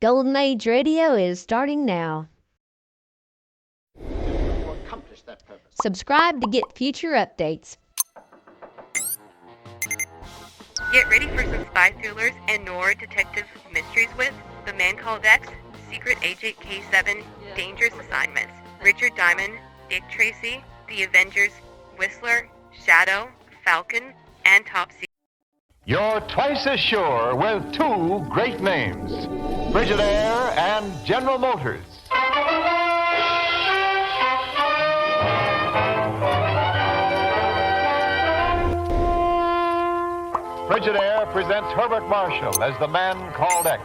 Golden Age Radio is starting now. To accomplish that purpose. Subscribe to get future updates. Get ready for some spy thrillers and Noir detective mysteries with The Man Called X, Secret Agent K7, Dangerous Assignments, Richard Diamond, Dick Tracy, The Avengers, Whistler, Shadow, Falcon, and Top Secret. You're twice as sure with two great names, Frigidaire and General Motors. Frigidaire presents Herbert Marshall as the Man Called X.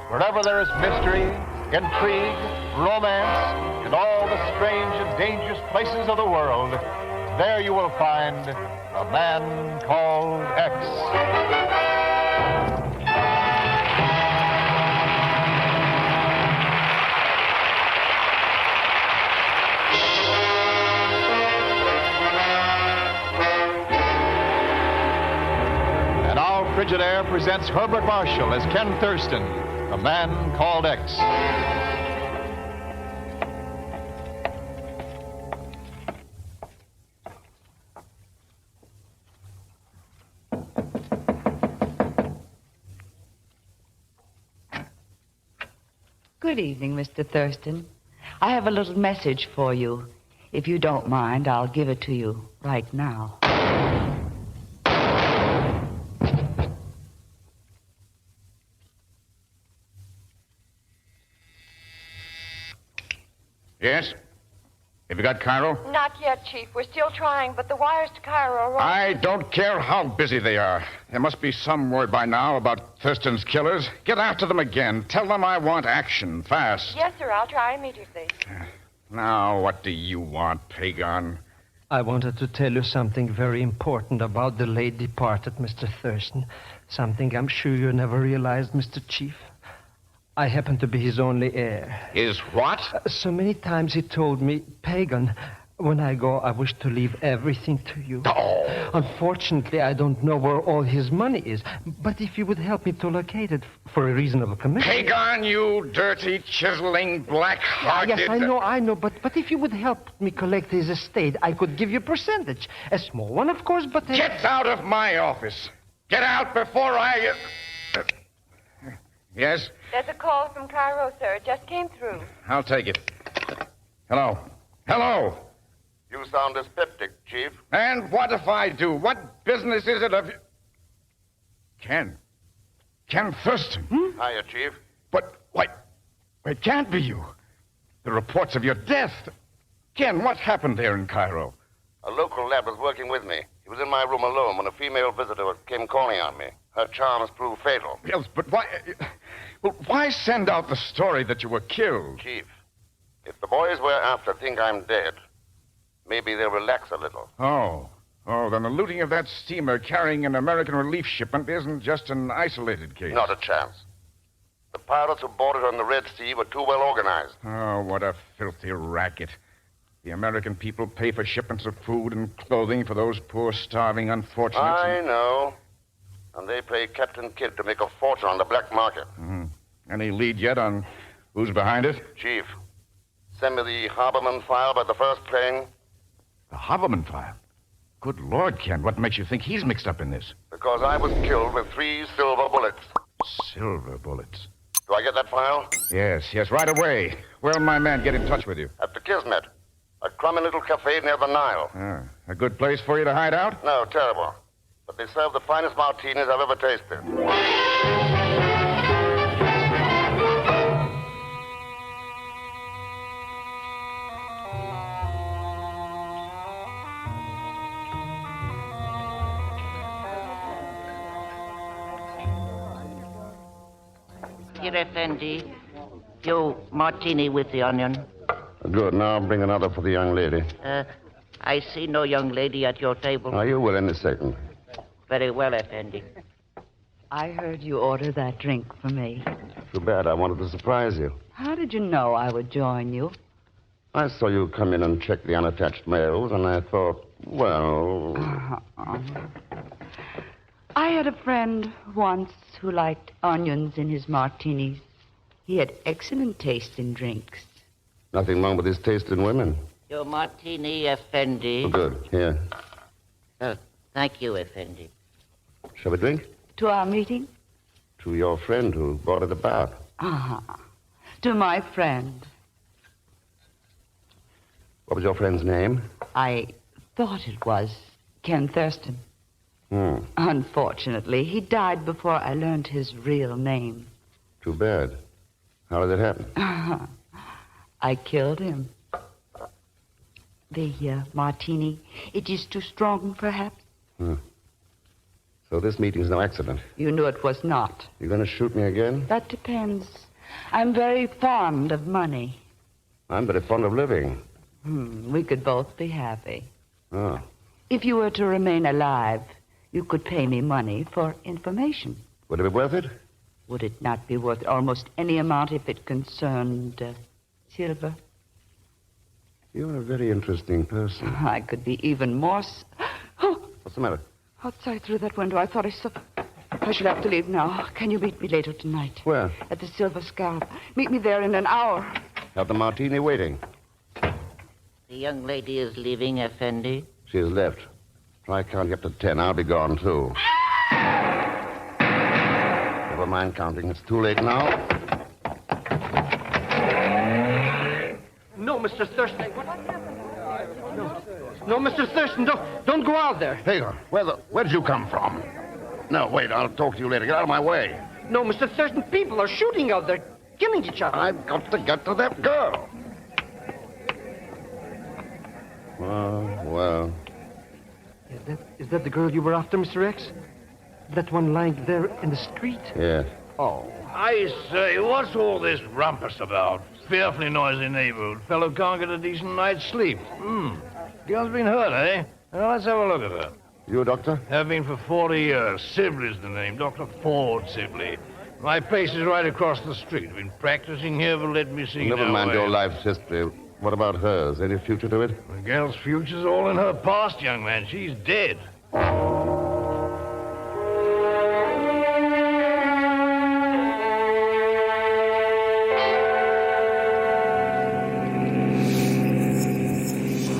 Wherever there is mystery, intrigue, romance, and all the strange and dangerous places of the world, there you will find a Man Called X. Frigidaire presents Herbert Marshall as Ken Thurston, the Man Called X. Good evening, Mr. Thurston. I have a little message for you. If you don't mind, I'll give it to you right now. Yes? Have you got Cairo? Not yet, Chief. We're still trying, but the wires to Cairo are wrong. I don't care how busy they are. There must be some word by now about Thurston's killers. Get after them again. Tell them I want action, fast. Yes, sir. I'll try immediately. Now, what do you want, Pagon? I wanted to tell you something very important about the late departed Mr. Thurston. Something I'm sure you never realized, Mr. Chief. I happen to be his only heir. Is what? So many times he told me, Pagan, when I go, I wish to leave everything to you. Oh. Unfortunately, I don't know where all his money is. But if you would help me to locate it for a reasonable commission... Pagan, you dirty, chiseling, black-hearted... Yes, I know. But if you would help me collect his estate, I could give you a percentage. A small one, of course, but... Get out of my office. Get out before I... Yes? There's a call from Cairo, sir. It just came through. I'll take it. Hello? Hello? You sound dyspeptic, Chief. And what if I do? What business is it of... Ken Thurston. Hiya, Chief. But, why, it can't be you. The reports of your death. Ken, what happened there in Cairo? A local lad was working with me. He was in my room alone when a female visitor came calling on me. Her charms proved fatal. Yes, but why... Well, why send out the story that you were killed? Chief, if the boys we're after think I'm dead, maybe they'll relax a little. Oh, then the looting of that steamer carrying an American relief shipment isn't just an isolated case. Not a chance. The pirates who boarded on the Red Sea were too well organized. Oh, what a filthy racket. The American people pay for shipments of food and clothing for those poor, starving unfortunates. I know. And they pay Captain Kidd to make a fortune on the black market. Mm-hmm. Any lead yet on who's behind it? Chief, send me the Haberman file by the first plane. The Haberman file? Good Lord, Ken, what makes you think he's mixed up in this? Because I was killed with 3 silver bullets. Silver bullets? Do I get that file? Yes, right away. Where'll my man get in touch with you? At the Kismet. A crummy little cafe near the Nile. A good place for you to hide out? No, terrible. But they serve the finest martinis I've ever tasted. Here, Effendi. You martini with the onion. Good. Now bring another for the young lady. I see no young lady at your table. You will any second. Very well, Effendi. I heard you order that drink for me. Too bad. I wanted to surprise you. How did you know I would join you? I saw you come in and check the unattached mails, and I thought, well... I had a friend once who liked onions in his martinis. He had excellent taste in drinks. Nothing wrong with his taste in women. Your martini, Effendi. Oh, good. Here. Thank you, Effendi. Shall we drink? To our meeting? To your friend who brought it about. To my friend. What was your friend's name? I thought it was Ken Thurston. Unfortunately, he died before I learned his real name. Too bad. How did it happen? I killed him. The martini, it is too strong, perhaps? So this meeting's no accident. You knew it was not. You're going to shoot me again? That depends. I'm very fond of money. I'm very fond of living. We could both be happy. Oh. If you were to remain alive, you could pay me money for information. Would it be worth it? Would it not be worth almost any amount if it concerned silver? You're a very interesting person. I could be even more... What's the matter? Outside through that window, I thought I saw... I should have to leave now. Can you meet me later tonight? Where? At the Silver Scarab. Meet me there in an hour. Have the martini waiting. The young lady is leaving, Effendi. She has left. Try counting up to 10. I'll be gone, too. Never mind counting. It's too late now. No, Mr. Thurston. No, Mr. Thurston, don't go out there. Hagar, where did you come from? No, wait, I'll talk to you later. Get out of my way. No, Mr. Thurston, people are shooting out there, killing each other. I've got to get to that girl. Well. Is that the girl you were after, Mr. X? That one lying there in the street? Yeah. Oh. I say, what's all this rumpus about? Fearfully noisy neighborhood. Fellow can't get a decent night's sleep. Girl's been hurt, eh? Well, let's have a look at her. You a doctor? Have been for 40 years. Sibley's the name. Dr. Ford Sibley. My place is right across the street. Been practicing here, but let me see. Never mind your life's history. What about hers? Any future to it? The girl's future's all in her past, young man. She's dead.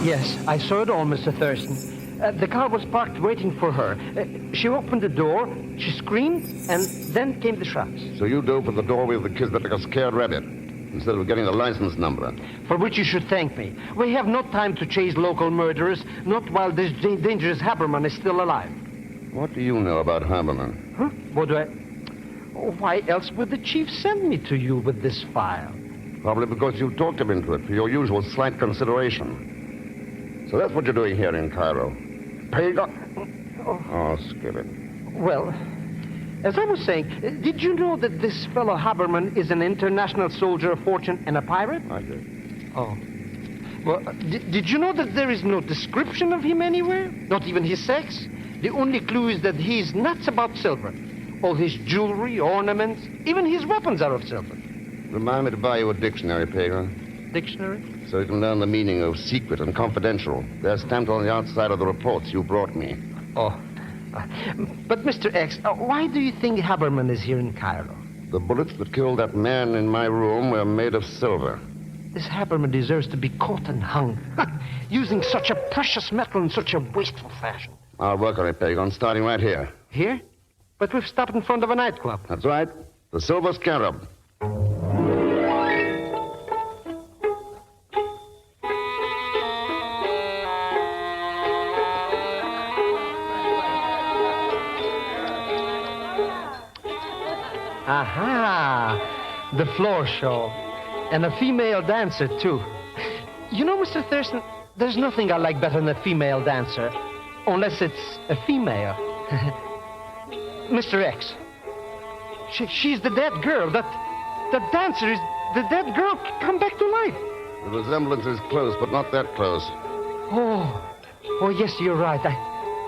Yes, I saw it all, Mr. Thurston. The car was parked waiting for her. She opened the door, she screamed, and then came the shots. So you dove for the doorway of the Kismet like a scared rabbit, instead of getting the license number. For which you should thank me. We have no time to chase local murderers, not while this dangerous Haberman is still alive. What do you know about Haberman? Huh? What do I... Oh, why else would the chief send me to you with this file? Probably because you talked him into it for your usual slight consideration. So that's what you're doing here in Cairo. Oh, skip it. Well, as I was saying, did you know that this fellow Haberman is an international soldier of fortune and a pirate? I did. Oh. Well, did you know that there is no description of him anywhere? Not even his sex? The only clue is that he's nuts about silver. All his jewelry, ornaments, even his weapons are of silver. Remind me to buy you a dictionary, Pagan. Dictionary? So you can learn the meaning of secret and confidential. They're stamped on the outside of the reports you brought me. Oh. But, Mr. X, why do you think Haberman is here in Cairo? The bullets that killed that man in my room were made of silver. This Haberman deserves to be caught and hung. Using such a precious metal in such a wasteful fashion. I'll work on it, Pagan, starting right here. Here? But we've stopped in front of a nightclub. That's right. The Silver Scarab. Aha! The floor show. And a female dancer, too. You know, Mr. Thurston, there's nothing I like better than a female dancer. Unless it's a female. Mr. X. She's the dead girl. That dancer is the dead girl come back to life. The resemblance is close, but not that close. Oh, yes, you're right.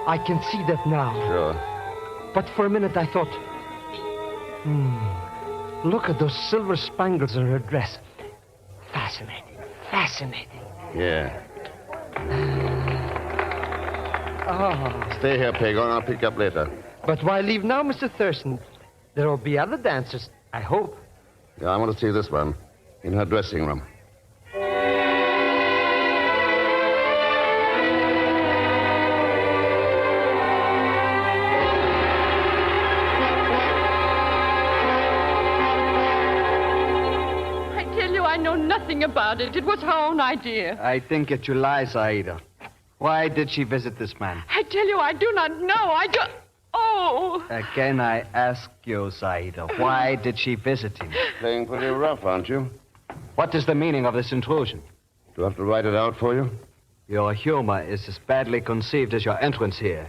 I can see that now. Sure. But for a minute I thought, look at those silver spangles in her dress. Fascinating, fascinating. Yeah. Oh. Stay here, Pagan. I'll pick you up later. But why leave now, Mr. Thurston? There will be other dancers, I hope. Yeah, I want to see this one. In her dressing room. I tell you, I know nothing about it. It was her own idea. I think it you lie, Zaida. Why did she visit this man? I tell you, I do not know. I do... Oh! Again, I ask you, Zaida, why did she visit him? Playing pretty rough, aren't you? What is the meaning of this intrusion? Do I have to write it out for you? Your humor is as badly conceived as your entrance here.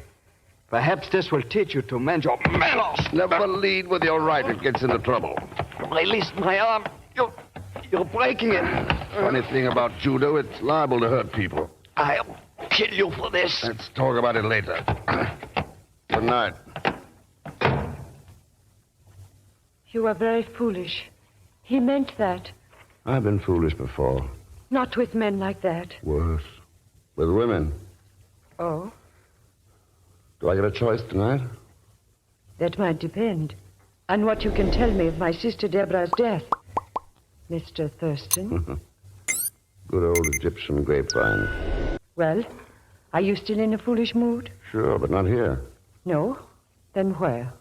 Perhaps this will teach you to mend your manners. Never lead with your right. It gets into trouble. Release my arm. You're breaking it. Funny thing about judo, it's liable to hurt people. I'll kill you for this. Let's talk about it later. Good night. You are very foolish. He meant that. I've been foolish before. Not with men like that. Worse. With women. Oh? Do I get a choice tonight? That might depend on what you can tell me of my sister Deborah's death, Mr. Thurston. Good old Egyptian grapevine. Well, are you still in a foolish mood? Sure, but not here. No? Then where?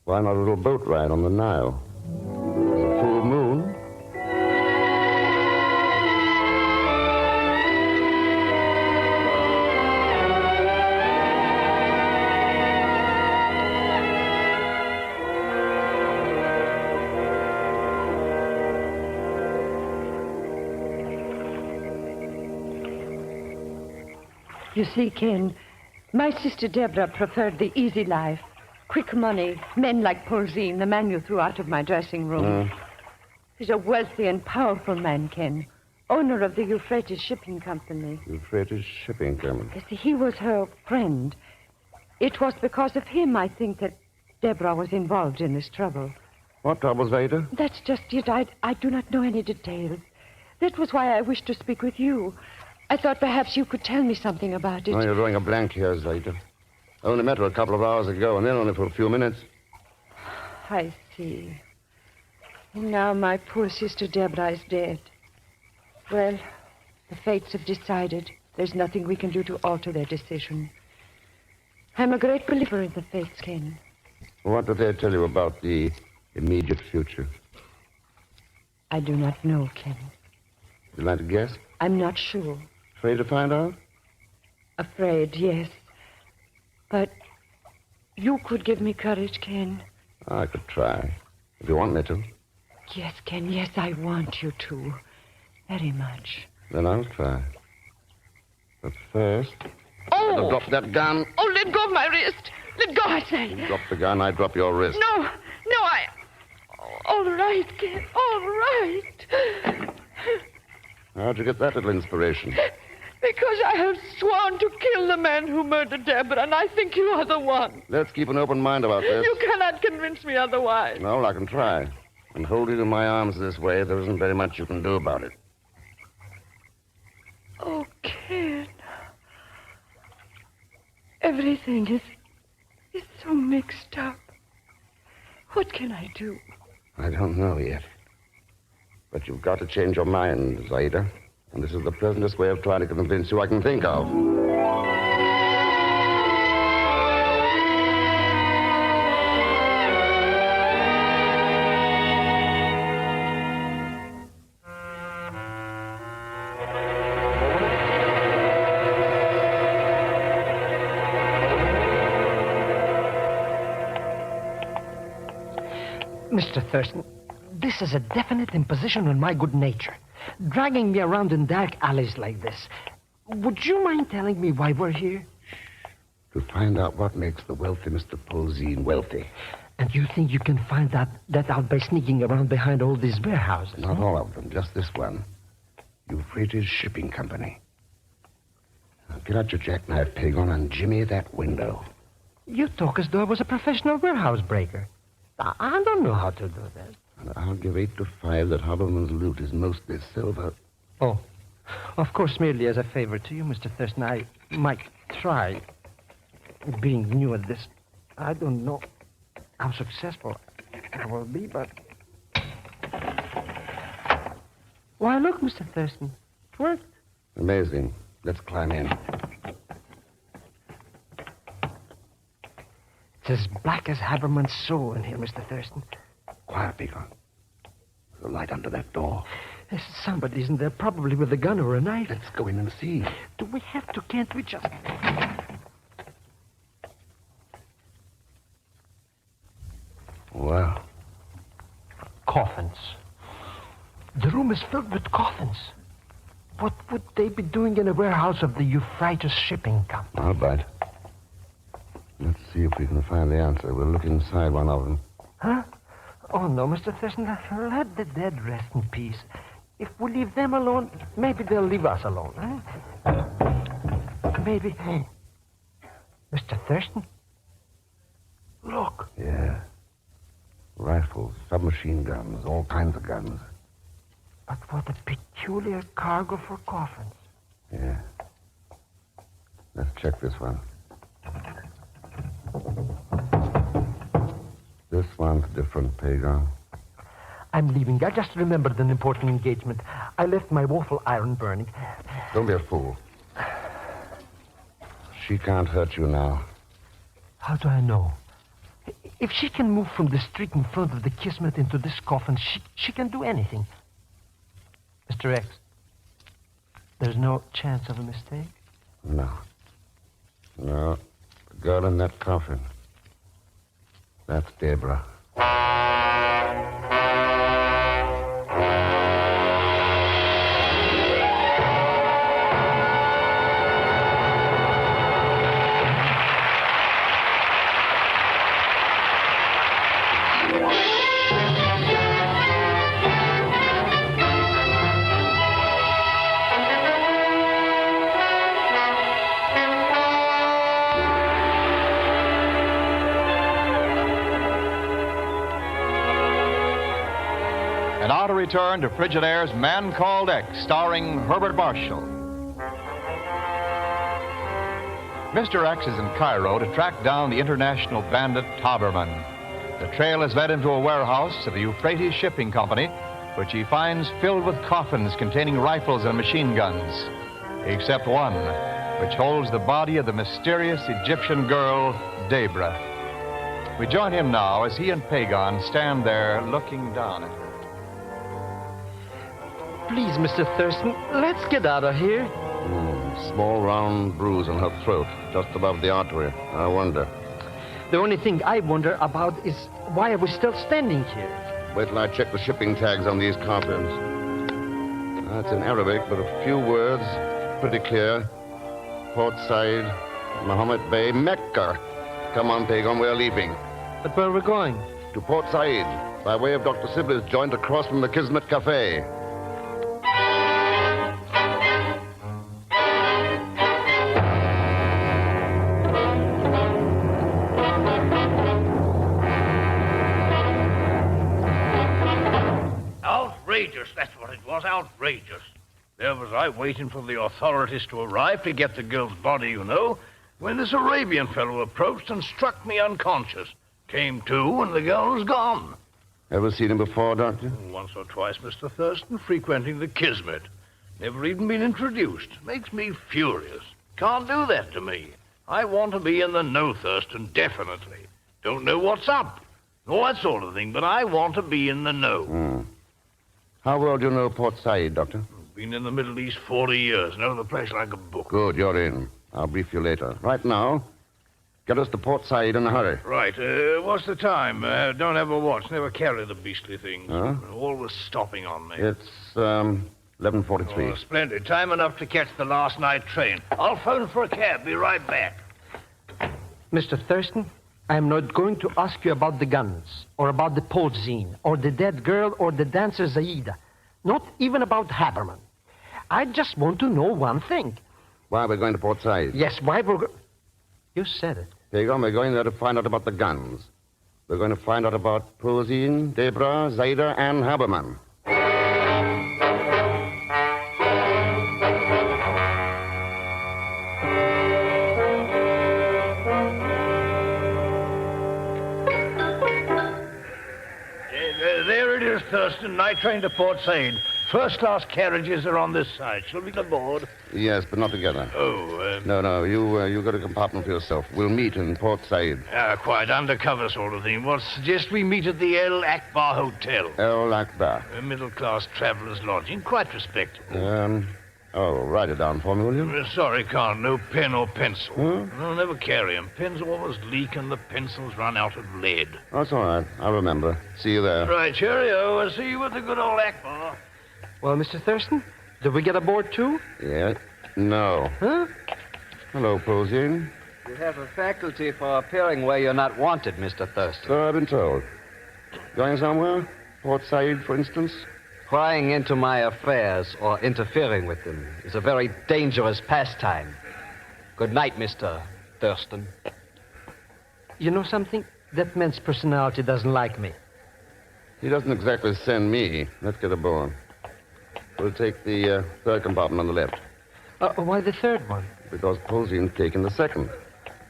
Why not a little boat ride on the Nile? There's a full moon. You see, Ken, my sister Deborah preferred the easy life. Quick money, men like Polzine, the man you threw out of my dressing room. He's a wealthy and powerful man, Ken. Owner of the Euphrates Shipping Company. Euphrates Shipping Company. You see, he was her friend. It was because of him, I think, that Deborah was involved in this trouble. What trouble, Vader? That's just it. I do not know any details. That was why I wished to speak with you. I thought perhaps you could tell me something about it. No, you're drawing a blank here, Zaida. I only met her a couple of hours ago, and then only for a few minutes. I see. And now my poor sister Deborah is dead. Well, the fates have decided. There's nothing we can do to alter their decision. I'm a great believer in the fates, Ken. What did they tell you about the immediate future? I do not know, Ken. Would you like to guess? I'm not sure. Afraid to find out? Afraid, yes. But you could give me courage, Ken. I could try, if you want me to. Yes, Ken, yes, I want you to. Very much. Then I'll try. But first... Oh! Better drop that gun. Oh, let go of my wrist. Let go, I say. You drop the gun, I drop your wrist. No, I... All right, Ken, all right. How'd you get that little inspiration? Because I have sworn to kill the man who murdered Deborah, and I think you are the one. Let's keep an open mind about this. You cannot convince me otherwise. No, I can try. And holding you in my arms this way, there isn't very much you can do about it. Oh, Ken. Everything is so mixed up. What can I do? I don't know yet. But you've got to change your mind, Zaida. And this is the pleasantest way of trying to convince you I can think of. Mr. Thurston, this is a definite imposition on my good nature. Dragging me around in dark alleys like this. Would you mind telling me why we're here? To find out what makes the wealthy Mr. Polzine wealthy. And you think you can find that out by sneaking around behind all these warehouses? Not all of them, just this one. Euphrates Shipping Company. Now get out your jackknife, Pagon, and jimmy that window. You talk as though I was a professional warehouse breaker. I don't know how to do that. And I'll give 8 to 5 that Hobbleman's loot is mostly silver. Oh, of course, merely as a favor to you, Mr. Thurston, I might try. Being new at this, I don't know how successful I will be, but Why, look, Mr. Thurston. It worked. Amazing. Let's climb in. It's as black as Haberman's soul in here, Mr. Thurston. Quiet, Hickok. There's a light under that door. There's somebody's in there, probably with a gun or a knife. Let's go in and see. Do we have to? Can't we just... Well, Coffins. The room is filled with coffins. What would they be doing in a warehouse of the Euphrates Shipping Company? all right. Let's see if we can find the answer. We'll look inside one of them. Huh? Oh, no, Mr. Thurston. Let the dead rest in peace. If we leave them alone, maybe they'll leave us alone. Huh? Maybe. Mr. Thurston? Look. Yeah. Rifles, submachine guns, all kinds of guns. But what a peculiar cargo for coffins. Yeah. Let's check this one. This one's different, Pagan. I'm leaving. I just remembered an important engagement. I left my waffle iron burning. Don't be a fool. She can't hurt you now. How do I know? If she can move from the street in front of the Kismet into this coffin, she can do anything. Mr. X, there's no chance of a mistake? No. No. The girl in that coffin. That's Deborah. And now to return to Frigidaire's Man Called X, starring Herbert Marshall. Mr. X is in Cairo to track down the international bandit Haberman. The trail has led him to a warehouse of the Euphrates Shipping Company, which he finds filled with coffins containing rifles and machine guns, except one, which holds the body of the mysterious Egyptian girl, Deborah. We join him now as he and Pagan stand there looking down at her. Please, Mr. Thurston, let's get out of here. Small round bruise on her throat, just above the artery. I wonder. The only thing I wonder about is why are we still standing here? Wait till I check the shipping tags on these coffins. It's in Arabic, but a few words, pretty clear. Port Said, Mohammed Bay, Mecca. Come on, Pagan, we're leaving. But where are we going? To Port Said, by way of Dr. Sibley's joint across from the Kismet Cafe. Outrageous, that's what it was, outrageous. There was I waiting for the authorities to arrive to get the girl's body, you know, when this Arabian fellow approached and struck me unconscious. Came to, and the girl was gone. Ever seen him before, Doctor? Once or twice, Mr. Thurston, frequenting the Kismet. Never even been introduced. Makes me furious. Can't do that to me. I want to be in the know, Thurston, definitely. Don't know what's up, all that sort of thing, but I want to be in the know. How well do you know Port Said, Doctor? Been in the Middle East 40 years. Know the place like a book. Good, you're in. I'll brief you later. Right now, get us to Port Said in a hurry. Right. What's the time? Don't have a watch. Never carry the beastly things. Huh? Always stopping on me. It's 11:43. Oh, splendid. Time enough to catch the last night train. I'll phone for a cab. Be right back. Mr. Thurston, I'm not going to ask you about the guns, or about the Polzine, or the dead girl, or the dancer Zaida. Not even about Haberman. I just want to know one thing. Why are we going to Port Said? Yes, why we're... You said it. Pagan, we're going there to find out about the guns. We're going to find out about Polzine, Deborah, Zaida, and Haberman. There it is, Thurston. Night train to Port Said. First-class carriages are on this side. Shall we go aboard? Yes, but not together. Oh, No, you got a compartment for yourself. We'll meet in Port Said. quite undercover sort of thing. Well, suggest we meet at the El Akbar Hotel. El Akbar. A middle-class traveler's lodging. Quite respectable. Write it down for me, will you? Sorry, can't. No pen or pencil. Huh? No, never carry 'em. Pens always leak and the pencils run out of lead. That's all right. I'll remember. See you there. Right, cheerio. I'll see you at the good old Akbar. Well, Mr. Thurston, did we get aboard too? Yeah. No. Huh? Hello, Posey. You have a faculty for appearing where you're not wanted, Mr. Thurston. So I've been told. Going somewhere? Port Said, for instance? Prying into my affairs or interfering with them is a very dangerous pastime. Good night, Mr. Thurston. You know something? That man's personality doesn't like me. He doesn't exactly send me. Let's get aboard. We'll take the third compartment on the left. Why the third one? Because Posey's taking the second.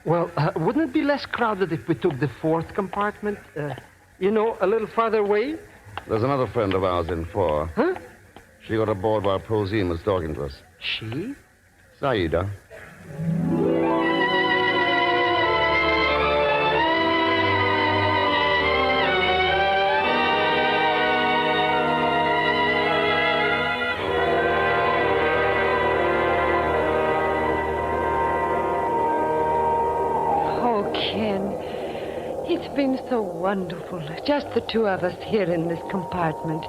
Well, wouldn't it be less crowded if we took the fourth compartment? A little farther away? There's another friend of ours in 4. Huh? She got aboard while Posey was talking to us. She? Saida. Oh, Ken, it's been so wonderful. Just the two of us here in this compartment.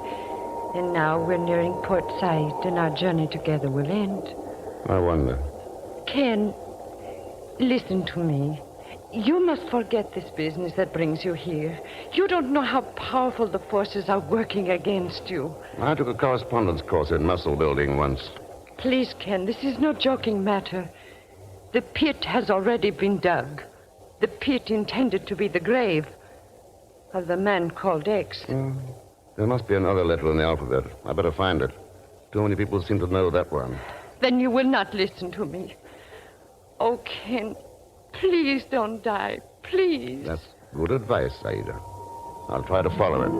And now we're nearing Port Said, and our journey together will end. I wonder. Ken, listen to me. You must forget this business that brings you here. You don't know how powerful the forces are working against you. I took a correspondence course in muscle building once. Please, Ken, this is no joking matter. The pit has already been dug. The pit intended to be the grave of the man called X. There must be another letter in the alphabet. I better find it. Too many people seem to know that one. Then you will not listen to me. Oh, Ken, please don't die. Please. That's good advice, Saida. I'll try to follow it.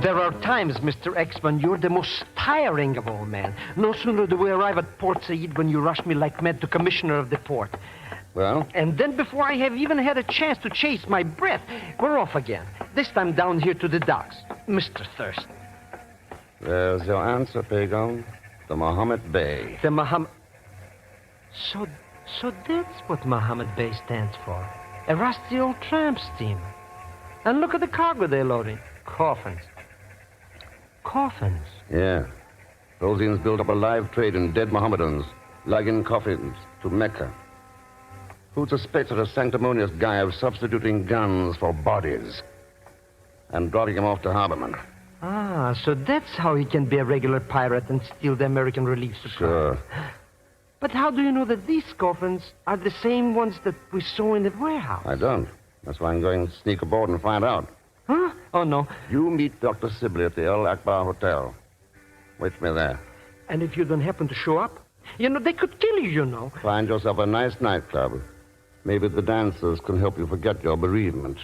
There are times, Mr. X, when you're the most tiring of all men. No sooner do we arrive at Port Said when you rush me like mad to commissioner of the port. Well? And then before I have even had a chance to chase my breath, we're off again. This time down here to the docks. Mr. Thurston. There's your answer, Pagan. The Mohammed Bay. The Mohammed... So that's what Mohammed Bay stands for. A rusty old tramp steamer. And look at the cargo they're loading. Coffins. Coffins? Yeah. Rosine's built up a live trade in dead Mohammedans, lugging coffins to Mecca. Who'd suspect such a sanctimonious guy of substituting guns for bodies and driving them off to Harborman? Ah, so that's how he can be a regular pirate and steal the American relief supply. Sure. But how do you know that these coffins are the same ones that we saw in the warehouse? I don't. That's why I'm going to sneak aboard and find out. Huh? Oh, no. You meet Dr. Sibley at the El Akbar Hotel. Wait for me there. And if you don't happen to show up? They could kill you, Find yourself a nice nightclub. Maybe the dancers can help you forget your bereavement.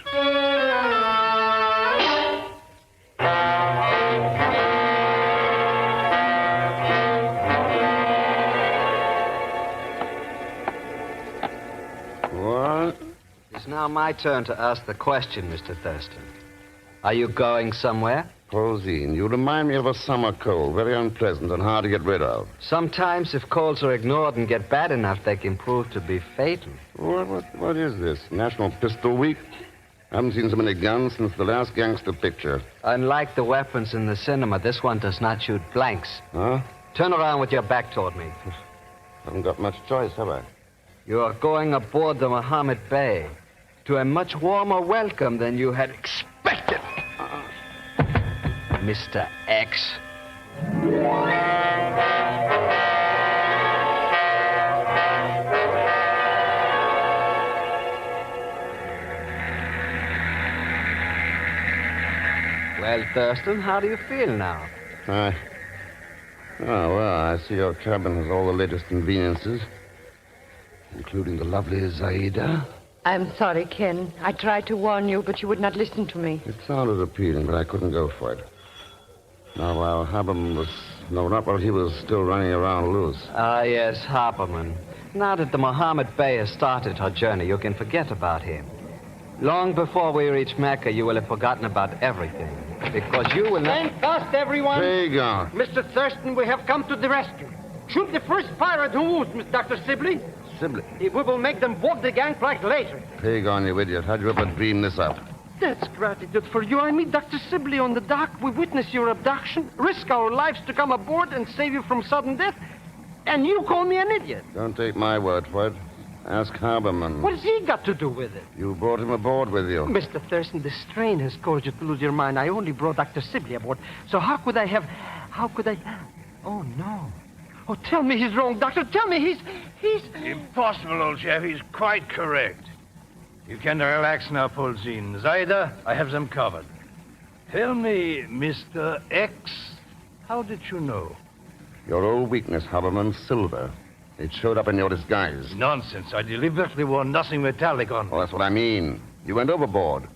What? It's now my turn to ask the question, Mr. Thurston. Are you going somewhere? Rosine, you remind me of a summer cold, very unpleasant and hard to get rid of. Sometimes, if colds are ignored and get bad enough, they can prove to be fatal. What is this? National Pistol Week? I haven't seen so many guns since the last gangster picture. Unlike the weapons in the cinema, this one does not shoot blanks. Huh? Turn around with your back toward me. Haven't got much choice, have I? You are going aboard the Mohammed Bay to a much warmer welcome than you had expected. Mr. X. Well, Thurston, how do you feel now? Oh, well, I see your cabin has all the latest conveniences, including the lovely Zaida. I'm sorry, Ken. I tried to warn you, but you would not listen to me. It sounded appealing, but I couldn't go for it. Now, while Haberman was... No, not while he was still running around loose. Ah, yes, Haberman. Now that the Mohammed Bey has started her journey, you can forget about him. Long before we reach Mecca, you will have forgotten about everything. Because you will not... Stand fast, everyone. Pagan. Mr. Thurston, we have come to the rescue. Shoot the first pirate who moves, Miss Dr. Sibley. Sibley? We will make them walk the gangplank later. Pagan, you idiot. How'd you ever dream this up? That's gratitude for you. I meet Dr. Sibley on the dock. We witness your abduction, risk our lives to come aboard and save you from sudden death. And you call me an idiot. Don't take my word for it. Ask Haberman. What has he got to do with it? You brought him aboard with you. Mr. Thurston, the strain has caused you to lose your mind. I only brought Dr. Sibley aboard. So how could I... Oh, no. Oh, tell me he's wrong, Doctor. Tell me he's... Impossible, old chap. He's quite correct. You can relax now, Polzin. Zaida, I have them covered. Tell me, Mr. X, how did you know? Your old weakness, Haberman, silver. It showed up in your disguise. Nonsense. I deliberately wore nothing metallic on. Well, that's what I mean. You went overboard.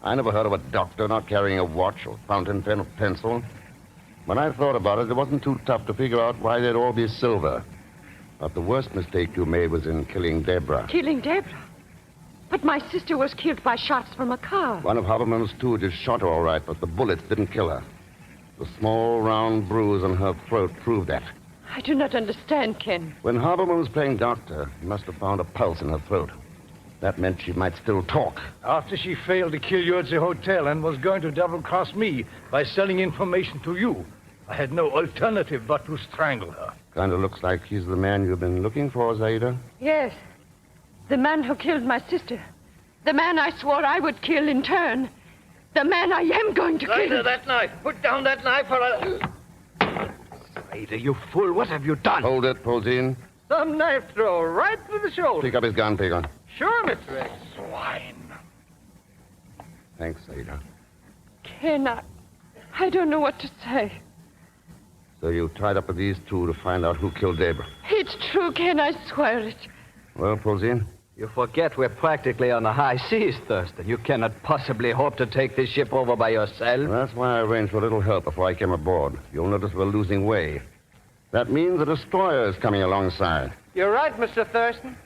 I never heard of a doctor not carrying a watch or fountain pen or pencil. When I thought about it, it wasn't too tough to figure out why they'd all be silver. But the worst mistake you made was in killing Deborah. Killing Deborah? But my sister was killed by shots from a car. One of Haberman's stooges shot her all right, but the bullets didn't kill her. The small, round bruise on her throat proved that. I do not understand, Ken. When Haberman was playing doctor, he must have found a pulse in her throat. That meant she might still talk. After she failed to kill you at the hotel and was going to double-cross me by selling information to you, I had no alternative but to strangle her. Kind of looks like he's the man you've been looking for, Zaida. Yes. The man who killed my sister. The man I swore I would kill in turn. The man I am going to kill. That knife. Put down that knife or I'll... Zaida, you fool. What have you done? Hold it, Polzin. Some knife throw right through the shoulder. Pick up his gun, Pagan. Sure, Mr. X. Swine. Thanks, Zaida. Ken, I don't know what to say. So you tied up with these two to find out who killed Deborah. It's true, Ken. I swear it. Well, Polzin? You forget we're practically on the high seas, Thurston. You cannot possibly hope to take this ship over by yourself. Well, that's why I arranged for a little help before I came aboard. You'll notice we're losing way. That means a destroyer is coming alongside. You're right, Mr. Thurston.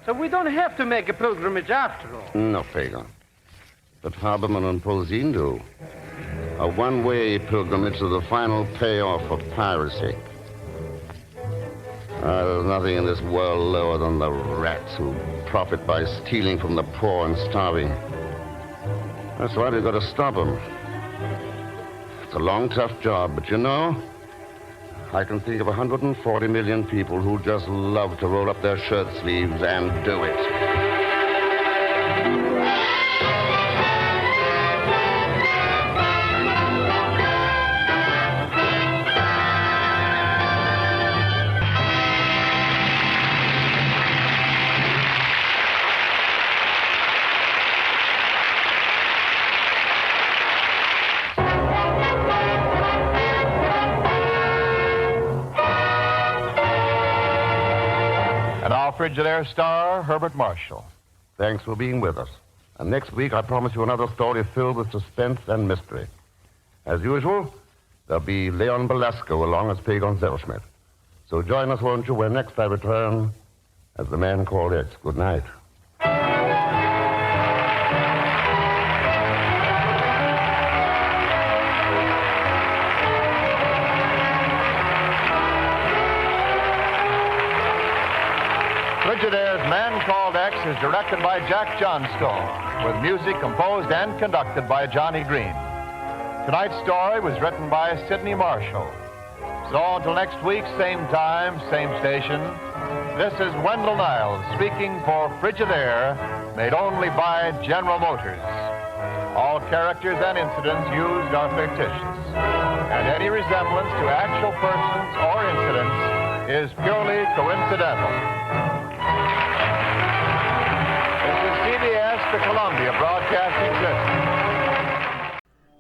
So we don't have to make a pilgrimage after all. No, Pagan. But Haberman and Polzin do. A one-way pilgrimage to the final payoff of piracy. There's nothing in this world lower than the rats who profit by stealing from the poor and starving. That's why we've got to stop them. It's a long, tough job, but you know, I can think of 140 million people who just love to roll up their shirt sleeves and do it. Frigidaire star, Herbert Marshall. Thanks for being with us. And next week, I promise you another story filled with suspense and mystery. As usual, there'll be Leon Belasco along as Pagan Zellschmidt. So join us, won't you, when next I return as the man called X. Good night. Frigidaire's Man Called X is directed by Jack Johnstone, with music composed and conducted by Johnny Green. Tonight's story was written by Sidney Marshall. So until next week, same time, same station, this is Wendell Niles speaking for Frigidaire, made only by General Motors. All characters and incidents used are fictitious, and any resemblance to actual persons or incidents is purely coincidental. CBS, the Columbia Broadcasting System.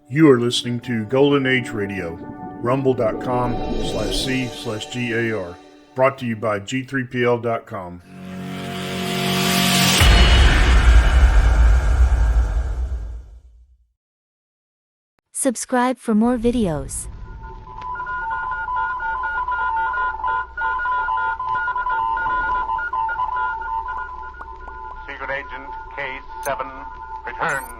You are listening to Golden Age Radio, rumble.com/C/GAR. Brought to you by G3PL.com. Subscribe for more videos. Secret Agent K7 returns.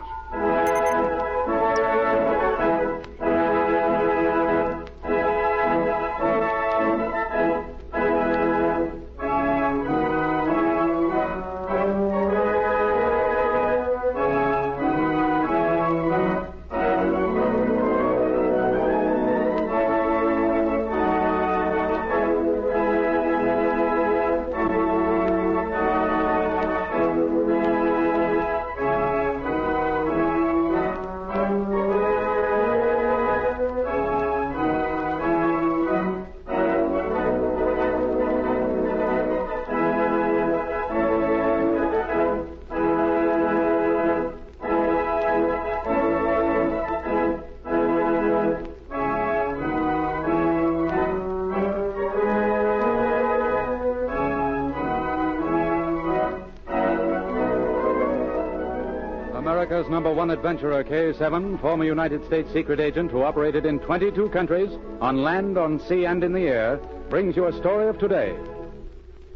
America's #1 adventurer, K7, former United States secret agent who operated in 22 countries, on land, on sea, and in the air, brings you a story of today.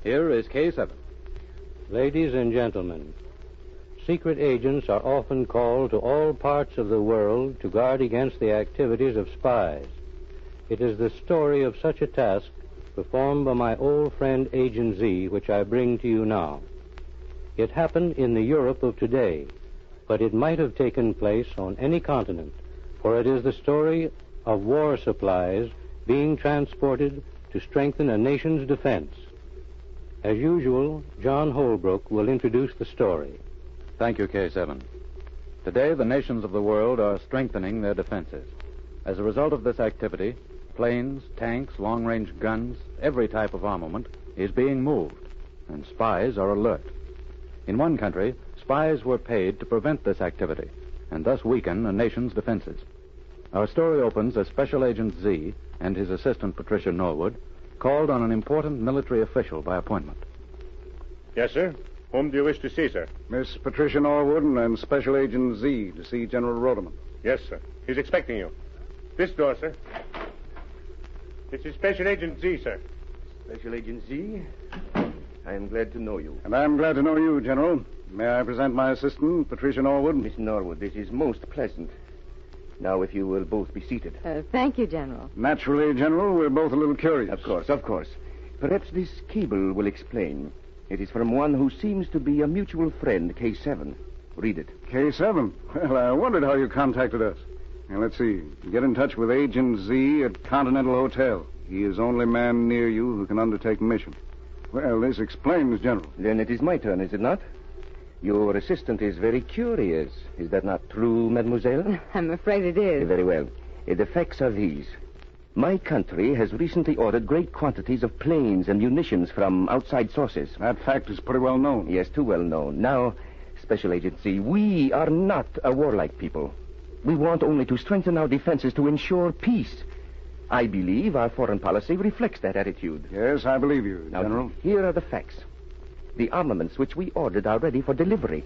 Here is K7. Ladies and gentlemen, secret agents are often called to all parts of the world to guard against the activities of spies. It is the story of such a task performed by my old friend Agent Z which I bring to you now. It happened in the Europe of today, but it might have taken place on any continent, for it is the story of war supplies being transported to strengthen a nation's defense. As usual, John Holbrook will introduce the story. Thank you, K7. Today, the nations of the world are strengthening their defenses. As a result of this activity, planes, tanks, long-range guns, every type of armament is being moved, and spies are alert. In one country, spies were paid to prevent this activity and thus weaken a nation's defenses. Our story opens as Special Agent Z and his assistant, Patricia Norwood, called on an important military official by appointment. Yes, sir. Whom do you wish to see, sir? Miss Patricia Norwood and Special Agent Z to see General Rodeman. Yes, sir. He's expecting you. This door, sir. This is Special Agent Z, sir. Special Agent Z? I am glad to know you. And I'm glad to know you, General. May I present my assistant, Patricia Norwood? Miss Norwood, this is most pleasant. Now, if you will both be seated. Thank you, General. Naturally, General, we're both a little curious. Of course, of course. Perhaps this cable will explain. It is from one who seems to be a mutual friend, K7. Read it. K7? Well, I wondered how you contacted us. Now, let's see. Get in touch with Agent Z at Continental Hotel. He is the only man near you who can undertake mission. Well, this explains, General. Then it is my turn, is it not? Your assistant is very curious. Is that not true, mademoiselle? I'm afraid it is. Very well. The facts are these. My country has recently ordered great quantities of planes and munitions from outside sources. That fact is pretty well known. Yes, too well known. Now, Special Agency, we are not a warlike people. We want only to strengthen our defenses to ensure peace. I believe our foreign policy reflects that attitude. Yes, I believe you, General. Now, here are the facts. The armaments which we ordered are ready for delivery.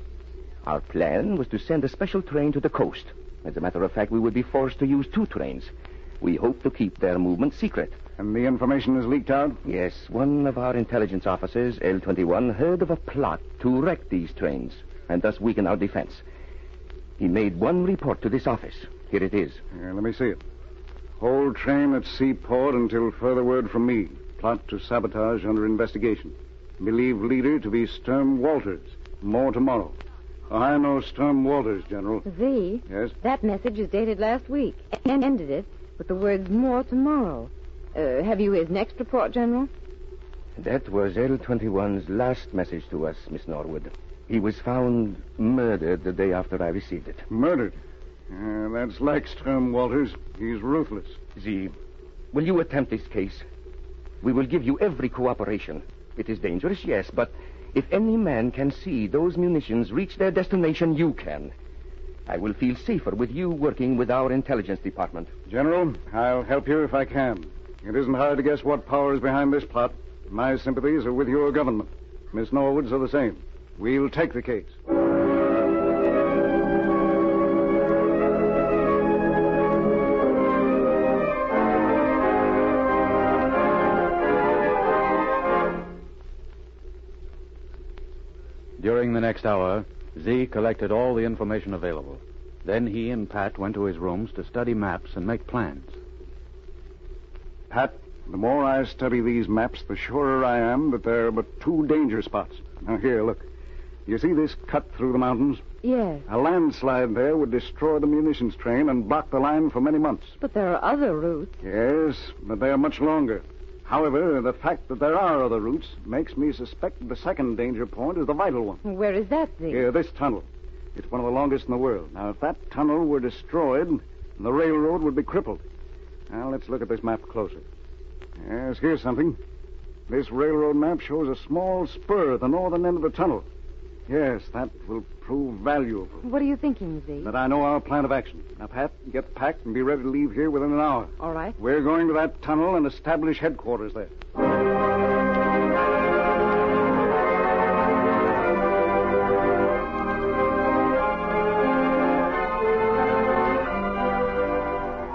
Our plan was to send a special train to the coast. As a matter of fact, we would be forced to use 2 trains. We hope to keep their movement secret. And the information is leaked out? Yes. One of our intelligence officers, L21, heard of a plot to wreck these trains and thus weaken our defense. He made one report to this office. Here it is. Let me see it. Hold train at seaport until further word from me. Plot to sabotage under investigation. Believe leader to be Sturm Walters. More tomorrow. I know Sturm Walters, General. Z? Yes? That message is dated last week and ended it with the words more tomorrow. Have you his next report, General? That was L21's last message to us, Miss Norwood. He was found murdered the day after I received it. Murdered? That's like Sturm Walters. He's ruthless. Z, will you attempt this case? We will give you every cooperation. It is dangerous, yes, but if any man can see those munitions reach their destination, you can. I will feel safer with you working with our intelligence department. General, I'll help you if I can. It isn't hard to guess what power is behind this plot. My sympathies are with your government. Miss Norwood's are the same. We'll take the case. During the next hour, Z collected all the information available. Then he and Pat went to his rooms to study maps and make plans. Pat, the more I study these maps, the surer I am that there are but two danger spots. Now, here, look. You see this cut through the mountains? Yes. A landslide there would destroy the munitions train and block the line for many months. But there are other routes. Yes, but they are much longer. However, the fact that there are other routes makes me suspect that the second danger point is the vital one. Where is that, Z? Here, this tunnel. It's one of the longest in the world. Now, if that tunnel were destroyed, the railroad would be crippled. Now, let's look at this map closer. Yes, here's something. This railroad map shows a small spur at the northern end of the tunnel. Yes, that will prove valuable. What are you thinking, Z? That I know our plan of action. Now, Pat, get packed and be ready to leave here within an hour. All right. We're going to that tunnel and establish headquarters there.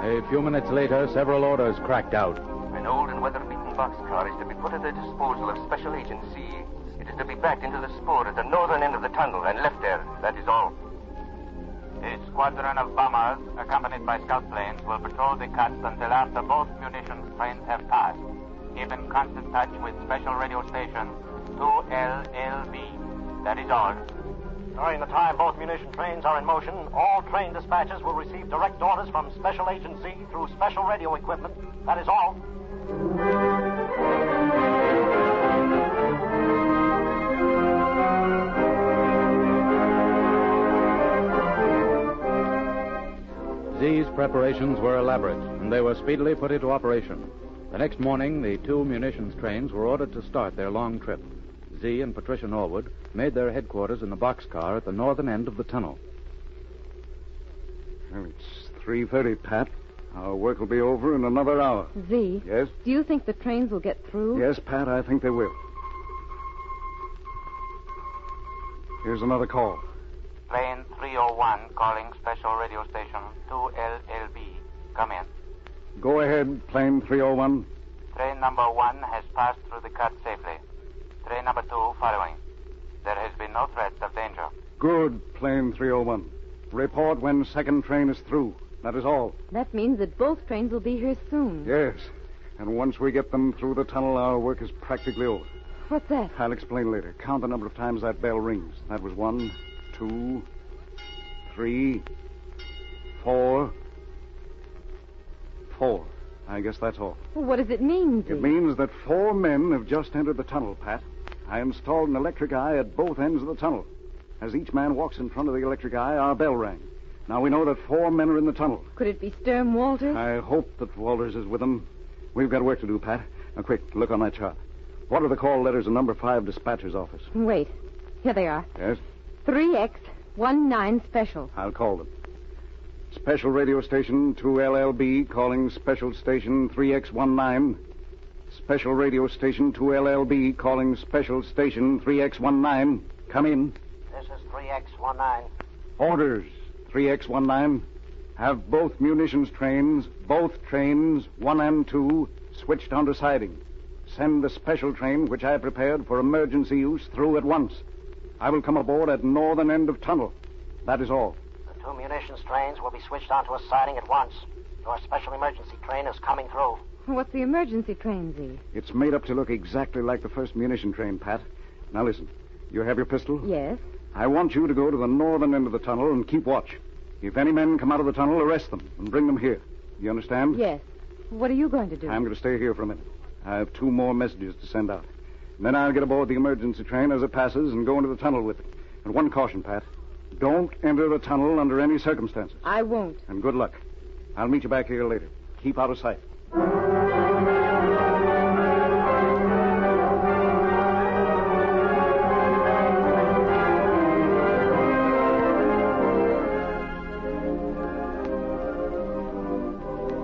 A few minutes later, several orders cracked out. An old and weather-beaten boxcar is to be put at the disposal of Special Agent C. It is to be backed into the spur at the northern end of the tunnel and left there. That is all. A squadron of bombers, accompanied by scout planes, will patrol the cuts until after both munitions trains have passed. Keep in constant touch with Special Radio Station 2LLB. That is all. During the time both munition trains are in motion, all train dispatchers will receive direct orders from Special Agent Z through special radio equipment. That is all. Z's preparations were elaborate, and they were speedily put into operation. The next morning, the two munitions trains were ordered to start their long trip. Z and Patricia Norwood made their headquarters in the boxcar at the northern end of the tunnel. Well, it's 3:30, Pat. Our work will be over in another hour. Z? Yes? Do you think the trains will get through? Yes, Pat, I think they will. Here's another call. Plane 301 calling Special Radio Station 2LLB. Come in. Go ahead, plane 301. Train number 1 has passed through the cut safely. Train number 2 following. There has been no threat of danger. Good, plane 301. Report when second train is through. That is all. That means that both trains will be here soon. Yes. And once we get them through the tunnel, our work is practically over. What's that? I'll explain later. Count the number of times that bell rings. That was 1, 2, 3, 4. 4. I guess that's all. Well, what does it mean, Z? It means that 4 men have just entered the tunnel, Pat. I installed an electric eye at both ends of the tunnel. As each man walks in front of the electric eye, our bell rang. Now we know that 4 men are in the tunnel. Could it be Sturm Walters? I hope that Walters is with them. We've got work to do, Pat. Now, quick, look on that chart. What are the call letters in number 5 dispatcher's office? Wait. Here they are. Yes? 3X19 Special. I'll call them. Special Radio Station 2LLB calling Special Station 3X19. Special Radio Station 2LLB calling Special Station 3X19. Come in. This is 3X19. Orders. 3X19. Have both munitions trains, both trains, 1 and 2, switched onto siding. Send the special train, which I prepared for emergency use, through at once. I will come aboard at northern end of tunnel. That is all. The 2 munitions trains will be switched onto a siding at once. Your special emergency train is coming through. What's the emergency train, Z? It's made up to look exactly like the first munition train, Pat. Now listen. You have your pistol? Yes. I want you to go to the northern end of the tunnel and keep watch. If any men come out of the tunnel, arrest them and bring them here. You understand? Yes. What are you going to do? I'm going to stay here for a minute. I have 2 more messages to send out. And then I'll get aboard the emergency train as it passes and go into the tunnel with it. And one caution, Pat. Don't enter the tunnel under any circumstances. I won't. And good luck. I'll meet you back here later. Keep out of sight.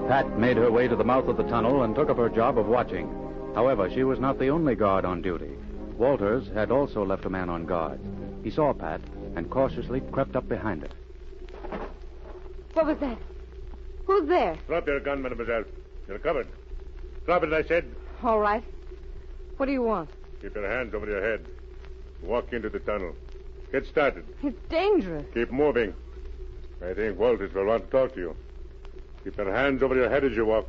Pat made her way to the mouth of the tunnel and took up her job of watching. However, she was not the only guard on duty. Walters had also left a man on guard. He saw Pat and cautiously crept up behind her. What was that? Who's there? Drop your gun, mademoiselle. You're covered. Drop it, I said. All right. What do you want? Keep your hands over your head. Walk into the tunnel. Get started. It's dangerous. Keep moving. I think Walters will want to talk to you. Keep your hands over your head as you walk.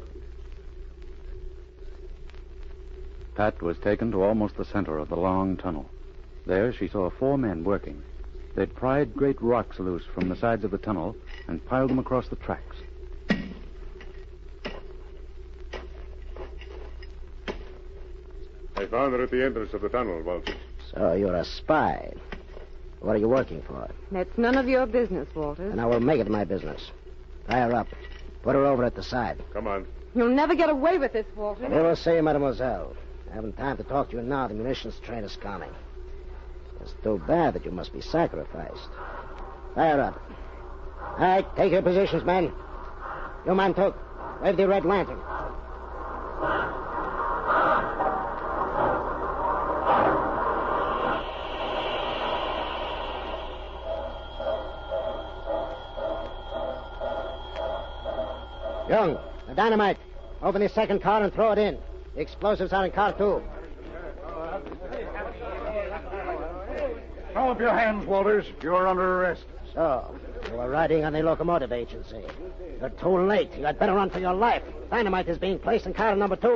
Pat was taken to almost the center of the long tunnel. There she saw 4 men working. They'd pried great rocks loose from the sides of the tunnel and piled them across the tracks. I found her at the entrance of the tunnel, Walters. So you're a spy. What are you working for? That's none of your business, Walters. And I will make it my business. Tie her up. Put her over at the side. Come on. You'll never get away with this, Walters. You will see, mademoiselle. I haven't time to talk to you now. The munitions train is coming. It's too bad that you must be sacrificed. Tie her up. All right, take your positions, men. You, Mantouk, wave the red lantern. Young, the dynamite. Open the second car and throw it in. The explosives are in car 2. Throw up your hands, Walters. You're under arrest. So, you were riding on the locomotive agency. You're too late. You had better run for your life. Dynamite is being placed in car number 2.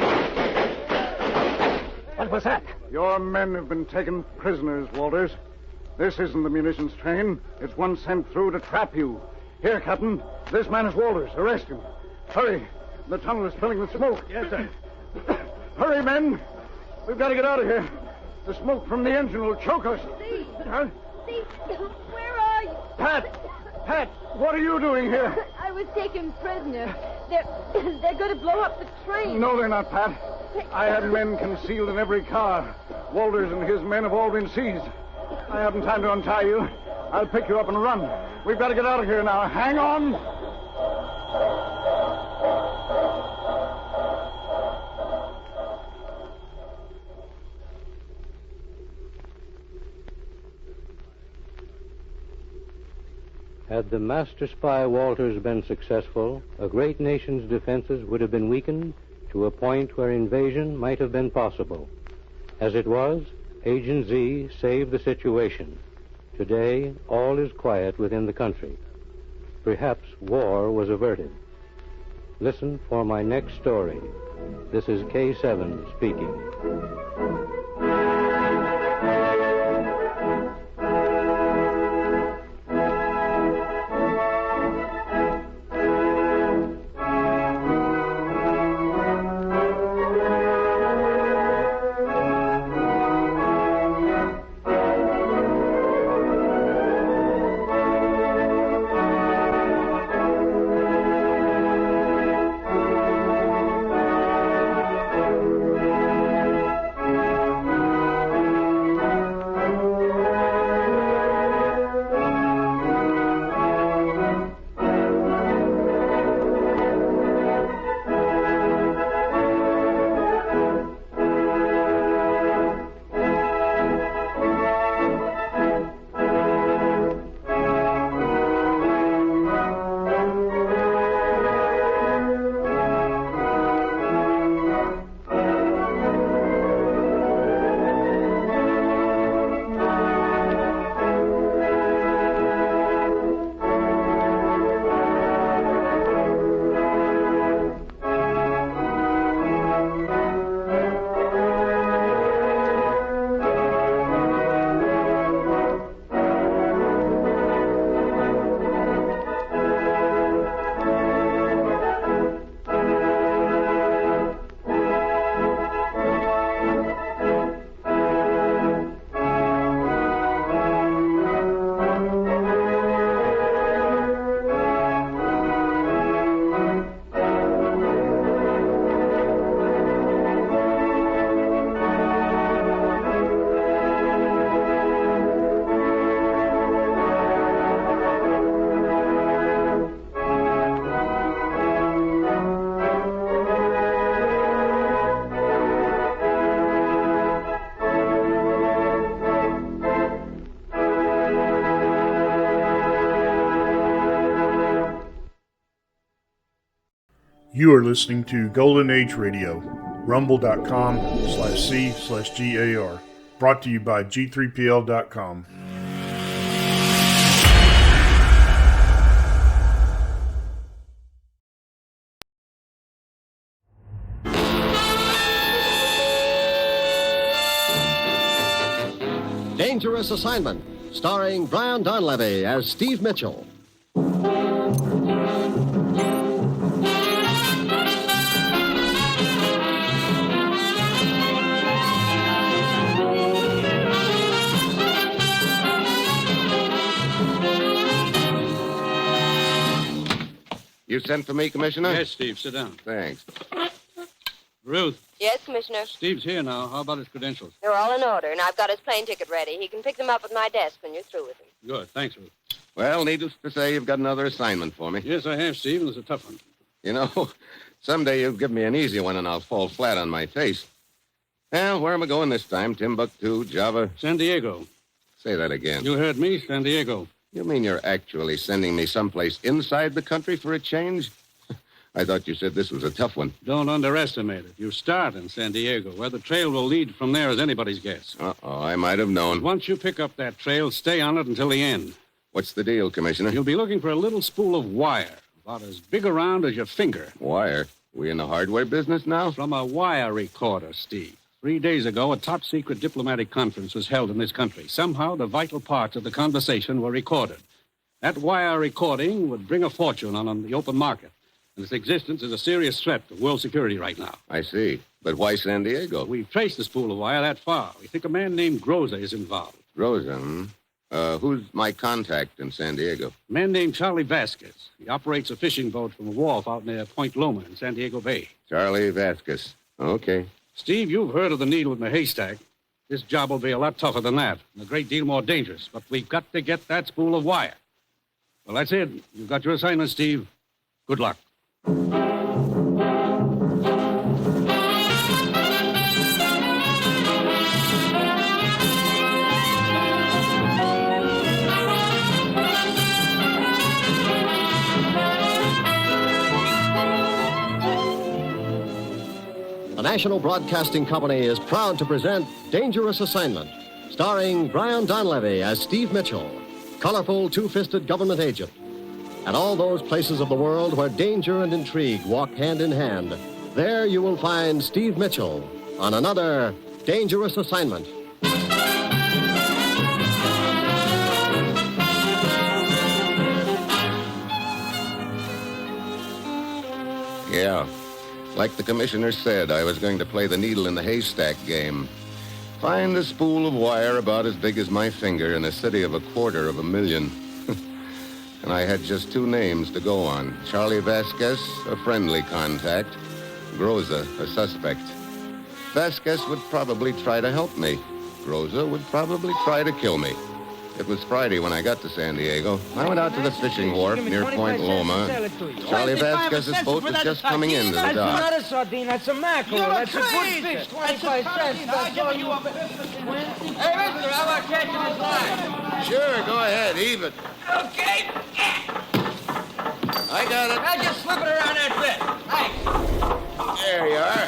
What was that? Your men have been taken prisoners, Walters. This isn't the munitions train. It's one sent through to trap you. Here, Captain. This man is Walters. Arrest him. Hurry. The tunnel is filling with smoke. Yes, sir. Hurry, men. We've got to get out of here. The smoke from the engine will choke us. Steve! Huh? Steve, where are you? Pat, what are you doing here? I was taken prisoner. They're going to blow up the train. No, they're not, Pat. I had men concealed in every car. Walters and his men have all been seized. I haven't time to untie you. I'll pick you up and run. We've got to get out of here now. Hang on. Had the master spy Walters been successful, a great nation's defenses would have been weakened to a point where invasion might have been possible. As it was, Agent Z saved the situation. Today, all is quiet within the country. Perhaps war was averted. Listen for my next story. This is K7 speaking. You are listening to Golden Age Radio, rumble.com/C/GAR. Brought to you by G3PL.com. Dangerous Assignment, starring Brian Donlevy as Steve Mitchell. You sent for me, Commissioner? Yes, Steve. Sit down. Thanks. Ruth, Yes, Commissioner. Steve's here now. How about his credentials? They're all in order, and I've got his plane ticket ready. He can pick them up at my desk when you're through with him. Good. Thanks, Ruth. Well, needless to say, you've got another assignment for me. Yes, I have, Steve, and it's a tough one. You know, someday you'll give me an easy one and I'll fall flat on my face. Well, where am I going this time? Timbuktu, Java? San Diego. Say that again. You heard me, San Diego. You mean you're actually sending me someplace inside the country for a change? I thought you said this was a tough one. Don't underestimate it. You start in San Diego. Where the trail will lead from there is anybody's guess. Uh-oh, I might have known. Once you pick up that trail, stay on it until the end. What's the deal, Commissioner? You'll be looking for a little spool of wire, about as big around as your finger. Wire? We in the hardware business now? From a wire recorder, Steve. 3 days ago, a top-secret diplomatic conference was held in this country. Somehow, the vital parts of the conversation were recorded. That wire recording would bring a fortune on the open market. And its existence is a serious threat to world security right now. I see. But why San Diego? We've traced the spool of wire that far. We think a man named Groza is involved. Groza, hmm? Who's my contact in San Diego? A man named Charlie Vasquez. He operates a fishing boat from a wharf out near Point Loma in San Diego Bay. Charlie Vasquez. Okay. Steve, you've heard of the needle in the haystack. This job will be a lot tougher than that, and a great deal more dangerous. But we've got to get that spool of wire. Well, that's it. You've got your assignment, Steve. Good luck. The National Broadcasting Company is proud to present Dangerous Assignment, starring Brian Donlevy as Steve Mitchell, colorful two-fisted government agent. At all those places of the world where danger and intrigue walk hand in hand, there you will find Steve Mitchell on another Dangerous Assignment. Yeah. Like the commissioner said, I was going to play the needle in the haystack game. Find a spool of wire about as big as my finger in a city of 250,000. And I had just two names to go on. Charlie Vasquez, a friendly contact. Groza, a suspect. Vasquez would probably try to help me. Groza would probably try to kill me. It was Friday when I got to San Diego. I went out to the fishing wharf near Point Loma. Charlie Vasquez's boat was just coming into the That's dock. not a sardine, that's a mackerel. That's a good fish, 25 cents. That's all you... Hey, mister, how about catching this line? Sure, go ahead, even. Okay. I got it. Now just slip it around that bit. Thanks. There you are.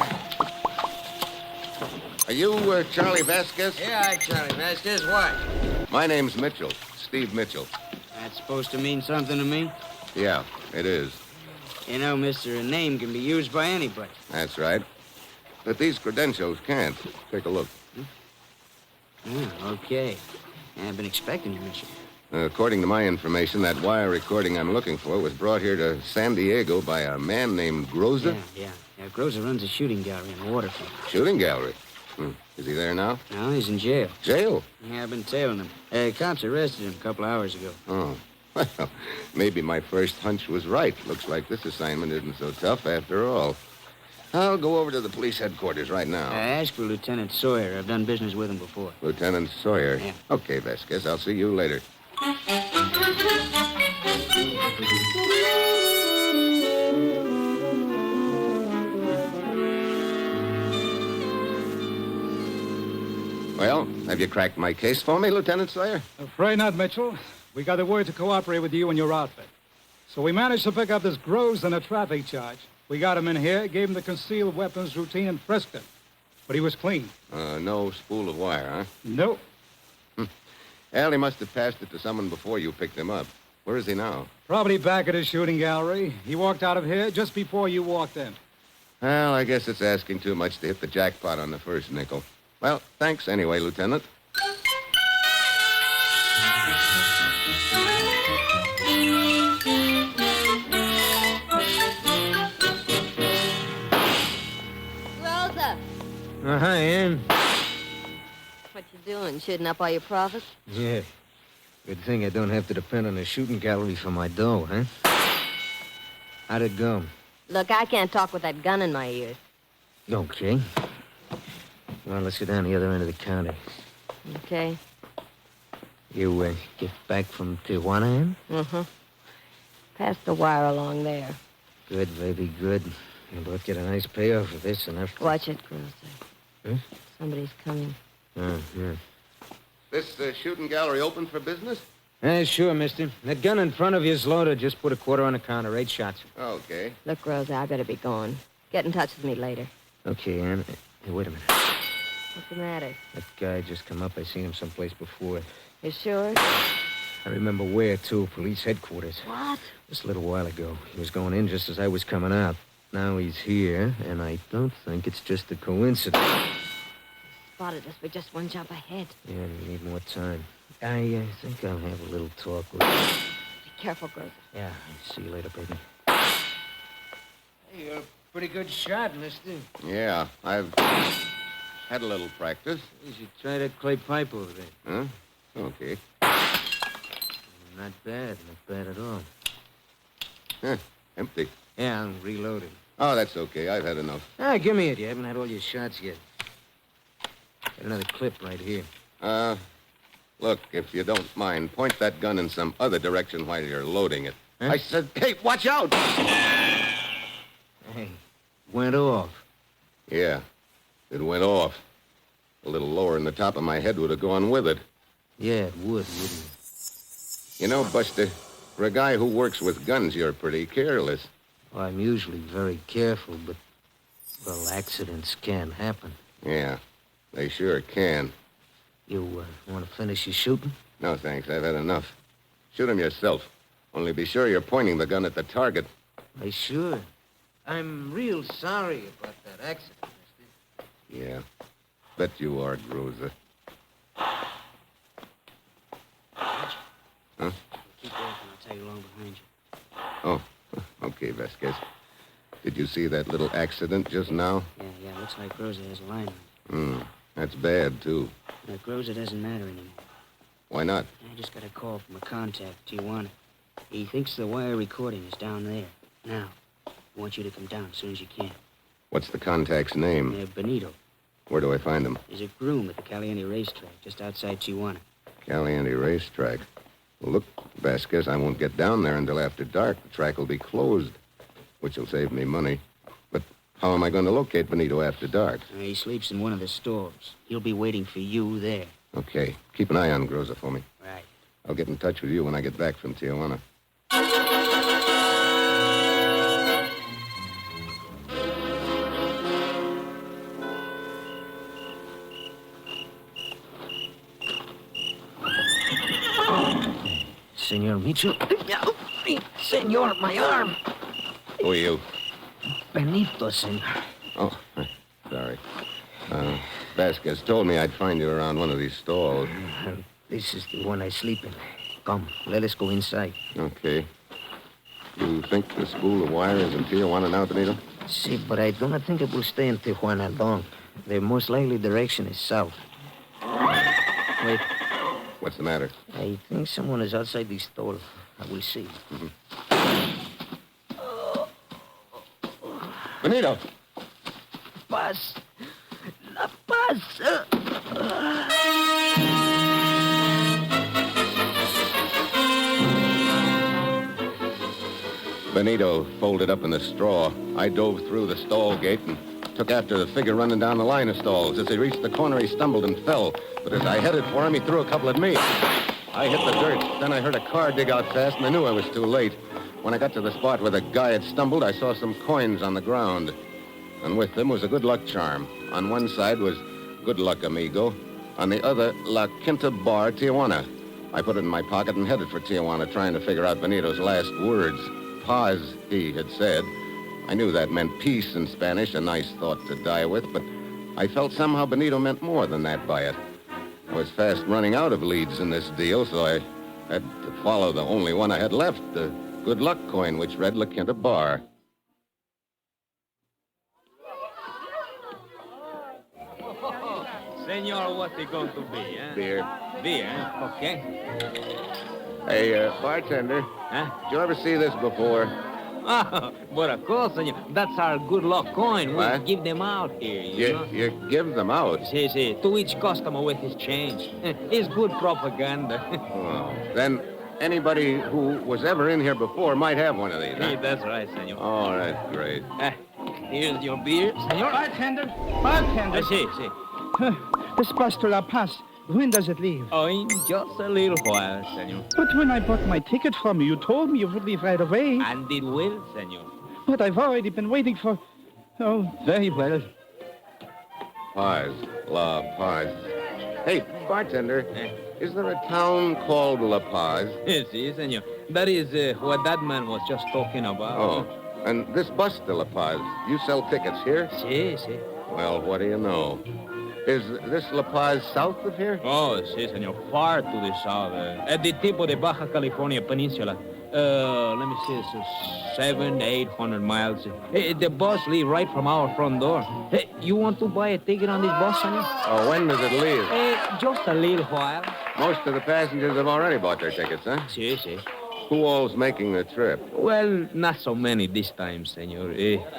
Are you Charlie Vasquez? Yeah, I'm Charlie Vasquez. What? My name's Mitchell, Steve Mitchell. That's supposed to mean something to me? Yeah, it is. You know, mister, a name can be used by anybody. That's right. But these credentials can't. Take a look. Okay. I've been expecting you, mister. According to my information, that wire recording I'm looking for was brought here to San Diego by a man named Groza. Yeah. Groza runs a shooting gallery in the waterfront. Shooting gallery? Is he there now? No, he's in jail. Jail? Yeah, I've been tailing him. Cops arrested him a couple hours ago. Oh. Well, maybe my first hunch was right. Looks like this assignment isn't so tough after all. I'll go over to the police headquarters right now. Ask for Lieutenant Sawyer. I've done business with him before. Lieutenant Sawyer? Yeah. Okay, Vasquez. I'll see you later. Well, have you cracked my case for me, Lieutenant Sawyer? Afraid not, Mitchell. We got a word to cooperate with you and your outfit. So we managed to pick up this Groves and a traffic charge. We got him in here, gave him the concealed weapons routine, and frisked him. But he was clean. No spool of wire, huh? Nope. Al, he must have passed it to someone before you picked him up. Where is he now? Probably back at his shooting gallery. He walked out of here just before you walked in. Well, I guess it's asking too much to hit the jackpot on the first nickel. Well, thanks anyway, Lieutenant. Rosa, Hi, Ann. what you doing? Shooting up all your profits? Yeah. Good thing I don't have to depend on the shooting gallery for my dough, huh? How'd it go? Look, I can't talk with that gun in my ears. Okay. Well, let's go down the other end of the county. Okay? You get back from Tijuana, Ann? Mm-hmm. Pass the wire along there. Good, baby, good. You'll both get a nice payoff for this and after. Watch it, Rosa. Huh? Somebody's coming. Oh, yeah. This shooting gallery open for business? Sure, mister. That gun in front of you is loaded. Just put a quarter on the counter. 8 shots. Okay. Look, Rosa, I better be going. Get in touch with me later. Okay, Ann. Hey, wait a minute. What's the matter? That guy just come up. I seen him someplace before. You sure? I remember where, too. Police headquarters. What? Just a little while ago. He was going in just as I was coming out. Now he's here, and I don't think it's just a coincidence. Spotted us. We're just one jump ahead. Yeah, we need more time. I think I'll have a little talk with him. Be careful, Rosa. Yeah, see you later, baby. Hey, you're a pretty good shot, mister. Yeah, I've had a little practice. You should try that clay pipe over there. Huh? Okay. Not bad at all. Huh, empty. Yeah, I'm reloading. Oh, that's okay. I've had enough. Give me it. You haven't had all your shots yet. Got another clip right here. Look, if you don't mind, point that gun in some other direction while you're loading it. Huh? I said, hey, watch out! Hey, went off. Yeah, it went off. A little lower in the top of my head would have gone with it. Yeah, it would, wouldn't it? You know, Buster, for a guy who works with guns, you're pretty careless. Well, I'm usually very careful, but, well, accidents can happen. Yeah, they sure can. You want to finish your shooting? No, thanks. I've had enough. Shoot him yourself. Only be sure you're pointing the gun at the target. Why, sure. I'm real sorry about that accident, mister. Yeah. Bet you are, Rosa. Huh? Keep walking. I'll tag along behind you. Oh, okay, Vasquez. Did you see that little accident just now? Yeah. Looks like Rosa has a line on it. That's bad, too. Rosa doesn't matter anymore. Why not? I just got a call from a contact, Tijuana. He thinks the wire recording is down there. Now, I want you to come down as soon as you can. What's the contact's name? Benito. Where do I find him? There's a groom at the Caliente racetrack, just outside Tijuana. Caliente racetrack. Well, look, Vasquez, I won't get down there until after dark. The track will be closed, which will save me money. But how am I going to locate Benito after dark? He sleeps in one of the stores. He'll be waiting for you there. Okay. Keep an eye on Groza for me. Right. I'll get in touch with you when I get back from Tijuana. Senor Mitchell. Senor, my arm. Who are you? Benito, senor. Oh, sorry. Vasquez told me I'd find you around one of these stalls. This is the one I sleep in. Come, let us go inside. Okay. You think the spool of wire is in Tijuana now, Benito? See, but I don't think it will stay in Tijuana long. The most likely direction is south. Wait. What's the matter? I think someone is outside the store. I will see. Benito! Paz! La Paz! Benito folded up in the straw. I dove through the stall gate and took after the figure running down the line of stalls. As he reached the corner, he stumbled and fell. But as I headed for him, he threw a couple at me. I hit the dirt. Then I heard a car dig out fast, and I knew I was too late. When I got to the spot where the guy had stumbled, I saw some coins on the ground. And with them was a good luck charm. On one side was good luck, amigo. On the other, La Quinta Bar, Tijuana. I put it in my pocket and headed for Tijuana, trying to figure out Benito's last words. Paz, he had said. I knew that meant peace in Spanish, a nice thought to die with, but I felt somehow Benito meant more than that by it. I was fast running out of leads in this deal, so I had to follow the only one I had left, the good luck coin, which read La Quinta Bar. Senor, what's it going to be, eh? Beer. Beer, eh? Okay. Hey, bartender. Huh? Did you ever see this before? Oh, but of course, senor. That's our good luck coin. What? We give them out here, you know? You give them out? Si. To each customer with his change. It's good propaganda. Oh, then anybody who was ever in here before might have one of these, huh? Hey, that's right, senor. All right, great. Here's your beer, senor. Bartender. Si. This bus to La Paz, when does it leave? Oh, in just a little while, senor. But when I bought my ticket from you, you told me you would leave right away. And it will, senor. But I've already been waiting for... Oh, very well. Paz. La Paz. Hey, bartender, is there a town called La Paz? Si, senor. That is what that man was just talking about. Oh, and this bus to La Paz, you sell tickets here? Si. Well, what do you know? Is this La Paz south of here? Oh, si, senor. Far to the south. At the tip of the Baja California Peninsula. Let me see. It's 700 to 800 miles. The bus leaves right from our front door. Hey, you want to buy a ticket on this bus, senor? Oh, when does it leave? Just a little while. Most of the passengers have already bought their tickets, huh? Si. Who all's making the trip? Well, not so many this time, senor.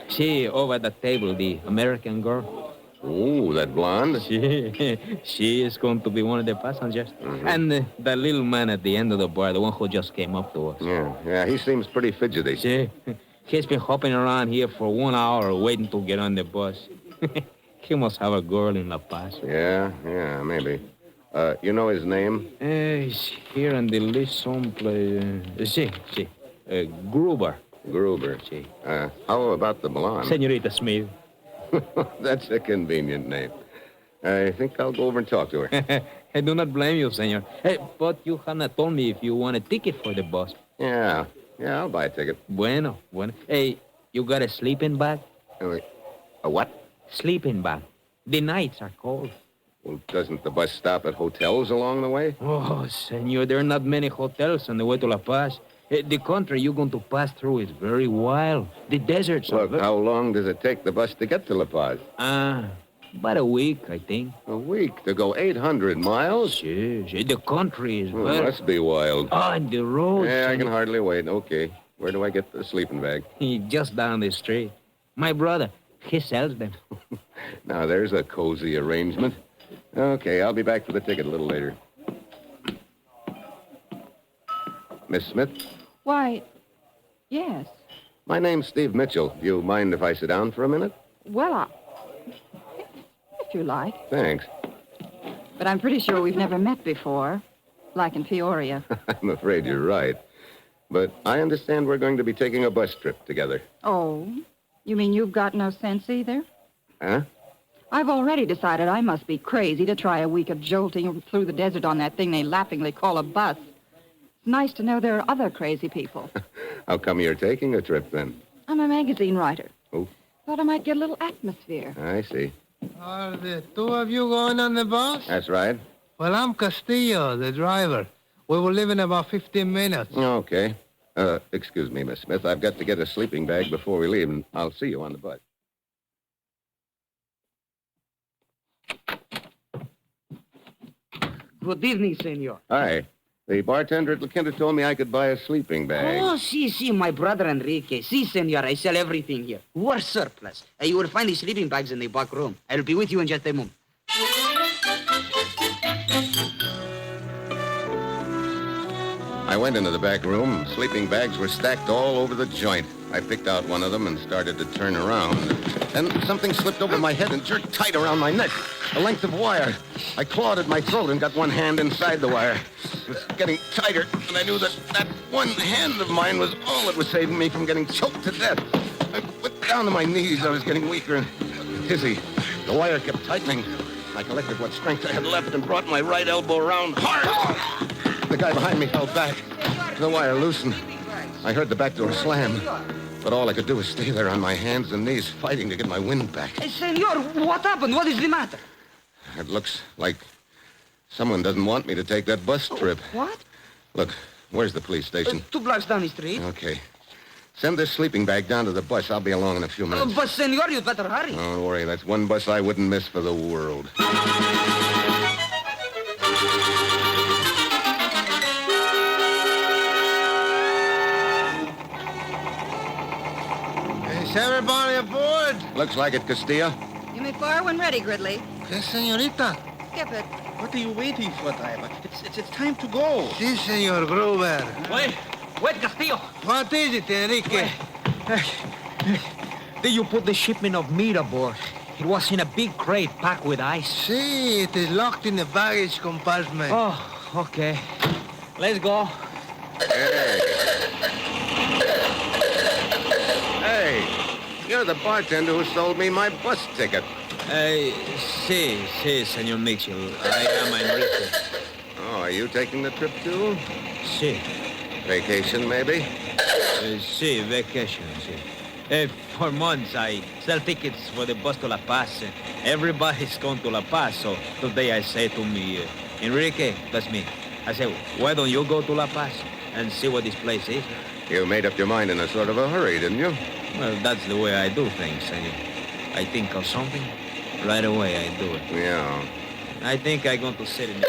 See, over at the table, the American girl. Ooh, that blonde? She is going to be one of the passengers. Mm-hmm. And the little man at the end of the bar, the one who just came up to us. Yeah, he seems pretty fidgety. See, he's been hopping around here for 1 hour waiting to get on the bus. He must have a girl in La Paz. Yeah, maybe. You know his name? He's here on the list someplace. See. Gruber. See. How about the blonde? Senorita Smith. That's a convenient name. I think I'll go over and talk to her. I do not blame you, senor. Hey, but you have not told me if you want a ticket for the bus. Yeah, I'll buy a ticket. Bueno. Hey, you got a sleeping bag? A what? Sleeping bag. The nights are cold. Well, doesn't the bus stop at hotels along the way? Oh, senor, there are not many hotels on the way to La Paz. The country you're going to pass through is very wild. The deserts are... Look, how long does it take the bus to get to La Paz? About a week, I think. A week? To go 800 miles? Si. The country is very... must be wild. And the roads... Yeah, I can hardly wait. Okay. Where do I get the sleeping bag? Just down the street. My brother, he sells them. Now, there's a cozy arrangement. Okay, I'll be back for the ticket a little later. Miss Smith? Why, yes. My name's Steve Mitchell. Do you mind if I sit down for a minute? Well, if you like. Thanks. But I'm pretty sure we've never met before, like in Peoria. I'm afraid you're right. But I understand we're going to be taking a bus trip together. Oh, you mean you've got no sense either? Huh? I've already decided I must be crazy to try a week of jolting through the desert on that thing they laughingly call a bus. It's nice to know there are other crazy people. How come you're taking a trip, then? I'm a magazine writer. Oh. Thought I might get a little atmosphere. I see. Are the two of you going on the bus? That's right. Well, I'm Castillo, the driver. We will leave in about 15 minutes. Okay. Excuse me, Miss Smith. I've got to get a sleeping bag before we leave, and I'll see you on the bus. Good evening, senor. Hi. The bartender at La Quinta told me I could buy a sleeping bag. Oh, si, my brother Enrique. Si, senor, I sell everything here. War surplus. You will find the sleeping bags in the back room. I'll be with you in just a moment. I I went into the back room. Sleeping bags were stacked all over the joint. I picked out one of them and started to turn around. Then something slipped over my head and jerked tight around my neck. A length of wire. I clawed at my throat and got one hand inside the wire. It was getting tighter, and I knew that one hand of mine was all that was saving me from getting choked to death. I went down to my knees. I was getting weaker and dizzy. The wire kept tightening. I collected what strength I had left and brought my right elbow around hard. The guy behind me fell back. The wire loosened. I heard the back door slam. But all I could do was stay there on my hands and knees, fighting to get my wind back. Hey, senor, what happened? What is the matter? It looks like someone doesn't want me to take that bus trip. What? Look, where's the police station? 2 blocks down the street. Okay. Send this sleeping bag down to the bus. I'll be along in a few minutes. But, senor, you'd better hurry. Don't worry. That's one bus I wouldn't miss for the world. Is everybody aboard? Looks like it, Castillo. You may fire when ready, Gridley. Yes, senorita. Skip it. What are you waiting for, driver? It's time to go. Si, senor Gruber. Wait, Castillo. What is it, Enrique? Did you put the shipment of meat aboard? It was in a big crate packed with ice. Si, it is locked in the baggage compartment. Oh, okay. Let's go. Hey, you're the bartender who sold me my bus ticket. Si, Senor Mitchell. I am Enrique. Oh, are you taking the trip too? Si. Vacation, maybe? Si, vacation, si. For months, I sell tickets for the bus to La Paz. Everybody's going to La Paz, so today I say to me, Enrique, that's me. I say, why don't you go to La Paz and see what this place is? You made up your mind in a sort of a hurry, didn't you? Well, that's the way I do things, senor. I think of something, right away I do it. Yeah. I think I'm going to sit in the...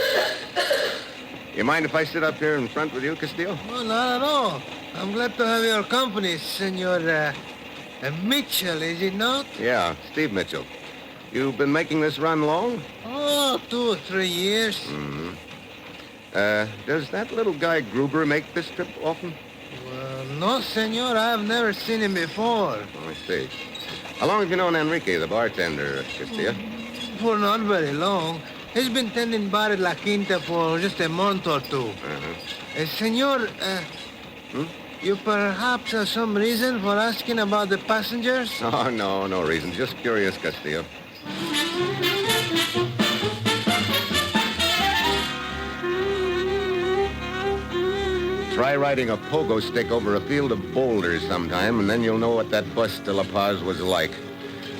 You mind if I sit up here in front with you, Castillo? Oh, not at all. I'm glad to have your company, Senor Mitchell, is it not? Yeah, Steve Mitchell. You've been making this run long? Oh, 2 or 3 years. Mm-hmm. Does that little guy Gruber make this trip often? Well, no, senor. I've never seen him before. Oh, I see. How long have you known Enrique, the bartender, Castillo? For not very long. He's been tending bar at La Quinta for just a month or two. Senor, you perhaps have some reason for asking about the passengers? Oh, no reason. Just curious, Castillo. Try riding a pogo stick over a field of boulders sometime, and then you'll know what that bus to La Paz was like.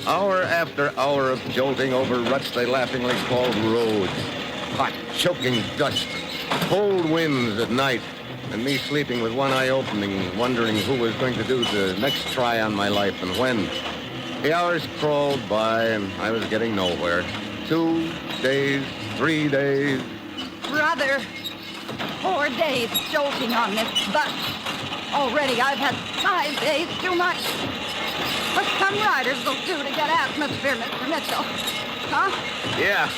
Hour after hour of jolting over ruts they laughingly called roads. Hot, choking dust, cold winds at night, and me sleeping with one eye open and wondering who was going to do the next try on my life and when. The hours crawled by, and I was getting nowhere. 2 days, 3 days. Brother, 4 days jolting on this bus. Already I've had 5 days too much. What some riders will do to get atmosphere, Mr. Mitchell. Huh? Yeah,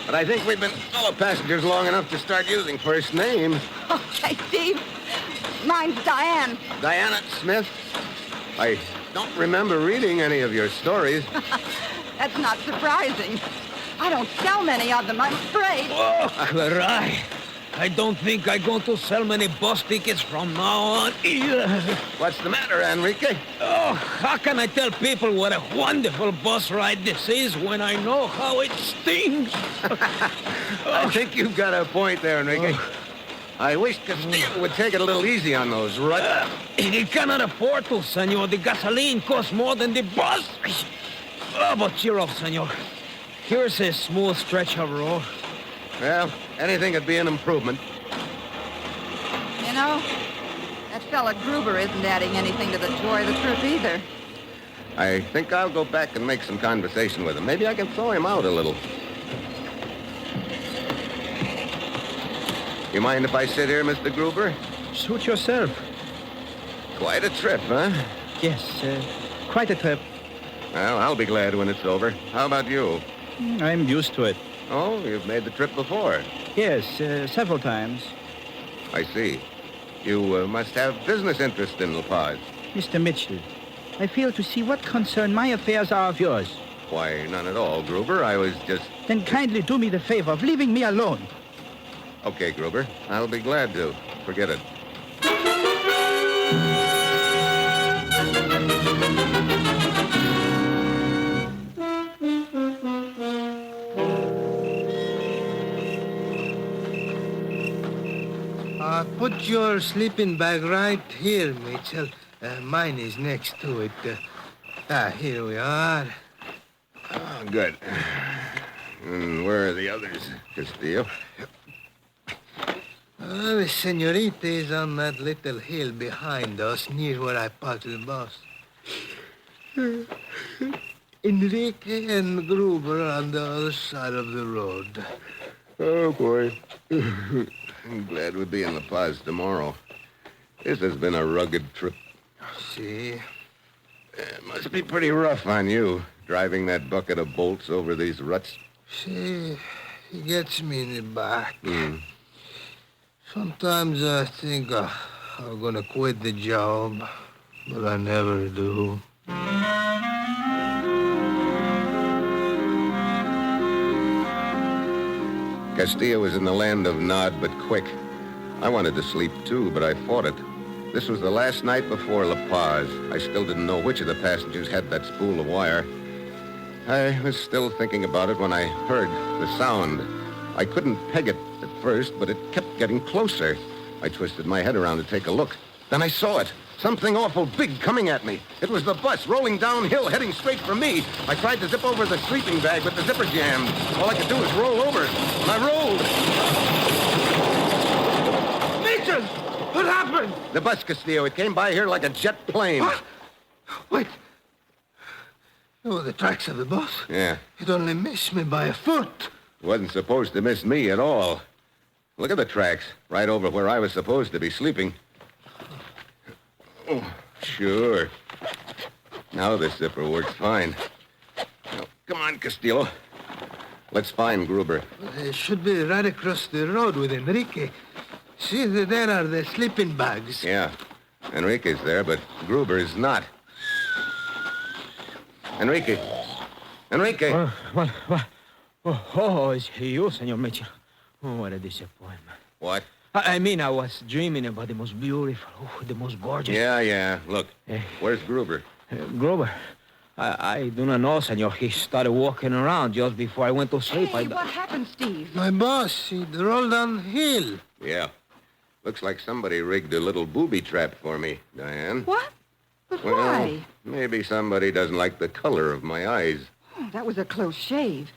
but I think we've been fellow passengers long enough to start using first names. Okay, Steve. Mine's Diane. Diana Smith? I don't remember reading any of your stories. That's not surprising. I don't sell many of them, I'm afraid. Oh, caray. I don't think I'm going to sell many bus tickets from now on either. What's the matter, Enrique? Oh, how can I tell people what a wonderful bus ride this is when I know how it stings? I think you've got a point there, Enrique. I wish Castillo would take it a little easy on those ruts. He cannot afford to, senor. The gasoline costs more than the bus. Oh, but cheer up, senor. Here's a smooth stretch of road. Well, anything would be an improvement. You know, that fella Gruber isn't adding anything to the joy of the trip either. I think I'll go back and make some conversation with him. Maybe I can thaw him out a little. You mind if I sit here, Mr. Gruber? Suit yourself. Quite a trip, huh? Yes, quite a trip. Well, I'll be glad when it's over. How about you? I'm used to it. Oh, you've made the trip before? Yes, several times. I see. You must have business interest in La Paz. Mr. Mitchell, I fail to see what concern my affairs are of yours. Why, none at all, Gruber. I was just... Then kindly do me the favor of leaving me alone. Okay, Gruber. I'll be glad to. Forget it. Put your sleeping bag right here, Mitchell. Mine is next to it. Here we are. Oh, good. And where are the others, Castillo? The senorita is on that little hill behind us, near where I parked the bus. Enrique and Gruber on the other side of the road. Oh, boy. I'm glad we'll be in La Paz tomorrow. This has been a rugged trip. See? It must be pretty rough on you, driving that bucket of bolts over these ruts. See, he gets me in the back. Sometimes I think I'm gonna quit the job, but I never do. Castillo was in the land of nod but quick. I wanted to sleep too, but I fought it. This was the last night before La Paz. I still didn't know which of the passengers had that spool of wire. I was still thinking about it when I heard the sound. I couldn't peg it at first, but it kept getting closer. I twisted my head around to take a look. Then I saw it. Something awful big coming at me. It was the bus rolling downhill, heading straight for me. I tried to zip over the sleeping bag, but the zipper jammed. All I could do was roll over. And I rolled. Mitchell! What happened? The bus, Castillo. It came by here like a jet plane. What? Wait. Oh, the tracks of the bus? Yeah. It only missed me by a foot. It wasn't supposed to miss me at all. Look at the tracks, right over where I was supposed to be sleeping. Oh, sure. Now the zipper works fine. Now, come on, Castillo. Let's find Gruber. It should be right across the road with Enrique. See, there are the sleeping bags. Yeah. Enrique's there, but Gruber is not. Enrique. Enrique. What? Oh, it's you, Senor Mitchell. Oh, what a disappointment. What? I mean, I was dreaming about the most beautiful, the most gorgeous. Yeah. Look, where's Gruber? Gruber? I do not know, Senor. He started walking around just before I went to sleep. Hey, what happened, Steve? My boss, he rolled downhill. Yeah. Looks like somebody rigged a little booby trap for me, Diane. What? But Well, why? maybe somebody doesn't like the color of my eyes. Oh, that was a close shave.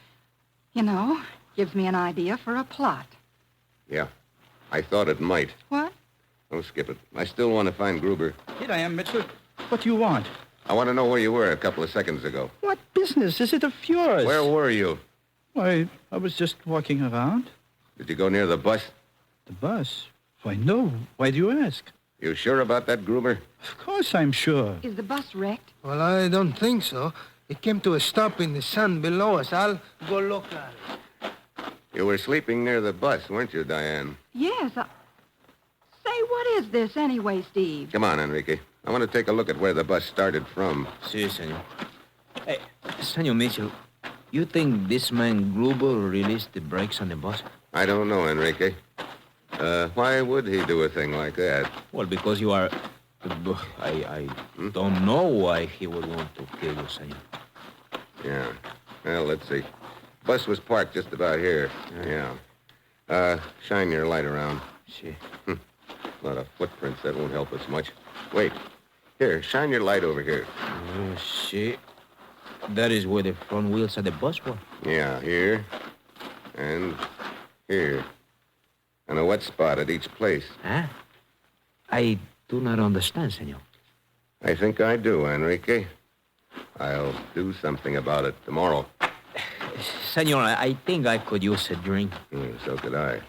You know, gives me an idea for a plot. Yeah. I thought it might. What? Oh, skip it. I still want to find Gruber. Here I am, Mitchell. What do you want? I want to know where you were a couple of seconds ago. What business is it of yours? Where were you? Why, I was just walking around. Did you go near the bus? The bus? Why, no. Why do you ask? You sure about that, Gruber? Of course I'm sure. Is the bus wrecked? Well, I don't think so. It came to a stop in the sun below us. I'll go look at it. You were sleeping near the bus, weren't you, Diane? Yes. Say, what is this anyway, Steve? Come on, Enrique. I want to take a look at where the bus started from. Si, senor. Hey, Senor Mitchell, you think this man Gruber released the brakes on the bus? I don't know, Enrique. Why would he do a thing like that? Well, because you are... I don't know why he would want to kill you, senor. Yeah. Well, let's see. Bus was parked just about here. Yeah. Shine your light around. See. A lot of footprints. That won't help us much. Wait. Here, shine your light over here. See. That is where the front wheels of the bus were. Yeah, here. And here. And a wet spot at each place. Huh? I do not understand, senor. I think I do, Enrique. I'll do something about it tomorrow. Senor, I think I could use a drink. So could I.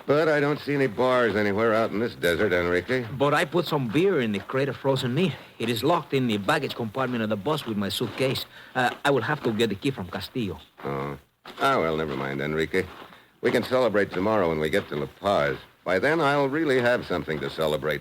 But I don't see any bars anywhere out in this desert, Enrique. But I put some beer in the crate of frozen meat. It is locked in the baggage compartment of the bus with my suitcase. I will have to get the key from Castillo. Oh. Ah, well, never mind, Enrique. We can celebrate tomorrow when we get to La Paz. By then, I'll really have something to celebrate.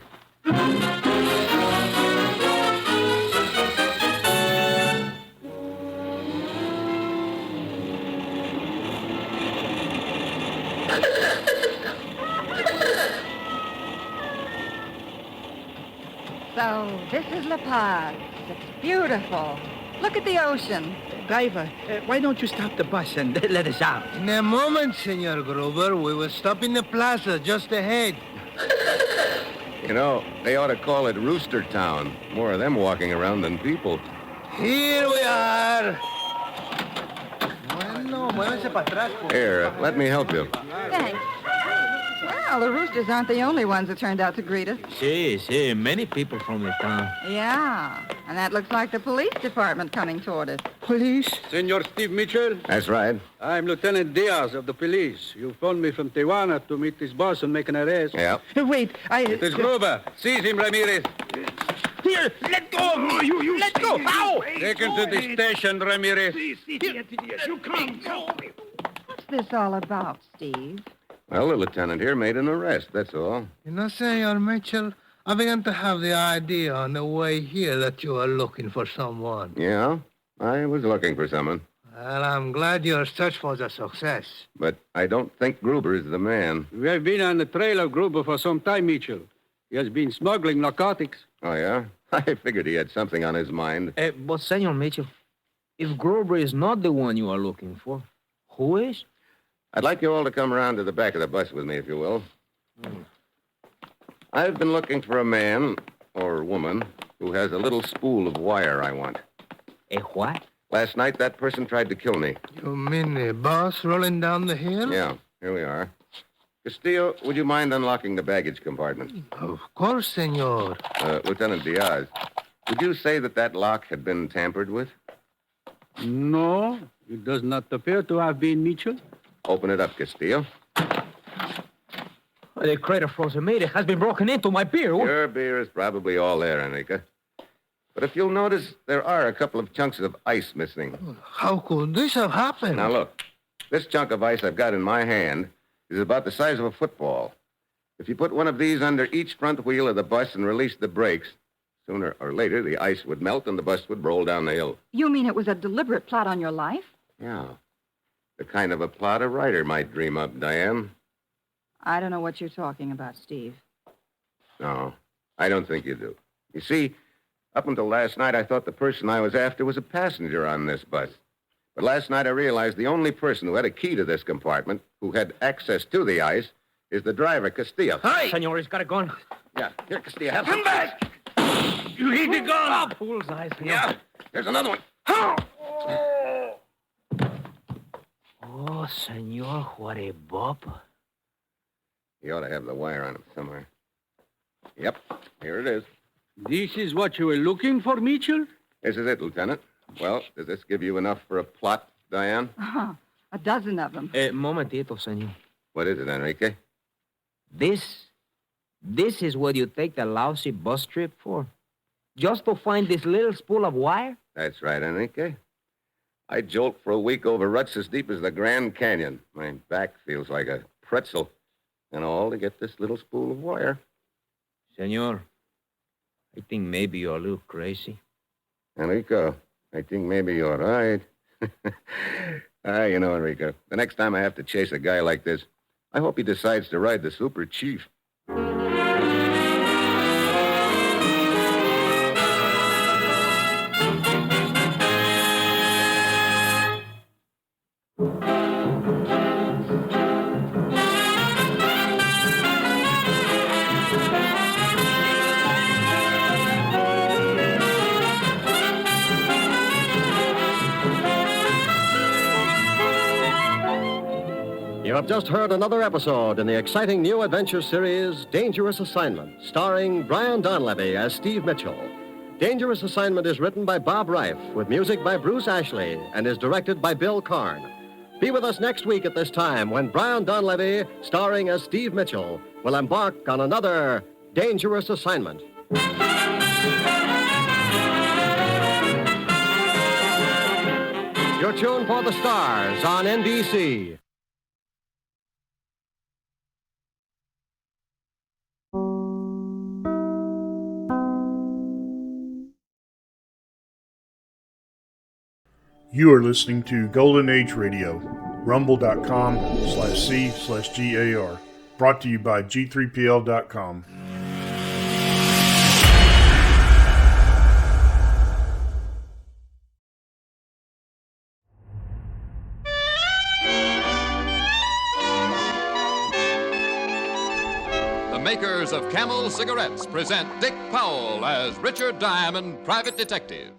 So, this is La Paz. It's beautiful. Look at the ocean. Driver, why don't you stop the bus and let us out? In a moment, Senor Gruber. We will stop in the plaza just ahead. You know, they ought to call it Rooster Town. More of them walking around than people. Here we are. Here, let me help you. Thanks. Well, the roosters aren't the only ones that turned out to greet us. See, many people from the town. Yeah, and that looks like the police department coming toward us. Police? Senor Steve Mitchell? That's right. I'm Lieutenant Diaz of the police. You phoned me from Tijuana to meet this boss and make an arrest. Yeah. Wait, It is Gruber. Seize him, Ramirez. Here, let go! Let go! Ow! Take him to the station, Ramirez. You come. What's this all about, Steve? Well, the lieutenant here made an arrest, that's all. You know, Senor Mitchell, I began to have the idea on the way here that you were looking for someone. Yeah, I was looking for someone. Well, I'm glad your search was a success. But I don't think Gruber is the man. We have been on the trail of Gruber for some time, Mitchell. He has been smuggling narcotics. Oh, yeah? I figured he had something on his mind. But, Senor Mitchell, if Gruber is not the one you are looking for, who is? I'd like you all to come around to the back of the bus with me, if you will. I've been looking for a man, or woman, who has a little spool of wire I want. A what? Last night, that person tried to kill me. You mean the bus rolling down the hill? Yeah, here we are. Castillo, would you mind unlocking the baggage compartment? Of course, senor. Lieutenant Diaz, would you say that lock had been tampered with? No, it does not appear to have been, Mitchell. Open it up, Castillo. The crate of frozen meat has been broken into my beer. Your beer is probably all there, Enrique. But if you'll notice, there are a couple of chunks of ice missing. How could this have happened? Now, look. This chunk of ice I've got in my hand is about the size of a football. If you put one of these under each front wheel of the bus and release the brakes, sooner or later the ice would melt and the bus would roll down the hill. You mean it was a deliberate plot on your life? Yeah. The kind of a plot a writer might dream up, Diane. I don't know what you're talking about, Steve. No, I don't think you do. You see, up until last night, I thought the person I was after was a passenger on this bus. But last night I realized the only person who had a key to this compartment, who had access to the ice, is the driver, Castillo. Hi! Senor, he's got a gun. Yeah, here, Castillo, have Come some. back! You need the gun! Oh, fool's eyes, senor. Yeah, there's another one. Oh, senor, what a bop. You ought to have the wire on him somewhere. Yep, here it is. This is what you were looking for, Mitchell? This is it, Lieutenant. Well, does this give you enough for a plot, Diane? A dozen of them. Momentito, senor. What is it, Enrique? This is what you take the lousy bus trip for? Just to find this little spool of wire? That's right, Enrique. I jolt for a week over ruts as deep as the Grand Canyon. My back feels like a pretzel. And all to get this little spool of wire. Senor, I think maybe you're a little crazy. Enrico, I think maybe you're right. You know, Enrico, the next time I have to chase a guy like this, I hope he decides to ride the Super Chief. You have just heard another episode in the exciting new adventure series, Dangerous Assignment, starring Brian Donlevy as Steve Mitchell. Dangerous Assignment is written by Bob Reif, with music by Bruce Ashley, and is directed by Bill Karn. Be with us next week at this time when Brian Donlevy, starring as Steve Mitchell, will embark on another Dangerous Assignment. You're tuned for the stars on NBC. You are listening to Golden Age Radio, rumble.com/C/GAR. Brought to you by G3PL.com. The makers of Camel cigarettes present Dick Powell as Richard Diamond, private detective.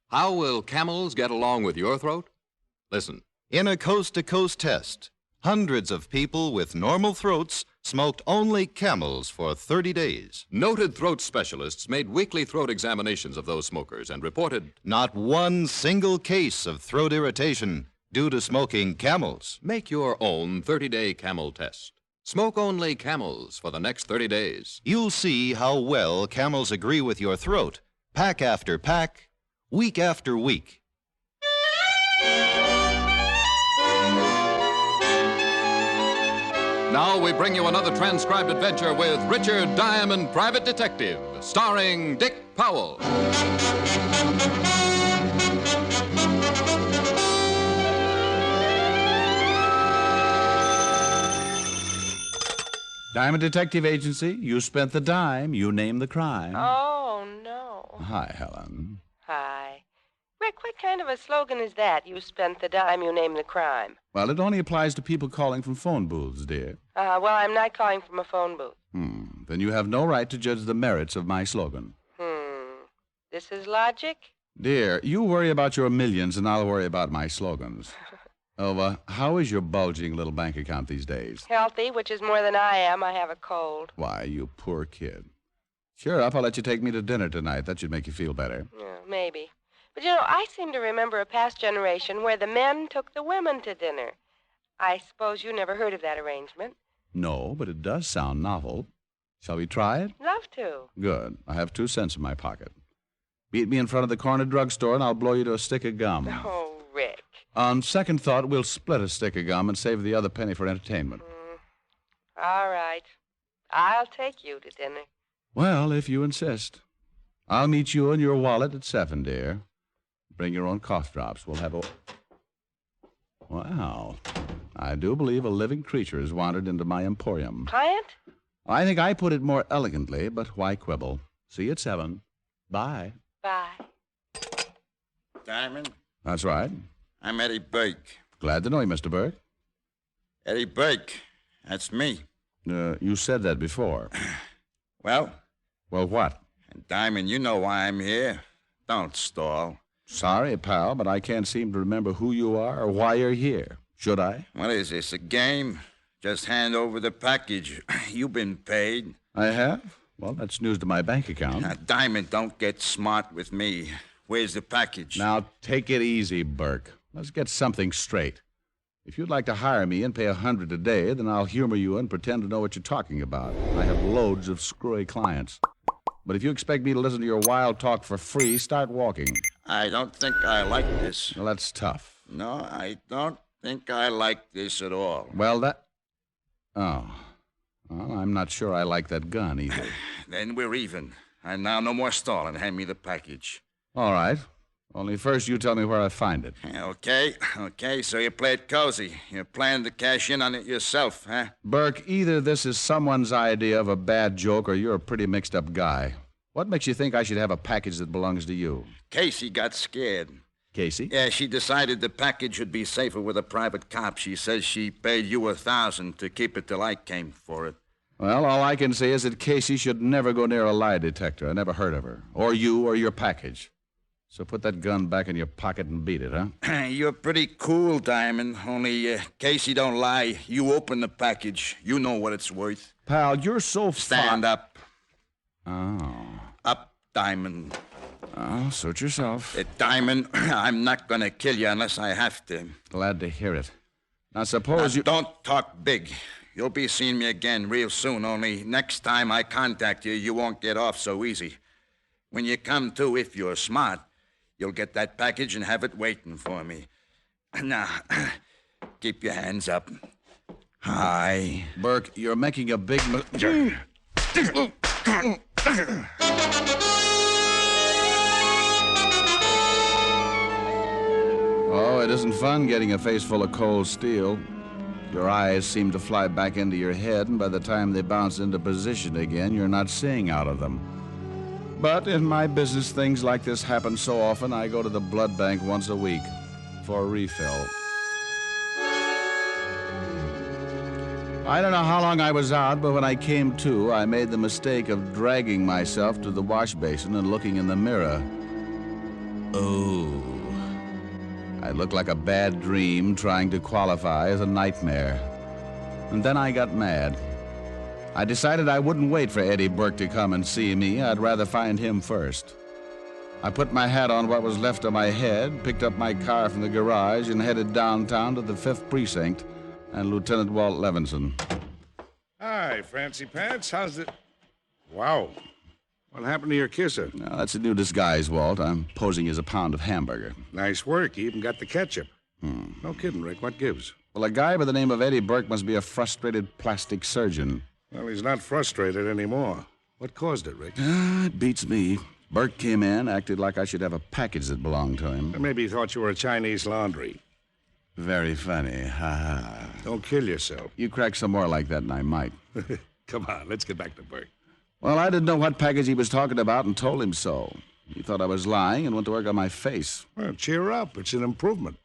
How will camels get along with your throat? Listen. In a coast-to-coast test, hundreds of people with normal throats smoked only Camels for 30 days. Noted throat specialists made weekly throat examinations of those smokers and reported not one single case of throat irritation due to smoking Camels. Make your own 30-day Camel test. Smoke only Camels for the next 30 days. You'll see how well Camels agree with your throat, pack after pack, week after week. Now we bring you another transcribed adventure with Richard Diamond, Private Detective, starring Dick Powell. Diamond Detective Agency, you spent the dime, you name the crime. Oh, no. Hi, Helen. Hi. Rick, what kind of a slogan is that? You spent the dime, you name the crime. Well, it only applies to people calling from phone booths, dear. Well, I'm not calling from a phone booth. Then you have no right to judge the merits of my slogan. This is logic? Dear, you worry about your millions and I'll worry about my slogans. How is your bulging little bank account these days? Healthy, which is more than I am. I have a cold. Why, you poor kid. Cheer up, I'll let you take me to dinner tonight. That should make you feel better. Yeah, maybe. But, I seem to remember a past generation where the men took the women to dinner. I suppose you never heard of that arrangement. No, but it does sound novel. Shall we try it? Love to. Good. I have 2 cents in my pocket. Meet me in front of the corner drugstore and I'll blow you to a stick of gum. Oh, Rick. On second thought, we'll split a stick of gum and save the other penny for entertainment. All right. I'll take you to dinner. Well, if you insist. I'll meet you and your wallet at 7, dear. Bring your own cough drops. We'll have a... Wow. I do believe a living creature has wandered into my emporium. Client? I think I put it more elegantly, but why quibble? See you at 7. Bye. Bye. Diamond? That's right. I'm Eddie Burke. Glad to know you, Mr. Burke. Eddie Burke. That's me. You said that before. Well? Well, what? Diamond, you know why I'm here. Don't stall. Sorry, pal, but I can't seem to remember who you are or why you're here. Should I? What is this, a game? Just hand over the package. You've been paid. I have? Well, that's news to my bank account. Now, Diamond, don't get smart with me. Where's the package? Now, take it easy, Burke. Let's get something straight. If you'd like to hire me and pay $100 a day, then I'll humor you and pretend to know what you're talking about. I have loads of screwy clients. But if you expect me to listen to your wild talk for free, start walking. I don't think I like this. Well, that's tough. No, I don't think I like this at all. Well, Oh. Well, I'm not sure I like that gun either. Then we're even. And now no more stalling. Hand me the package. All right. Only first you tell me where I find it. Okay, so you play it cozy. You're planning to cash in on it yourself, huh? Burke, either this is someone's idea of a bad joke or you're a pretty mixed-up guy. What makes you think I should have a package that belongs to you? Casey got scared. Casey? Yeah, she decided the package would be safer with a private cop. She says she paid you $1,000 to keep it till I came for it. Well, all I can say is that Casey should never go near a lie detector. I never heard of her. Or you or your package. So put that gun back in your pocket and beat it, huh? You're pretty cool, Diamond. Only Casey don't lie. You open the package. You know what it's worth. Pal, you're so Stand up. Oh. Up, Diamond. Oh, suit yourself. Diamond, I'm not going to kill you unless I have to. Glad to hear it. Now, suppose you... Don't talk big. You'll be seeing me again real soon, only next time I contact you, you won't get off so easy. When you come to, if you're smart, you'll get that package and have it waiting for me. Now, keep your hands up. Hi. Burke, you're making a big Oh, it isn't fun getting a face full of cold steel. Your eyes seem to fly back into your head, and by the time they bounce into position again, you're not seeing out of them. But in my business, things like this happen so often, I go to the blood bank once a week for a refill. I don't know how long I was out, but when I came to, I made the mistake of dragging myself to the wash basin and looking in the mirror. Oh. I looked like a bad dream trying to qualify as a nightmare. And then I got mad. I decided I wouldn't wait for Eddie Burke to come and see me. I'd rather find him first. I put my hat on what was left of my head, picked up my car from the garage, and headed downtown to the 5th Precinct and Lieutenant Walt Levinson. Hi, Fancy Pants. How's it? Wow. What happened to your kisser? No, that's a new disguise, Walt. I'm posing as a pound of hamburger. Nice work. You even got the ketchup. No kidding, Rick. What gives? Well, a guy by the name of Eddie Burke must be a frustrated plastic surgeon. Well, he's not frustrated anymore. What caused it, Rick? It beats me. Burke came in, acted like I should have a package that belonged to him. Maybe he thought you were a Chinese laundry. Very funny. Ha ha. Don't kill yourself. You crack some more like that and I might. Come on, let's get back to Burke. Well, I didn't know what package he was talking about and told him so. He thought I was lying and went to work on my face. Well, cheer up. It's an improvement.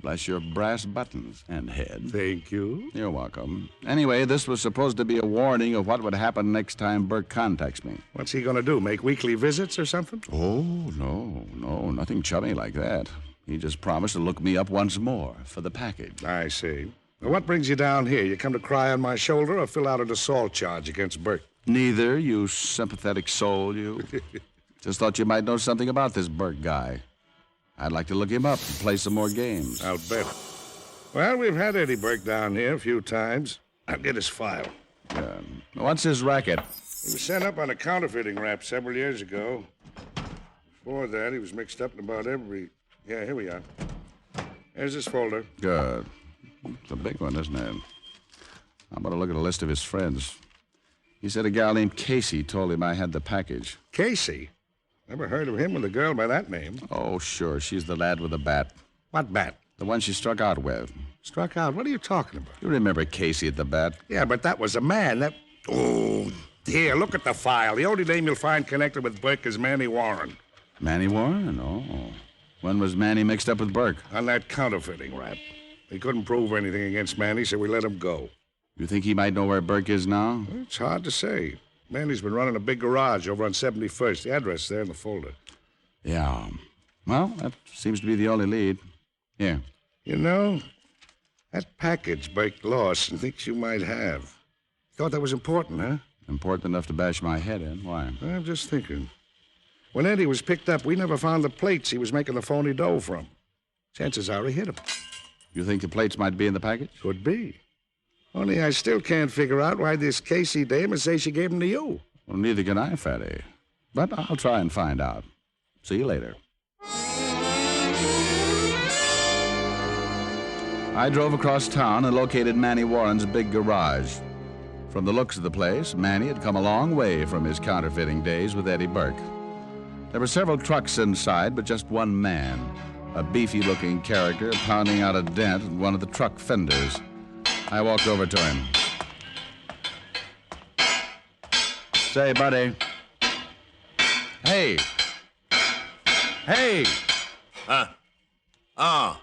Bless your brass buttons and head. Thank you. You're welcome. Anyway, this was supposed to be a warning of what would happen next time Burke contacts me. What's he going to do, make weekly visits or something? Oh, no, nothing chummy like that. He just promised to look me up once more for the package. I see. Well, what brings you down here? You come to cry on my shoulder or fill out an assault charge against Burke? Neither, you sympathetic soul, you. Just thought you might know something about this Burke guy. I'd like to look him up and play some more games. I'll bet. Well, we've had Eddie Burke down here a few times. I'll get his file. What's his racket? He was sent up on a counterfeiting rap several years ago. Before that, he was mixed up in about every... Yeah, here we are. Here's his folder. Good. It's a big one, isn't it? I'm going to look at a list of his friends. He said a gal named Casey told him I had the package. Casey? Never heard of him with a girl by that name. Oh, sure. She's the lad with the bat. What bat? The one she struck out with. Struck out? What are you talking about? You remember Casey at the bat? Yeah, but that was a man. Oh, here, look at the file. The only name you'll find connected with Burke is Manny Warren. Manny Warren? Oh. When was Manny mixed up with Burke? On that counterfeiting rap. He couldn't prove anything against Manny, so we let him go. You think he might know where Burke is now? Well, it's hard to say. Manny's been running a big garage over on 71st. The address there in the folder. Yeah. Well, that seems to be the only lead. Here. You know, that package Burke lost and thinks you might have. Thought that was important, huh? Important enough to bash my head in. Why? I'm just thinking. When Eddie was picked up, we never found the plates he was making the phony dough from. Chances are he hit him. You think the plates might be in the package? Could be. Only I still can't figure out why this Casey dame would say she gave them to you. Well, neither can I, Fatty. But I'll try and find out. See you later. I drove across town and located Manny Warren's big garage. From the looks of the place, Manny had come a long way from his counterfeiting days with Eddie Burke. There were several trucks inside, but just one man, a beefy-looking character pounding out a dent in one of the truck fenders. I walked over to him. Say, buddy. Hey. Hey. Huh? Oh.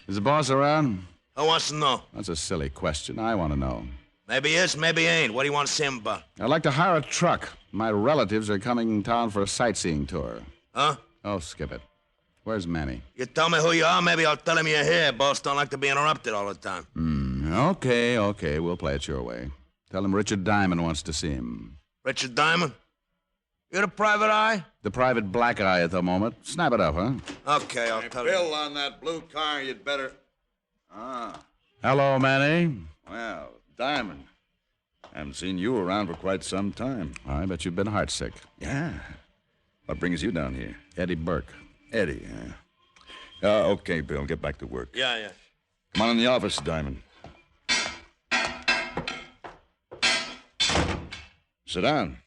Is the boss around? Who wants to know? That's a silly question. I want to know. Maybe he is, maybe he ain't. What do you want to see him about? I'd like to hire a truck. My relatives are coming in town for a sightseeing tour. Huh? Oh, skip it. Where's Manny? You tell me who you are, maybe I'll tell him you're here. Boss don't like to be interrupted all the time. Okay. We'll play it your way. Tell him Richard Diamond wants to see him. Richard Diamond? You're the private eye? The private black eye at the moment. Snap it up, huh? Okay, I'll tell Bill, you. on that blue car, you'd better... Hello, Manny. Well, Diamond. Haven't seen you around for quite some time. I bet you've been heartsick. Yeah. What brings you down here? Eddie Burke. Eddie, huh? Okay, Bill, get back to work. Yeah. Come on in the office, Diamond. Sit down.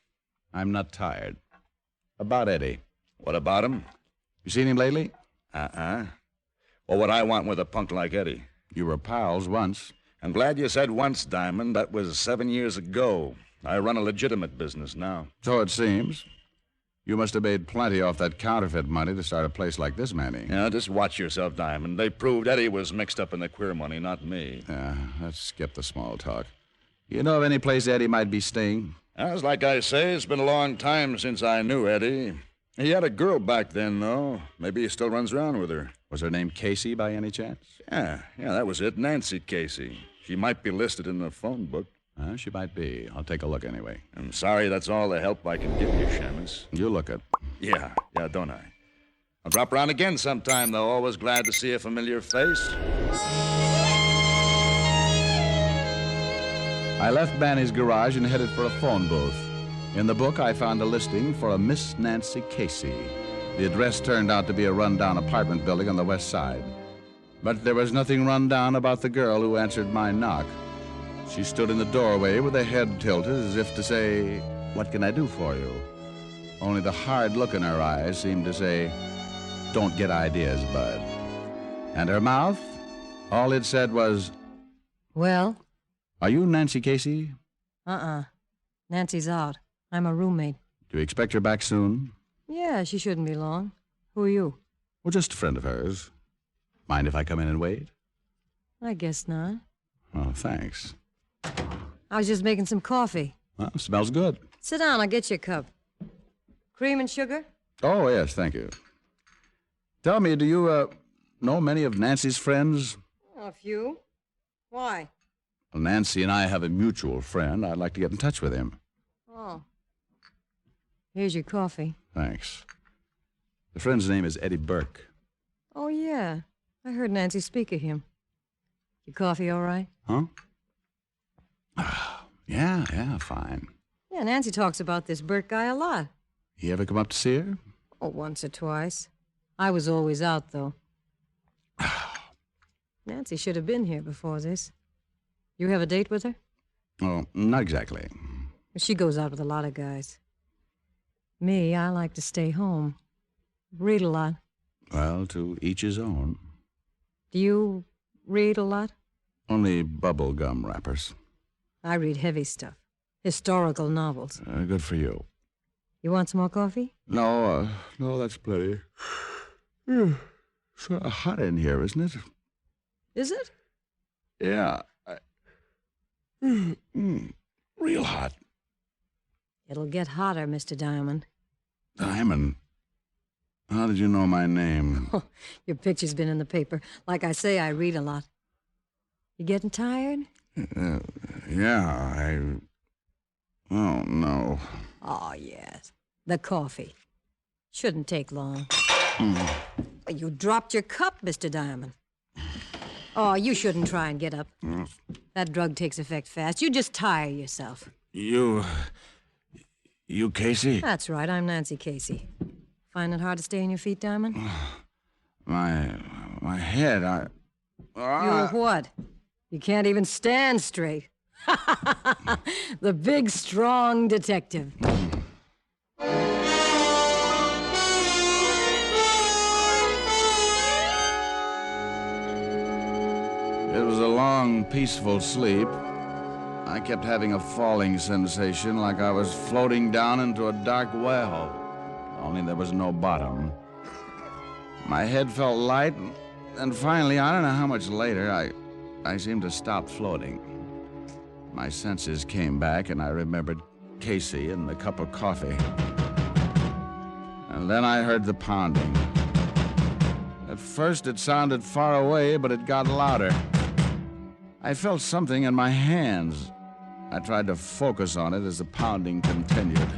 I'm not tired. About Eddie. What about him? You seen him lately? Well, what I want with a punk like Eddie. You were pals once. I'm glad you said once, Diamond. That was 7 years ago. I run a legitimate business now. So it seems. You must have made plenty off that counterfeit money to start a place like this, Manny. Yeah, just watch yourself, Diamond. They proved Eddie was mixed up in the queer money, not me. Yeah, let's skip the small talk. You know of any place Eddie might be staying? As like I say, it's been a long time since I knew Eddie. He had a girl back then, though. Maybe he still runs around with her. Was her name Casey by any chance? Yeah, that was it. Nancy Casey. She might be listed in the phone book. She might be. I'll take a look anyway. I'm sorry that's all the help I can give you, Shamus. You look it. Yeah, don't I? I'll drop around again sometime, though. Always glad to see a familiar face. I left Manny's garage and headed for a phone booth. In the book, I found a listing for a Miss Nancy Casey. The address turned out to be a rundown apartment building on the west side. But there was nothing rundown about the girl who answered my knock. She stood in the doorway with her head tilted as if to say, "What can I do for you?" Only the hard look in her eyes seemed to say, "Don't get ideas, bud." And her mouth, all it said was, "Well?" "Are you Nancy Casey?" Nancy's out. I'm a roommate. Do you expect her back soon? Yeah, she shouldn't be long. Who are you? Well, just a friend of hers. Mind if I come in and wait? I guess not. Oh, thanks. I was just making some coffee. Well, smells good. Sit down, I'll get you a cup. Cream and sugar? Oh, yes, thank you. Tell me, do you, know many of Nancy's friends? A few. Why? Well, Nancy and I have a mutual friend. I'd like to get in touch with him. Oh. Here's your coffee. Thanks. The friend's name is Eddie Burke. Oh, yeah. I heard Nancy speak of him. Your coffee all right? Huh? Yeah, fine. Yeah, Nancy talks about this Burke guy a lot. You ever come up to see her? Oh, once or twice. I was always out, though. Nancy should have been here before this. You have a date with her? Oh, not exactly. She goes out with a lot of guys. Me, I like to stay home. Read a lot. Well, to each his own. Do you read a lot? Only bubble gum wrappers. I read heavy stuff. Historical novels. Good for you. You want some more coffee? No, that's plenty. Sort of hot in here, isn't it? Is it? Yeah. Real hot. It'll get hotter, Mr. Diamond. Diamond? How did you know my name? Oh, your picture's been in the paper. Like I say, I read a lot. You getting tired? Yeah, Oh, no. Oh, yes. The coffee. Shouldn't take long. You dropped your cup, Mr. Diamond. Oh, you shouldn't try and get up. That drug takes effect fast. You just tire yourself. You Casey? That's right, I'm Nancy Casey. Find it hard to stay on your feet, Diamond? My head, You what? You can't even stand straight. The big, strong detective. It was a long, peaceful sleep. I kept having a falling sensation like I was floating down into a dark well, only there was no bottom. My head felt light, and finally, I don't know how much later, I seemed to stop floating. My senses came back, and I remembered Casey and the cup of coffee. And then I heard the pounding. At first, it sounded far away, but it got louder. I felt something in my hands. I tried to focus on it as the pounding continued.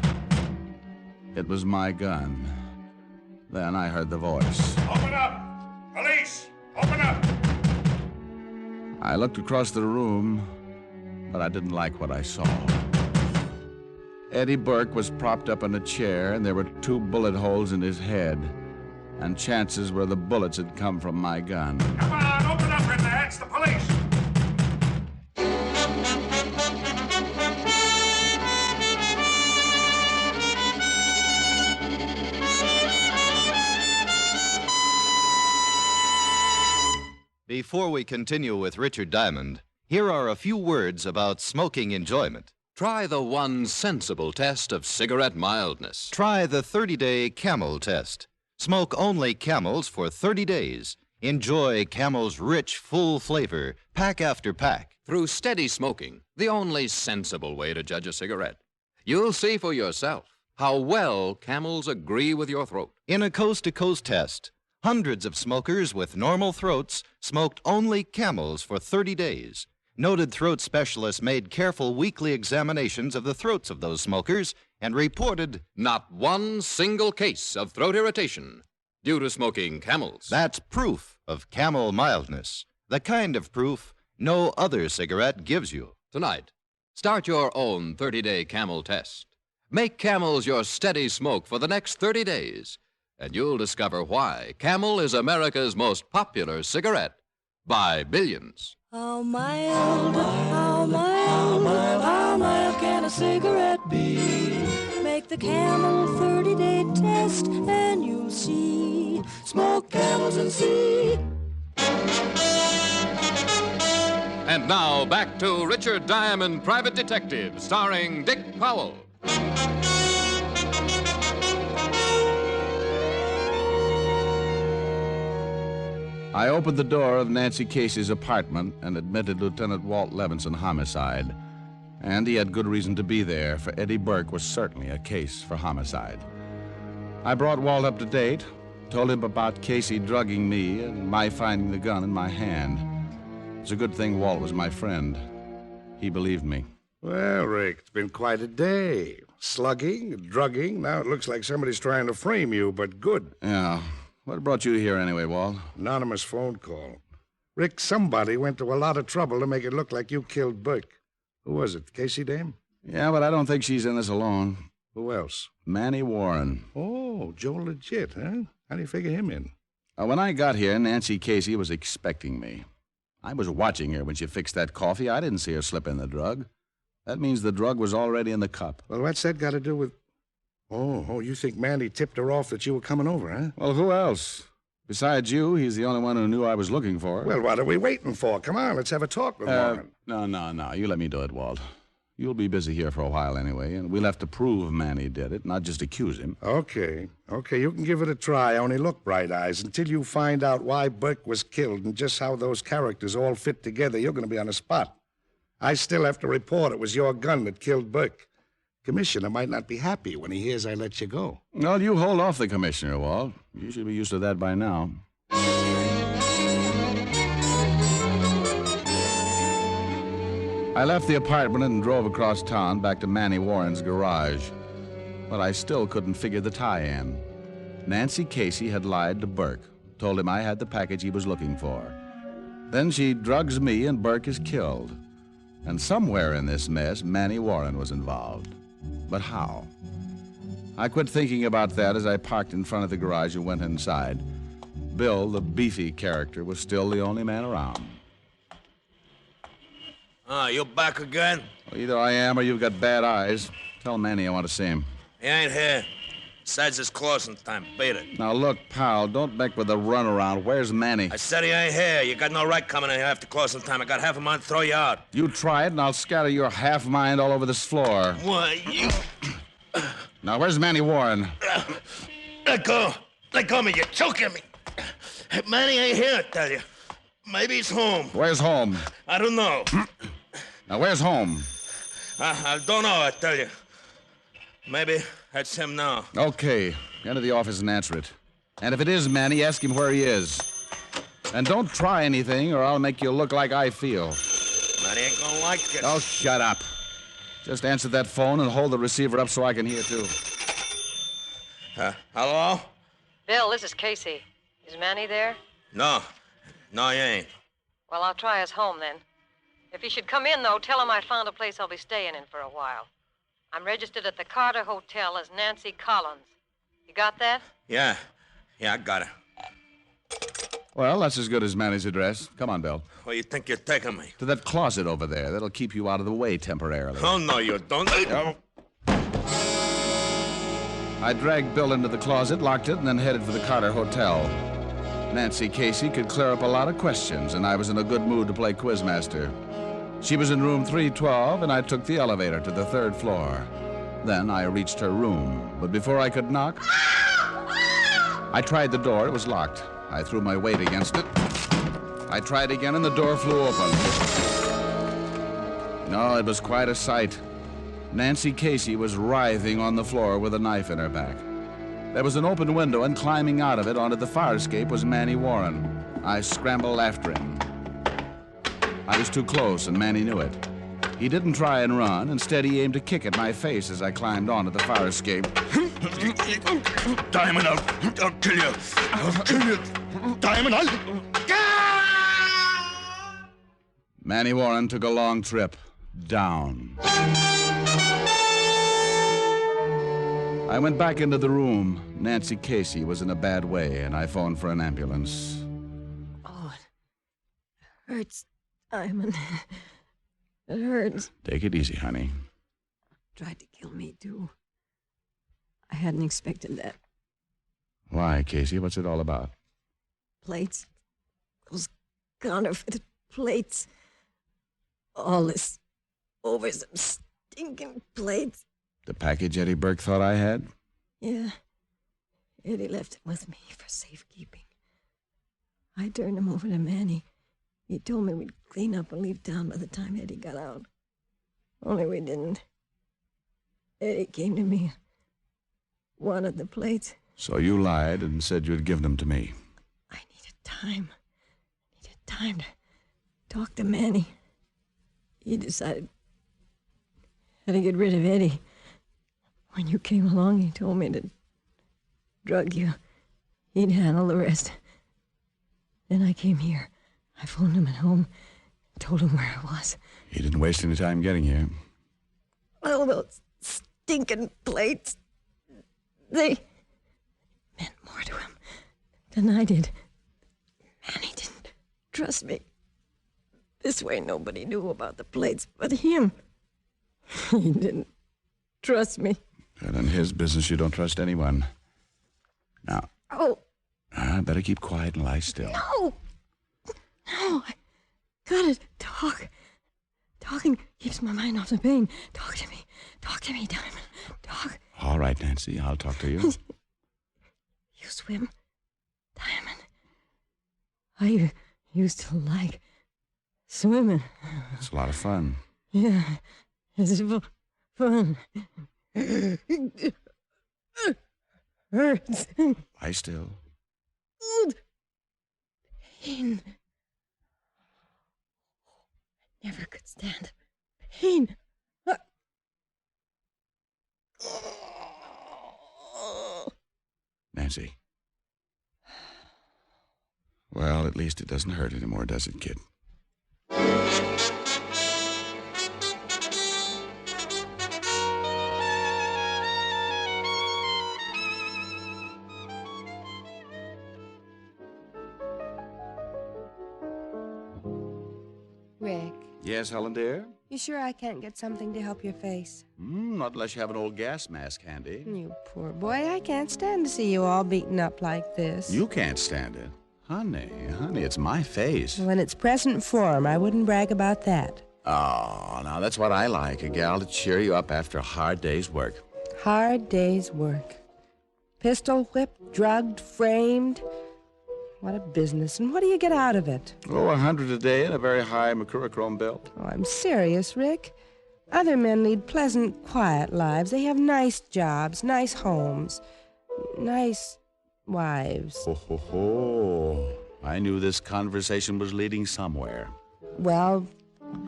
It was my gun. Then I heard the voice. Open up! Police! Open up! I looked across the room. but I didn't like what I saw. Eddie Burke was propped up in a chair, and there were 2 bullet holes in his head. And chances were the bullets had come from my gun. Come on, open up in there. It's the police. Before we continue with Richard Diamond, here are a few words about smoking enjoyment. Try the one sensible test of cigarette mildness. Try the 30-day Camel test. Smoke only Camels for 30 days. Enjoy Camel's rich, full flavor, pack after pack. Through steady smoking, the only sensible way to judge a cigarette. You'll see for yourself how well Camels agree with your throat. In a coast-to-coast test, hundreds of smokers with normal throats smoked only Camels for 30 days. Noted throat specialists made careful weekly examinations of the throats of those smokers and reported not one single case of throat irritation due to smoking Camels. That's proof of Camel mildness, the kind of proof no other cigarette gives you. Tonight, start your own 30-day Camel test. Make Camels your steady smoke for the next 30 days, and you'll discover why Camel is America's most popular cigarette by billions. How mild can a cigarette be? Make the Camel 30-day test and you'll see. Smoke Camels and see. And now back to Richard Diamond, Private Detective, starring Dick Powell. I opened the door of Nancy Casey's apartment and admitted Lieutenant Walt Levinson homicide. And he had good reason to be there, for Eddie Burke was certainly a case for homicide. I brought Walt up to date, told him about Casey drugging me and my finding the gun in my hand. It's a good thing Walt was my friend. He believed me. Well, Rick, it's been quite a day. Slugging, drugging. Now it looks like somebody's trying to frame you, but good. Yeah. What brought you here anyway, Walt? Anonymous phone call. Rick, somebody went to a lot of trouble to make it look like you killed Burke. Who was it, Casey dame? Yeah, but I don't think she's in this alone. Who else? Manny Warren. Oh, Joe Legit, huh? How do you figure him in? When I got here, Nancy Casey was expecting me. I was watching her when she fixed that coffee. I didn't see her slip in the drug. That means the drug was already in the cup. Well, what's that got to do with... Oh, you think Manny tipped her off that you were coming over, huh? Well, who else? Besides you, he's the only one who knew I was looking for her. Well, what are we waiting for? Come on, let's have a talk with Warren. No. You let me do it, Walt. You'll be busy here for a while anyway, and we'll have to prove Manny did it, not just accuse him. Okay, you can give it a try. Only look, Bright Eyes, until you find out why Burke was killed and just how those characters all fit together, you're going to be on the spot. I still have to report it was your gun that killed Burke. Commissioner might not be happy when he hears I let you go. Well, you hold off the commissioner, Walt. You should be used to that by now. I left the apartment and drove across town back to Manny Warren's garage. But I still couldn't figure the tie-in. Nancy Casey had lied to Burke, told him I had the package he was looking for. Then she drugs me and Burke is killed. And somewhere in this mess, Manny Warren was involved. But how? I quit thinking about that as I parked in front of the garage and went inside. Bill, the beefy character, was still the only man around. You back again? Well, either I am or you've got bad eyes. Tell Manny I want to see him. He ain't here. Besides, it's closing time. Beat it. Now, look, pal, don't make with the runaround. Where's Manny? I said he ain't here. You got no right coming in here after closing time. I got half a mind to throw you out. You try it, and I'll scatter your half mind all over this floor. Why, you... Now, where's Manny Warren? Let go. Let go of me. You're choking me. Manny ain't here, I tell you. Maybe he's home. Where's home? I don't know. Now, where's home? I don't know, I tell you. Maybe that's him now. Okay. Enter the office and answer it. And if it is Manny, ask him where he is. And don't try anything, or I'll make you look like I feel. Manny ain't gonna like it. Oh, shut up. Just answer that phone and hold the receiver up so I can hear, too. Hello? Bill, this is Casey. Is Manny there? No, he ain't. Well, I'll try his home then. If he should come in, though, tell him I found a place I'll be staying in for a while. I'm registered at the Carter Hotel as Nancy Collins. You got that? Yeah, I got it. Well, that's as good as Manny's address. Come on, Bill. Where you think you're taking me? To that closet over there. That'll keep you out of the way temporarily. Oh, no, you don't. I dragged Bill into the closet, locked it, and then headed for the Carter Hotel. Nancy Casey could clear up a lot of questions, and I was in a good mood to play quizmaster. She was in room 312, and I took the elevator to the 3rd floor. Then I reached her room, but before I could knock, I tried the door. It was locked. I threw my weight against it. I tried again, and the door flew open. No, it was quite a sight. Nancy Casey was writhing on the floor with a knife in her back. There was an open window, and climbing out of it onto the fire escape was Manny Warren. I scrambled after him. I was too close, and Manny knew it. He didn't try and run. Instead, he aimed a kick at my face as I climbed onto the fire escape. Diamond, I'll kill you. I'll kill you. Diamond, Manny Warren took a long trip down. I went back into the room. Nancy Casey was in a bad way, and I phoned for an ambulance. Oh, it hurts, Diamond. It hurts. Take it easy, honey. Tried to kill me, too. I hadn't expected that. Why, Casey? What's it all about? Plates. Those counterfeit plates. All this over some stinking plates. The package Eddie Burke thought I had? Yeah. Eddie left it with me for safekeeping. I turned him over to Manny. He told me we'd clean up and leave town by the time Eddie got out. Only we didn't. Eddie came to me, wanted the plates. So you lied and said you'd given them to me. I needed time. To talk to Manny. He decided how to get rid of Eddie. When you came along, he told me to drug you. He'd handle the rest. Then I came here. I phoned him at home, told him where I was. He didn't waste any time getting here. Well, those stinking plates, they meant more to him than I did. Manny didn't trust me. This way nobody knew about the plates but him. He didn't trust me. And in his business, you don't trust anyone. Now, I better keep quiet and lie still. No, I gotta talk. Talking keeps my mind off the pain. Talk to me, Diamond. Talk. All right, Nancy, I'll talk to you. You swim, Diamond? I used to like swimming. It's a lot of fun. Yeah, it's fun. Hurts. Lie still. Pain. I never could stand pain. Nancy. Well, at least it doesn't hurt anymore, does it, kid? Rick, Yes, Helen, dear? you sure I can't get something to help your face? Not unless you have an old gas mask handy. You poor boy, I can't stand to see you all beaten up like this. You can't stand it. Honey, it's my face. When it's present form, I wouldn't brag about that. Oh, now that's what I like, a gal to cheer you up after a hard day's work. Hard day's work. Pistol whipped, drugged, framed. What a business. And what do you get out of it? Oh, 100 a day and a very high mercurochrome belt. Oh, I'm serious, Rick. Other men lead pleasant, quiet lives. They have nice jobs, nice homes, nice wives. Oh. I knew this conversation was leading somewhere. Well,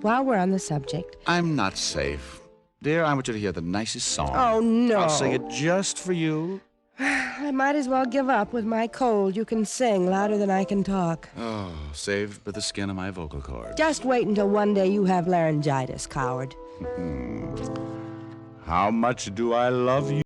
while we're on the subject... I'm not safe. Dear, I want you to hear the nicest song. Oh, no. I'll sing it just for you. I might as well give up with my cold. You can sing louder than I can talk. Oh, saved by the skin of my vocal cords. Just wait until one day you have laryngitis, coward. How much do I love you?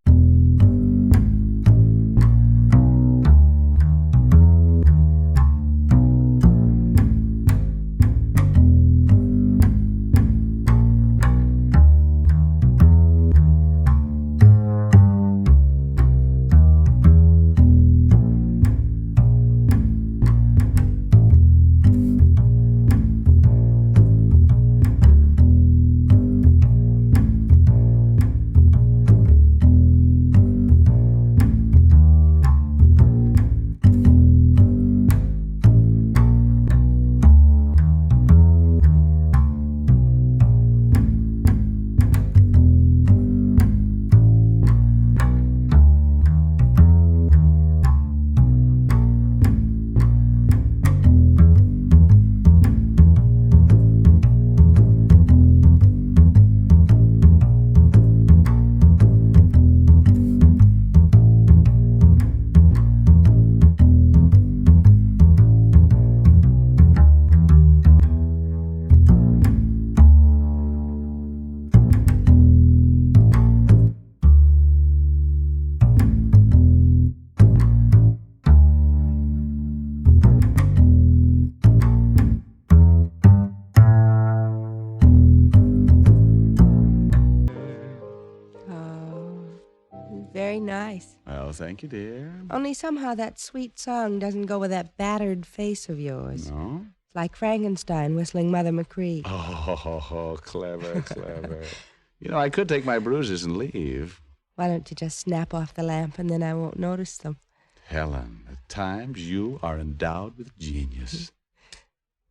Very nice. Well, thank you, dear. Only somehow that sweet song doesn't go with that battered face of yours. No? It's like Frankenstein whistling Mother McCree. Oh, clever, clever. You know, I could take my bruises and leave. Why don't you just snap off the lamp and then I won't notice them? Helen, at times you are endowed with genius.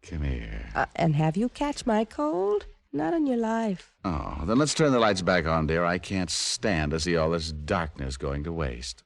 Come here. And have you catch my cold? Not in your life. Oh, then let's turn the lights back on, dear. I can't stand to see all this darkness going to waste.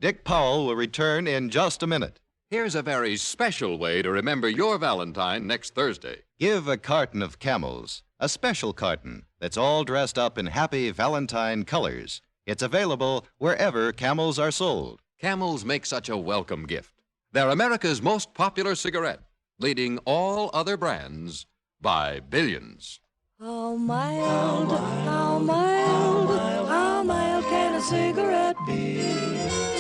Dick Powell will return in just a minute. Here's a very special way to remember your Valentine next Thursday. Give a carton of Camels, a special carton that's all dressed up in happy Valentine colors. It's available wherever Camels are sold. Camels make such a welcome gift. They're America's most popular cigarette, leading all other brands by billions. How mild, how mild, how mild can a cigarette be?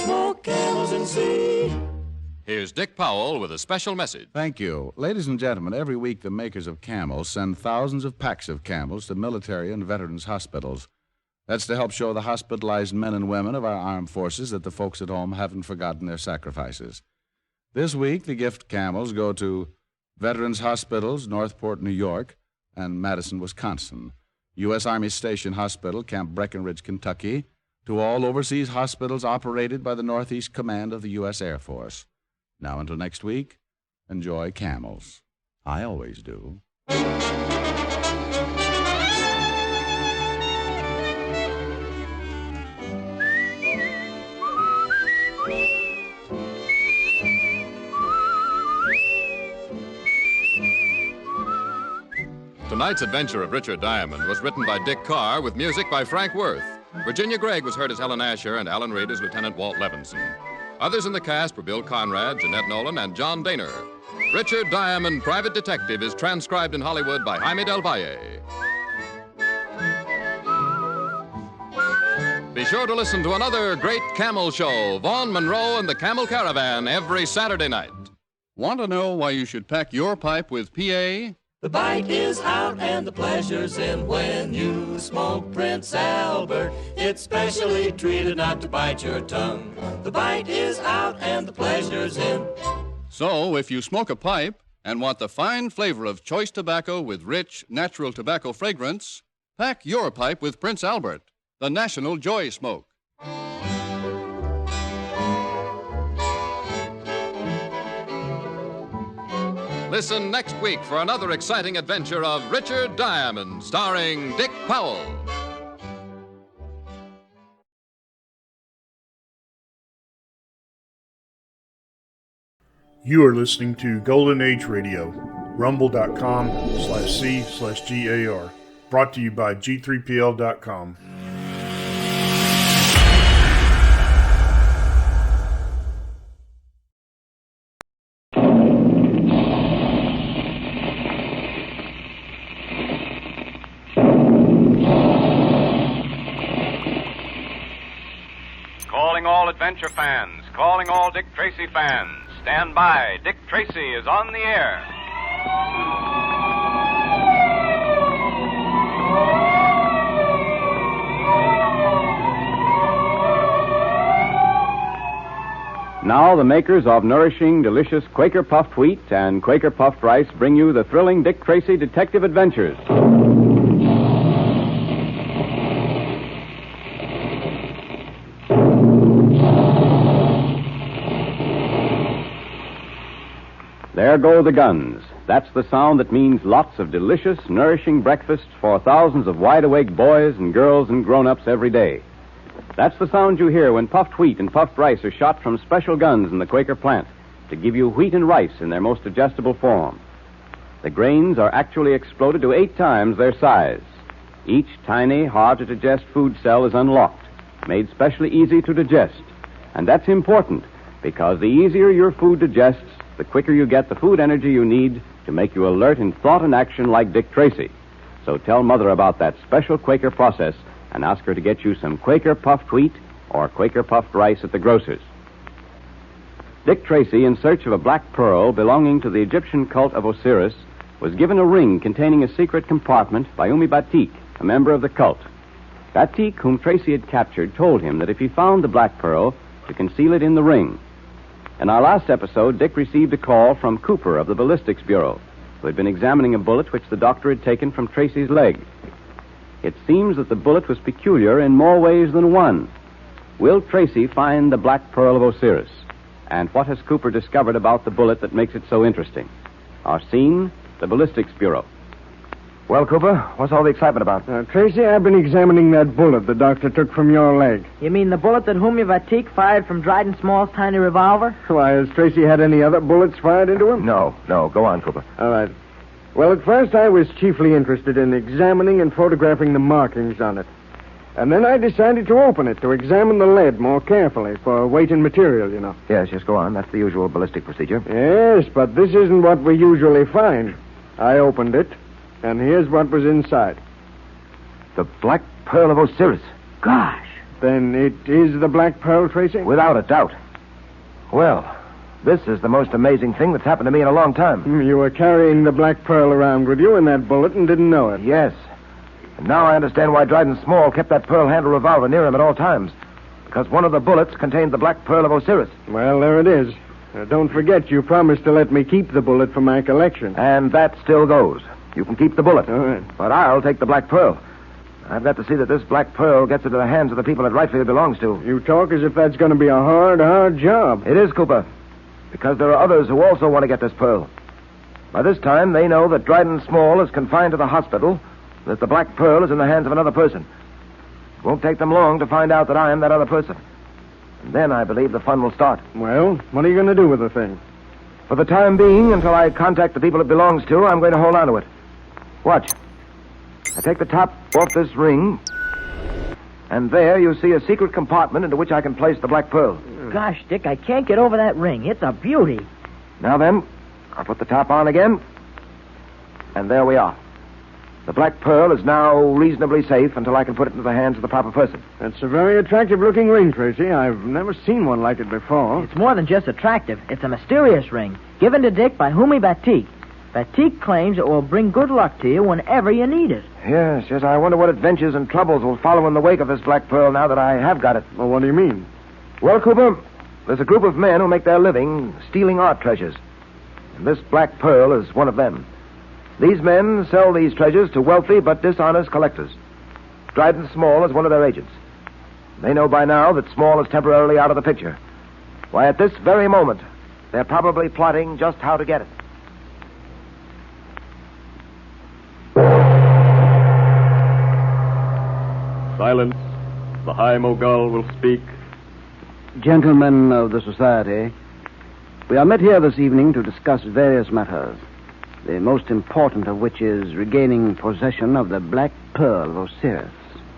Smoke Camels and see. Here's Dick Powell with a special message. Thank you. Ladies and gentlemen, every week the makers of Camels send thousands of packs of Camels to military and veterans hospitals. That's to help show the hospitalized men and women of our armed forces that the folks at home haven't forgotten their sacrifices. This week, the gift Camels go to Veterans Hospitals, Northport, New York, and Madison, Wisconsin, U.S. Army Station Hospital, Camp Breckenridge, Kentucky, to all overseas hospitals operated by the Northeast Command of the U.S. Air Force. Now, until next week, enjoy Camels. I always do. Tonight's adventure of Richard Diamond was written by Dick Carr with music by Frank Worth. Virginia Gregg was heard as Helen Asher and Alan Reed as Lieutenant Walt Levinson. Others in the cast were Bill Conrad, Jeanette Nolan, and John Daner. Richard Diamond, Private Detective, is transcribed in Hollywood by Jaime Del Valle. Be sure to listen to another great Camel show, Vaughn Monroe and the Camel Caravan, every Saturday night. Want to know why you should pack your pipe with PA? The bite is out and the pleasure's in when you smoke Prince Albert. It's specially treated not to bite your tongue. The bite is out and the pleasure's in. So, if you smoke a pipe and want the fine flavor of choice tobacco with rich, natural tobacco fragrance, pack your pipe with Prince Albert, the National Joy Smoke. Listen next week for another exciting adventure of Richard Diamond, starring Dick Powell. You are listening to Golden Age Radio, rumble.com/C/GAR. Brought to you by G3PL.com. Calling all adventure fans, calling all Dick Tracy fans. Stand by. Dick Tracy is on the air. Now the makers of nourishing, delicious Quaker Puffed Wheat and Quaker Puffed Rice bring you the thrilling Dick Tracy Detective Adventures. There go the guns. That's the sound that means lots of delicious, nourishing breakfasts for thousands of wide-awake boys and girls and grown-ups every day. That's the sound you hear when puffed wheat and puffed rice are shot from special guns in the Quaker plant to give you wheat and rice in their most digestible form. The grains are actually exploded to 8 times their size. Each tiny, hard-to-digest food cell is unlocked, made specially easy to digest. And that's important, because the easier your food digests, the quicker you get the food energy you need to make you alert in thought and action like Dick Tracy. So tell Mother about that special Quaker process and ask her to get you some Quaker Puffed Wheat or Quaker Puffed Rice at the grocer's. Dick Tracy, in search of a black pearl belonging to the Egyptian cult of Osiris, was given a ring containing a secret compartment by Umi Batik, a member of the cult. Batik, whom Tracy had captured, told him that if he found the black pearl, to conceal it in the ring. In our last episode, Dick received a call from Cooper of the Ballistics Bureau, who had been examining a bullet which the doctor had taken from Tracy's leg. It seems that the bullet was peculiar in more ways than one. Will Tracy find the black pearl of Osiris? And what has Cooper discovered about the bullet that makes it so interesting? Our scene, the Ballistics Bureau. Well, Cooper, what's all the excitement about? Tracy, I've been examining that bullet the doctor took from your leg. You mean the bullet that Umi Batik fired from Dryden Small's tiny revolver? Why, has Tracy had any other bullets fired into him? No. Go on, Cooper. All right. Well, at first I was chiefly interested in examining and photographing the markings on it. And then I decided to open it to examine the lead more carefully for weight and material, you know. Yes, go on. That's the usual ballistic procedure. Yes, but this isn't what we usually find. I opened it, and here's what was inside. The black pearl of Osiris. Gosh. Then it is the black pearl, Tracy? Without a doubt. Well, this is the most amazing thing that's happened to me in a long time. You were carrying the black pearl around with you in that bullet and didn't know it. Yes. And now I understand why Dryden Small kept that pearl-handled revolver near him at all times. Because one of the bullets contained the black pearl of Osiris. Well, there it is. Don't forget, you promised to let me keep the bullet for my collection. And that still goes. You can keep the bullet. All right. But I'll take the black pearl. I've got to see that this black pearl gets into the hands of the people it rightfully belongs to. You talk as if that's going to be a hard job. It is, Cooper. Because there are others who also want to get this pearl. By this time, they know that Dryden Small is confined to the hospital, that the black pearl is in the hands of another person. It won't take them long to find out that I am that other person. And then I believe the fun will start. Well, what are you going to do with the thing? For the time being, until I contact the people it belongs to, I'm going to hold on to it. Watch. I take the top off this ring, and there you see a secret compartment into which I can place the black pearl. Gosh, Dick, I can't get over that ring. It's a beauty. Now then, I'll put the top on again, and there we are. The black pearl is now reasonably safe until I can put it into the hands of the proper person. That's a very attractive-looking ring, Tracy. I've never seen one like it before. It's more than just attractive. It's a mysterious ring, given to Dick by Umi Batik. Batik claims it will bring good luck to you whenever you need it. Yes, I wonder what adventures and troubles will follow in the wake of this black pearl now that I have got it. Well, what do you mean? Well, Cooper, there's a group of men who make their living stealing art treasures. And this black pearl is one of them. These men sell these treasures to wealthy but dishonest collectors. Dryden Small is one of their agents. They know by now that Small is temporarily out of the picture. Why, at this very moment, they're probably plotting just how to get it. Silence. The High Mogul will speak. Gentlemen of the society, we are met here this evening to discuss various matters. the most important of which is regaining possession of the Black Pearl of Osiris.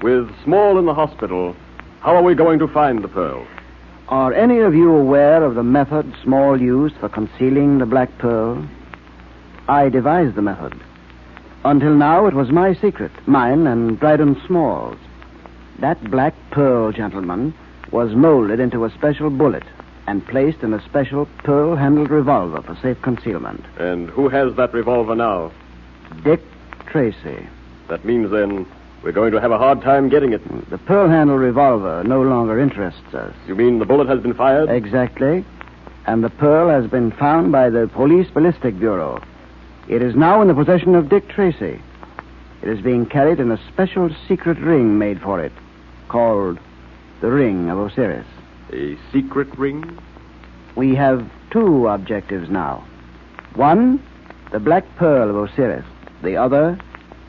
With Small in the hospital, how are we going to find the pearl? Are any of you aware of the method Small used for concealing the Black Pearl? I devised the method. Until now, it was my secret, mine and Dryden Small's. That Black Pearl, gentlemen, was molded into a special bullet and placed in a special pearl-handled revolver for safe concealment. And who has that revolver now? Dick Tracy. That means, then, we're going to have a hard time getting it. The pearl-handled revolver no longer interests us. You mean the bullet has been fired? Exactly. And the pearl has been found by the Police Ballistic Bureau. It is now in the possession of Dick Tracy. It is being carried in a special secret ring made for it, called the Ring of Osiris. A secret ring? We have two objectives now. One, the Black Pearl of Osiris. The other,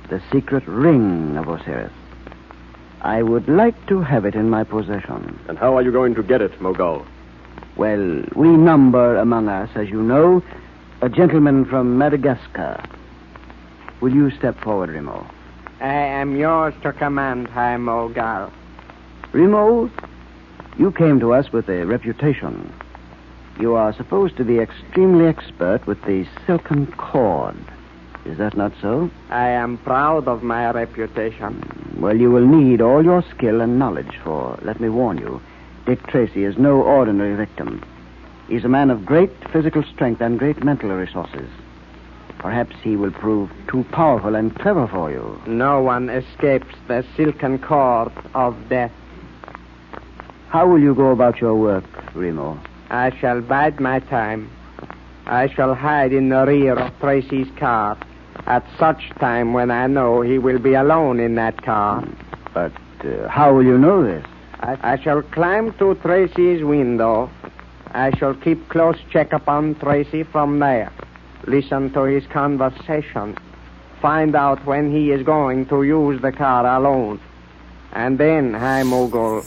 the secret ring of Osiris. I would like to have it in my possession. And how are you going to get it, Mogul? Well, we number among us, as you know, a gentleman from Madagascar. Will you step forward, Remo? I am yours to command, High Mogul. Remo, you came to us with a reputation. You are supposed to be extremely expert with the silken cord. Is that not so? I am proud of my reputation. Well, you will need all your skill and knowledge, for, let me warn you, Dick Tracy is no ordinary victim. He's a man of great physical strength and great mental resources. Perhaps he will prove too powerful and clever for you. No one escapes the silken cord of death. How will you go about your work, Remo? I shall bide my time. I shall hide in the rear of Tracy's car at such time when I know he will be alone in that car. But how will you know this? I shall climb to Tracy's window. I shall keep close check upon Tracy from there. Listen to his conversation. Find out when he is going to use the car alone. And then, High Mogul,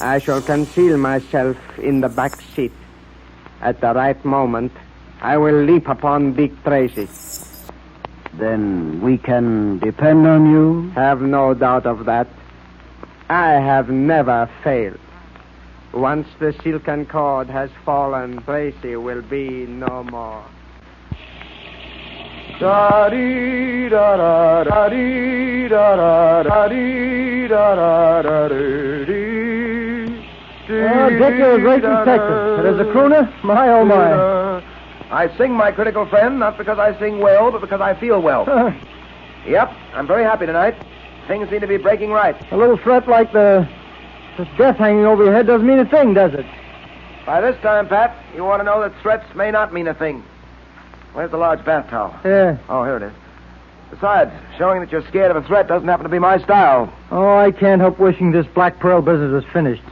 I shall conceal myself in the back seat. At the right moment, I will leap upon Dick Tracy. Then we can depend on you? Have no doubt of that. I have never failed. Once the silken cord has fallen, Tracy will be no more. Dick, you're a great detective. But as a crooner, my oh my. I sing, my critical friend, not because I sing well, but because I feel well. Yep, I'm very happy tonight. Things seem to be breaking right. A little threat like the death hanging over your head doesn't mean a thing, does it? By this time, Pat, you want to know that threats may not mean a thing. Where's the large bath towel? Yeah. Oh, here it is. Besides, showing that you're scared of a threat doesn't happen to be my style. Oh, I can't help wishing this Black Pearl business was finished.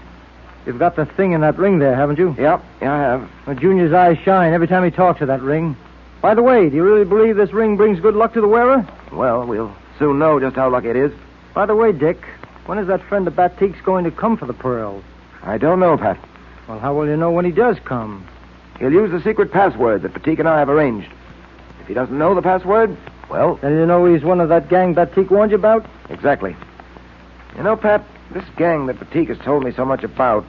You've got the thing in that ring there, haven't you? Yep, yeah, I have. Well, Junior's eyes shine every time he talks of that ring. By the way, do you really believe this ring brings good luck to the wearer? Well, we'll soon know just how lucky it is. By the way, Dick, when is that friend of Batique's going to come for the pearls? I don't know, Pat. Well, how will you know when he does come? He'll use the secret password that Batique and I have arranged. If he doesn't know the password, well... Then you know he's one of that gang Batique warned you about? Exactly. You know, Pat, this gang that Batique has told me so much about,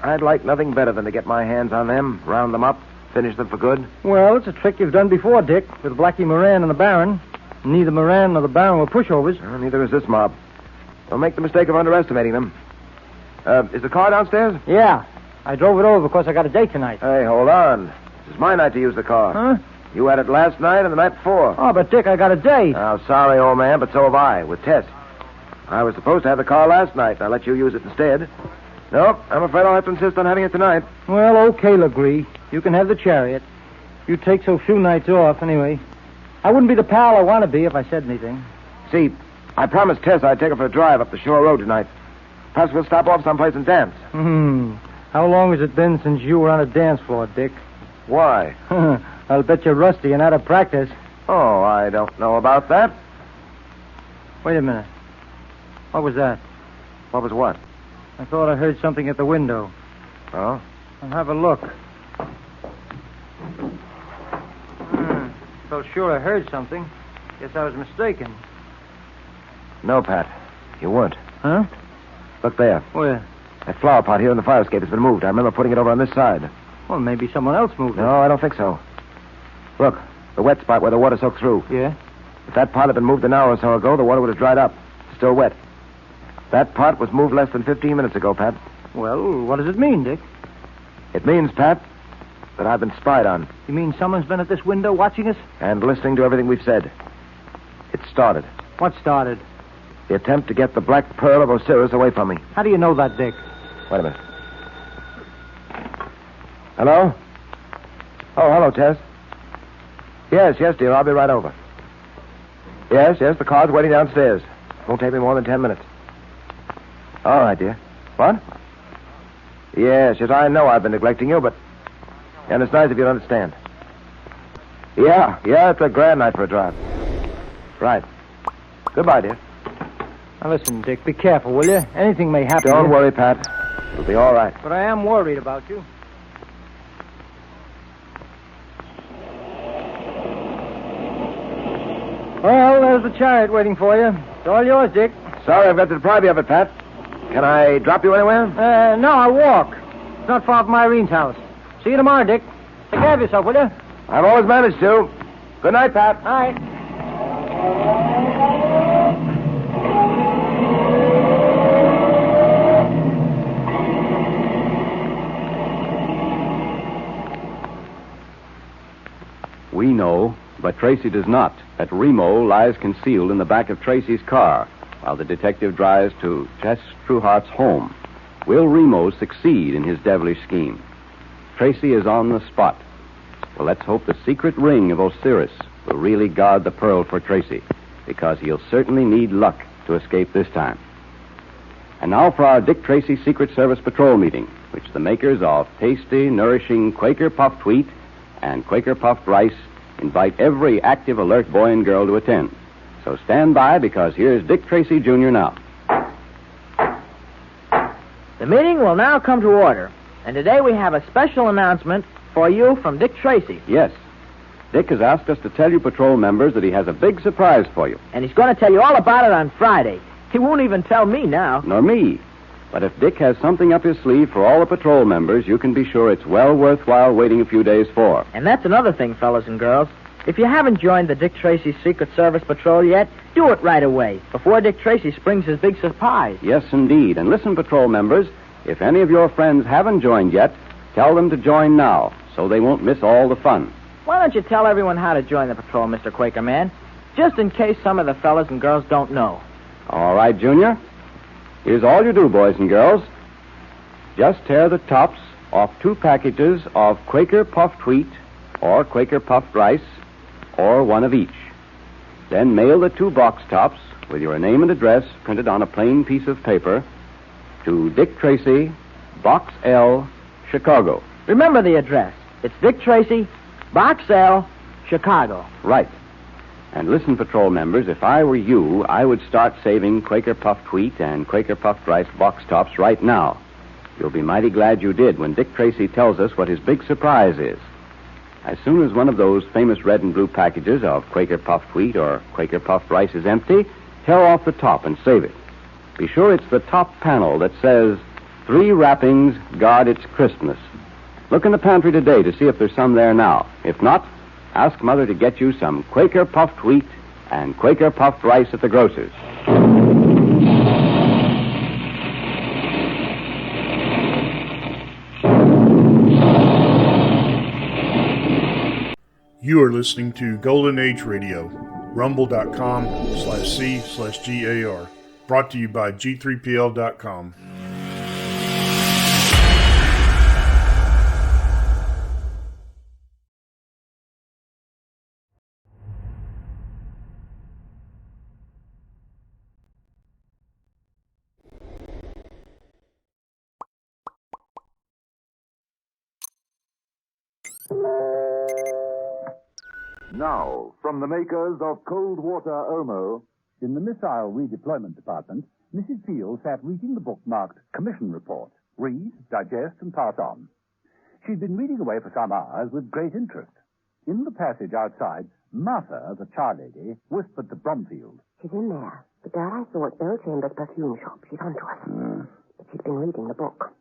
I'd like nothing better than to get my hands on them, round them up, finish them for good. Well, it's a trick you've done before, Dick, with Blackie Moran and the Baron. Neither Moran nor the Baron were pushovers. Neither is this mob. Don't make the mistake of underestimating them. Is the car downstairs? Yeah. I drove it over because I got a date tonight. Hey, hold on. This is my night to use the car. Huh? You had it last night and the night before. Oh, but Dick, I got a date. Oh, sorry, old man, but so have I, with Tess. I was supposed to have the car last night, and I let you use it instead. Nope, I'm afraid I'll have to insist on having it tonight. Well, okay, Legree. You can have the chariot. You take so few nights off, anyway. I wouldn't be the pal I want to be if I said anything. See, I promised Tess I'd take her for a drive up the shore road tonight. Perhaps we'll stop off someplace and dance. How long has it been since you were on a dance floor, Dick? Why? I'll bet you're rusty and out of practice. Oh, I don't know about that. Wait a minute. What was that? What was what? I thought I heard something at the window. Oh? I'll have a look. Felt sure I heard something. Guess I was mistaken. No, Pat. You weren't. Huh? Look there. Where? That flower pot here in the fire escape has been moved. I remember putting it over on this side. Well, maybe someone else moved it. No, I don't think so. Look, the wet spot where the water soaked through. Yeah? If that pot had been moved an hour or so ago, the water would have dried up. Still wet. That pot was moved less than 15 minutes ago, Pat. Well, what does it mean, Dick? It means, Pat, that I've been spied on. You mean someone's been at this window watching us? And listening to everything we've said. It started. What started? The attempt to get the Black Pearl of Osiris away from me. How do you know that, Dick? Wait a minute. Hello? Oh, hello, Tess. Yes, dear. I'll be right over. Yes, the car's waiting downstairs. Won't take me more than 10 minutes. All right, dear. What? Yes, I know I've been neglecting you, but... And it's nice of you to understand. Yeah, it's a grand night for a drive. Right. Goodbye, dear. Now, listen, Dick, be careful, will you? Anything may happen. Don't worry, Pat. It'll be all right. But I am worried about you. Well, there's the chariot waiting for you. It's all yours, Dick. Sorry I've got to deprive you of it, Pat. Can I drop you anywhere? No, I'll walk. It's not far from Irene's house. See you tomorrow, Dick. Take care of yourself, will you? I've always managed to. Good night, Pat. Night. We know, but Tracy does not, that Remo lies concealed in the back of Tracy's car while the detective drives to Jess Trueheart's home. Will Remo succeed in his devilish scheme? Tracy is on the spot. Well, let's hope the secret ring of Osiris will really guard the pearl for Tracy, because he'll certainly need luck to escape this time. And now for our Dick Tracy Secret Service patrol meeting, which the makers of tasty, nourishing Quaker puffed wheat and Quaker puffed rice invite every active, alert boy and girl to attend. So stand by, because here's Dick Tracy Jr. now. The meeting will now come to order. And today we have a special announcement for you from Dick Tracy. Yes. Dick has asked us to tell you patrol members that he has a big surprise for you. And he's going to tell you all about it on Friday. He won't even tell me now. Nor me. But if Dick has something up his sleeve for all the patrol members, you can be sure it's well worthwhile waiting a few days for. And that's another thing, fellas and girls. If you haven't joined the Dick Tracy Secret Service Patrol yet, do it right away, before Dick Tracy springs his big surprise. Yes, indeed. And listen, patrol members, if any of your friends haven't joined yet, tell them to join now, so they won't miss all the fun. Why don't you tell everyone how to join the patrol, Mr. Quaker Man? Just in case some of the fellas and girls don't know. All right, Junior. Here's all you do, boys and girls. Just tear the tops off 2 packages of Quaker puffed wheat or Quaker puffed rice, or one of each. Then mail the 2 box tops with your name and address printed on a plain piece of paper to Dick Tracy, Box L, Chicago. Remember the address. It's Dick Tracy, Box L, Chicago. Right. And listen, patrol members, if I were you, I would start saving Quaker puffed wheat and Quaker puffed rice box tops right now. You'll be mighty glad you did when Dick Tracy tells us what his big surprise is. As soon as one of those famous red and blue packages of Quaker puffed wheat or Quaker puffed rice is empty, tear off the top and save it. Be sure it's the top panel that says, 3 wrappings guard its crispness. Look in the pantry today to see if there's some there now. If not, ask Mother to get you some Quaker puffed wheat and Quaker puffed rice at the grocer's. You are listening to Golden Age Radio, rumble.com/C/GAR. Brought to you by G3PL.com. Now, from the makers of Cold Water Omo, in the Missile Redeployment Department, Mrs. Field sat reading the book marked Commission Report. Read, digest, and pass on. She'd been reading away for some hours with great interest. In the passage outside, Martha, the charlady, whispered to Bromfield. She's in there. The girl I saw at Bill Chambers' perfume shop. She's on to us. But she's been reading the book.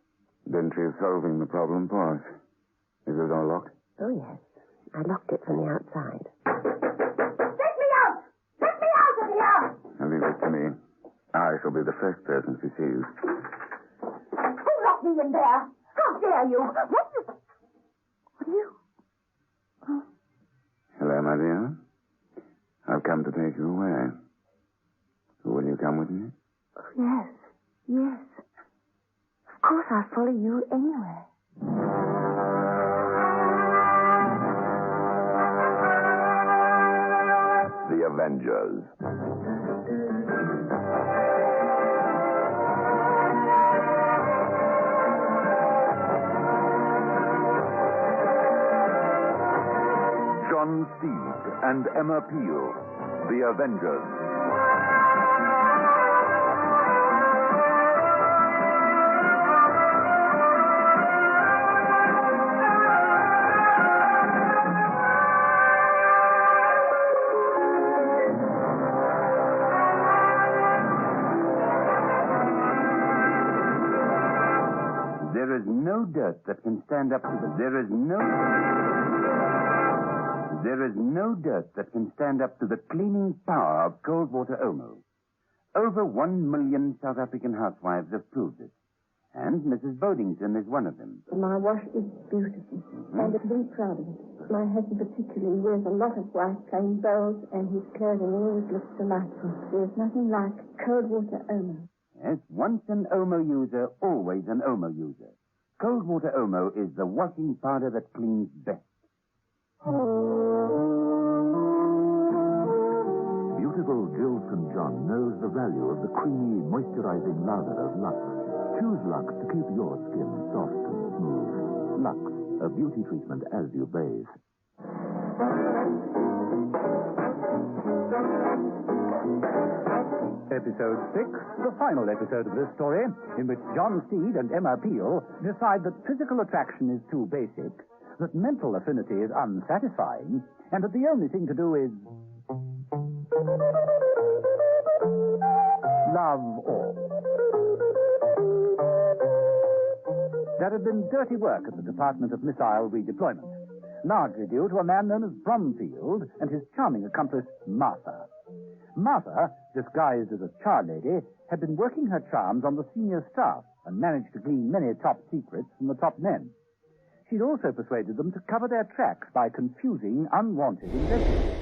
Then she's solving the problem for us. Is it all locked? Oh, yes. I locked it from the outside. Let me out! Let me out of here! Now leave it to me. I shall be the first person she sees. Who locked me in there? How dare you? What are you? Hello, my dear. I've come to take you away. Will you come with me? Oh, yes. Yes. Of course, I'll follow you anywhere. The Avengers. John Steed and Emma Peel, The Avengers. There is no dirt that can stand up to the... There is no dirt that can stand up to the cleaning power of cold water Omo. Over 1 million South African housewives have proved it. And Mrs. Bodington is one of them. My wash is beautiful, and I'm very proud of it. My husband particularly wears a lot of white plain bows, and his clothing always looks delightful. There's nothing like cold water Omo. Yes, once an Omo user, always an Omo user. Cold water Omo is the washing powder that cleans best. Beautiful Jill St. John knows the value of the creamy, moisturizing lather of Lux. Choose Lux to keep your skin soft and smooth. Lux, a beauty treatment as you bathe. Episode 6, the final episode of this story, in which John Steed and Emma Peel decide that physical attraction is too basic, that mental affinity is unsatisfying, and that the only thing to do is... love all. There had been dirty work at the Department of Missile Redeployment, largely due to a man known as Bromfield and his charming accomplice, Martha. Martha, disguised as a charlady, had been working her charms on the senior staff and managed to glean many top secrets from the top men. She'd also persuaded them to cover their tracks by confusing unwanted investigators.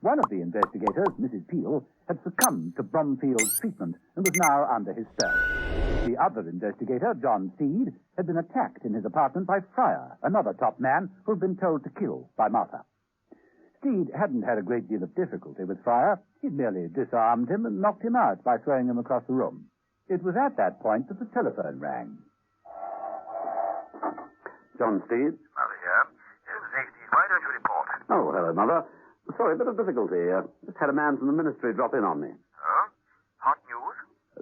One of the investigators, Mrs. Peel, had succumbed to Bromfield's treatment and was now under his spell. The other investigator, John Steed, had been attacked in his apartment by Fryer, another top man who had been told to kill by Martha. Steed hadn't had a great deal of difficulty with Fryer. He'd merely disarmed him and knocked him out by throwing him across the room. It was at that point that the telephone rang. John Steed? Mother here. Mrs. Steed, why don't you report? Oh, hello, Mother. Sorry, a bit of difficulty. Just had a man from the ministry drop in on me. Oh? Hot news?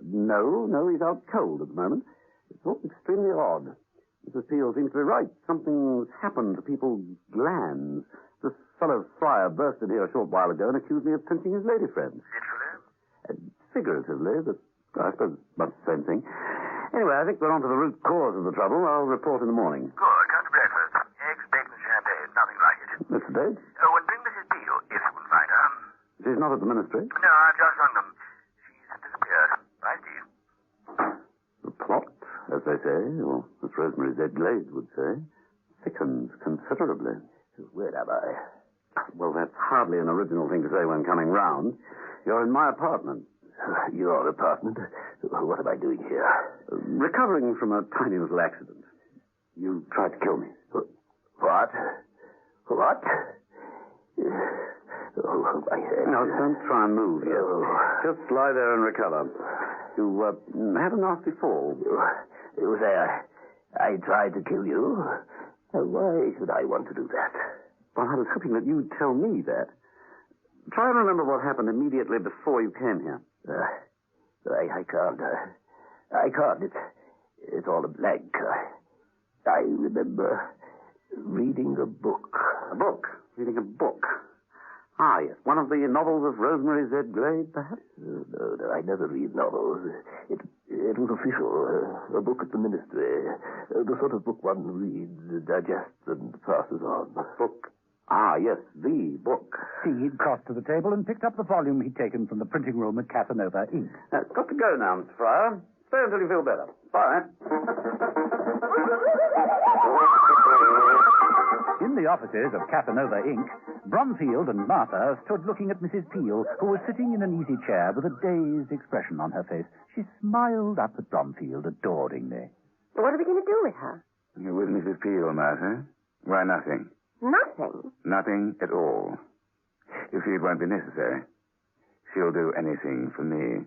No, he's out cold at the moment. It's all extremely odd. Mrs. Peel seems to be right. Something's happened to people's glands. This fellow Fryer burst in here a short while ago and accused me of pinching his lady friends. Literally? Figuratively, but I suppose it's much the same thing. Anyway, I think we're on to the root cause of the trouble. I'll report in the morning. Good. Come to breakfast. Eggs, bacon, champagne. Nothing like it. That's the date? Oh, and bring Mrs. Peel, if you can find her. She's not at the ministry? No, I've just rung them. She's disappeared. Bye, Steve. The plot, as they say, or as Rosemary Z. Glade would say, thickens considerably. Where am I? Well, that's hardly an original thing to say when coming round. You're in my apartment. Your apartment? What am I doing here? Recovering from a tiny little accident. You tried to kill me. What? What? Oh, my head. No, don't try and move yet. Just lie there and recover. You had a nasty fall. You say I tried to kill you? Why should I want to do that? Well, I was hoping that you'd tell me that. Try and remember what happened immediately before you came here. I can't. I can't. It's all a blank. I remember reading a book. A book? Reading a book? Ah, yes. One of the novels of Rosemary Z. Glade, perhaps? No, I never read novels. It was official, a book at the ministry. The sort of book one reads, digests, and passes on. Book? Ah, yes, the book. Steed crossed to the table and picked up the volume he'd taken from the printing room at Casanova Inc. Got to go now, Mr. Fryer. Stay until you feel better. Bye. In the offices of Casanova Inc., Bromfield and Martha stood looking at Mrs. Peel, who was sitting in an easy chair with a dazed expression on her face. She smiled up at Bromfield adoringly. What are we going to do with her? You're with Mrs. Peel, Martha. Why, nothing. Nothing. Nothing at all. You see, it won't be necessary. She'll do anything for me.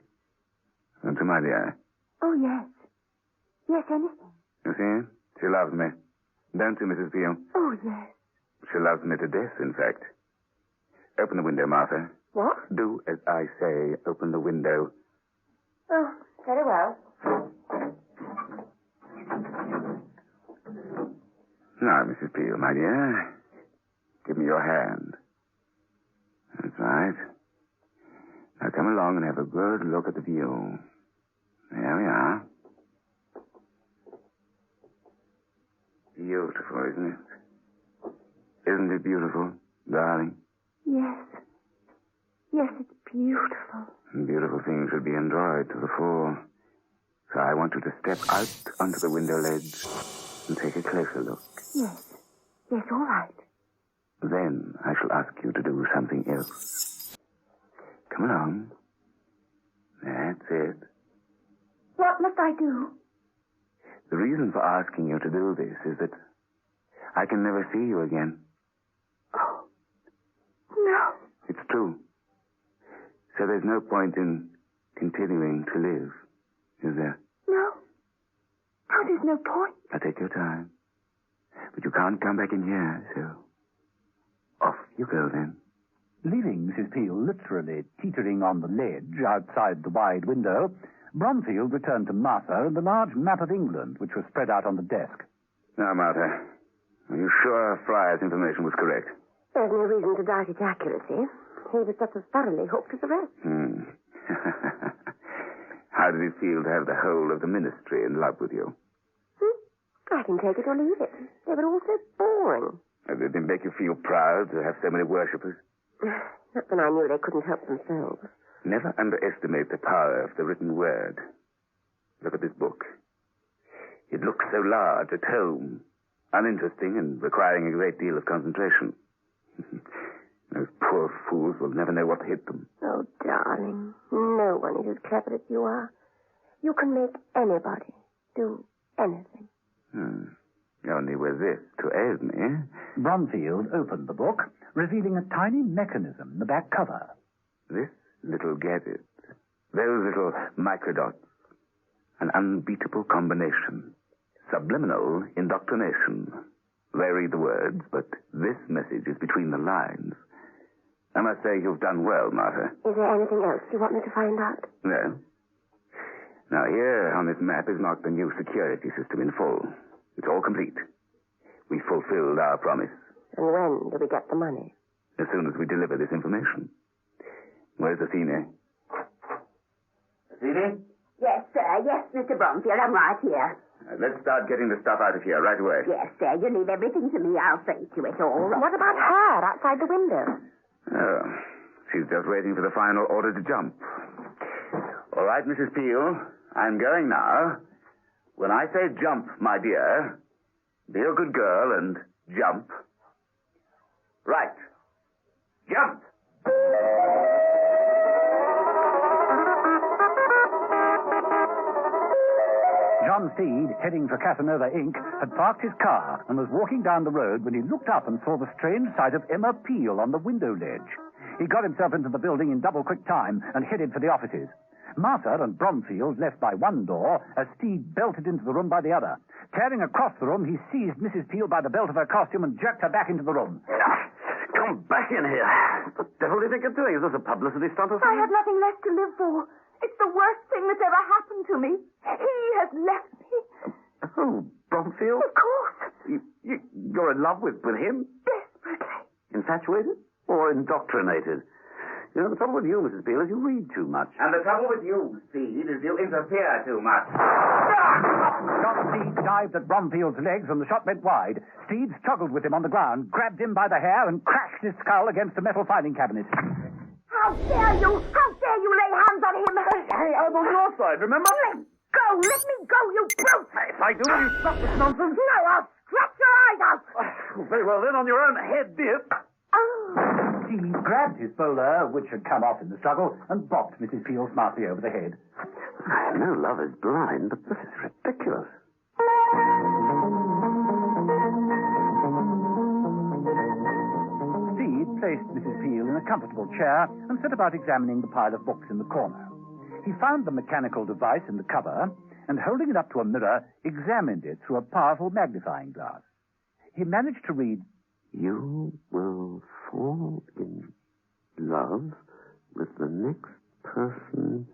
And to my dear. Oh, yes. Yes, anything. You see? She loves me. Don't you, Mrs. Peel? Oh, yes. She loves me to death, in fact. Open the window, Martha. What? Do as I say. Open the window. Oh, very well. Now, Mrs. Peel, my dear, give me your hand. That's right. Now come along and have a good look at the view. There we are. Beautiful, isn't it? Isn't it beautiful, darling? Yes. Yes, it's beautiful. And beautiful things should be enjoyed to the full. So I want you to step out onto the window ledge and take a closer look. Yes. Yes, all right. Then I shall ask you to do something else. Come along. That's it. What must I do? The reason for asking you to do this is that I can never see you again. Oh. No. It's true. So there's no point in continuing to live, is there? No. No, there's no point. Now take your time. But you can't come back in here, so off you go then. Leaving Mrs. Peel literally teetering on the ledge outside the wide window, Bromfield returned to Martha and the large map of England, which was spread out on the desk. Now, Martha, are you sure Fryer's information was correct? There's no reason to doubt its accuracy. He was just as thoroughly hooked as the rest. How did it feel to have the whole of the ministry in love with you? I can take it or leave it. They were all so boring. Did it make you feel proud to have so many worshippers? Not when I knew they couldn't help themselves. Never underestimate the power of the written word. Look at this book. It looks so large, a tome, uninteresting and requiring a great deal of concentration. Those poor fools will never know what hit them. Oh, darling, no one is as clever as you are. You can make anybody do anything. Only with this to aid me. Bromfield opened the book, revealing a tiny mechanism in the back cover. This little gadget, those little microdots, an unbeatable combination, subliminal indoctrination. They read the words, but this message is between the lines. I must say you've done well, Martha. Is there anything else you want me to find out? No. Now, here on this map is marked the new security system in full. It's all complete. We fulfilled our promise. And when do we get the money? As soon as we deliver this information. Where's Athene? Athene? Yes, sir. Yes, Mr. Bromfield. I'm right here. Let's start getting the stuff out of here right away. Yes, sir. You leave everything to me. I'll see to it all. What about her outside the window? Oh, she's just waiting for the final order to jump. All right, Mrs. Peel, I'm going now. When I say jump, my dear, be a good girl and jump. Right. Jump! John Steed, heading for Casanova Inc., had parked his car and was walking down the road when he looked up and saw the strange sight of Emma Peel on the window ledge. He got himself into the building in double-quick time and headed for the offices. Martha and Bromfield left by one door as Steed belted into the room by the other. Tearing across the room, he seized Mrs. Peel by the belt of her costume and jerked her back into the room. Come back in here. What the devil do you think you're doing? Is this a publicity stunt or something? I have nothing left to live for. It's the worst thing that's ever happened to me. He has left me. Oh, Bromfield? Of course. You're in love with him? Desperately. Infatuated? or indoctrinated. You know, the trouble with you, Mrs. Beale, is you read too much. And the trouble with you, Speed, is you interfere too much. Shot Steed dived at Bromfield's legs and the shot went wide. Steed struggled with him on the ground, grabbed him by the hair and crashed his skull against a metal filing cabinet. How dare you? How dare you lay hands on him? Hey, I'm on your side, remember? Let go! Let me go, you brute! If I do, will you stop this nonsense? No, I'll scratch your eyes out! Oh, very well, then, on your own head, dear. Steed grabbed his bowler, which had come off in the struggle, and bopped Mrs. Peel smartly over the head. I know love is blind, but this is ridiculous. Steed placed Mrs. Peel in a comfortable chair and set about examining the pile of books in the corner. He found the mechanical device in the cover and, holding it up to a mirror, examined it through a powerful magnifying glass. He managed to read, You will fall in love with the next person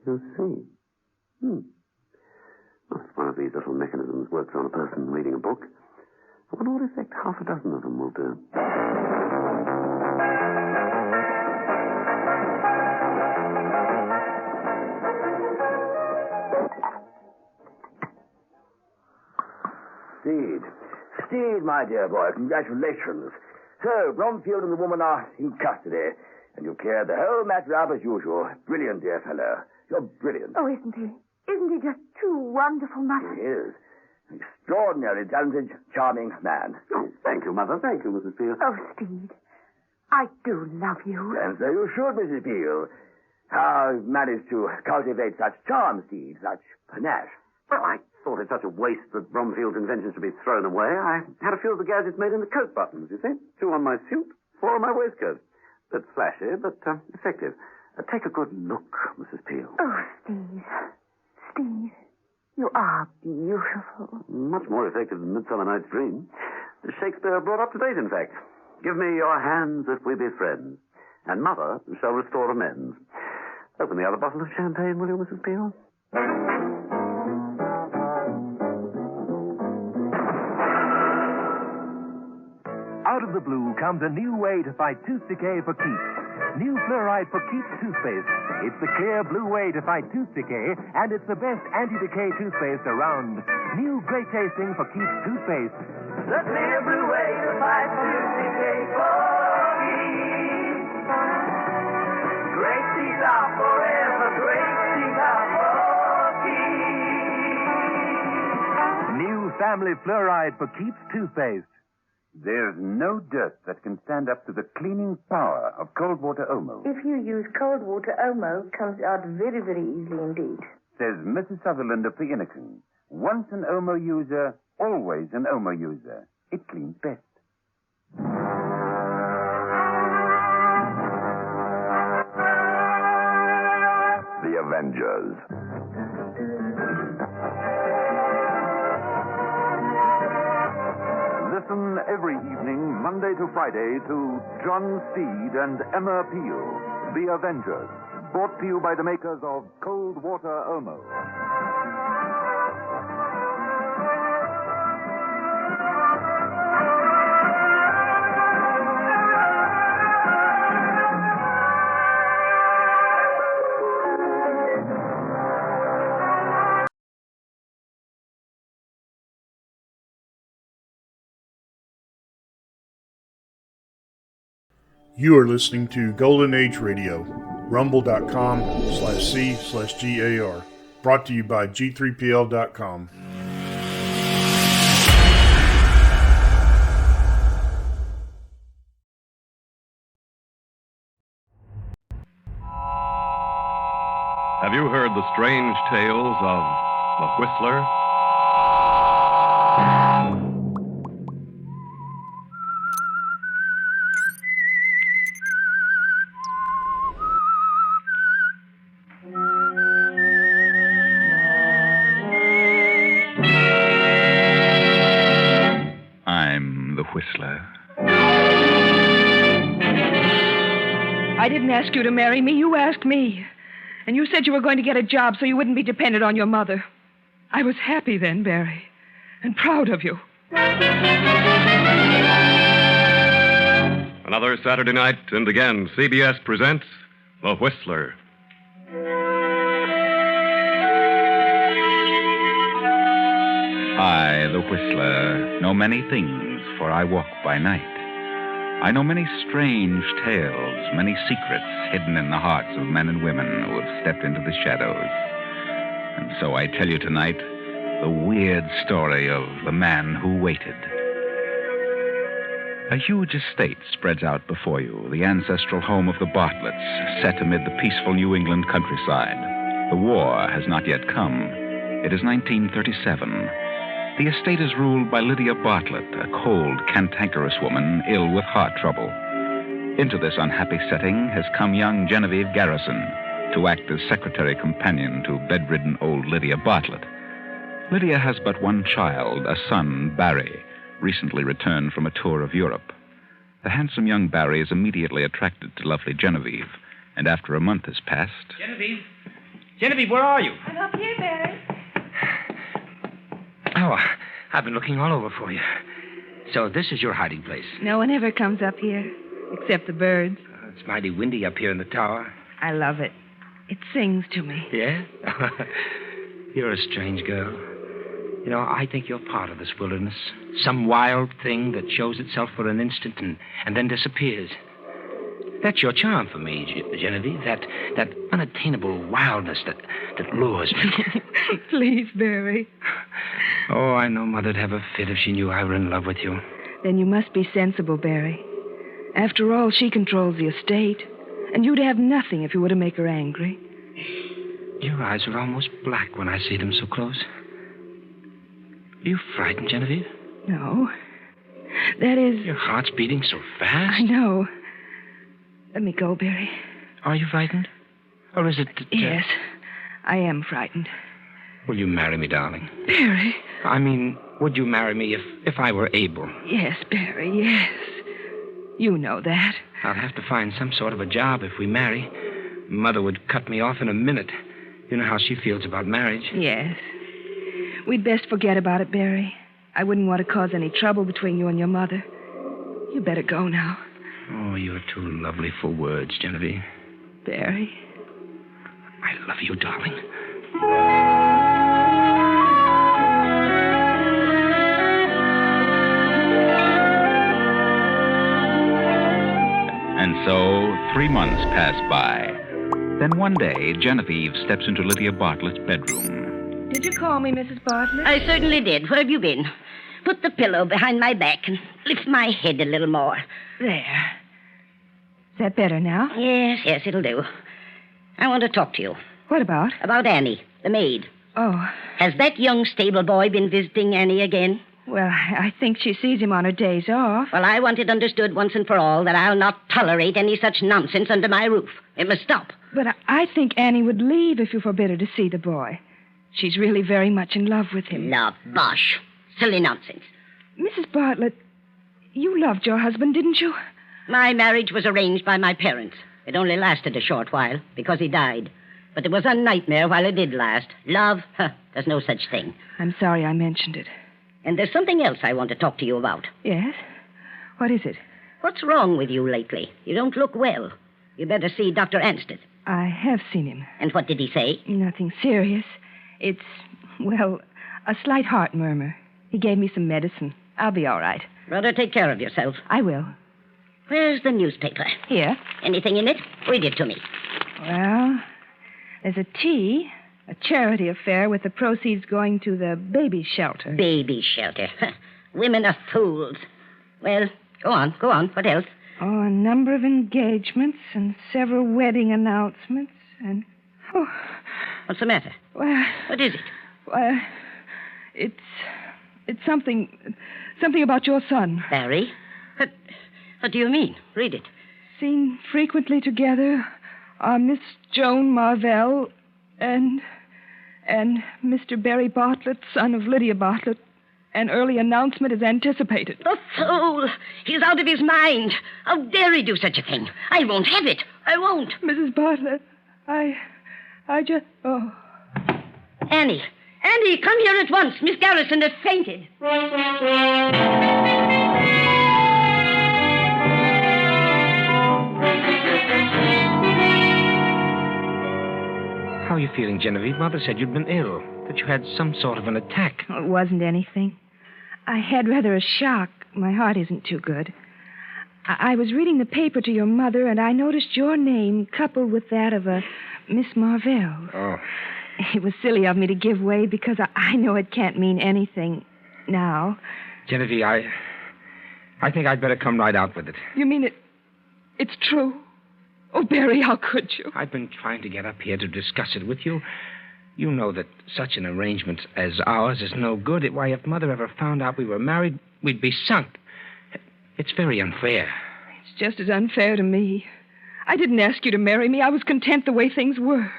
you see. Well, if one of these little mechanisms works on a person reading a book, I wonder what effect half a dozen of them will do. Steed, my dear boy, congratulations. So, Bromfield and the woman are in custody, and you cleared the whole matter up as usual. Brilliant, dear fellow. You're brilliant. Oh, isn't he? Isn't he just too wonderful, Mother? He is. An extraordinarily talented, charming man. Oh, thank you, Mother. Thank you, Mrs. Peel. Oh, Steed, I do love you. And so you should, Mrs. Peel. How you've managed to cultivate such charm, Steed, such panache. Well, I thought it such a waste that Bromfield's inventions should be thrown away. I had a few of the gadgets made in the coat buttons, you see. 2 on my suit, 4 on my waistcoat. Bit flashy, but effective. Take a good look, Mrs. Peel. Oh, Steve. Steve, you are beautiful. Much more effective than Midsummer Night's Dream. Shakespeare brought up to date, in fact. Give me your hands if we be friends, and Mother shall restore amends. Open the other bottle of champagne, will you, Mrs. Peel? Out of the blue comes a new way to fight tooth decay for keeps. New Fluoride for Keeps toothpaste. It's the clear blue way to fight tooth decay, and it's the best anti-decay toothpaste around. New great tasting for Keeps toothpaste. The clear blue way to fight tooth decay for keeps. Great teeth are forever, great teeth are for keeps. New Family Fluoride for Keeps toothpaste. There's no dirt that can stand up to the cleaning power of cold water Omo. If you use cold water, Omo comes out very, very easily indeed. Says Mrs. Sutherland of the Inniken. Once an Omo user, always an Omo user. It cleans best. The Avengers. Listen every evening, Monday to Friday, to John Steed and Emma Peel, The Avengers, brought to you by the makers of Cold Water Omo. You are listening to Golden Age Radio, rumble.com/C/GAR, brought to you by G3PL.com. Have you heard the strange tales of the Whistler? I'm the Whistler. I didn't ask you to marry me. You asked me. And you said you were going to get a job so you wouldn't be dependent on your mother. I was happy then, Barry, and proud of you. And Another Saturday night, and again, CBS presents The Whistler. I, the Whistler, know many things, for I walk by night. I know many strange tales, many secrets hidden in the hearts of men and women who have stepped into the shadows. And so I tell you tonight the weird story of the man who waited. A huge estate spreads out before you, the ancestral home of the Bartletts, set amid the peaceful New England countryside. The war has not yet come. It is 1937. The estate is ruled by Lydia Bartlett, a cold, cantankerous woman ill with heart trouble. Into this unhappy setting has come young Genevieve Garrison to act as secretary companion to bedridden old Lydia Bartlett. Lydia has but one child, a son, Barry, recently returned from a tour of Europe. The handsome young Barry is immediately attracted to lovely Genevieve, and after a month has passed... Genevieve, where are you? I'm up here, Barry. Oh, I've been looking all over for you. So this is your hiding place. No one ever comes up here, except the birds. It's mighty windy up here in the tower. I love it. It sings to me. Yeah? You're a strange girl. You know, I think you're part of this wilderness. Some wild thing that shows itself for an instant and then disappears. That's your charm for me, Genevieve. That unattainable wildness that lures me. Please, Barry. Oh, I know Mother'd have a fit if she knew I were in love with you. Then you must be sensible, Barry. After all, she controls the estate. And you'd have nothing if you were to make her angry. Your eyes are almost black when I see them so close. Are you frightened, Genevieve? No. That is... Your heart's beating so fast. I know. Let me go, Barry. Are you frightened? Or is it that... Yes, I am frightened. Will you marry me, darling? Barry. I mean, would you marry me if I were able? Yes, Barry, yes. You know that. I'll have to find some sort of a job if we marry. Mother would cut me off in a minute. You know how she feels about marriage. Yes. We'd best forget about it, Barry. I wouldn't want to cause any trouble between you and your mother. You better go now. Oh, you're too lovely for words, Genevieve. Barry. I love you, darling. And so 3 months pass by. Then one day, Genevieve steps into Lydia Bartlett's bedroom. Did you call me, Mrs. Bartlett? I certainly did. Where have you been? Put the pillow behind my back and lift my head a little more. There. Is that better now? Yes, it'll do. I want to talk to you. What about? About Annie, the maid. Oh. Has that young stable boy been visiting Annie again? Well, I think she sees him on her days off. Well, I want it understood once and for all that I'll not tolerate any such nonsense under my roof. It must stop. But I think Annie would leave if you forbid her to see the boy. She's really very much in love with him. Love, bosh. Silly nonsense. Mrs. Bartlett, you loved your husband, didn't you? My marriage was arranged by my parents. It only lasted a short while because he died. But it was a nightmare while it did last. Love, there's no such thing. I'm sorry I mentioned it. And there's something else I want to talk to you about. Yes? What is it? What's wrong with you lately? You don't look well. You better see Dr. Ansted. I have seen him. And what did he say? Nothing serious. It's, well, a slight heart murmur. He gave me some medicine. I'll be all right. Rather take care of yourself. I will. Where's the newspaper? Here. Anything in it? Read it to me. Well, there's a tea, a charity affair with the proceeds going to the baby shelter. Baby shelter. Women are fools. Well, go on. What else? Oh, a number of engagements and several wedding announcements and... Oh. What's the matter? Well... What is it? Well, it's something about your son. Barry? What do you mean? Read it. Seen frequently together are Miss Joan Marvell and Mr. Barry Bartlett, son of Lydia Bartlett. An early announcement is anticipated. The fool! He's out of his mind. How dare he do such a thing? I won't have it. I won't. Mrs. Bartlett, I just... Oh. Annie, come here at once. Miss Garrison has fainted. feeling, Genevieve? Mother said you'd been ill, that you had some sort of an attack. It wasn't anything. I had rather a shock. My heart isn't too good. I was reading the paper to your mother, and I noticed your name coupled with that of a Miss Marvell. Oh. It was silly of me to give way because I know it can't mean anything now. Genevieve, I think I'd better come right out with it. You mean it's true? Oh, Barry, how could you? I've been trying to get up here to discuss it with you. You know that such an arrangement as ours is no good. Why, if Mother ever found out we were married, we'd be sunk. It's very unfair. It's just as unfair to me. I didn't ask you to marry me. I was content the way things were.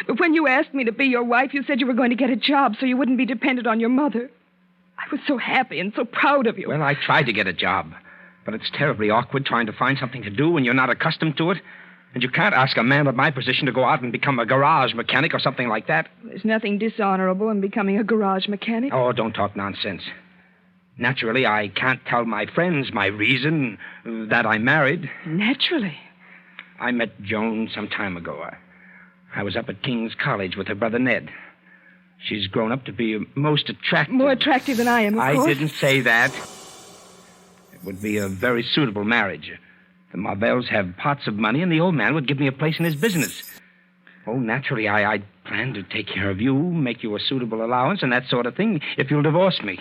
But when you asked me to be your wife, you said you were going to get a job so you wouldn't be dependent on your mother. I was so happy and so proud of you. Well, I tried to get a job, but it's terribly awkward trying to find something to do when you're not accustomed to it. And you can't ask a man of my position to go out and become a garage mechanic or something like that. There's nothing dishonorable in becoming a garage mechanic. Oh, don't talk nonsense. Naturally, I can't tell my friends my reason that I'm married. Naturally. I met Joan some time ago. I was up at King's College with her brother Ned. She's grown up to be most attractive. More attractive than I am, of course. I didn't say that. It would be a very suitable marriage. The Marvells have pots of money, and the old man would give me a place in his business. Oh, naturally, I plan to take care of you, make you a suitable allowance, and that sort of thing, if you'll divorce me.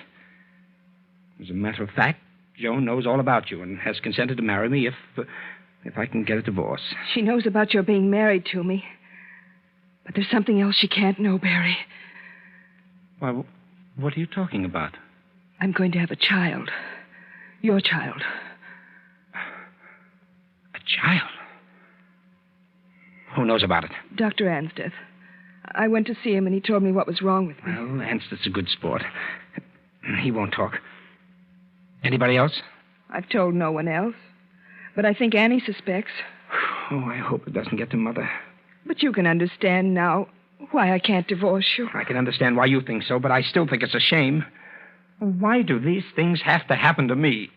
As a matter of fact, Joan knows all about you and has consented to marry me if I can get a divorce. She knows about your being married to me. But there's something else she can't know, Barry. Why, what are you talking about? I'm going to have a child. Your child. A child? Who knows about it? Dr. Ansdeth. I went to see him, and he told me what was wrong with me. Well, Ansdeth's a good sport. He won't talk. Anybody else? I've told no one else. But I think Annie suspects. Oh, I hope it doesn't get to Mother. But you can understand now why I can't divorce you. I can understand why you think so, but I still think it's a shame. Why do these things have to happen to me?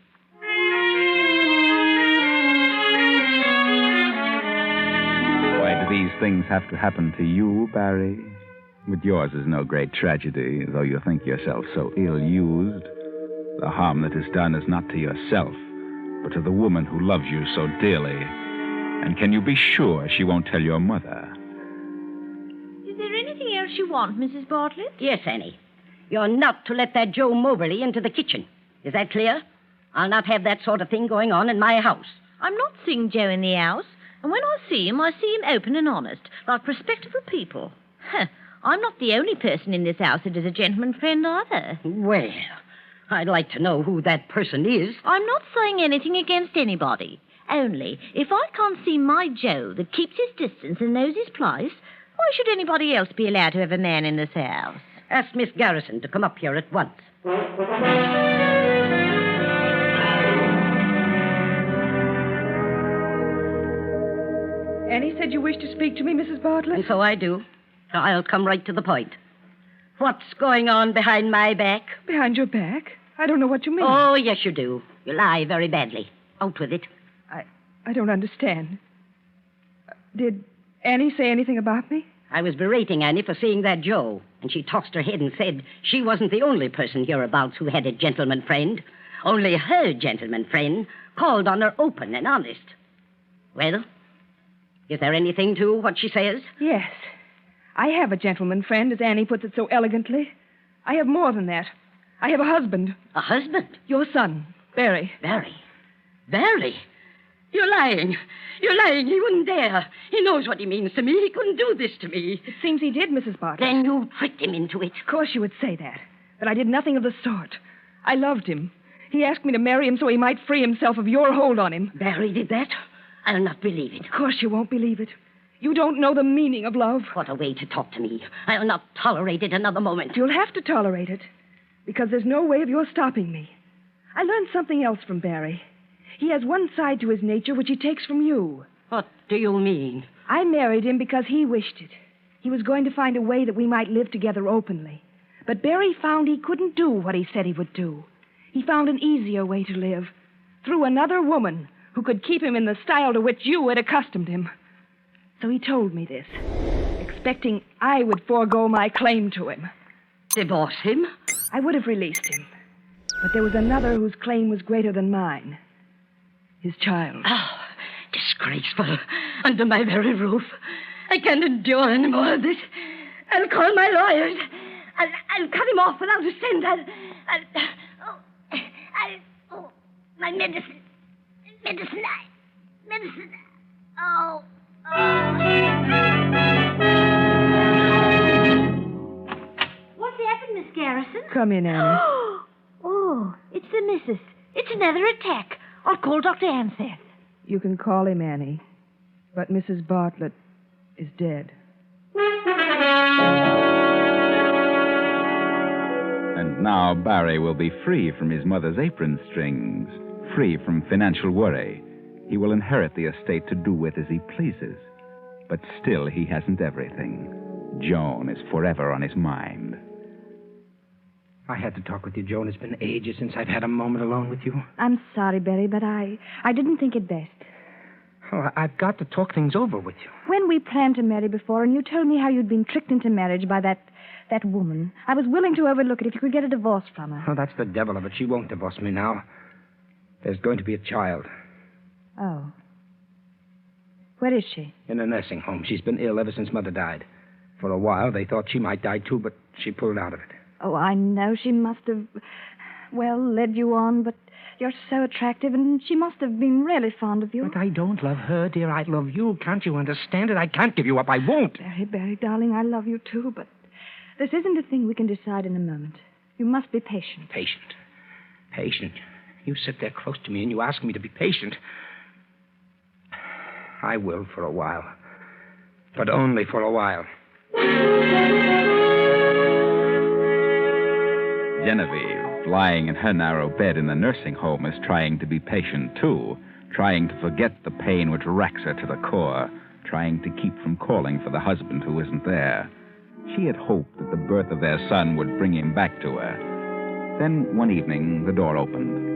Why do these things have to happen to you, Barry? But yours is no great tragedy, though you think yourself so ill-used. The harm that is done is not to yourself, but to the woman who loves you so dearly. And can you be sure she won't tell your mother? Is there anything else you want, Mrs. Bartlett? Yes, Annie. You're not to let that Joe Moberly into the kitchen. Is that clear? I'll not have that sort of thing going on in my house. I'm not seeing Joe in the house. And when I see him open and honest, like respectable people. I'm not the only person in this house that is a gentleman friend either. Well, I'd like to know who that person is. I'm not saying anything against anybody. Only, if I can't see my Joe that keeps his distance and knows his place, why should anybody else be allowed to have a man in this house? Ask Miss Garrison to come up here at once. Annie said you wished to speak to me, Mrs. Bartlett? And so I do. I'll come right to the point. What's going on behind my back? Behind your back? I don't know what you mean. Oh, yes, you do. You lie very badly. Out with it. I don't understand. Did Annie say anything about me? I was berating Annie for seeing that Joe, and she tossed her head and said she wasn't the only person hereabouts who had a gentleman friend. Only her gentleman friend called on her open and honest. Well, is there anything to what she says? Yes. I have a gentleman friend, as Annie puts it so elegantly. I have more than that. I have a husband. A husband? Your son, Barry. Barry? Barry? You're lying. You're lying. He wouldn't dare. He knows what he means to me. He couldn't do this to me. It seems he did, Mrs. Bartlett. Then you tricked him into it. Of course you would say that. But I did nothing of the sort. I loved him. He asked me to marry him so he might free himself of your hold on him. Barry did that? I'll not believe it. Of course you won't believe it. You don't know the meaning of love. What a way to talk to me. I'll not tolerate it another moment. You'll have to tolerate it, because there's no way of your stopping me. I learned something else from Barry. He has one side to his nature which he takes from you. What do you mean? I married him because he wished it. He was going to find a way that we might live together openly. But Barry found he couldn't do what he said he would do. He found an easier way to live, through another woman who could keep him in the style to which you had accustomed him. So he told me this, expecting I would forego my claim to him. Divorce him? I would have released him. But there was another whose claim was greater than mine. His child. Oh, disgraceful. Under my very roof. I can't endure any more of this. I'll call my lawyers. I'll cut him off without a cent. My medicine. Medicine. Oh. What's happened, Miss Garrison? Come in, Annie. Oh, it's the missus. It's another attack. I'll call Dr. Anseth. You can call him, Annie. But Mrs. Bartlett is dead. And now Barry will be free from his mother's apron strings, free from financial worry. He will inherit the estate to do with as he pleases. But still, he hasn't everything. Joan is forever on his mind. I had to talk with you, Joan. It's been ages since I've had a moment alone with you. I'm sorry, Barry, but I didn't think it best. Oh, I've got to talk things over with you. When we planned to marry before, and you told me how you'd been tricked into marriage by that woman, I was willing to overlook it if you could get a divorce from her. Oh, that's the devil of it. She won't divorce me now. There's going to be a child. Oh. Where is she? In a nursing home. She's been ill ever since Mother died. For a while, they thought she might die, too, but she pulled out of it. Oh, I know she must have, led you on, but you're so attractive, and she must have been really fond of you. But I don't love her, dear. I love you. Can't you understand it? I can't give you up. I won't. Barry, darling, I love you, too, but this isn't a thing we can decide in a moment. You must be patient. Patient. You sit there close to me, and you ask me to be patient. I will for a while. But only for a while. Genevieve, lying in her narrow bed in the nursing home, is trying to be patient, too, trying to forget the pain which racks her to the core, trying to keep from calling for the husband who isn't there. She had hoped that the birth of their son would bring him back to her. Then, one evening, the door opened.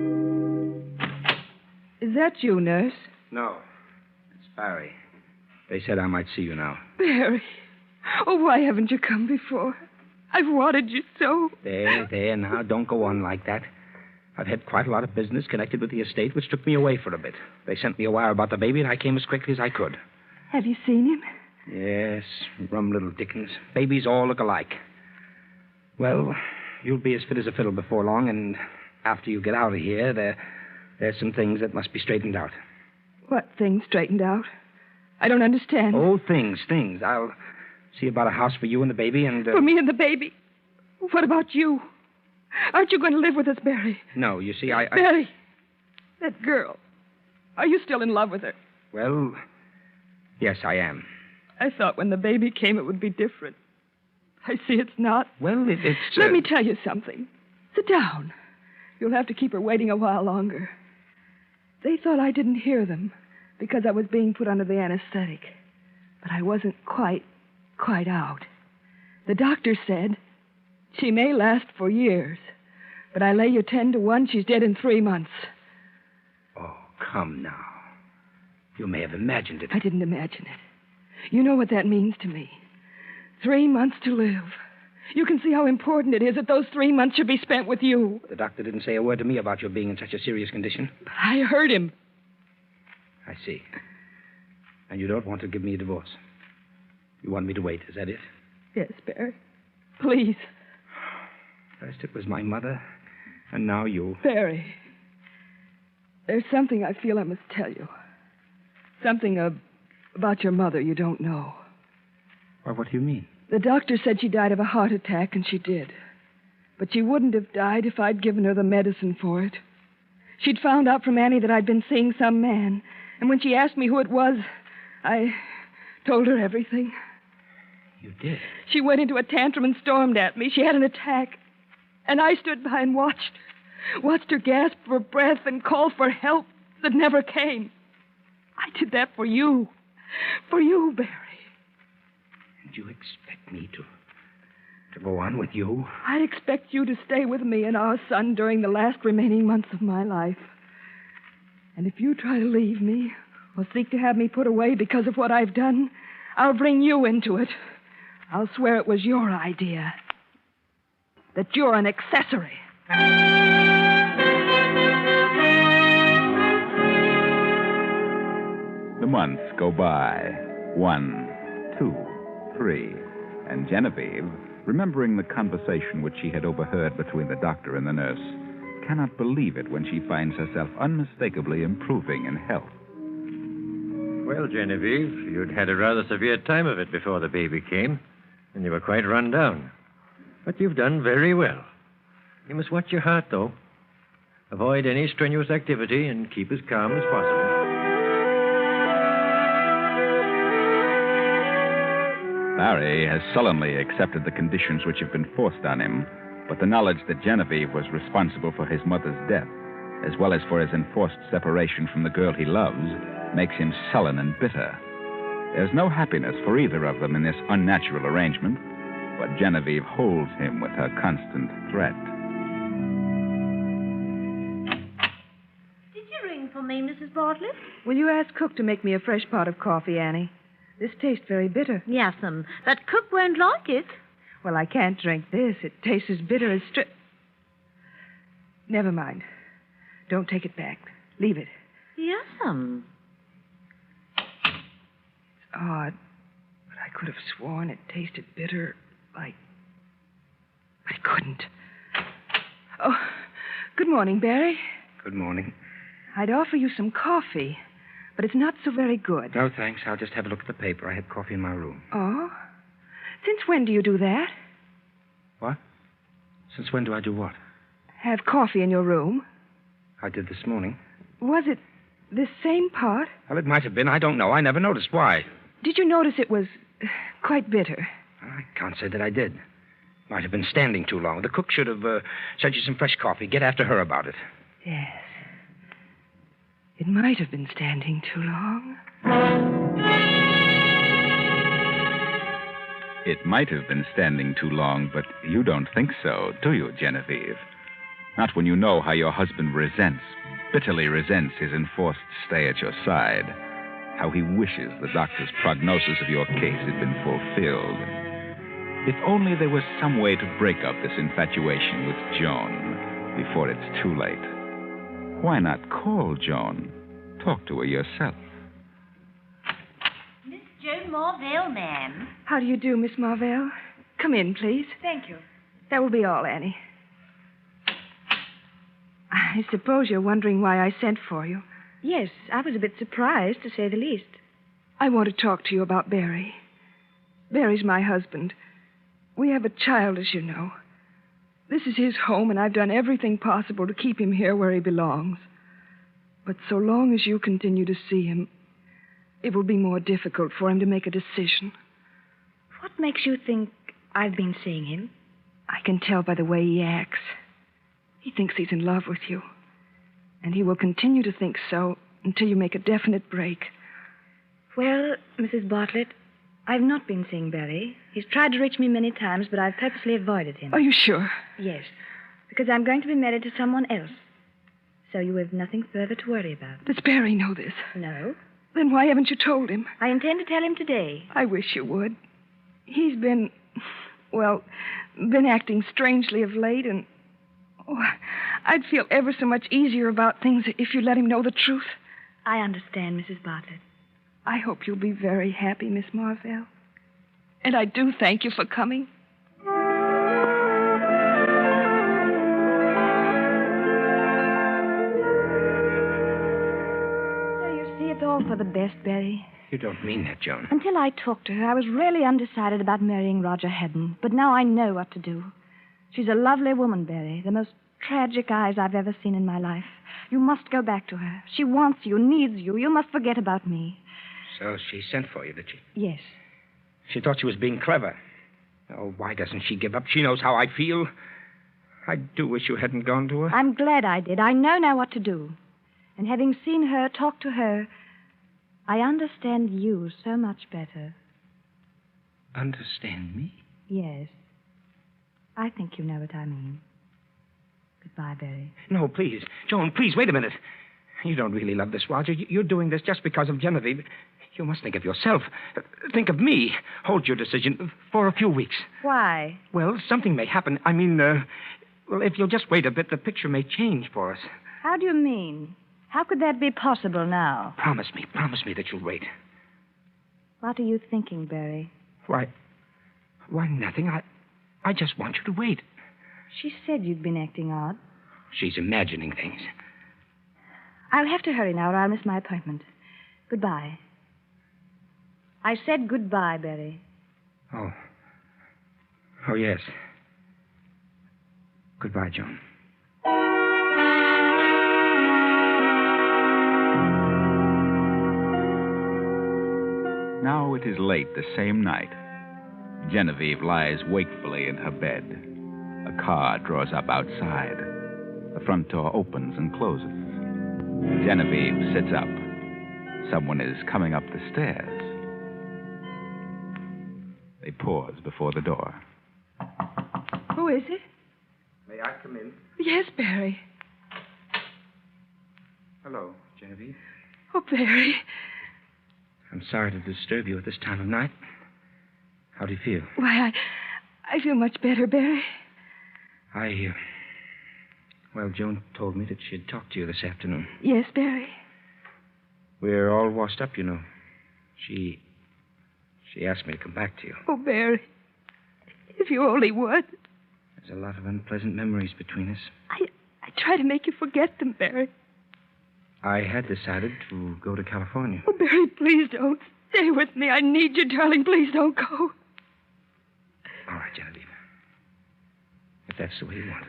Is that you, nurse? No. It's Barry. They said I might see you now. Barry. Oh, why haven't you come before? I've wanted you so. There, now. Don't go on like that. I've had quite a lot of business connected with the estate, which took me away for a bit. They sent me a wire about the baby, and I came as quickly as I could. Have you seen him? Yes, rum little Dickens. Babies all look alike. Well, you'll be as fit as a fiddle before long, and after you get out of here, there's some things that must be straightened out. What things straightened out? I don't understand. Oh, things. I'll see about a house for you and the baby, and... For me and the baby? What about you? Aren't you going to live with us, Barry? No, you see, I... Barry, that girl. Are you still in love with her? Well, yes, I am. I thought when the baby came it would be different. I see it's not. Well, it's... Let me tell you something. Sit down. You'll have to keep her waiting a while longer. They thought I didn't hear them because I was being put under the anesthetic. But I wasn't quite out. The doctor said she may last for years, but I lay you 10-1 she's dead in 3 months. Oh, come now. You may have imagined it. I didn't imagine it. You know what that means to me. 3 months to live. You can see how important it is that those 3 months should be spent with you. The doctor didn't say a word to me about your being in such a serious condition. But I heard him. I see. And you don't want to give me a divorce. You want me to wait, is that it? Yes, Barry. Please. First it was my mother, and now you. Barry, there's something I feel I must tell you. Something about your mother you don't know. Well, what do you mean? The doctor said she died of a heart attack, and she did. But she wouldn't have died if I'd given her the medicine for it. She'd found out from Annie that I'd been seeing some man, and when she asked me who it was, I told her everything. You did? She went into a tantrum and stormed at me. She had an attack. And I stood by and watched her gasp for breath and call for help that never came. I did that for you. For you, Barry. And you expect me to go on with you? I expect you to stay with me and our son during the last remaining months of my life. And if you try to leave me or seek to have me put away because of what I've done, I'll bring you into it. I'll swear it was your idea. That you're an accessory. The months go by. 1, 2, 3. And Genevieve, remembering the conversation which she had overheard between the doctor and the nurse, cannot believe it when she finds herself unmistakably improving in health. Well, Genevieve, you'd had a rather severe time of it before the baby came, and you were quite run down. But you've done very well. You must watch your heart, though. Avoid any strenuous activity and keep as calm as possible. Barry has sullenly accepted the conditions which have been forced on him, but the knowledge that Genevieve was responsible for his mother's death, as well as for his enforced separation from the girl he loves, makes him sullen and bitter. There's no happiness for either of them in this unnatural arrangement, but Genevieve holds him with her constant threat. Did you ring for me, Mrs. Bartlett? Will you ask Cook to make me a fresh pot of coffee, Annie? This tastes very bitter. Yes'm, but Cook won't like it. Well, I can't drink this. It tastes as bitter as Never mind. Don't take it back. Leave it. Yes'm. It's odd, but I could have sworn it tasted bitter like... I couldn't. Oh, good morning, Barry. Good morning. I'd offer you some coffee, but it's not so very good. No, thanks. I'll just have a look at the paper. I had coffee in my room. Oh? Since when do you do that? What? Since when do I do what? Have coffee in your room? I did this morning. Was it this same pot? Well, it might have been. I don't know. I never noticed. Why? Did you notice it was quite bitter? I can't say that I did. Might have been standing too long. The cook should have sent you some fresh coffee. Get after her about it. Yes. It might have been standing too long. It might have been standing too long, but you don't think so, do you, Genevieve? Not when you know how your husband bitterly resents his enforced stay at your side, how he wishes the doctor's prognosis of your case had been fulfilled. If only there was some way to break up this infatuation with Joan before it's too late. Why not call Joan? Talk to her yourself. Miss Joan Marvell, ma'am. How do you do, Miss Marvell? Come in, please. Thank you. That will be all, Annie. I suppose you're wondering why I sent for you. Yes, I was a bit surprised, to say the least. I want to talk to you about Barry. Barry's my husband. We have a child, as you know. This is his home, and I've done everything possible to keep him here where he belongs. But so long as you continue to see him, it will be more difficult for him to make a decision. What makes you think I've been seeing him? I can tell by the way he acts. He thinks he's in love with you. And he will continue to think so until you make a definite break. Well, Mrs. Bartlett, I've not been seeing Barry. He's tried to reach me many times, but I've purposely avoided him. Are you sure? Yes, because I'm going to be married to someone else. So you have nothing further to worry about. Does Barry know this? No. Then why haven't you told him? I intend to tell him today. I wish you would. He's been acting strangely of late, and I'd feel ever so much easier about things if you let him know the truth. I understand, Mrs. Bartlett. I hope you'll be very happy, Miss Marvell. And I do thank you for coming. So you see, it's all for the best, Barry. You don't mean that, Joan. Until I talked to her, I was really undecided about marrying Roger Hedden. But now I know what to do. She's a lovely woman, Barry. The most tragic eyes I've ever seen in my life. You must go back to her. She wants you, needs you. You must forget about me. So she sent for you, did she? Yes. She thought she was being clever. Oh, why doesn't she give up? She knows how I feel. I do wish you hadn't gone to her. I'm glad I did. I know now what to do. And having seen her, talked to her, I understand you so much better. Understand me? Yes. I think you know what I mean. Goodbye, Barry. No, please. Joan, please, wait a minute. You don't really love this, Roger. You're doing this just because of Genevieve. You must think of yourself. Think of me. Hold your decision for a few weeks. Why? Well, something may happen. I mean, well, if you'll just wait a bit, the picture may change for us. How do you mean? How could that be possible now? Promise me that you'll wait. What are you thinking, Barry? Why, nothing. I just want you to wait. She said you'd been acting odd. She's imagining things. I'll have to hurry now or I'll miss my appointment. Goodbye. I said goodbye, Barry. Oh, yes. Goodbye, Joan. Now it is late the same night. Genevieve lies wakefully in her bed. A car draws up outside. The front door opens and closes. Genevieve sits up. Someone is coming up the stairs. They pause before the door. Who is it? May I come in? Yes, Barry. Hello, Genevieve. Oh, Barry. I'm sorry to disturb you at this time of night. How do you feel? Why, I feel much better, Barry. Well, Joan told me that she'd talk to you this afternoon. Yes, Barry. We're all washed up, you know. She asked me to come back to you. Oh, Barry, if you only would. There's a lot of unpleasant memories between us. I try to make you forget them, Barry. I had decided to go to California. Oh, Barry, please don't. Stay with me. I need you, darling. Please don't go. All right, Genevieve. If that's the way you want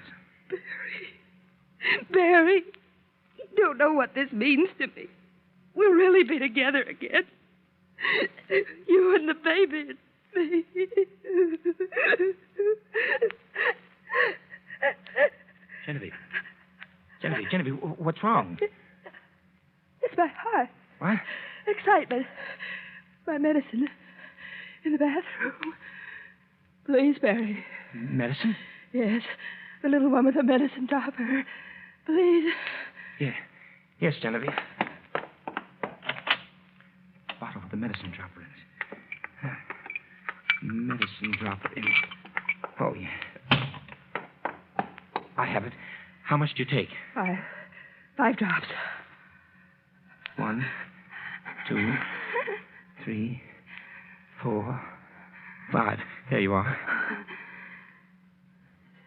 it. Barry, you don't know what this means to me. We'll really be together again. You and the baby and me. Genevieve, what's wrong? It's my heart. What? Excitement. My medicine in the bathroom. Please, Barry. Medicine? Yes. The little one with the medicine dropper. Please. Yeah. Yes, Genevieve. Bottle with the medicine dropper in it. Medicine dropper in it. Oh, yeah. I have it. How much do you take? 5 drops. 1, 2, 3, 4, 5. There you are.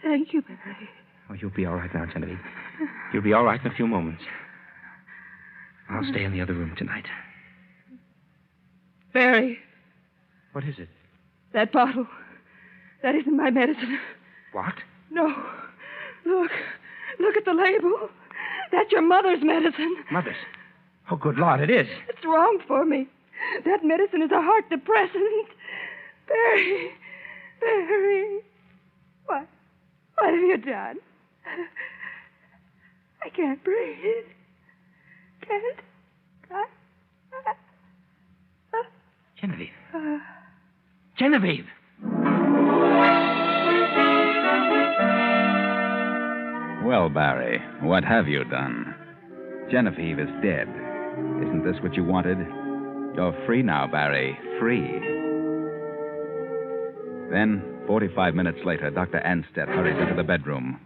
Thank you, Barry. Oh, you'll be all right now, Genevieve. You'll be all right in a few moments. I'll stay in the other room tonight. Barry. What is it? That bottle. That isn't my medicine. What? No. Look at the label. That's your mother's medicine. Mother's? Oh, good Lord, it is. It's wrong for me. That medicine is a heart depressant. Barry. What have you done? I can't breathe. Can't. Genevieve. Genevieve! Well, Barry, what have you done? Genevieve is dead. Isn't this what you wanted? You're free now, Barry. Free. Then, 45 minutes later, Dr. Anstead hurries into the bedroom.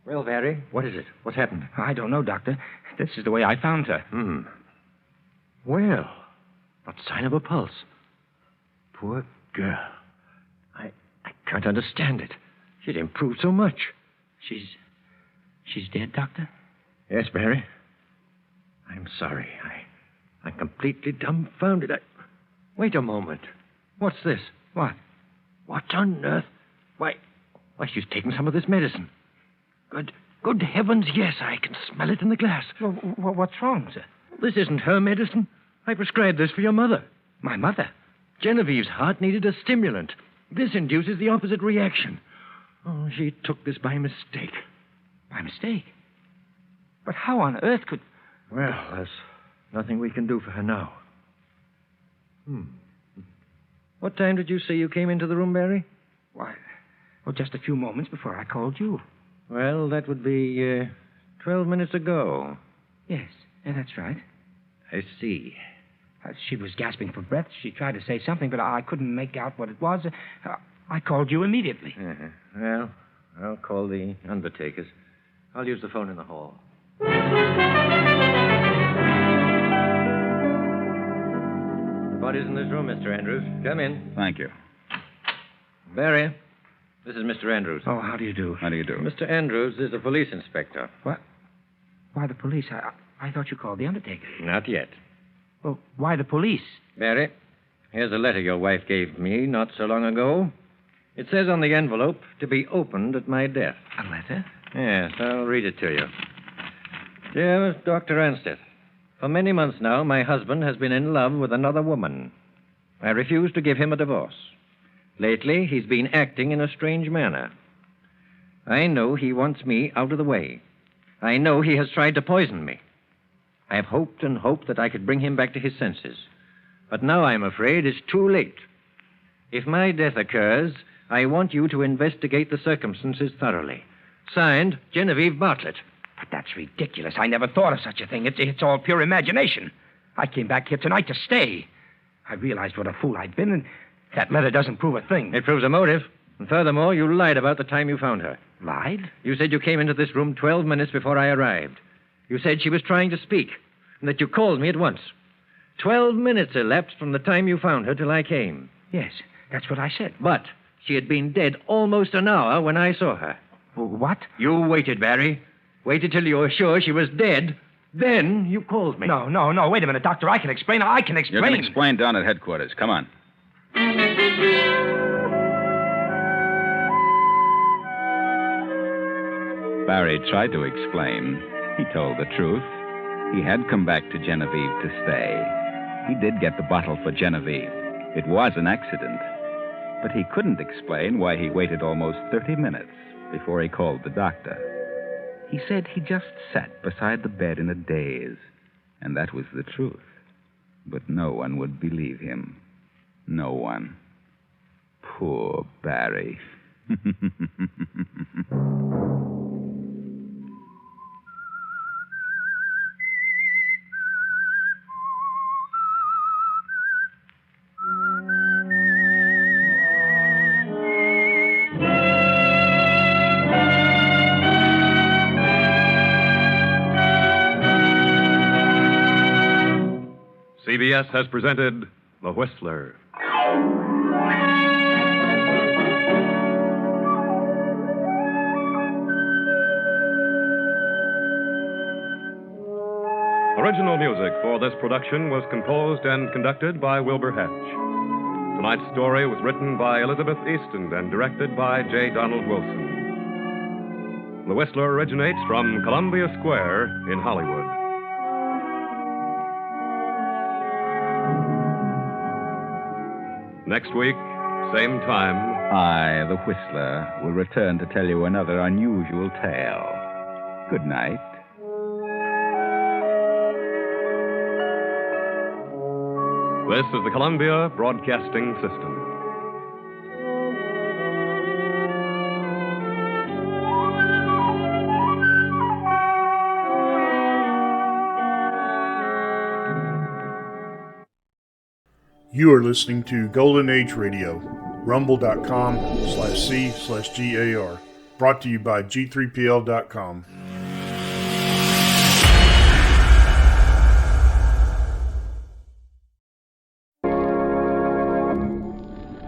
Well, Barry, what is it? What's happened? I don't know, Doctor. This is the way I found her. Well, not sign of a pulse. Poor girl. I can't understand it. She'd improved so much. She's dead, Doctor? Yes, Barry. I'm sorry. I'm completely dumbfounded. Wait a moment. What's this? What? What on earth? Why, she's taken some of this medicine. Good heavens, yes, I can smell it in the glass. Well, what's wrong, sir? This isn't her medicine. I prescribed this for your mother. My mother? Genevieve's heart needed a stimulant. This induces the opposite reaction. Oh, she took this by mistake. By mistake? But how on earth could... Well, there's nothing we can do for her now. What time did you say you came into the room, Barry? Why, just a few moments before I called you. Well, that would be 12 minutes ago. Yes, that's right. I see. She was gasping for breath. She tried to say something, but I couldn't make out what it was. I called you immediately. Uh-huh. Well, I'll call the undertakers. I'll use the phone in the hall. The body's in this room, Mr. Andrews. Come in. Thank you. Barry, this is Mr. Andrews. Oh, how do you do? How do you do? Mr. Andrews is a police inspector. What? Why the police? I thought you called the undertaker. Not yet. Well, why the police? Barry, here's a letter your wife gave me not so long ago. It says on the envelope, to be opened at my death. A letter? Yes, I'll read it to you. Dear Dr. Ansteth, for many months now, my husband has been in love with another woman. I refuse to give him a divorce. Lately, he's been acting in a strange manner. I know he wants me out of the way. I know he has tried to poison me. I have hoped and hoped that I could bring him back to his senses. But now I'm afraid it's too late. If my death occurs, I want you to investigate the circumstances thoroughly. Signed, Genevieve Bartlett. But that's ridiculous. I never thought of such a thing. It's all pure imagination. I came back here tonight to stay. I realized what a fool I'd been, and that letter doesn't prove a thing. It proves a motive. And furthermore, you lied about the time you found her. Lied? You said you came into this room 12 minutes before I arrived. You said she was trying to speak, and that you called me at once. 12 minutes elapsed from the time you found her till I came. Yes, that's what I said. But she had been dead almost an hour when I saw her. What? You waited, Barry. Waited till you were sure she was dead. Then you called me. No. Wait a minute, Doctor. I can explain. You can explain down at headquarters. Come on. Barry tried to explain. He told the truth. He had come back to Genevieve to stay. He did get the bottle for Genevieve. It was an accident. But he couldn't explain why he waited almost 30 minutes before he called the doctor. He said he just sat beside the bed in a daze, and that was the truth. But no one would believe him. No one. Poor Barry. CBS has presented The Whistler. Original music for this production was composed and conducted by Wilbur Hatch. Tonight's story was written by Elizabeth Easton and directed by J. Donald Wilson. The Whistler originates from Columbia Square in Hollywood. Next week, same time, I, the Whistler, will return to tell you another unusual tale. Good night. This is the Columbia Broadcasting System. You are listening to Golden Age Radio, rumble.com/C/GAR. Brought to you by G3PL.com.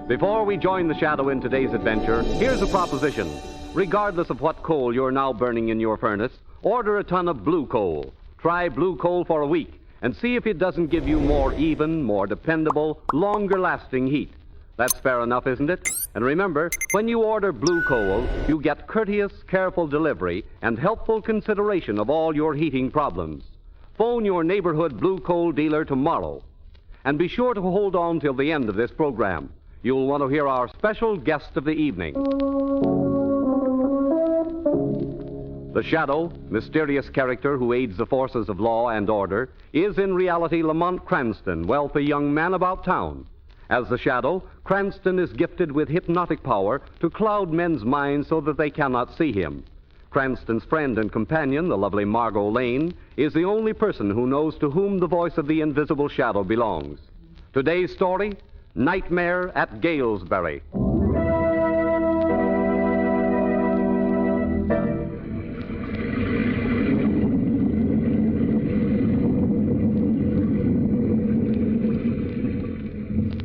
Before we join the Shadow in today's adventure, here's a proposition. Regardless of what coal you're now burning in your furnace, order a ton of blue coal. Try blue coal for a week and see if it doesn't give you more even, more dependable, longer-lasting heat. That's fair enough, isn't it? And remember, when you order blue coal, you get courteous, careful delivery and helpful consideration of all your heating problems. Phone your neighborhood blue coal dealer tomorrow. And be sure to hold on till the end of this program. You'll want to hear our special guest of the evening. The Shadow, mysterious character who aids the forces of law and order, is in reality Lamont Cranston, wealthy young man about town. As the Shadow, Cranston is gifted with hypnotic power to cloud men's minds so that they cannot see him. Cranston's friend and companion, the lovely Margot Lane, is the only person who knows to whom the voice of the invisible shadow belongs. Today's story, Nightmare at Galesbury.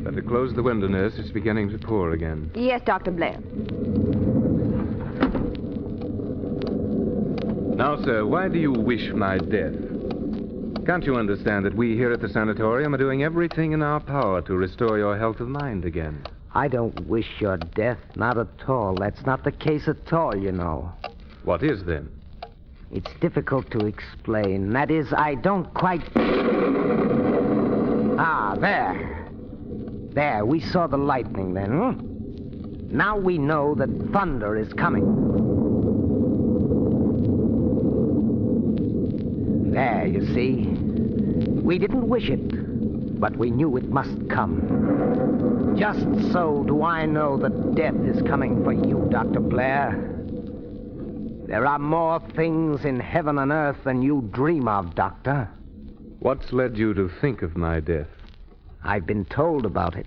Better close the window, nurse. It's beginning to pour again. Yes, Dr. Blair. Now, sir, why do you wish my death? Can't you understand that we here at the sanatorium are doing everything in our power to restore your health of mind again? I don't wish your death, not at all. That's not the case at all, you know. What is, then? It's difficult to explain. That is, I don't quite... Ah, there. There, we saw the lightning then, hmm? Now we know that thunder is coming. There, you see. We didn't wish it, but we knew it must come. Just so do I know that death is coming for you, Dr. Blair. There are more things in heaven and earth than you dream of, Doctor. What's led you to think of my death? I've been told about it.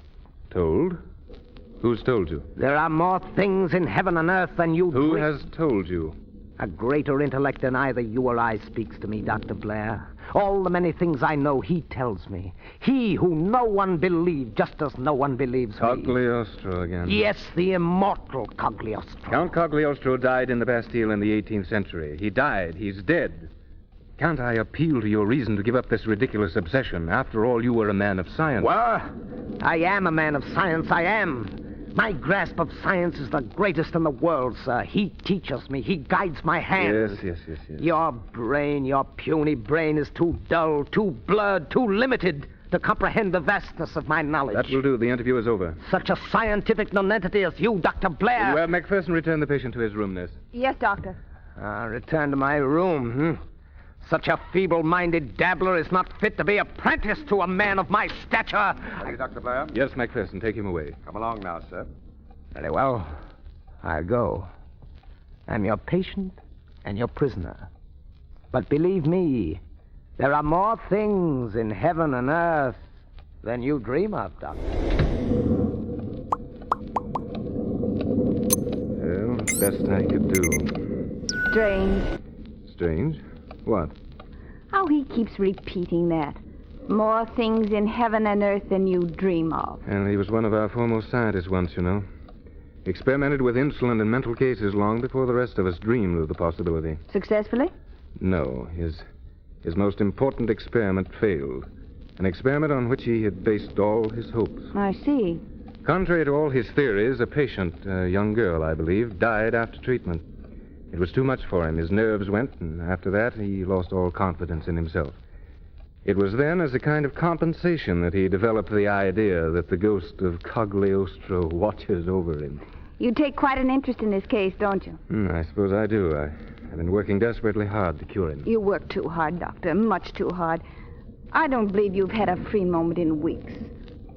Told? Who's told you? There are more things in heaven and earth than you Who has told you? A greater intellect than either you or I speaks to me, Dr. Blair. All the many things I know, he tells me. He who no one believed, just as no one believes me. Cagliostro again. Yes, the immortal Cagliostro. Count Cagliostro died in the Bastille in the 18th century. He died. He's dead. Can't I appeal to your reason to give up this ridiculous obsession? After all, you were a man of science. Well, I am a man of science, I am. My grasp of science is the greatest in the world, sir. He teaches me. He guides my hand. Yes. Your brain, your puny brain, is too dull, too blurred, too limited to comprehend the vastness of my knowledge. That will do. The interview is over. Such a scientific nonentity as you, Dr. Blair. Well, Macpherson, return the patient to his room, nurse. Yes, Doctor. Return to my room, hmm? Such a feeble-minded dabbler is not fit to be apprenticed to a man of my stature. Ready, Dr. Blair? Yes, Macpherson, take him away. Come along now, sir. Very well. I'll go. I'm your patient and your prisoner. But believe me, there are more things in heaven and earth than you dream of, Doctor. Well, best I could do. Strange. Strange? What? How he keeps repeating that. More things in heaven and earth than you dream of. And he was one of our foremost scientists once, you know. Experimented with insulin in mental cases long before the rest of us dreamed of the possibility. Successfully? No. His most important experiment failed. An experiment on which he had based all his hopes. I see. Contrary to all his theories, a patient, a young girl, I believe, died after treatment. It was too much for him. His nerves went, and after that, he lost all confidence in himself. It was then, as a kind of compensation, that he developed the idea that the ghost of Cagliostro watches over him. You take quite an interest in this case, don't you? I suppose I do. I've been working desperately hard to cure him. You work too hard, Doctor, much too hard. I don't believe you've had a free moment in weeks.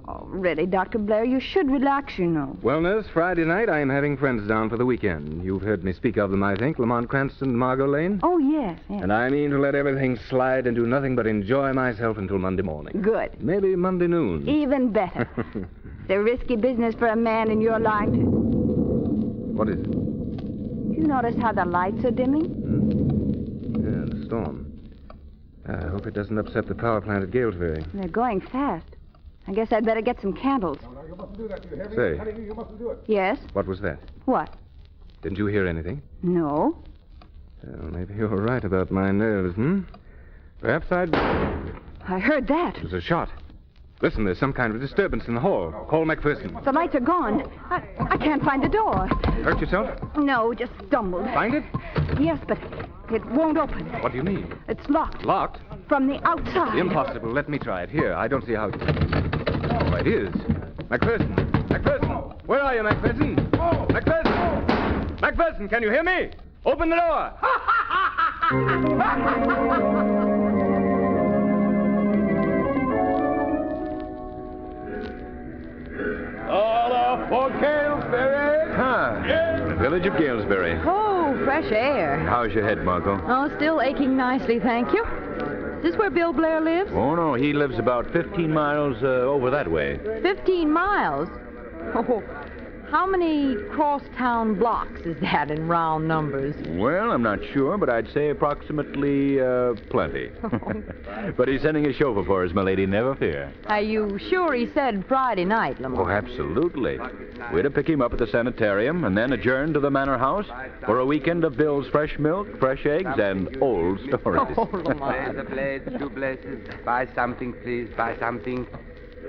Oh, really, Dr. Blair, you should relax, you know. Well, nurse, Friday night I am having friends down for the weekend. You've heard me speak of them, I think. Lamont Cranston and Margot Lane. Oh, yes. And I mean to let everything slide and do nothing but enjoy myself until Monday morning. Good. Maybe Monday noon. Even better. It's a risky business for a man in your line to... What is it? Do you notice how the lights are dimming? Yeah, the storm. I hope it doesn't upset the power plant at Galesbury. They're going fast. I guess I'd better get some candles. You mustn't do that, you hear me? Say. Honey, you mustn't do it. Yes? What was that? What? Didn't you hear anything? No. Well, maybe you're right about my nerves, Perhaps I heard that. It was a shot. Listen, there's some kind of disturbance in the hall. Call Macpherson. The lights are gone. I can't find the door. Hurt yourself? No, just stumbled. Find it? Yes, but it won't open. What do you mean? It's locked. Locked? From the outside. Impossible. Let me try it. Here, I don't see how... Oh, it is. Macpherson! Macpherson! Where are you, Macpherson? Macpherson! Macpherson, can you hear me? Open the door! All up for Galesbury! Huh. village of Galesbury. Oh, fresh air. How's your head, Margot? Oh, still aching nicely, thank you. Is this where Bill Blair lives? Oh, no, he lives about 15 miles over that way. 15 miles? Oh, how many crosstown blocks is that in round numbers? Well, I'm not sure, but I'd say approximately plenty. But he's sending a chauffeur for us, my lady, never fear. Are you sure he said Friday night, Lamont? Oh, absolutely. We're to pick him up at the sanitarium and then adjourn to the manor house for a weekend of Bill's fresh milk, fresh eggs, and old stories. Oh, Lamont. There's a blade, 2 blazes. Buy something, please. Buy something.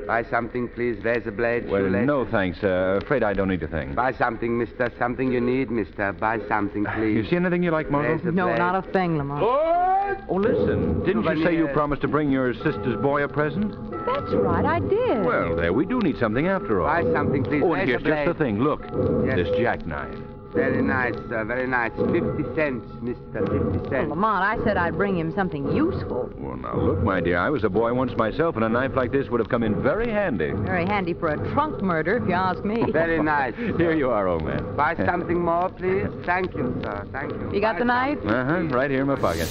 Buy something, please. There's a blade. Well, no, thanks. Afraid I don't need a thing. Buy something, mister. Something you need, mister. Buy something, please. You see anything you like, Margot? No, not a thing, Lamont. Oh, listen. Didn't you say you promised to bring your sister's boy a present? That's right, I did. Well, there, we do need something after all. Buy something, please. Oh, and here's just the thing. Look, Yes. this jackknife. Very nice, sir. Very nice. 50 cents, mister. 50 Well, cents. Lamont, I said I'd bring him something useful. Well, now, look, my dear, I was a boy once myself, and a knife like this would have come in very handy. Very handy for a trunk murder, if you ask me. Very nice. Here you are, old man. Buy something more, please. Thank you, sir. Thank you. You got the knife? Uh-huh, right here in my pocket.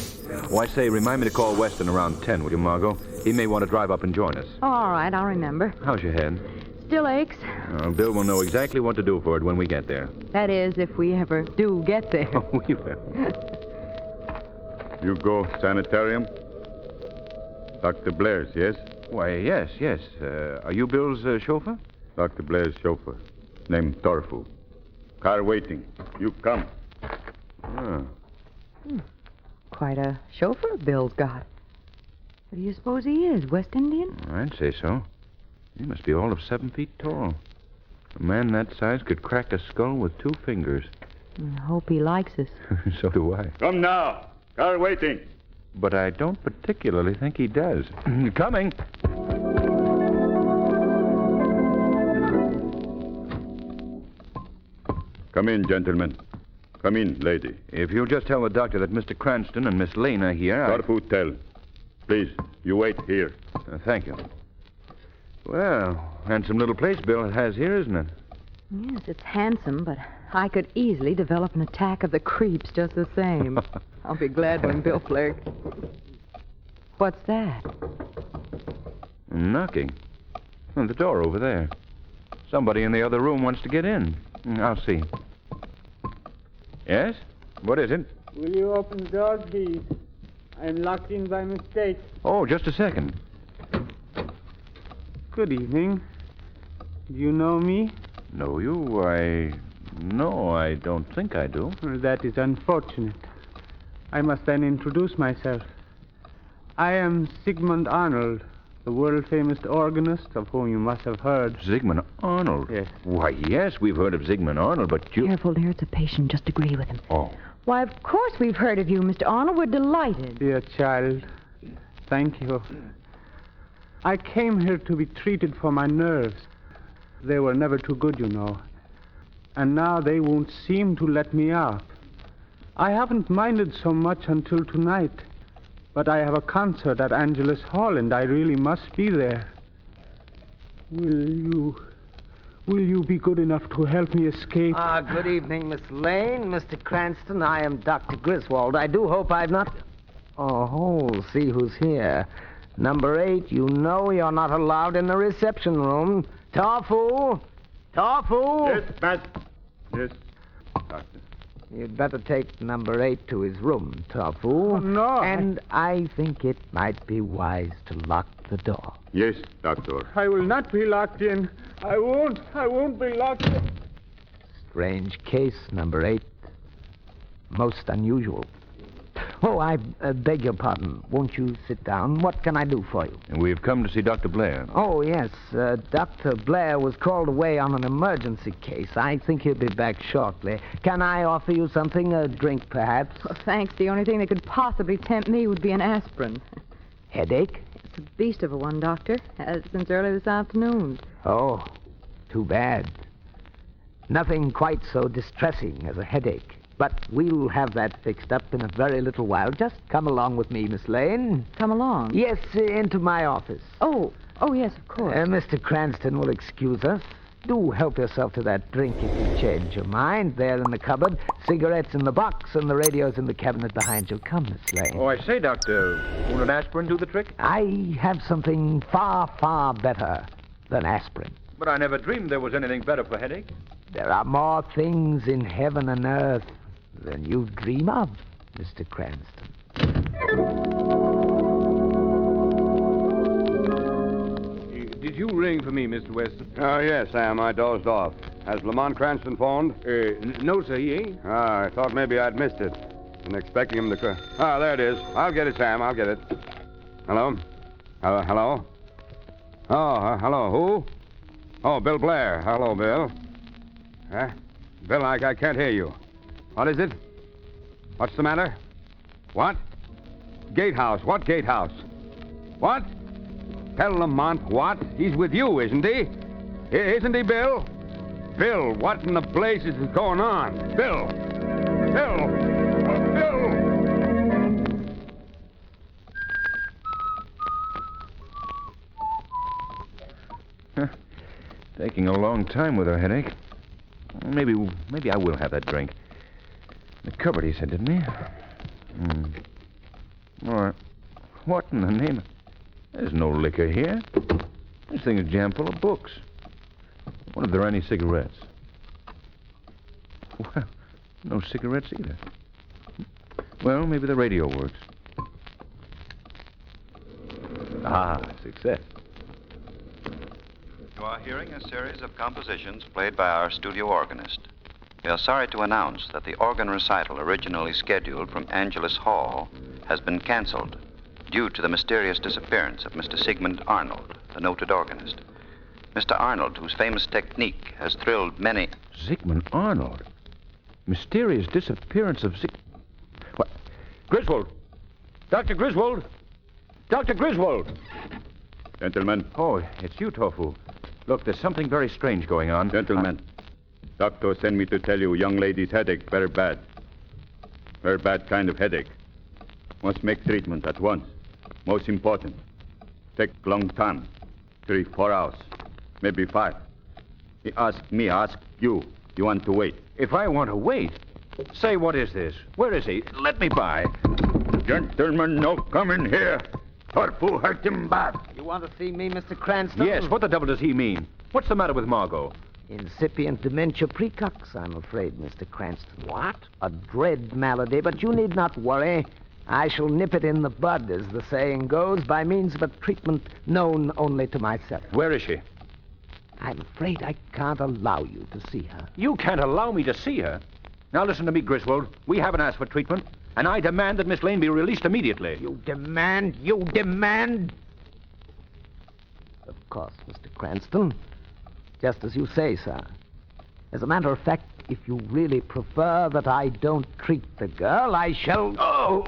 Oh, I say, remind me to call Weston around 10, will you, Margot? He may want to drive up and join us. Oh, all right, I'll remember. How's your head? Still aches. Bill will know exactly what to do for it when we get there. That is, if we ever do get there. Oh, we will. You go sanitarium? Dr. Blair's, yes? Why, yes. Are you Bill's chauffeur? Dr. Blair's chauffeur. Named Torfu. Car waiting. You come. Oh. Quite a chauffeur Bill's got. What do you suppose he is, West Indian? I'd say so. He must be all of 7 feet tall. A man that size could crack a skull with 2 fingers. I hope he likes us. So do I. Come now. Car waiting. But I don't particularly think he does. Coming. Come in, gentlemen. Come in, lady. If you'll just tell the doctor that Mr. Cranston and Miss Lane are here. Torfu, tell. Please, you wait here. Thank you. Well, handsome little place Bill has here, isn't it? Yes, it's handsome, but I could easily develop an attack of the creeps just the same. I'll be glad when Bill Blair... What's that? Knocking. Oh, the door over there. Somebody in the other room wants to get in. I'll see. Yes? What is it? Will you open the door, please? I'm locked in by mistake. Oh, just a second. Good evening. Do you know me? Know you? No, I don't think I do. Well, that is unfortunate. I must then introduce myself. I am Sigmund Arnold, the world-famous organist of whom you must have heard. Sigmund Arnold? Yes. Why, yes, we've heard of Sigmund Arnold, but you... Careful, dear. It's a patient. Just agree with him. Oh. Why, of course we've heard of you, Mr. Arnold. We're delighted. Dear child, thank you. I came here to be treated for my nerves. They were never too good, you know. And now they won't seem to let me out. I haven't minded so much until tonight. But I have a concert at Angelus Hall, and I really must be there. Will you be good enough to help me escape? Good evening, Miss Lane, Mr. Cranston. I am Dr. Griswold. I do hope I've not... Oh, see who's here. Number 8, you know you're not allowed in the reception room. Torfu! Yes, Matt. Yes, Doctor. You'd better take number 8 to his room, Torfu. Oh, no. And I think it might be wise to lock the door. Yes, Doctor. I will not be locked in. I won't be locked in. Strange case, number 8. Most unusual. Oh, I beg your pardon. Won't you sit down? What can I do for you? We've come to see Dr. Blair. Oh, yes. Dr. Blair was called away on an emergency case. I think he'll be back shortly. Can I offer you something? A drink, perhaps? Well, thanks. The only thing that could possibly tempt me would be an aspirin. Headache? It's a beast of a one, Doctor. Since early this afternoon. Oh, too bad. Nothing quite so distressing as a headache. But we'll have that fixed up in a very little while. Just come along with me, Miss Lane. Come along? Yes, into my office. Oh, yes, of course. Mr. Cranston will excuse us. Do help yourself to that drink if you change your mind. There in the cupboard, cigarettes in the box, and the radio's in the cabinet behind you. Come, Miss Lane. Oh, I say, Doctor, won't an aspirin do the trick? I have something far, far better than aspirin. But I never dreamed there was anything better for headache. There are more things in heaven and earth than you dream of, Mr. Cranston. Did you ring for me, Mr. Weston? Oh, yes, Sam. I dozed off. Has Lamont Cranston phoned? No, sir, he ain't. I thought maybe I'd missed it. Been expecting him to... Ah, there it is. I'll get it, Sam. I'll get it. Hello? Hello? Oh, hello. Who? Oh, Bill Blair. Hello, Bill. Huh? Bill, I can't hear you. What is it? What's the matter? What? Gatehouse. What gatehouse? What? Tell Lamont what? He's with you, isn't he? Isn't he, Bill? Bill, what in the blazes is going on? Bill! Bill! Huh. Taking a long time with her headache. Maybe I will have that drink. The cupboard, he said, didn't he? All right. What in the name of... There's no liquor here. This thing is jammed full of books. I wonder if there are any cigarettes. Well, no cigarettes either. Well, maybe the radio works. Ah, success. You are hearing a series of compositions played by our studio organist. We are sorry to announce that the organ recital originally scheduled from Angelus Hall has been canceled due to the mysterious disappearance of Mr. Sigmund Arnold, the noted organist. Mr. Arnold, whose famous technique has thrilled many... Sigmund Arnold? Mysterious disappearance of What? Griswold! Dr. Griswold! Dr. Griswold! Gentlemen. Oh, it's you, Tofu. Look, there's something very strange going on. Gentlemen, doctor sent me to tell you young lady's headache very bad. Very bad kind of headache. Must make treatment at once. Most important. Take long time. 3-4 hours. Maybe 5. He asked me, ask you. You want to wait? If I want to wait? Say, what is this? Where is he? Let me by. Gentlemen, no coming here. Torfu hurt him bad. You want to see me, Mr. Cranston? Yes, what the devil does he mean? What's the matter with Margot? Incipient dementia precox, I'm afraid, Mr. Cranston. What? A dread malady, but you need not worry. I shall nip it in the bud, as the saying goes, by means of a treatment known only to myself. Where is she? I'm afraid I can't allow you to see her. You can't allow me to see her? Now listen to me, Griswold. We haven't asked for treatment, and I demand that Miss Lane be released immediately. You demand? You demand? Of course, Mr. Cranston. Just as you say, sir. As a matter of fact, if you really prefer that I don't treat the girl, I shall... Oh!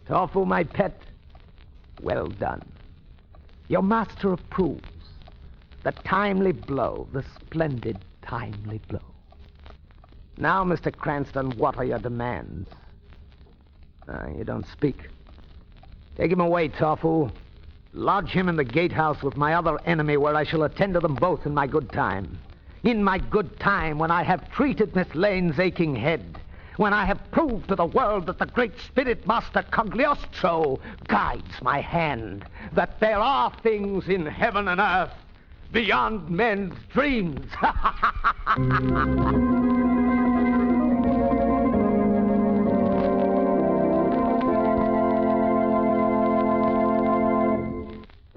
Tofu, my pet, well done. Your master approves. The timely blow, the splendid timely blow. Now, Mr. Cranston, what are your demands? You don't speak. Take him away, Tofu. Lodge him in the gatehouse with my other enemy, where I shall attend to them both in my good time. In my good time, when I have treated Miss Lane's aching head. When I have proved to the world that the great spirit master Cagliostro guides my hand. That there are things in heaven and earth beyond men's dreams.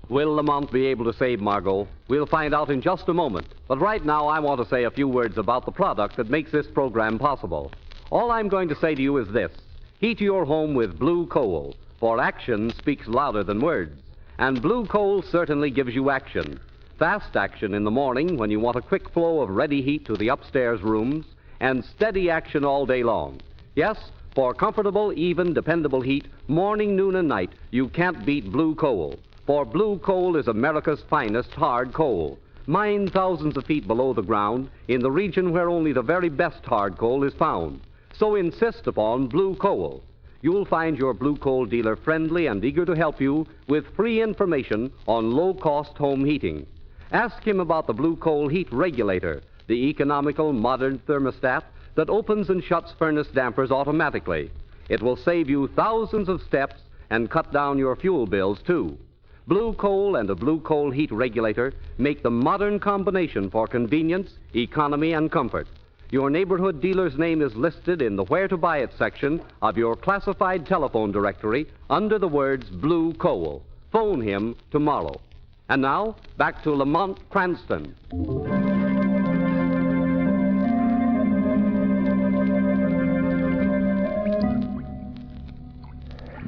Will Lamont be able to save Margot? We'll find out in just a moment. But right now, I want to say a few words about the product that makes this program possible. All I'm going to say to you is this. Heat your home with blue coal, for action speaks louder than words. And blue coal certainly gives you action. Fast action in the morning when you want a quick flow of ready heat to the upstairs rooms, and steady action all day long. Yes, for comfortable, even, dependable heat, morning, noon, and night, you can't beat blue coal. For blue coal is America's finest hard coal, mined thousands of feet below the ground in the region where only the very best hard coal is found. So insist upon blue coal. you'll find your blue coal dealer friendly and eager to help you with free information on low-cost home heating. Ask him about the blue coal heat regulator, the economical modern thermostat that opens and shuts furnace dampers automatically. It will save you thousands of steps and cut down your fuel bills, too. Blue coal and a blue coal heat regulator make the modern combination for convenience, economy, and comfort. Your neighborhood dealer's name is listed in the Where to Buy It section of your classified telephone directory under the words Blue Coal. Phone him tomorrow. And now, back to Lamont Cranston.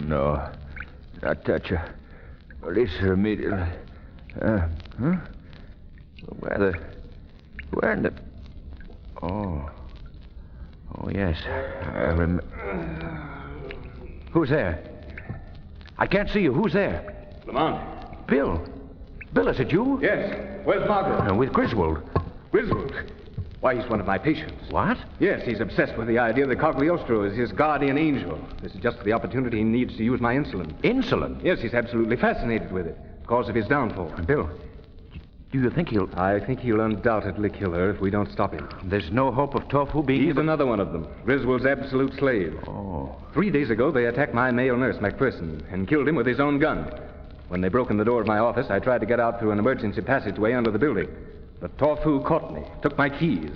No, not touch her. Release her immediately. Huh? Where in the... Oh, yes. I remember. Who's there? I can't see you. Who's there? Lamont. Bill. Bill, is it you? Yes. Where's Margaret? With Griswold. Griswold? Why, he's one of my patients. What? Yes, he's obsessed with the idea that Cogliostro is his guardian angel. This is just the opportunity he needs to use my insulin. Insulin? Yes, he's absolutely fascinated with it. Cause of his downfall. Bill, do you think he'll... I think he'll undoubtedly kill her if we don't stop him. There's no hope of Tofu being... He's another one of them. Griswold's absolute slave. Oh. 3 days ago, they attacked my male nurse, McPherson, and killed him with his own gun. When they broke in the door of my office, I tried to get out through an emergency passageway under the building. But Tofu caught me, took my keys.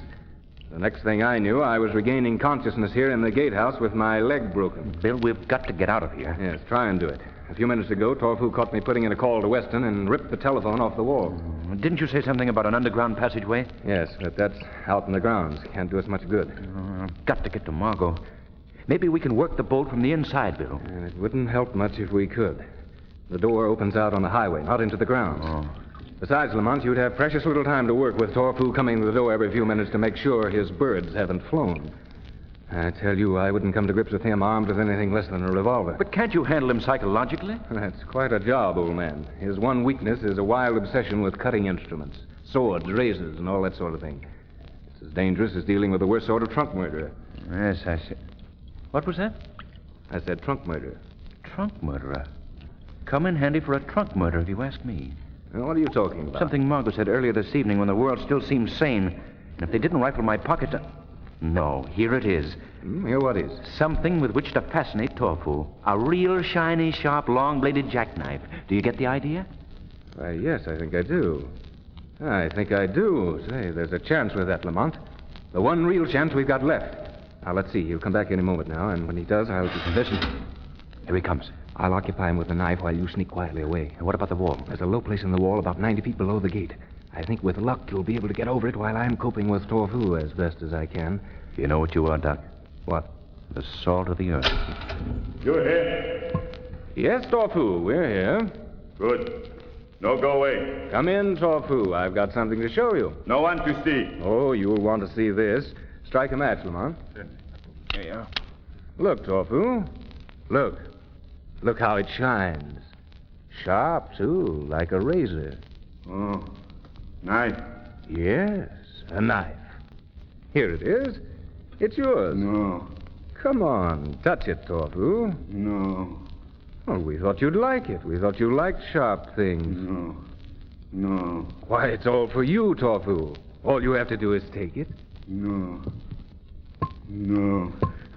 The next thing I knew, I was regaining consciousness here in the gatehouse with my leg broken. Bill, we've got to get out of here. Yes, try and do it. A few minutes ago, Tofu caught me putting in a call to Weston and ripped the telephone off the wall. Didn't you say something about an underground passageway? Yes, but that's out in the grounds. Can't do us much good. I've got to get to Margot. Maybe we can work the bolt from the inside, Bill. And it wouldn't help much if we could. The door opens out on the highway, not into the grounds. Oh. Besides, Lamont, you'd have precious little time to work with Tofu coming to the door every few minutes to make sure his birds haven't flown. I tell you, I wouldn't come to grips with him armed with anything less than a revolver. But can't you handle him psychologically? That's quite a job, old man. His one weakness is a wild obsession with cutting instruments. Swords, razors, and all that sort of thing. It's as dangerous as dealing with the worst sort of trunk murderer. Yes, I see. What was that? I said trunk murderer. Trunk murderer? Come in handy for a trunk murder, if you ask me. Now, what are you talking about? Something Margot said earlier this evening when the world still seemed sane. And if they didn't rifle my pockets... No, here it is. Here what is? Something with which to fascinate Tofu. A real shiny, sharp, long-bladed jackknife. Do you get the idea? Why, yes, I think I do. Say, there's a chance with that, Lamont. The one real chance we've got left. Now, let's see. He'll come back any moment now, and when he does, I'll... Listen. Here he comes. I'll occupy him with the knife while you sneak quietly away. And what about the wall? There's a low place in the wall about 90 feet below the gate. I think with luck you'll be able to get over it while I'm coping with Tofu as best as I can. You know what you are, Doc? What? The salt of the earth. You're here? Yes, Tofu, we're here. Good. No, go away. Come in, Tofu. I've got something to show you. No one to see. Oh, you'll want to see this. Strike a match, Lamont. Here you are. Look, Tofu. Look. Look how it shines. Sharp, too, like a razor. Oh, knife. Yes, a knife. Here it is. It's yours. No. Come on, touch it, Tofu. No. Well, we thought you'd like it. We thought you liked sharp things. No. Why, it's all for you, Tofu. All you have to do is take it. No.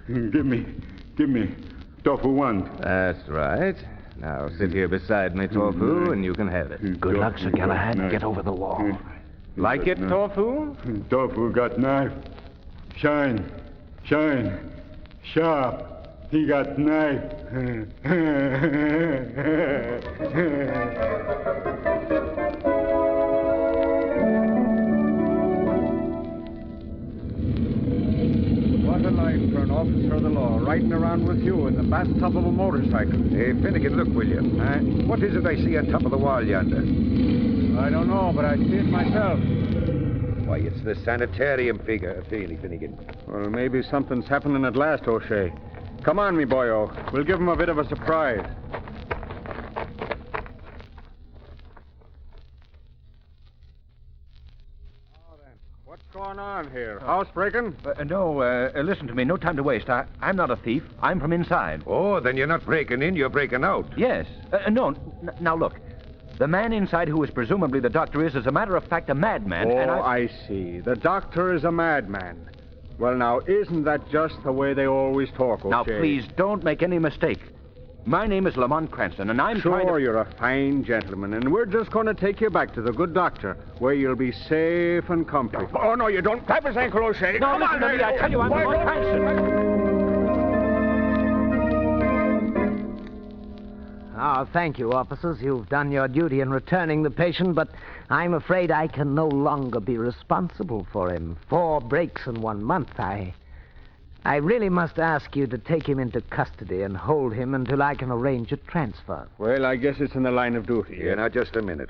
Give me. Tofu one. That's right. Now sit here beside me, Tofu, and you can have it. Good luck, Sir Galahad. Get over the wall. Like it, Tofu? Tofu got knife. Shine. Sharp. He got knife. What a life for an officer of the law, riding around with you in the bathtub of a motorcycle. Hey, Finnegan, look, will you? What is it I see on top of the wall yonder? I don't know, but I see it myself. Why, it's the sanitarium figure, Finnegan. Well, maybe something's happening at last, O'Shea. Come on, me boyo. We'll give him a bit of a surprise. Oh, then. What's going going on here? Housebreaking? No, listen to me. No time to waste. I'm not a thief. I'm from inside. Oh, then you're not breaking in, you're breaking out. Yes. Now look. The man inside who is presumably the doctor is, as a matter of fact, a madman. Oh, and I see. The doctor is a madman. Well, now, isn't that just the way they always talk, O'Shea? Now, please, don't make any mistake. My name is Lamont Cranston, and I'm trying to... Sure, you're a fine gentleman, and we're just going to take you back to the good doctor, where you'll be safe and comfy. Oh, no, you don't. Grab his ankle, O'Shea. No, Come listen on, to me. I tell you, I'm Lamont Cranston. Oh, thank you, officers. You've done your duty in returning the patient, but I'm afraid I can no longer be responsible for him. 4 breaks in 1 month. I really must ask you to take him into custody and hold him until I can arrange a transfer. Well, I guess it's in the line of duty. Yeah, now, just a minute.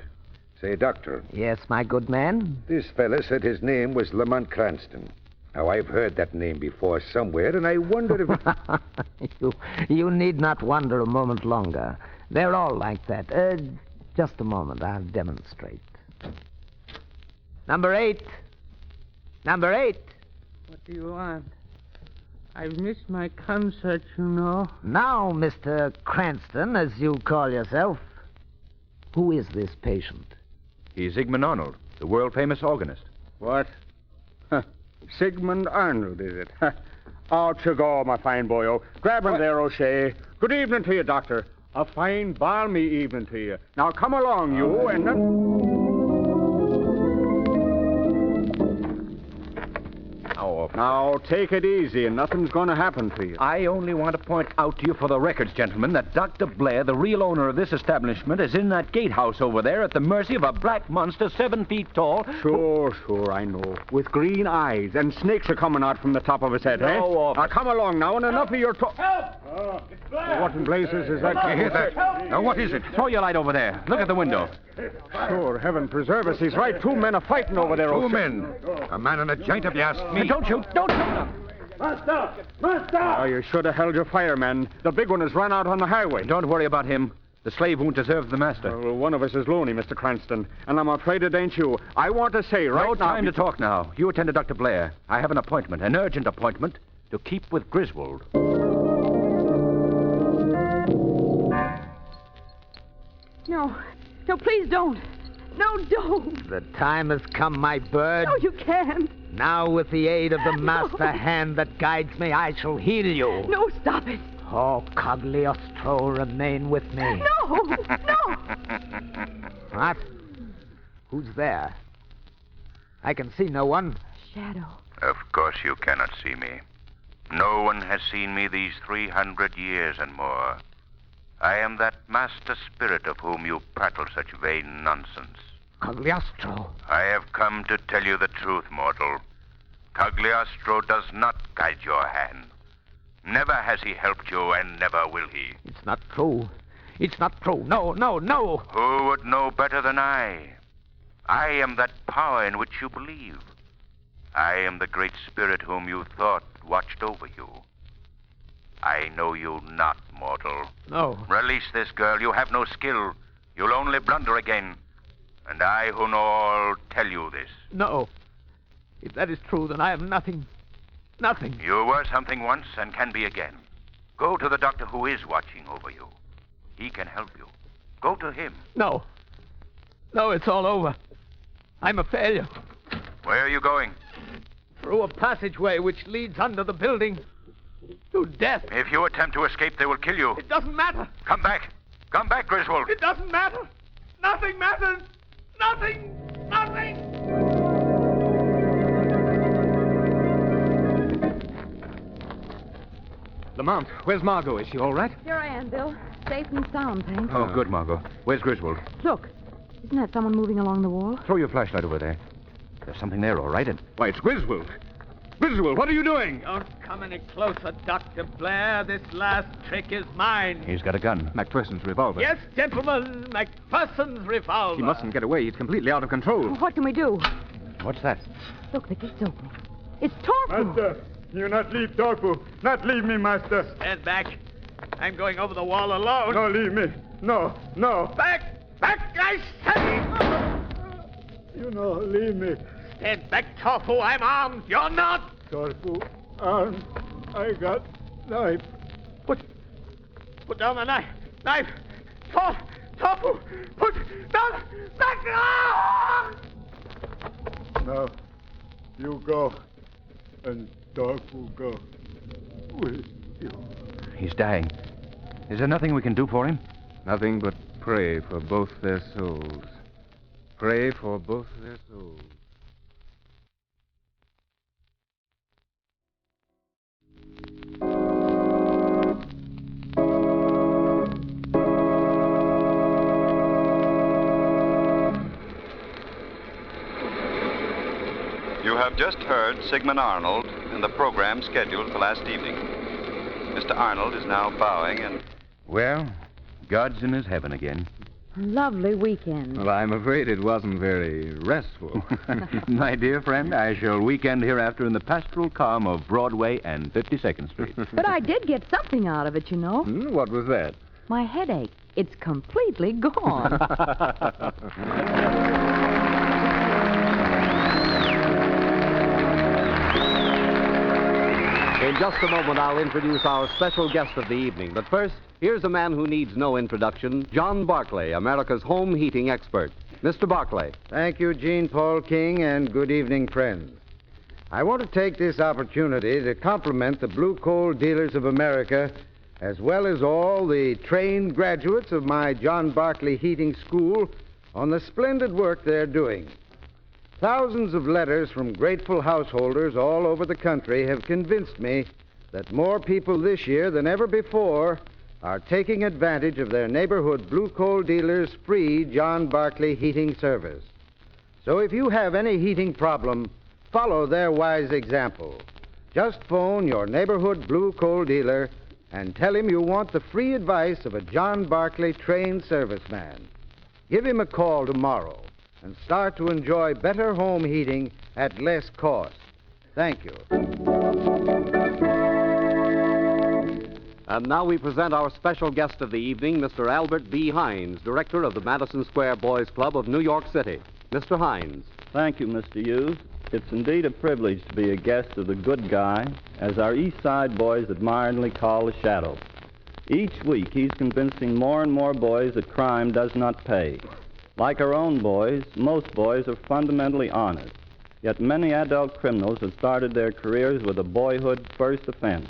Say, Doctor. Yes, my good man? This fella said his name was Lamont Cranston. Now, I've heard that name before somewhere, and I wondered if... You need not wonder a moment longer. They're all like that. Just a moment. I'll demonstrate. Number 8. Number 8. What do you want? I've missed my concert, you know. Now, Mr. Cranston, as you call yourself, who is this patient? He's Sigmund Arnold, the world-famous organist. What? Sigmund Arnold, is it? Out you go, my fine boyo. Grab him there, O'Shea. Good evening to you, Doctor. A fine, balmy evening to you. Now, come along, you, and... Now, take it easy, and nothing's going to happen to you. I only want to point out to you for the records, gentlemen, that Dr. Blair, the real owner of this establishment, is in that gatehouse over there at the mercy of a black monster 7 feet tall. Sure, I know. With green eyes, and snakes are coming out from the top of his head, eh? Now, come along now, and enough of your talk. Help! It's Blair! What in blazes is that? You hear that? Now, what is it? Throw your light over there. Look at the window. Sure, heaven preserve us. He's right. 2 men are fighting over there. 2 men? A man and a giant, if you ask me. Don't shoot! Don't shoot! Master! Master! Oh, you should have held your fire, man. The big one has run out on the highway. Don't worry about him. The slave won't deserve the master. Well, one of us is lonely, Mr. Cranston, and I'm afraid it ain't you. I want to say right now... No time to talk now. You attend to Dr. Blair. I have an appointment, an urgent appointment, to keep with Griswold. No, please don't. No, don't. The time has come, my bird. No, you can't. Now, with the aid of the master hand that guides me, I shall heal you. No, stop it. Oh, Cagliostro, remain with me. No, no. What? Who's there? I can see no one. Shadow. Of course you cannot see me. No one has seen me these 300 years and more. I am that master spirit of whom you prattle such vain nonsense. Cagliostro. I have come to tell you the truth, mortal. Cagliostro does not guide your hand. Never has he helped you, and never will he. It's not true. It's not true. No, no, no. Who would know better than I? I am that power in which you believe. I am the great spirit whom you thought watched over you. I know you not, mortal. No. Release this girl. You have no skill. You'll only blunder again. And I, who know all, tell you this. No. If that is true, then I have nothing. Nothing. You were something once and can be again. Go to the doctor who is watching over you. He can help you. Go to him. No. No, it's all over. I'm a failure. Where are you going? Through a passageway which leads under the building to death. If you attempt to escape, they will kill you. It doesn't matter. Come back. Come back, Griswold. It doesn't matter. Nothing matters. Nothing. Nothing. Lamont, where's Margot? Is she all right? Here I am, Bill. Safe and sound, thanks. Oh, good, Margot. Where's Griswold? Look, isn't that someone moving along the wall? Throw your flashlight over there. There's something there, all right. Why, it's Griswold. Griswold, what are you doing? Don't come any closer, Dr. Blair. This last trick is mine. He's got a gun. MacPherson's revolver. Yes, gentlemen, MacPherson's revolver. He mustn't get away. He's completely out of control. What can we do? What's that? Look, the gate's open. It's Torpu. Master, you not leave Torpu. Not leave me, Master. Stand back. I'm going over the wall alone. No, leave me. No, no. Back! Back, I say! You know, leave me. Stand back, Tofu. I'm armed. You're not. Tofu, armed. I got knife. Put down the knife. Knife. Tofu. Put down. Back. Ah! Now, you go, and Tofu go with you. He's dying. Is there nothing we can do for him? Nothing but pray for both their souls. Pray for both their souls. You have just heard Sigmund Arnold in the program scheduled for last evening. Mr. Arnold is now bowing and... Well, God's in his heaven again. Lovely weekend. Well, I'm afraid it wasn't very restful. My dear friend, I shall weekend hereafter in the pastoral calm of Broadway and 52nd Street. But I did get something out of it, you know. What was that? My headache. It's completely gone. In just a moment, I'll introduce our special guest of the evening. But first, here's a man who needs no introduction, John Barclay, America's home heating expert. Mr. Barclay. Thank you, Jean Paul King, and good evening, friends. I want to take this opportunity to compliment the Blue Coal Dealers of America, as well as all the trained graduates of my John Barclay Heating School, on the splendid work they're doing. Thousands of letters from grateful householders all over the country have convinced me that more people this year than ever before are taking advantage of their neighborhood Blue Coal Dealers' free John Barclay heating service. So if you have any heating problem, follow their wise example. Just phone your neighborhood Blue Coal Dealer and tell him you want the free advice of a John Barclay trained serviceman. Give him a call tomorrow and start to enjoy better home heating at less cost. Thank you. And now we present our special guest of the evening, Mr. Albert B. Hines, director of the Madison Square Boys Club of New York City. Mr. Hines. Thank you, Mr. Hughes. It's indeed a privilege to be a guest of the good guy, as our East Side boys admiringly call the Shadow. Each week, he's convincing more and more boys that crime does not pay. Like our own boys, most boys are fundamentally honest. Yet many adult criminals have started their careers with a boyhood first offense.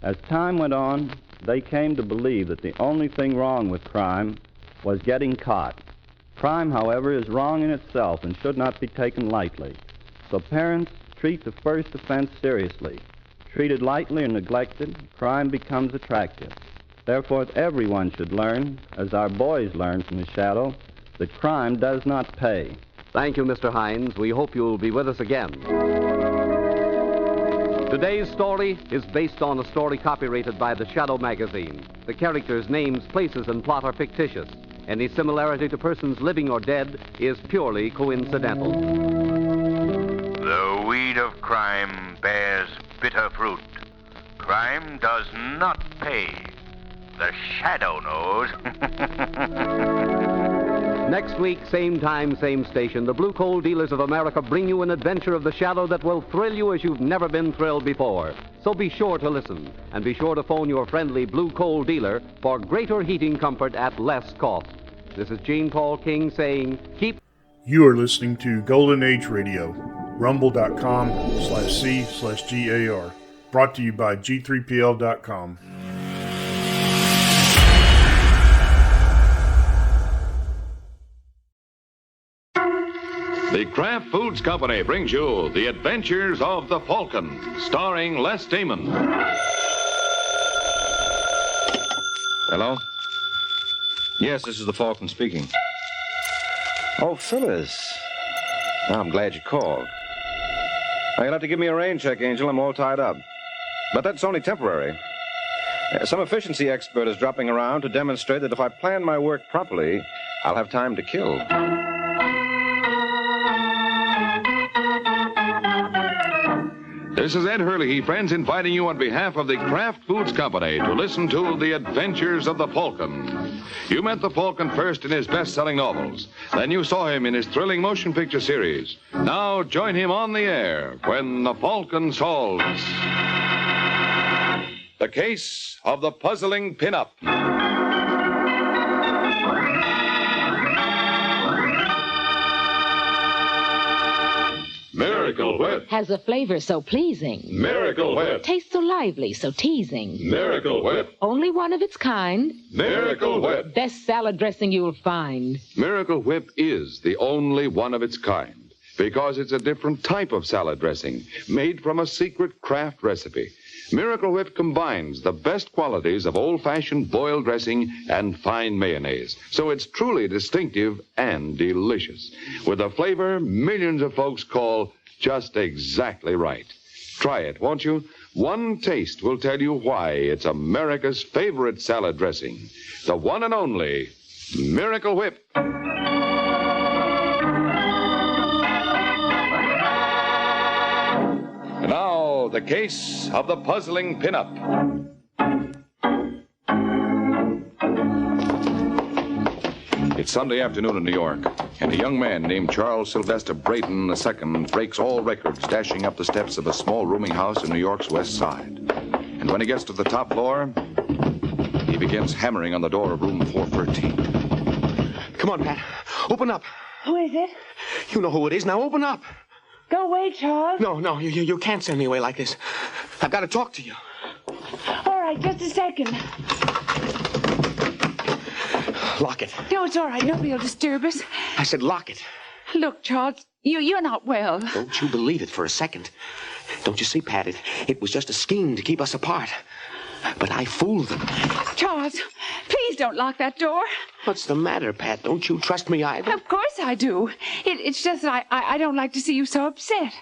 As time went on, they came to believe that the only thing wrong with crime was getting caught. Crime, however, is wrong in itself and should not be taken lightly. So parents, treat the first offense seriously. Treated lightly or neglected, crime becomes attractive. Therefore, everyone should learn, as our boys learn from the Shadow, that crime does not pay. Thank you, Mr. Hines. We hope you'll be with us again. Today's story is based on a story copyrighted by the Shadow magazine. The characters' names, places, and plot are fictitious. Any similarity to persons living or dead is purely coincidental. The weed of crime bears bitter fruit. Crime does not pay. The Shadow knows. Next week, same time, same station, the Blue Coal Dealers of America bring you an adventure of the Shadow that will thrill you as you've never been thrilled before. So be sure to listen, and be sure to phone your friendly Blue Coal Dealer for greater heating comfort at less cost. This is Jean Paul King saying, keep... You are listening to Golden Age Radio, rumble.com/C/GAR, brought to you by G3PL.com. The Kraft Foods Company brings you The Adventures of the Falcon, starring Les Damon. Hello? Yes, this is the Falcon speaking. Oh, Phyllis. I'm glad you called. Now, you'll have to give me a rain check, Angel. I'm all tied up. But that's only temporary. Some efficiency expert is dropping around to demonstrate that if I plan my work properly, I'll have time to kill. This is Ed Hurley, friends, inviting you on behalf of the Kraft Foods Company to listen to The Adventures of the Falcon. You met the Falcon first in his best-selling novels. Then you saw him in his thrilling motion picture series. Now join him on the air when the Falcon solves the case of the puzzling pinup. Miracle Whip. Has a flavor so pleasing. Miracle Whip. Tastes so lively, so teasing. Miracle Whip. Only one of its kind. Miracle Whip. Best salad dressing you'll find. Miracle Whip is the only one of its kind because it's a different type of salad dressing made from a secret Kraft recipe. Miracle Whip combines the best qualities of old-fashioned boiled dressing and fine mayonnaise, so it's truly distinctive and delicious, with a flavor millions of folks call just exactly right. Try it, won't you? One taste will tell you why it's America's favorite salad dressing, the one and only Miracle Whip. Now, the case of the puzzling pinup. It's Sunday afternoon in New York, and a young man named Charles Sylvester Braden II breaks all records dashing up the steps of a small rooming house in New York's West Side. And when he gets to the top floor, he begins hammering on the door of room 413. Come on, Pat. Open up. Who is it? You know who it is. Now open up. Go away, Charles. No, you can't send me away like this. I've got to talk to you. All right, just a second. Lock it. No, it's all right. Nobody will disturb us. I said lock it. Look, Charles, you're not well. Don't you believe it for a second. Don't you see, Pat? It was just a scheme to keep us apart. But I fooled them. Charles, please don't lock that door. What's the matter, Pat? Don't you trust me either? Of course I do. It's just that I don't like to see you so upset.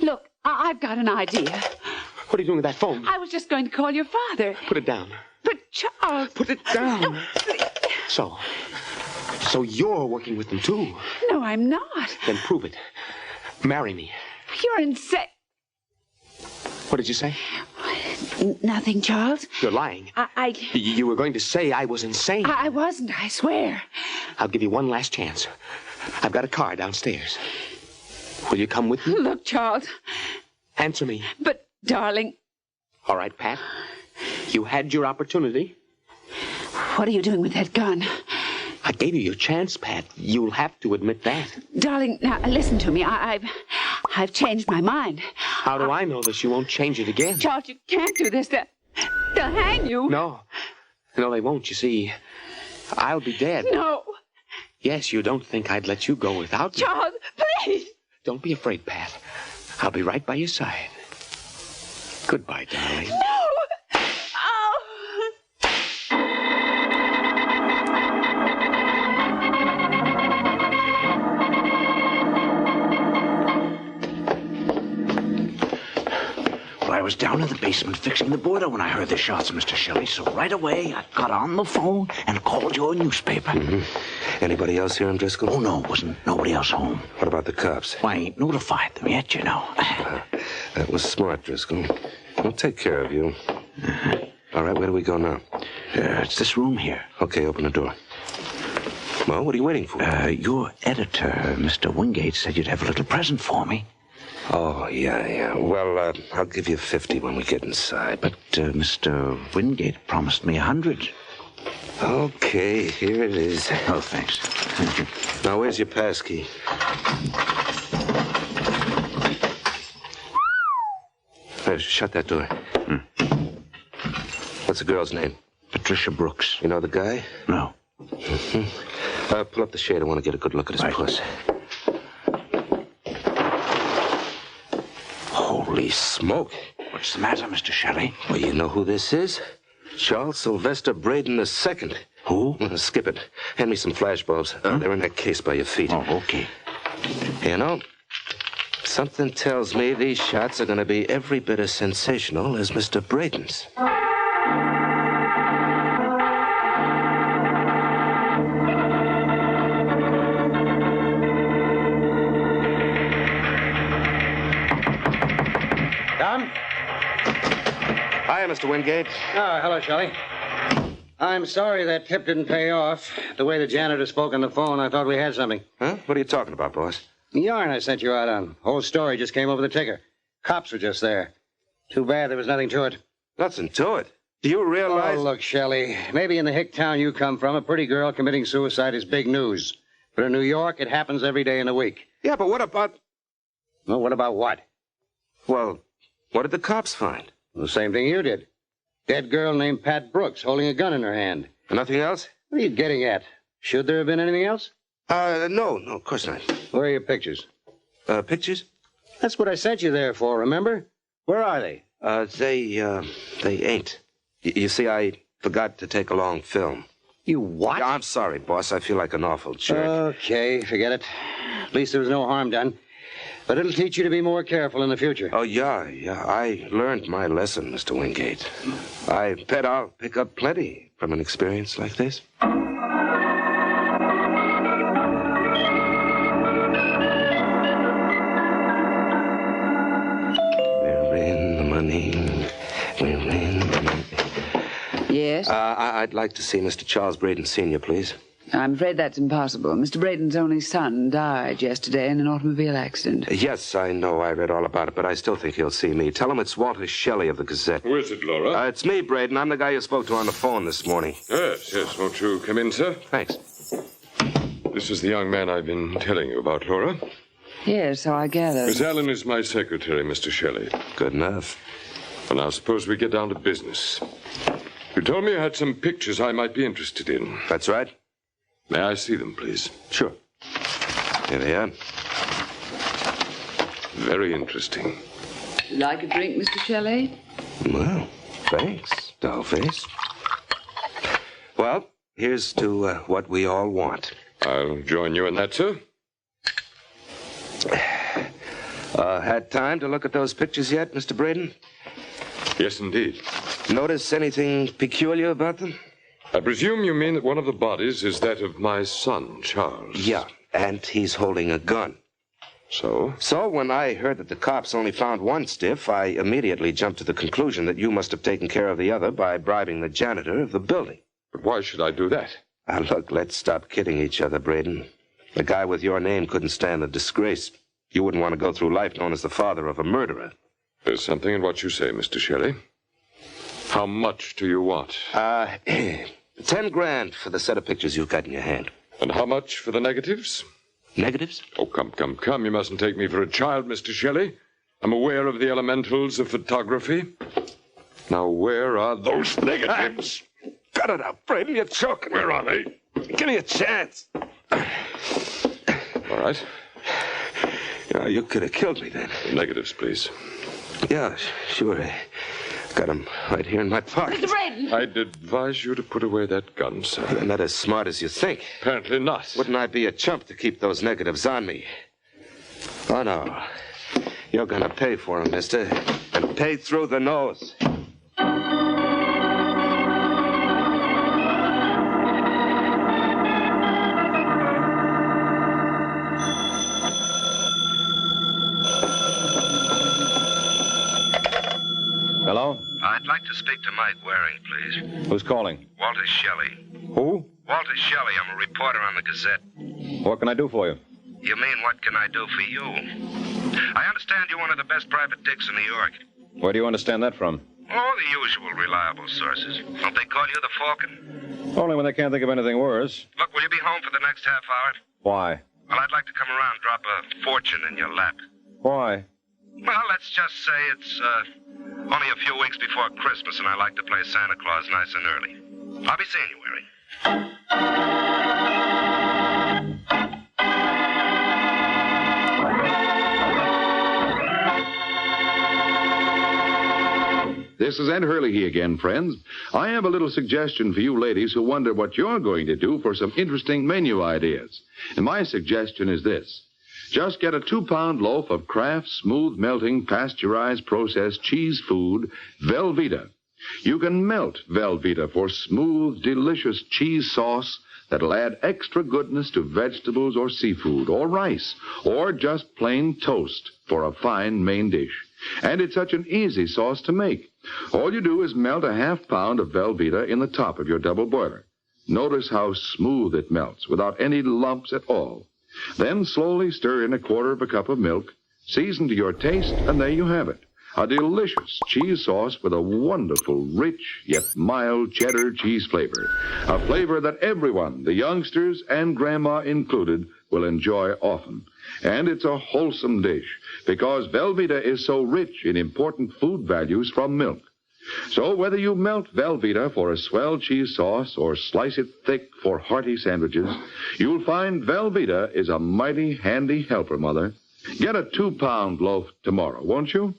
Look, I've got an idea. What are you doing with that phone? I was just going to call your father. Put it down. But, Charles... Put it down. So you're working with them, too? No, I'm not. Then prove it. Marry me. You're insane. What did you say? Nothing, Charles. You're lying. You were going to say I was insane. I wasn't, I swear. I'll give you one last chance. I've got a car downstairs. Will you come with me? Look, Charles. Answer me. But, darling... All right, Pat. You had your opportunity. What are you doing with that gun? I gave you your chance, Pat. You'll have to admit that. Darling, now, listen to me. I've changed my mind. How do I know that you won't change it again? Charles, you can't do this. They'll hang you. No, they won't. You see, I'll be dead. No. Yes, you don't think I'd let you go without me. Charles, please. Don't be afraid, Pat. I'll be right by your side. Goodbye, darling. No. Oh. I was down in the basement fixing the boiler when I heard the shots, Mr. Shelley. So right away, I got on the phone and called your newspaper. Mm-hmm. Anybody else here in Driscoll? Oh, no, wasn't nobody else home. What about the cops? Well, I ain't notified them yet, you know. That was smart, Driscoll. I'll take care of you. All right, where do we go now? It's this room here. Okay, open the door. Well, what are you waiting for? Your editor, Mr. Wingate, said you'd have a little present for me. Oh, yeah. Well, I'll give you 50 when we get inside. But Mr. Wingate promised me 100. Okay, here it is. Oh, thanks. Now, where's your passkey? Shut that door. What's the girl's name? Patricia Brooks. You know the guy? No. Pull up the shade. I want to get a good look at his puss. Holy smoke. What's the matter, Mr. Shelley? Well, you know who this is? Charles Sylvester Braden II. Who? Skip it. Hand me some flash bulbs. They're in that case by your feet. Oh, okay. You know, something tells me these shots are going to be every bit as sensational as Mr. Braden's. Come. Mr. Wingate. Oh, hello, Shelley. I'm sorry that tip didn't pay off. The way the janitor spoke on the phone, I thought we had something. Huh? What are you talking about, boss? The yarn I sent you out on. Whole story just came over the ticker. Cops were just there. Too bad there was nothing to it. Nothing to it. Do you realize... Oh, look, Shelley. Maybe in the hick town you come from, a pretty girl committing suicide is big news. But in New York, it happens every day in the week. Yeah, but what about... Well, what about what? Well, what did the cops find? The same thing you did. Dead girl named Pat Brooks holding a gun in her hand. Nothing else? What are you getting at? Should there have been anything else? No, of course not. Where are your pictures? Pictures? That's what I sent you there for, remember? Where are they? They ain't. You see, I forgot to take along film. You what? Yeah, I'm sorry, boss. I feel like an awful jerk. Okay, forget it. At least there was no harm done. But it'll teach you to be more careful in the future. Oh, yeah. I learned my lesson, Mr. Wingate. I bet I'll pick up plenty from an experience like this. We're in the money. We're in the money. Yes? I'd like to see Mr. Charles Braden Sr., please. I'm afraid that's impossible. Mr. Braden's only son died yesterday in an automobile accident. Yes, I know. I read all about it, but I still think he'll see me. Tell him it's Walter Shelley of the Gazette. Who is it, Laura? It's me, Braden. I'm the guy you spoke to on the phone this morning. Yes. Won't you come in, sir? Thanks. This is the young man I've been telling you about, Laura. Yes, so I gather. Miss Allen is my secretary, Mr. Shelley. Good enough. Well, now, suppose we get down to business. You told me you had some pictures I might be interested in. That's right. May I see them, please? Sure. Here they are. Very interesting. Like a drink, Mr. Shelley? Well, thanks, dollface. Well, here's to what we all want. I'll join you in that, sir. Had time to look at those pictures yet, Mr. Braden? Yes, indeed. Notice anything peculiar about them? I presume you mean that one of the bodies is that of my son, Charles. Yeah, and he's holding a gun. So? So when I heard that the cops only found one stiff, I immediately jumped to the conclusion that you must have taken care of the other by bribing the janitor of the building. But why should I do that? Look, let's stop kidding each other, Braden. A guy with your name couldn't stand the disgrace. You wouldn't want to go through life known as the father of a murderer. There's something in what you say, Mr. Shelley. How much do you want? 10 grand for the set of pictures you've got in your hand. And how much for the negatives? Negatives? Oh, come. You mustn't take me for a child, Mr. Shelley. I'm aware of the elementals of photography. Now, where are those negatives? Cut it out, Braden. You're choking. Where are they? Give me a chance. All right. You could have killed me then. The negatives, please. Yeah, sure. Got them right here in my pocket. Mr. Braden! I'd advise you to put away that gun, sir. I'm not as smart as you think. Apparently not. Wouldn't I be a chump to keep those negatives on me? Oh, no. You're gonna pay for them, mister. And pay through the nose. Hello? I'd like to speak to Mike Waring, please. Who's calling? Walter Shelley. Who? Walter Shelley. I'm a reporter on the Gazette. What can I do for you? You mean, what can I do for you? I understand you're one of the best private dicks in New York. Where do you understand that from? All the usual reliable sources. Don't they call you the Falcon? Only when they can't think of anything worse. Look, will you be home for the next half hour? Why? Well, I'd like to come around and drop a fortune in your lap. Why? Well, let's just say it's only a few weeks before Christmas, and I like to play Santa Claus nice and early. I'll be seeing you, Waring. This is Ed Hurley again, friends. I have a little suggestion for you ladies who wonder what you're going to do for some interesting menu ideas. And my suggestion is this. Just get a 2-pound loaf of Kraft smooth melting pasteurized processed cheese food, Velveeta. You can melt Velveeta for smooth, delicious cheese sauce that'll add extra goodness to vegetables or seafood or rice or just plain toast for a fine main dish. And it's such an easy sauce to make. All you do is melt a half-pound of Velveeta in the top of your double boiler. Notice how smooth it melts without any lumps at all. Then slowly stir in a quarter of a cup of milk, season to your taste, and there you have it. A delicious cheese sauce with a wonderful, rich, yet mild cheddar cheese flavor. A flavor that everyone, the youngsters and Grandma included, will enjoy often. And it's a wholesome dish because Velveeta is so rich in important food values from milk. So whether you melt Velveeta for a swell cheese sauce or slice it thick for hearty sandwiches, you'll find Velveeta is a mighty handy helper, Mother. Get a 2-pound loaf tomorrow, won't you?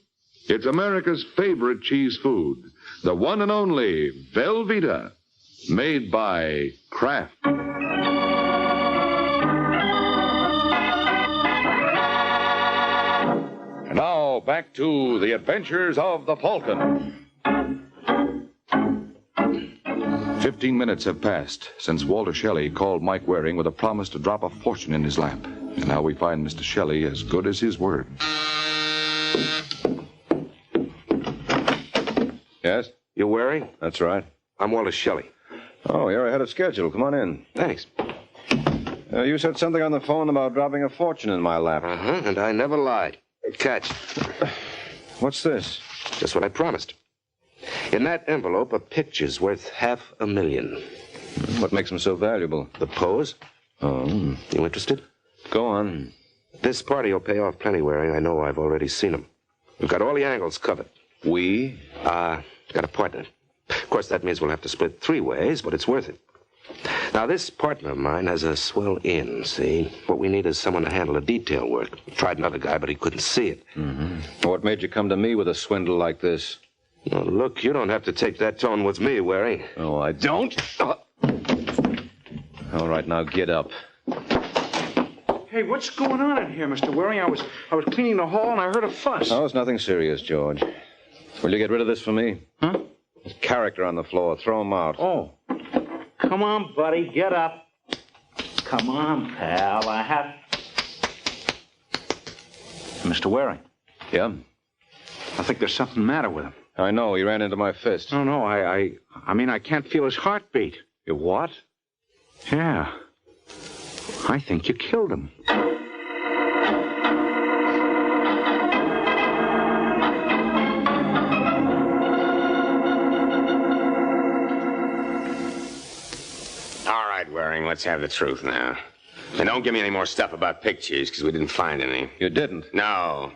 It's America's favorite cheese food, the one and only Velveeta, made by Kraft. And now, back to the adventures of the Falcon. 15 minutes have passed since Walter Shelley called Mike Waring with a promise to drop a fortune in his lap. And now we find Mr. Shelley as good as his word. Yes? You Waring? That's right. I'm Walter Shelley. Oh, you're ahead of schedule. Come on in. Thanks. You said something on the phone about dropping a fortune in my lap. Uh-huh, and I never lied. Catch. What's this? Just what I promised. In that envelope are pictures worth $500,000. What makes them so valuable? The pose. Oh. You interested? Go on. This party will pay off plenty, Waring. I know I've already seen them. We've got all the angles covered. We? Got a partner. Of course, that means we'll have to split 3 ways, but it's worth it. Now, this partner of mine has a swell in, see? What we need is someone to handle the detail work. Tried another guy, but he couldn't see it. Mm-hmm. What made you come to me with a swindle like this? Well, look, you don't have to take that tone with me, Waring. Oh, I don't? All right, now get up. Hey, what's going on in here, Mr. Waring? I was cleaning the hall and I heard a fuss. Oh, it's nothing serious, George. Will you get rid of this for me? Huh? There's character on the floor. Throw him out. Oh. Come on, buddy. Get up. Come on, pal. I have... Mr. Waring. Yeah? I think there's something the matter with him. I know. He ran into my fist. No, I mean, I can't feel his heartbeat. You what? Yeah. I think you killed him. All right, Waring, let's have the truth now. And don't give me any more stuff about pictures, because we didn't find any. You didn't? No.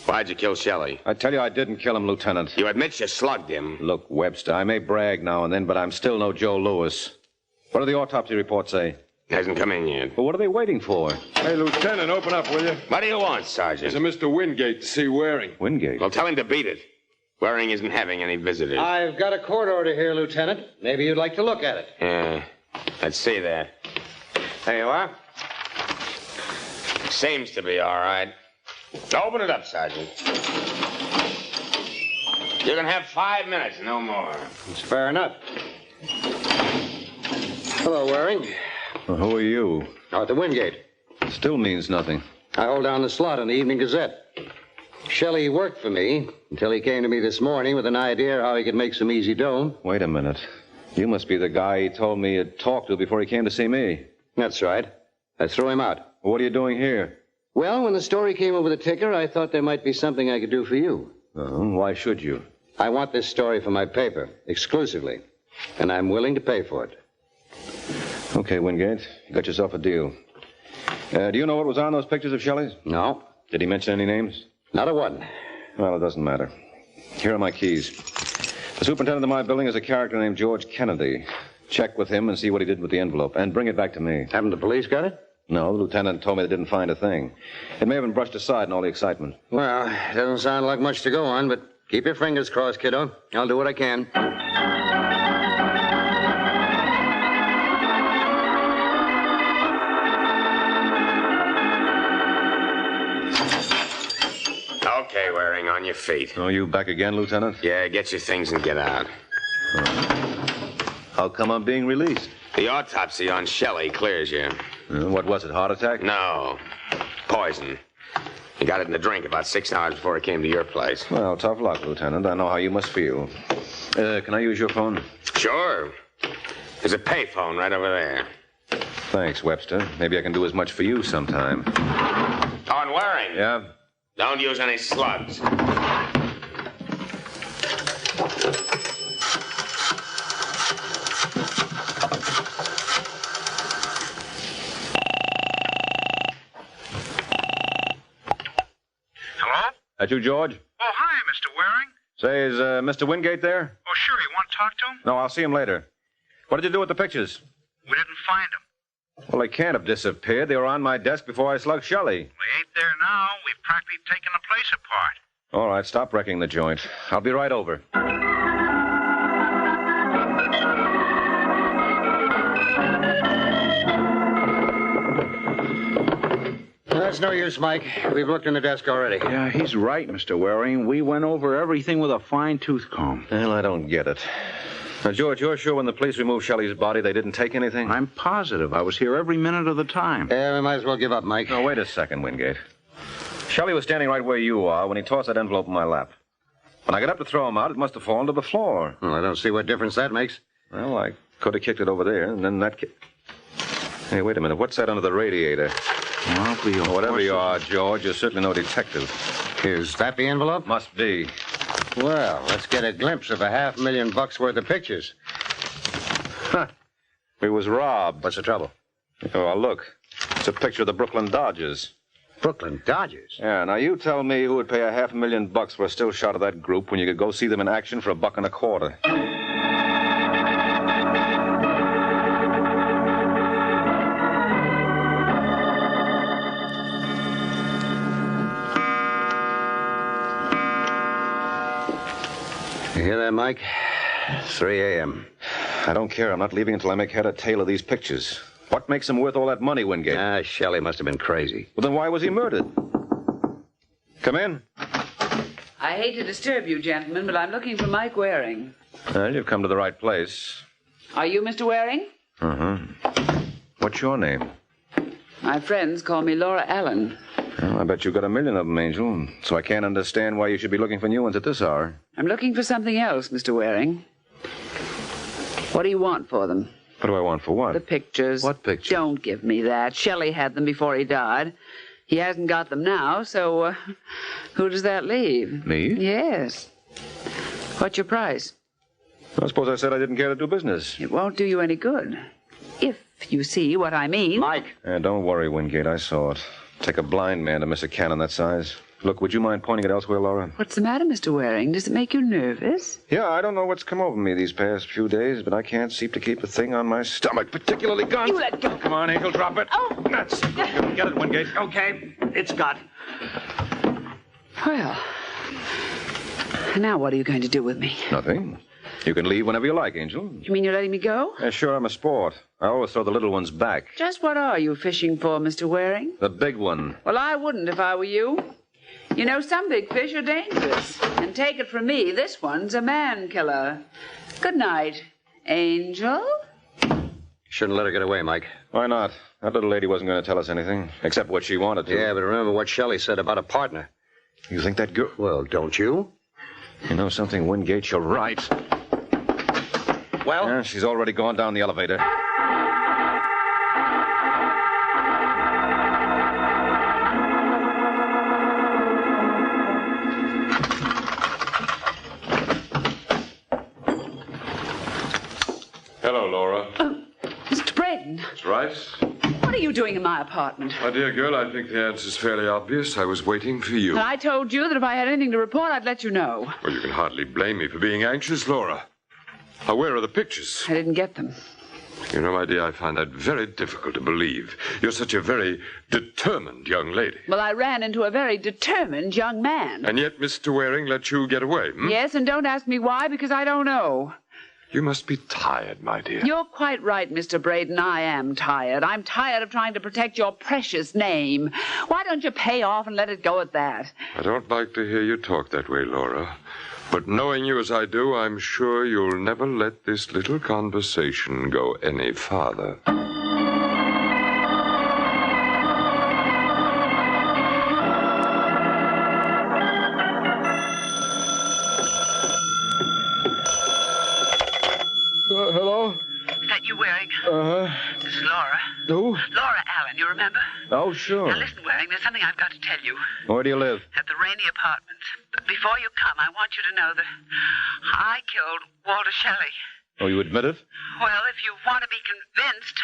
Why'd you kill Shelley? I tell you, I didn't kill him, Lieutenant. You admit you slugged him. Look, Webster, I may brag now and then, but I'm still no Joe Louis. What do the autopsy reports say? Hasn't come in yet. Well, what are they waiting for? Hey, Lieutenant, open up, will you? What do you want, Sergeant? There's a Mr. Wingate to see Waring. Wingate? Well, tell him to beat it. Waring isn't having any visitors. I've got a court order here, Lieutenant. Maybe you'd like to look at it. Yeah, let's see that. There you are. Seems to be all right. Open it up, Sergeant. You can have 5 minutes, no more. It's fair enough. Hello, Waring. Well, who are you? Arthur Wingate. Still means nothing. I hold down the slot in the Evening Gazette. Shelley worked for me until he came to me this morning with an idea how he could make some easy dough. Wait a minute. You must be the guy he told me he'd talk to before he came to see me. That's right. I threw him out. What are you doing here? Well, when the story came over the ticker, I thought there might be something I could do for you. Why should you? I want this story for my paper, exclusively. And I'm willing to pay for it. Okay, Wingate. You got yourself a deal. Do you know what was on those pictures of Shelley's? No. Did he mention any names? Not a one. Well, it doesn't matter. Here are my keys. The superintendent of my building is a character named George Kennedy. Check with him and see what he did with the envelope. And bring it back to me. Haven't the police got it? No, the lieutenant told me they didn't find a thing. It may have been brushed aside in all the excitement. Well, it doesn't sound like much to go on, but keep your fingers crossed, kiddo. I'll do what I can. Okay, Waring, on your feet. Oh, you back again, Lieutenant? Yeah, get your things and get out. How come I'm being released? The autopsy on Shelley clears you. What was it, heart attack? No. Poison. He got it in the drink about 6 hours before he came to your place. Well, tough luck, Lieutenant. I know how you must feel. Can I use your phone? Sure. There's a payphone right over there. Thanks, Webster. Maybe I can do as much for you sometime. On Waring. Yeah? Don't use any slugs. That you, George? Oh, hi, Mr. Waring. Say, is Mr. Wingate there? Oh, sure. You want to talk to him? No, I'll see him later. What did you do with the pictures? We didn't find him. Well, they can't have disappeared. They were on my desk before I slugged Shelley. We ain't there now. We've practically taken the place apart. All right, stop wrecking the joint. I'll be right over. That's no use, Mike. We've looked in the desk already. Yeah, he's right, Mr. Waring. We went over everything with a fine-tooth comb. Well, I don't get it. Now, George, you're sure when the police removed Shelley's body, they didn't take anything? I'm positive. I was here every minute of the time. Yeah, we might as well give up, Mike. Oh, wait a second, Wingate. Shelley was standing right where you are when he tossed that envelope in my lap. When I got up to throw him out, it must have fallen to the floor. Well, I don't see what difference that makes. Well, I could have kicked it over there, and then that... Hey, wait a minute. What's that under the radiator? Whatever you are, George, you're certainly no detective. Is that the envelope? Must be. Well, let's get a glimpse of $500,000 worth of pictures. Huh. We was robbed. What's the trouble? Oh, well, look. It's a picture of the Brooklyn Dodgers. Brooklyn Dodgers? Yeah, now you tell me who would pay $500,000 for a still shot of that group when you could go see them in action for $1.25. You hear that, Mike? 3 a.m. I don't care. I'm not leaving until I make head or tail of these pictures. What makes them worth all that money, Wingate? Shelley must have been crazy. Well, then why was he murdered? Come in. I hate to disturb you, gentlemen, but I'm looking for Mike Waring. Well, you've come to the right place. Are you Mr. Waring? What's your name? My friends call me Laura Allen. Well, I bet you got a million of them, Angel. So I can't understand why you should be looking for new ones at this hour. I'm looking for something else, Mr. Waring. What do you want for them? What do I want for what? The pictures. What pictures? Don't give me that. Shelley had them before he died. He hasn't got them now, so who does that leave? Me? Yes. What's your price? I suppose I said I didn't care to do business. It won't do you any good. If you see what I mean. Mike! Don't worry, Wingate. I saw it. Take a blind man to miss a cannon that size. Look, would you mind pointing it elsewhere, Laura? What's the matter, Mr. Waring? Does it make you nervous? Yeah, I don't know what's come over me these past few days, but I can't seem to keep a thing on my stomach, particularly guns. You let go. Come on, Angel, drop it. Oh! That's it. Get it, Wingate. Okay, it's got. Well, now what are you going to do with me? Nothing. You can leave whenever you like, Angel. You mean you're letting me go? Yeah, sure, I'm a sport. I always throw the little ones back. Just what are you fishing for, Mr. Waring? The big one. Well, I wouldn't if I were you. You know, some big fish are dangerous. And take it from me, this one's a man killer. Good night, Angel. Shouldn't let her get away, Mike. Why not? That little lady wasn't going to tell us anything, except what she wanted to. Yeah, but remember what Shelley said about a partner. You think that girl... Well, don't you? You know something, Wingate? You're right. Well? Yeah, she's already gone down the elevator. Hello, Laura. Mr. Braden, That's right. what are you doing in my apartment? My dear girl, I think the answer's fairly obvious. I was waiting for you. And I told you that if I had anything to report, I'd let you know. Well, you can hardly blame me for being anxious, Laura. Now, where are the pictures? I didn't get them. You know, my dear, I find that very difficult to believe. You're such a very determined young lady. Well, I ran into a very determined young man. And yet Mr. Waring let you get away, Yes, and don't ask me why, because I don't know. You must be tired, my dear. You're quite right, Mr. Braden. I am tired. I'm tired of trying to protect your precious name. Why don't you pay off and let it go at that? I don't like to hear you talk that way, Laura. But knowing you as I do, I'm sure you'll never let this little conversation go any farther. Allen, you remember? Oh, sure. Now listen, Waring, there's something I've got to tell you. Where do you live? At the Rainey Apartments. But before you come, I want you to know that I killed Walter Shelley. Oh, you admit it? Well, if you want to be convinced...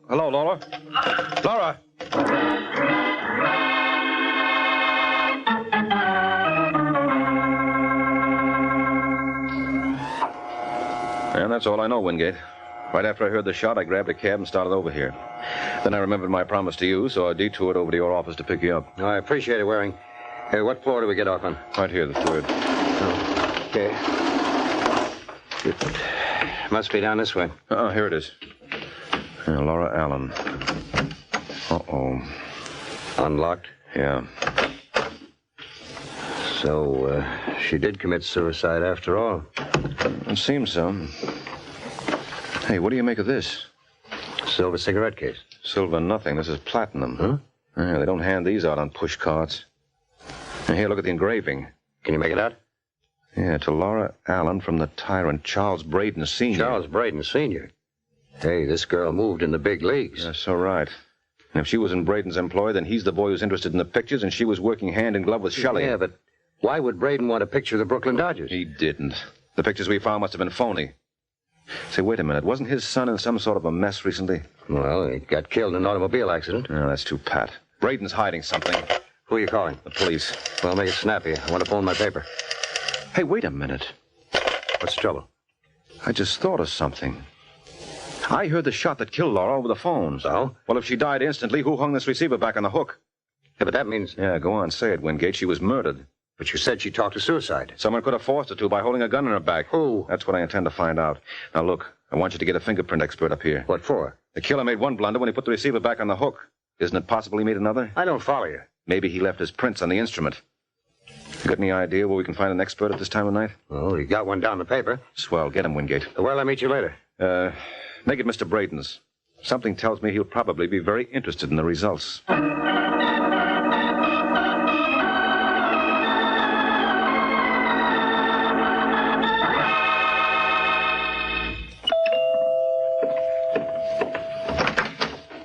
Hello, Laura. Laura! And that's all I know, Wingate. Right after I heard the shot, I grabbed a cab and started over here. Then I remembered my promise to you, so I detoured over to your office to pick you up. I appreciate it, Waring. Hey, what floor do we get off on? Right here, the third. Oh, okay. It must be down this way. Oh, here it is. Laura Allen. Uh-oh. Unlocked? Yeah. So, she did commit suicide after all. It seems so. Hey, what do you make of this? Silver cigarette case. Silver nothing. This is platinum. Huh? Yeah, they don't hand these out on push carts. And here, look at the engraving. Can you make it out? Yeah, to Laura Allen from the tyrant Charles Braden Sr. Charles Braden Sr.? Hey, this girl moved in the big leagues. That's so right. And if she was in Braden's employ, then he's the boy who's interested in the pictures, and she was working hand in glove with Shelley. Yeah, but why would Braden want a picture of the Brooklyn Dodgers? He didn't. The pictures we found must have been phony. Say, wait a minute. Wasn't his son in some sort of a mess recently? Well, he got killed in an automobile accident. No, that's too pat. Braden's hiding something. Who are you calling? The police. Well, make it snappy. I want to phone my paper. Hey, wait a minute. What's the trouble? I just thought of something. I heard the shot that killed Laura over the phone. So? Well, if she died instantly, who hung this receiver back on the hook? Yeah, but that means... Yeah, go on, say it, Wingate. She was murdered. But you said she talked to suicide. Someone could have forced her to by holding a gun in her back. Who? That's what I intend to find out. Now, look, I want you to get a fingerprint expert up here. What for? The killer made one blunder when he put the receiver back on the hook. Isn't it possible he made another? I don't follow you. Maybe he left his prints on the instrument. You got any idea where we can find an expert at this time of night? Oh, you got one down the paper. Swell. Get him, Wingate. Where'll I meet you later? Make it Mr. Braden's. Something tells me he'll probably be very interested in the results.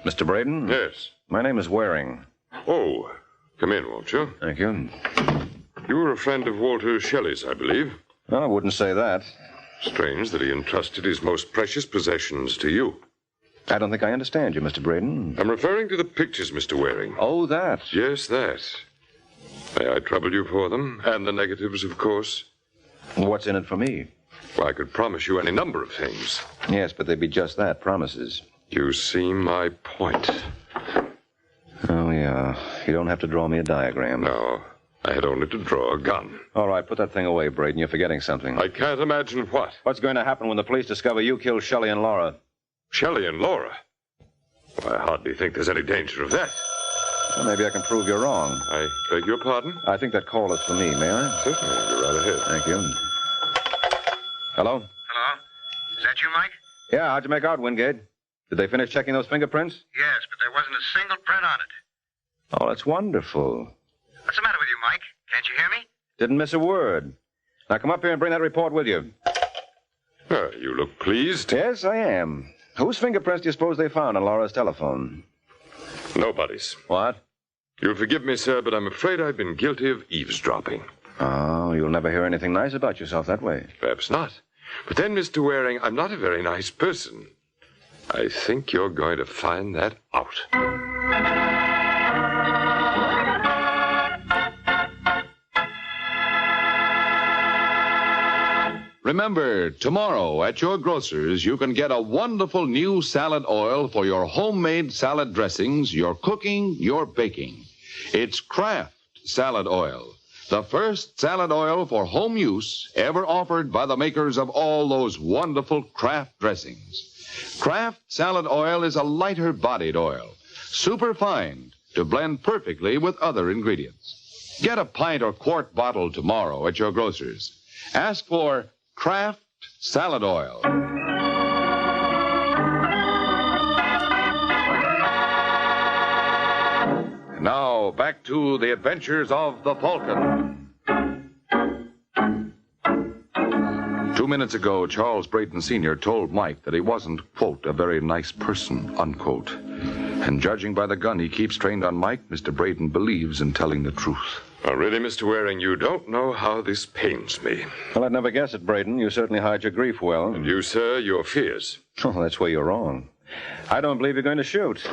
Mr. Braden? Yes. My name is Waring. Oh, come in, won't you? Thank you. You were a friend of Walter Shelley's, I believe. Well, I wouldn't say that. Strange that he entrusted his most precious possessions to you. I don't think I understand you, Mr. Braden. I'm referring to the pictures, Mr. Waring. Oh, that? Yes, that. May I trouble you for them? And the negatives, of course. What's in it for me? Well, I could promise you any number of things. Yes, but they'd be just that, promises. You see my point. Oh, yeah. You don't have to draw me a diagram. No. I had only to draw a gun. All right, put that thing away, Braden. You're forgetting something. I can't imagine what. What's going to happen when the police discover you killed Shelley and Laura? Shelley and Laura? Well, I hardly think there's any danger of that. Well, maybe I can prove you're wrong. I beg your pardon? I think that call is for me, may I? Certainly. Go right ahead. Thank you. Hello? Hello? Is that you, Mike? Yeah, how'd you make out, Wingate? Did they finish checking those fingerprints? Yes, but there wasn't a single print on it. Oh, that's wonderful. What's the matter with you, Mike? Can't you hear me? Didn't miss a word. Now come up here and bring that report with you. You look pleased. Yes, I am. Whose fingerprints do you suppose they found on Laura's telephone? Nobody's. What? You'll forgive me, sir, but I'm afraid I've been guilty of eavesdropping. Oh, you'll never hear anything nice about yourself that way. Perhaps not. But then, Mr. Waring, I'm not a very nice person. I think you're going to find that out. Remember, tomorrow at your grocer's, you can get a wonderful new salad oil for your homemade salad dressings, your cooking, your baking. It's Kraft Salad Oil, the first salad oil for home use ever offered by the makers of all those wonderful Kraft dressings. Kraft Salad Oil is a lighter-bodied oil, superfine to blend perfectly with other ingredients. Get a pint or quart bottle tomorrow at your grocer's. Ask for Kraft Salad Oil. Now, back to the adventures of the Falcon. 2 minutes ago, Charles Brayton Sr. told Mike that he wasn't, quote, a very nice person, unquote. And judging by the gun he keeps trained on Mike, Mr. Brayton believes in telling the truth. Oh, really, Mr. Waring, you don't know how this pains me. Well, I'd never guess it, Brayton. You certainly hide your grief well. And you, sir, your fears. Oh, that's where you're wrong. I don't believe you're going to shoot.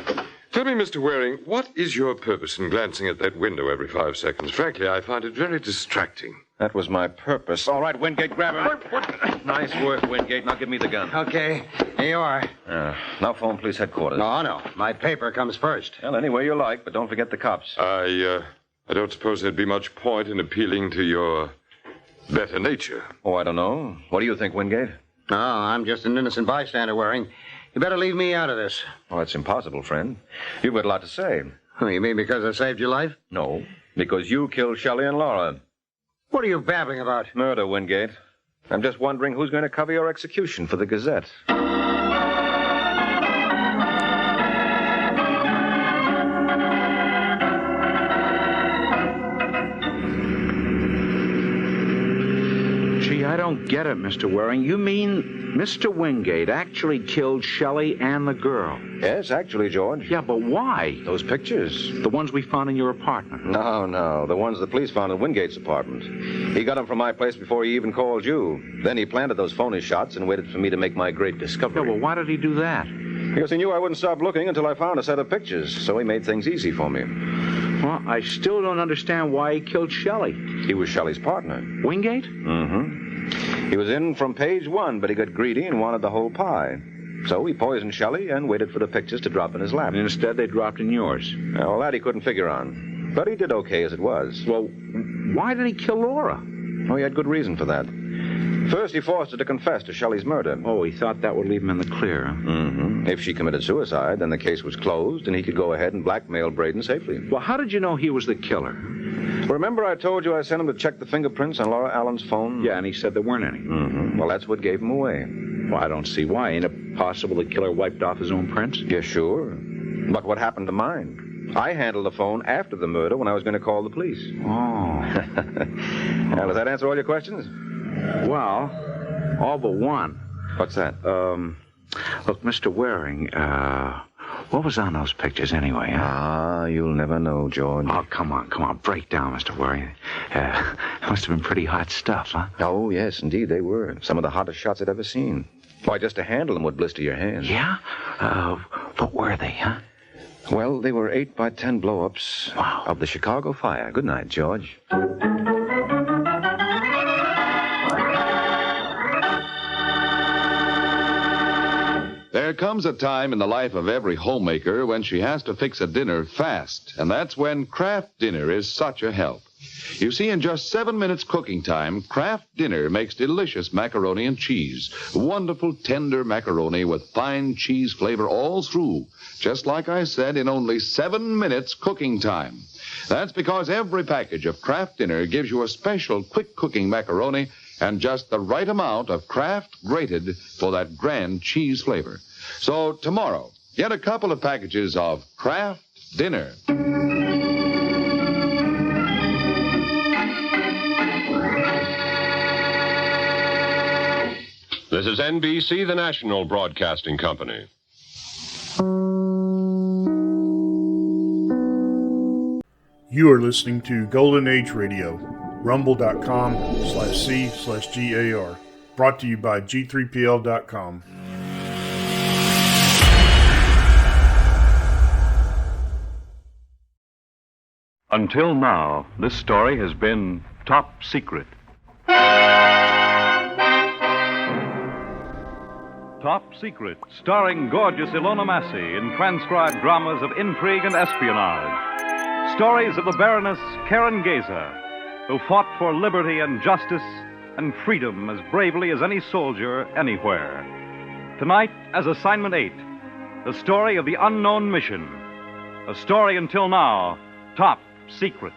Tell me, Mr. Waring, what is your purpose in glancing at that window every 5 seconds? Frankly, I find it very distracting. That was my purpose. All right, Wingate, grab him. What? Nice work, Wingate. Now give me the gun. Okay, here you are. Now phone police headquarters. No. My paper comes first. Well, any way you like, but don't forget the cops. I don't suppose there'd be much point in appealing to your better nature. Oh, I don't know. What do you think, Wingate? No, I'm just an innocent bystander, Waring. You better leave me out of this. Oh, that's impossible, friend. You've got a lot to say. Oh, you mean because I saved your life? No, because you killed Shelley and Laura. What are you babbling about? Murder, Wingate. I'm just wondering who's going to cover your execution for the Gazette. Gee, I don't get it, Mr. Waring. You mean Mr. Wingate actually killed Shelley and the girl? Yes, actually, George. Yeah, but why? Those pictures. The ones we found in your apartment. No. The ones the police found in Wingate's apartment. He got them from my place before he even called you. Then he planted those phony shots and waited for me to make my great discovery. Yeah, well, why did he do that? Because he knew I wouldn't stop looking until I found a set of pictures, so he made things easy for me. Well, I still don't understand why he killed Shelley. He was Shelley's partner. Wingate? Mm-hmm. He was in from page 1, but he got greedy and wanted the whole pie. So he poisoned Shelley and waited for the pictures to drop in his lap. And instead they dropped in yours. Well, that he couldn't figure on. But he did okay as it was. Well, why did he kill Laura? Oh, he had good reason for that. First, he forced her to confess to Shelley's murder. Oh, he thought that would leave him in the clear, huh? Mm-hmm. If she committed suicide, then the case was closed, and he could go ahead and blackmail Braden safely. Well, how did you know he was the killer? Remember I told you I sent him to check the fingerprints on Laura Allen's phone? Yeah, and he said there weren't any. Mm-hmm. Well, that's what gave him away. Well, I don't see why. Ain't it possible the killer wiped off his own prints? Yeah, sure. But what happened to mine? I handled the phone after the murder when I was going to call the police. Oh. Now, does that answer all your questions? Well, all but one. What's that? Look, Mr. Waring, what was on those pictures anyway, huh? Ah, you'll never know, George. Oh, come on. Break down, Mr. Waring. Must have been pretty hot stuff, huh? Oh, yes, indeed, they were. Some of the hottest shots I'd ever seen. Why, just to handle them would blister your hands. Yeah? What were they, huh? Well, they were 8 by 10 blow-ups of the Chicago fire. Good night, George. There comes a time in the life of every homemaker when she has to fix a dinner fast, and that's when Kraft Dinner is such a help. You see, in just 7 minutes cooking time, Kraft Dinner makes delicious macaroni and cheese. Wonderful, tender macaroni with fine cheese flavor all through, just like I said, in only 7 minutes cooking time. That's because every package of Kraft Dinner gives you a special quick cooking macaroni and just the right amount of Kraft grated for that grand cheese flavor. So tomorrow, get a couple of packages of Kraft Dinner. This is NBC, the national broadcasting company. You are listening to Golden Age Radio, rumble.com/C/GAR. Brought to you by G3PL.com. Until now, this story has been top secret. Top Secret, starring gorgeous Ilona Massey in transcribed dramas of intrigue and espionage. Stories of the Baroness Karen Gazer, who fought for liberty and justice and freedom as bravely as any soldier anywhere. Tonight, as Assignment 8, the story of the unknown mission. A story until now, top secret.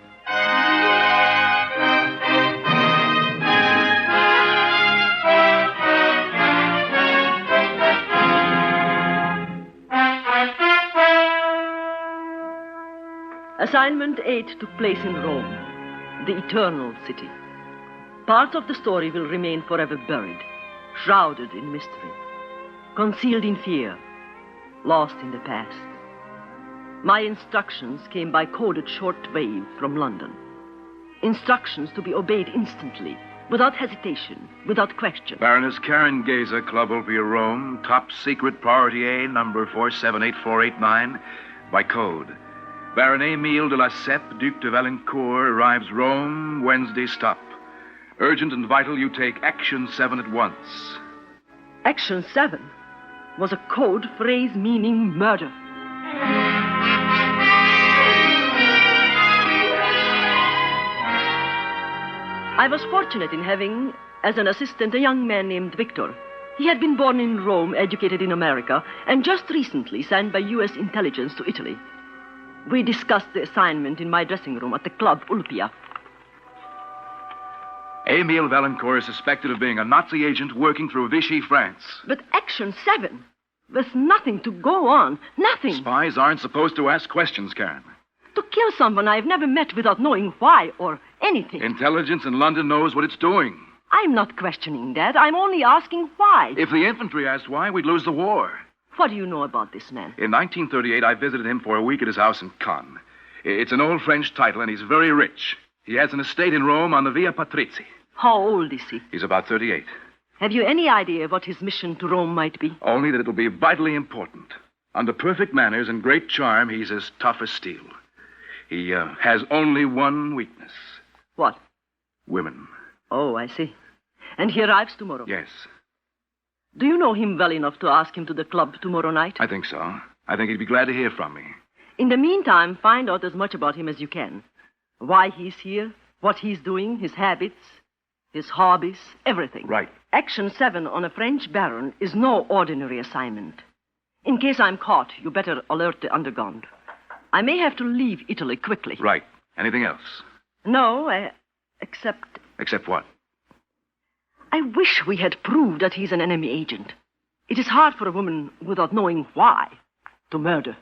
Assignment 8 took place in Rome, the Eternal City. Parts of the story will remain forever buried. shrouded in mystery, concealed in fear, lost in the past. My instructions came by coded shortwave from London. Instructions to be obeyed instantly, without hesitation, without question. Baroness Karen Gazer, Club Olympia, Rome, top secret priority A, number 478489, by code. Baron Emile de Lesseps, Duc de Valencourt, arrives Rome, Wednesday stop. Urgent and vital you take Action 7 at once. Action 7 was a code phrase meaning murder. I was fortunate in having, as an assistant, a young man named Victor. He had been born in Rome, educated in America, and just recently sent by U.S. intelligence to Italy. We discussed the assignment in my dressing room at the Club Ulpia. Emile Valencourt is suspected of being a Nazi agent working through Vichy, France. But Action 7, there's nothing to go on. Nothing. Spies aren't supposed to ask questions, Karen. To kill someone I've never met without knowing why or anything. Intelligence in London knows what it's doing. I'm not questioning that. I'm only asking why. If the infantry asked why, we'd lose the war. What do you know about this man? In 1938, I visited him for a week at his house in Cannes. It's an old French title, and he's very rich. He has an estate in Rome on the Via Patrizi. How old is he? He's about 38. Have you any idea what his mission to Rome might be? Only that it'll be vitally important. Under perfect manners and great charm, he's as tough as steel. He has only one weakness. What? Women. Oh, I see. And he arrives tomorrow? Yes. Do you know him well enough to ask him to the club tomorrow night? I think so. I think he'd be glad to hear from me. In the meantime, find out as much about him as you can. Why he's here, what he's doing, his habits, his hobbies, everything. Right. Action 7 on a French baron is no ordinary assignment. In case I'm caught, you better alert the underground. I may have to leave Italy quickly. Right. Anything else? No, except... Except what? I wish we had proved that he's an enemy agent. It is hard for a woman, without knowing why, to murder.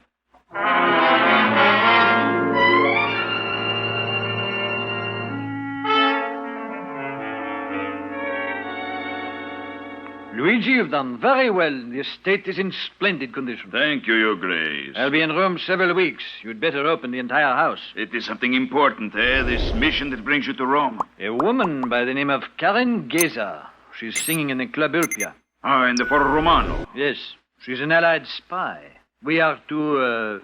Luigi, you've done very well. The estate is in splendid condition. Thank you, Your Grace. I'll be in Rome several weeks. You'd better open the entire house. It is something important, This mission that brings you to Rome. A woman by the name of Karen Gazer. She's singing in the Club Ulpia. Ah, in the Foro Romano. Yes. She's an Allied spy. We are to,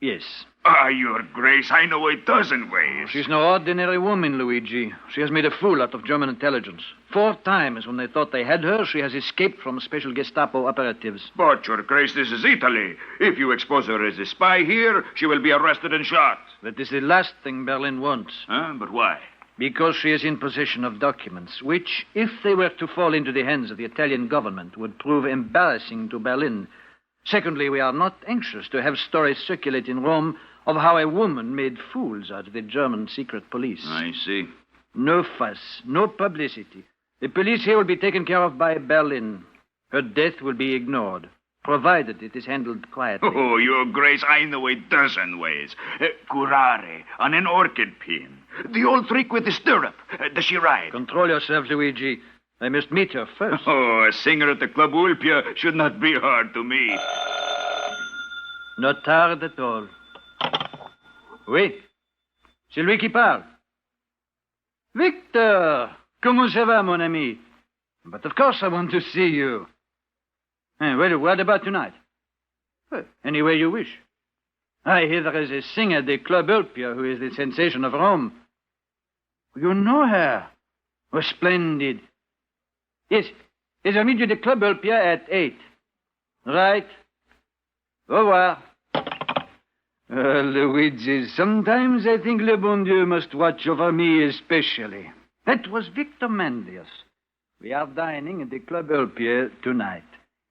Yes. Ah, Your Grace, I know a dozen ways. She's no ordinary woman, Luigi. She has made a fool out of German intelligence. 4 times when they thought they had her, she has escaped from special Gestapo operatives. But, Your Grace, this is Italy. If you expose her as a spy here, she will be arrested and shot. That is the last thing Berlin wants. But why? Because she is in possession of documents, which, if they were to fall into the hands of the Italian government, would prove embarrassing to Berlin. Secondly, we are not anxious to have stories circulate in Rome of how a woman made fools out of the German secret police. I see. No fuss, no publicity. The police here will be taken care of by Berlin. Her death will be ignored, provided it is handled quietly. Oh, Your Grace, I know a dozen ways. Curare on an orchid pin. The old trick with the stirrup. Does she ride? Control yourself, Luigi. I must meet her first. Oh, a singer at the Club Ulpia should not be hard to meet. Not hard at all. Oui. C'est lui qui parle. Victor! Comment ça va, mon ami? But of course I want to see you. Well, what about tonight? Well, any way you wish. I hear there is a singer at the Club Ulpia who is the sensation of Rome. You know her? Oh, splendid. Yes, I'll meet you at the Club Ulpia at 8. Right. Au revoir. Luigi, sometimes I think le bon Dieu must watch over me especially. That was Victor Manlius. We are dining at the Club Ulpia tonight.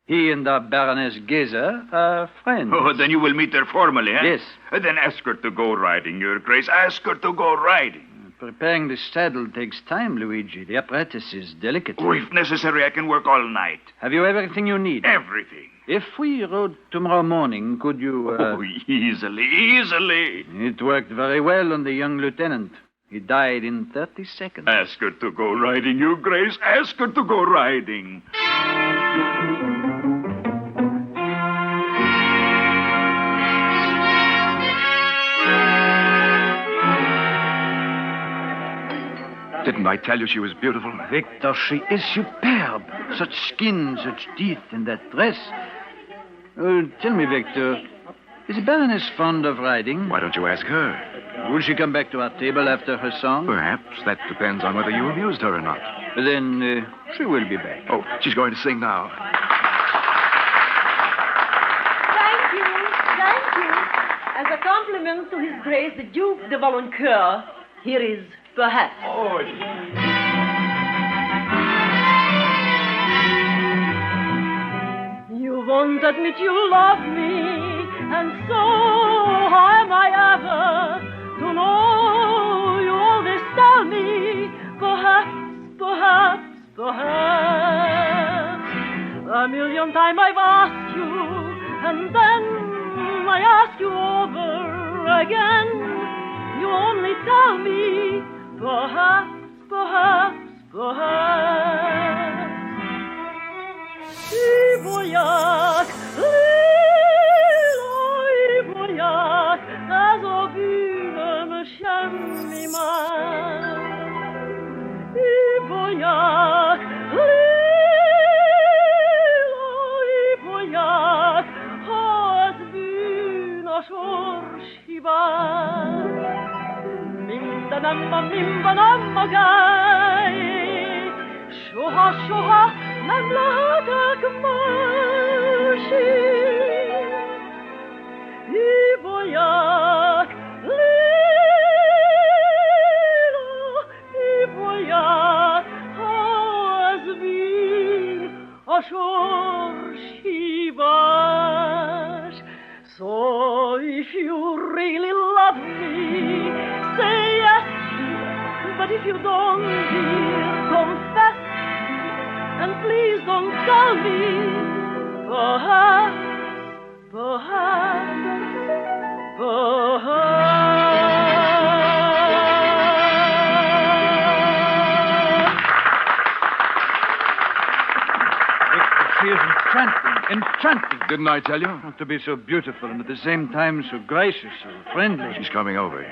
He and the Baroness Gazer are friends. Oh, then you will meet her formally, eh? Yes. Then ask her to go riding, Your Grace. Ask her to go riding. Preparing the saddle takes time, Luigi. The apparatus is delicate. Oh, if necessary, I can work all night. Have you everything you need? Everything. If we rode tomorrow morning, could you... Oh, easily. It worked very well on the young lieutenant. He died in 30 seconds. Ask her to go riding, Your Grace. Ask her to go riding. Didn't I tell you she was beautiful? Victor, she is superb. Such skin, such teeth in that dress. Tell me, Victor, is Baroness fond of riding? Why don't you ask her? Will she come back to our table after her song? Perhaps. That depends on whether you amused her or not. Then she will be back. Oh, she's going to sing now. Thank you. Thank you. As a compliment to His Grace, the Duke de Valencoeur, here is Perhaps. Oh, You won't admit you love me, and so how am I ever to know? You always tell me, perhaps, perhaps, perhaps. A million times I've asked you, and then I ask you over again. You only tell me, perhaps, perhaps, perhaps. Ivoyak, Ivoyak, as of me shamiman. Ivoyak, Ivoyak, has been a shorshivan. Mimba namma gai, shoha shoha. Namladak marshi, Ivoyak, Lilo, Ivoyak, has been a shorshivash. So if you really love me, say yes. But if you don't, dear, confess. And please don't tell me, perhaps, perhaps, Victor, she is enchanting. Didn't I tell you? To be so beautiful and at the same time so gracious, so friendly. She's coming over.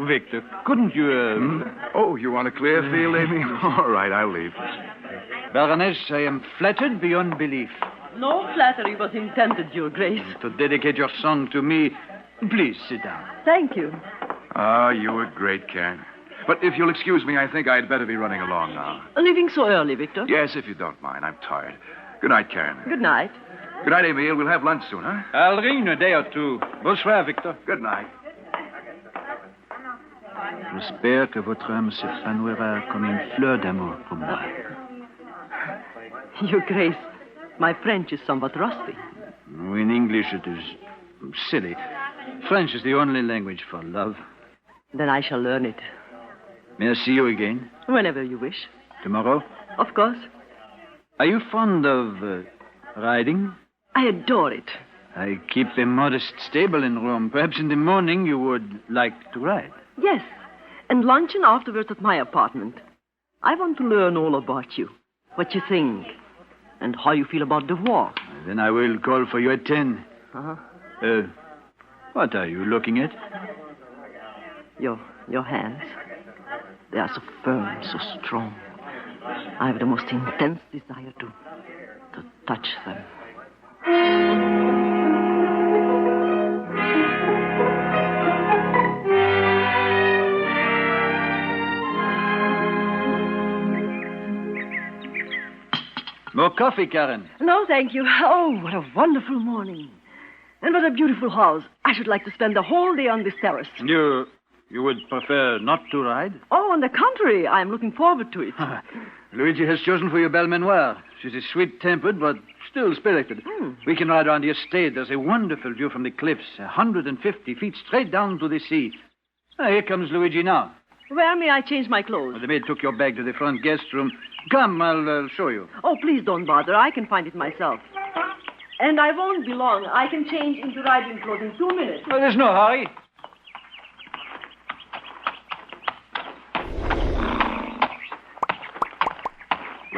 Victor, couldn't you... Oh, you want a clear field, Amy? All right, I'll leave. Baroness, I am flattered beyond belief. No flattery was intended, Your Grace. To dedicate your song to me, please sit down. Thank you. Ah, you were great, Karen. But if you'll excuse me, I think I'd better be running along now. Leaving so early, Victor? Yes, if you don't mind. I'm tired. Good night, Karen. Good night. Good night, Emile. We'll have lunch soon, huh? I'll ring in a day or two. Bonsoir, Victor. Good night. J'espère que votre âme s'épanouira comme une fleur d'amour pour moi. Your Grace, my French is somewhat rusty. In English, it is silly. French is the only language for love. Then I shall learn it. May I see you again? Whenever you wish. Tomorrow? Of course. Are you fond of riding? I adore it. I keep a modest stable in Rome. Perhaps in the morning you would like to ride. Yes, and luncheon afterwards at my apartment. I want to learn all about you, what you think, and how you feel about the war. Then I will call for you at 10. Uh-huh. What are you looking at? Your hands. They are so firm, so strong. I have the most intense desire to touch them. More coffee, Karen? No, thank you. Oh, what a wonderful morning. And what a beautiful house. I should like to spend the whole day on this terrace. You would prefer not to ride? Oh, on the contrary, I am looking forward to it. Luigi has chosen for you Belle Noir. She's a sweet-tempered, but still spirited. We can ride around the estate. There's a wonderful view from the cliffs, 150 feet straight down to the sea. Here comes Luigi now. Where may I change my clothes? The maid took your bag to the front guest room. Come, I'll show you. Oh, please don't bother. I can find it myself. And I won't be long. I can change into riding clothes in 2 minutes. Well, there's no hurry.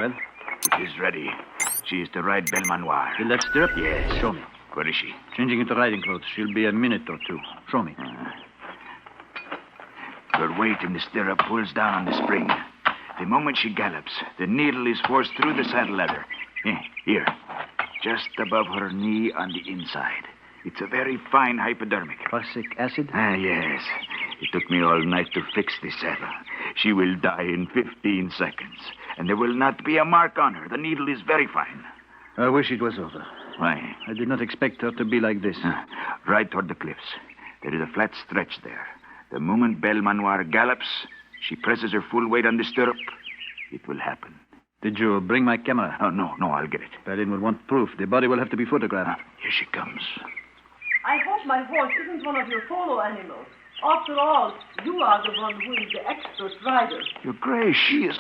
Well? It is ready. She is to ride Belmanoir. The left stirrup? Yes. Show me. Where is she? Changing into riding clothes. She'll be a minute or two. Show me. Her weight in the stirrup pulls down on the spring. The moment she gallops, the needle is forced through the saddle leather. Here. Just above her knee on the inside. It's a very fine hypodermic. Prussic acid? Yes. It took me all night to fix the saddle. She will die in 15 seconds. And there will not be a mark on her. The needle is very fine. I wish it was over. Why? I did not expect her to be like this. Right toward the cliffs. There is a flat stretch there. The moment Belmanoir gallops, she presses her full weight on the stirrup. It will happen. Did you bring my camera? Oh, no, I'll get it. Berlin will want proof. The body will have to be photographed. Here she comes. I hope my horse isn't one of your follow animals. After all, you are the one who is the expert rider. Your Grace, she is...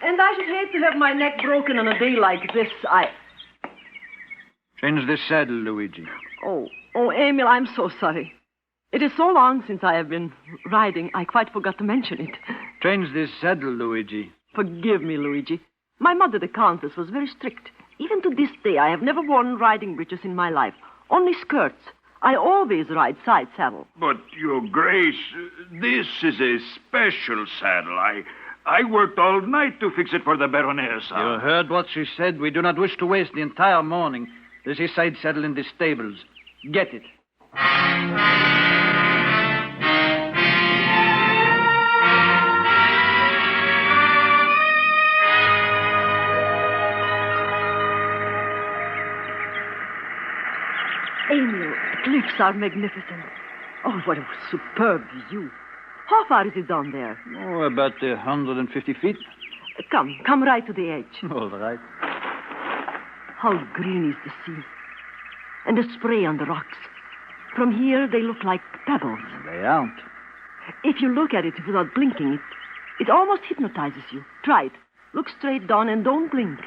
And I should hate to have my neck broken on a day like this. Change this saddle, Luigi. Oh, Emil, I'm so sorry. It is so long since I have been riding, I quite forgot to mention it. Change this saddle, Luigi. Forgive me, Luigi. My mother, the Countess, was very strict. Even to this day, I have never worn riding breeches in my life. Only skirts. I always ride side saddle. But, Your Grace, this is a special saddle. I worked all night to fix it for the Baroness. You heard what she said. We do not wish to waste the entire morning. There's a side saddle in the stables. Get it. Emil, the cliffs are magnificent. Oh, what a superb view. How far is it down there? Oh, about 150 feet. Come right to the edge. All right. How green is the sea. And the spray on the rocks. From here, they look like pebbles. They aren't. If you look at it without blinking, it almost hypnotizes you. Try it. Look straight down and don't blink.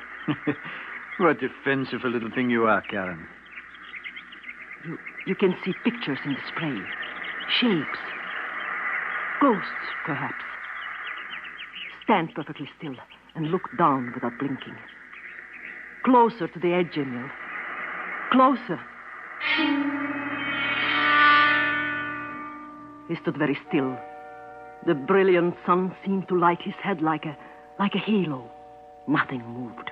What a fanciful little thing you are, Karen. You can see pictures in the spray. Shapes. Ghosts, perhaps. Stand perfectly still and look down without blinking. Closer to the edge, Emil. Closer. He stood very still. The brilliant sun seemed to light his head like a halo. Nothing moved.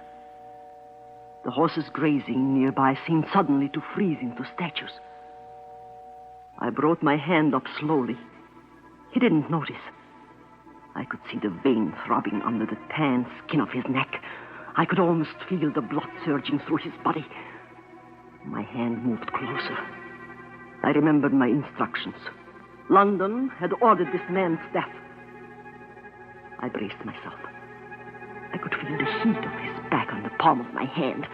The horses grazing nearby seemed suddenly to freeze into statues. I brought my hand up slowly. He didn't notice. I could see the vein throbbing under the tan skin of his neck. I could almost feel the blood surging through his body. My hand moved closer. I remembered my instructions. London had ordered this man's death. I braced myself. I could feel the heat of his back on the palm of my hand.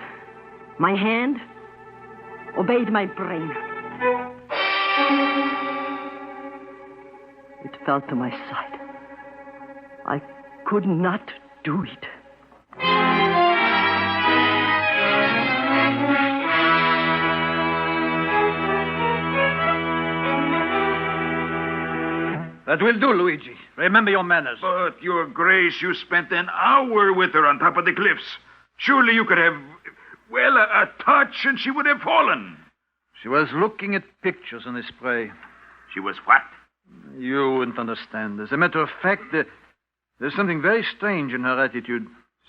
My hand obeyed my brain. It fell to my side. I could not do it. That will do, Luigi. Remember your manners. But, Your Grace, you spent an hour with her on top of the cliffs. Surely you could have, a touch and she would have fallen. She was looking at pictures in the spray. She was what? You wouldn't understand. As a matter of fact, there's something very strange in her attitude.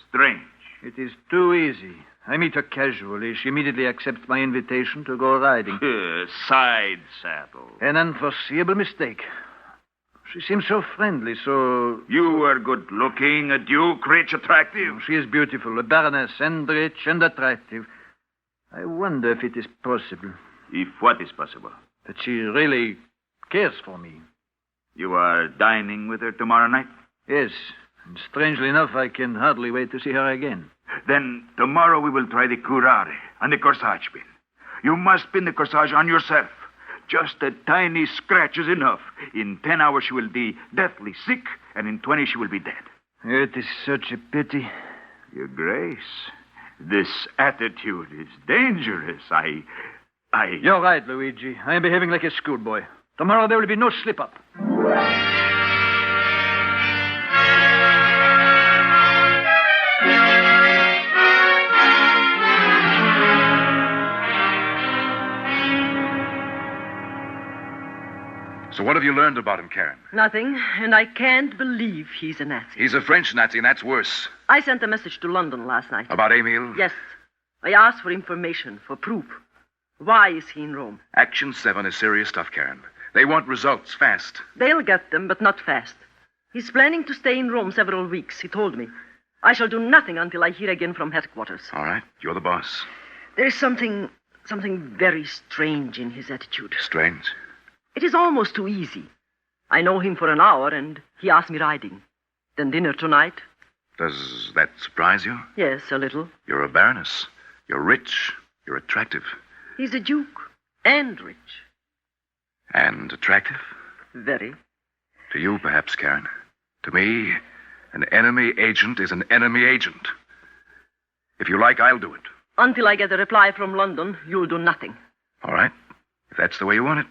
Strange? It is too easy. I meet her casually. She immediately accepts my invitation to go riding. Side saddle. An unforeseeable mistake. She seems so friendly, so... You are good-looking, a duke, rich, attractive. She is beautiful, a baroness, and rich and attractive. I wonder if it is possible. If what is possible? That she really cares for me. You are dining with her tomorrow night? Yes. And strangely enough, I can hardly wait to see her again. Then tomorrow we will try the curare and the corsage pin. You must pin the corsage on yourself. Just a tiny scratch is enough. In 10 hours she will be deathly sick, and in 20 she will be dead. It is such a pity. Your Grace, this attitude is dangerous. You're right, Luigi. I am behaving like a schoolboy. Tomorrow there will be no slip-up. So what have you learned about him, Karen? Nothing, and I can't believe he's a Nazi. He's a French Nazi, and that's worse. I sent a message to London last night. About Emil? Yes. I asked for information, for proof. Why is he in Rome? Action 7 is serious stuff, Karen. They want results fast. They'll get them, but not fast. He's planning to stay in Rome several weeks, he told me. I shall do nothing until I hear again from headquarters. All right, you're the boss. There is something very strange in his attitude. Strange? It is almost too easy. I know him for an hour, and he asked me riding. Then dinner tonight. Does that surprise you? Yes, a little. You're a baroness. You're rich. You're attractive. He's a duke. And rich. And attractive? Very. To you, perhaps, Karen. To me, an enemy agent is an enemy agent. If you like, I'll do it. Until I get a reply from London, you'll do nothing. All right. If that's the way you want it.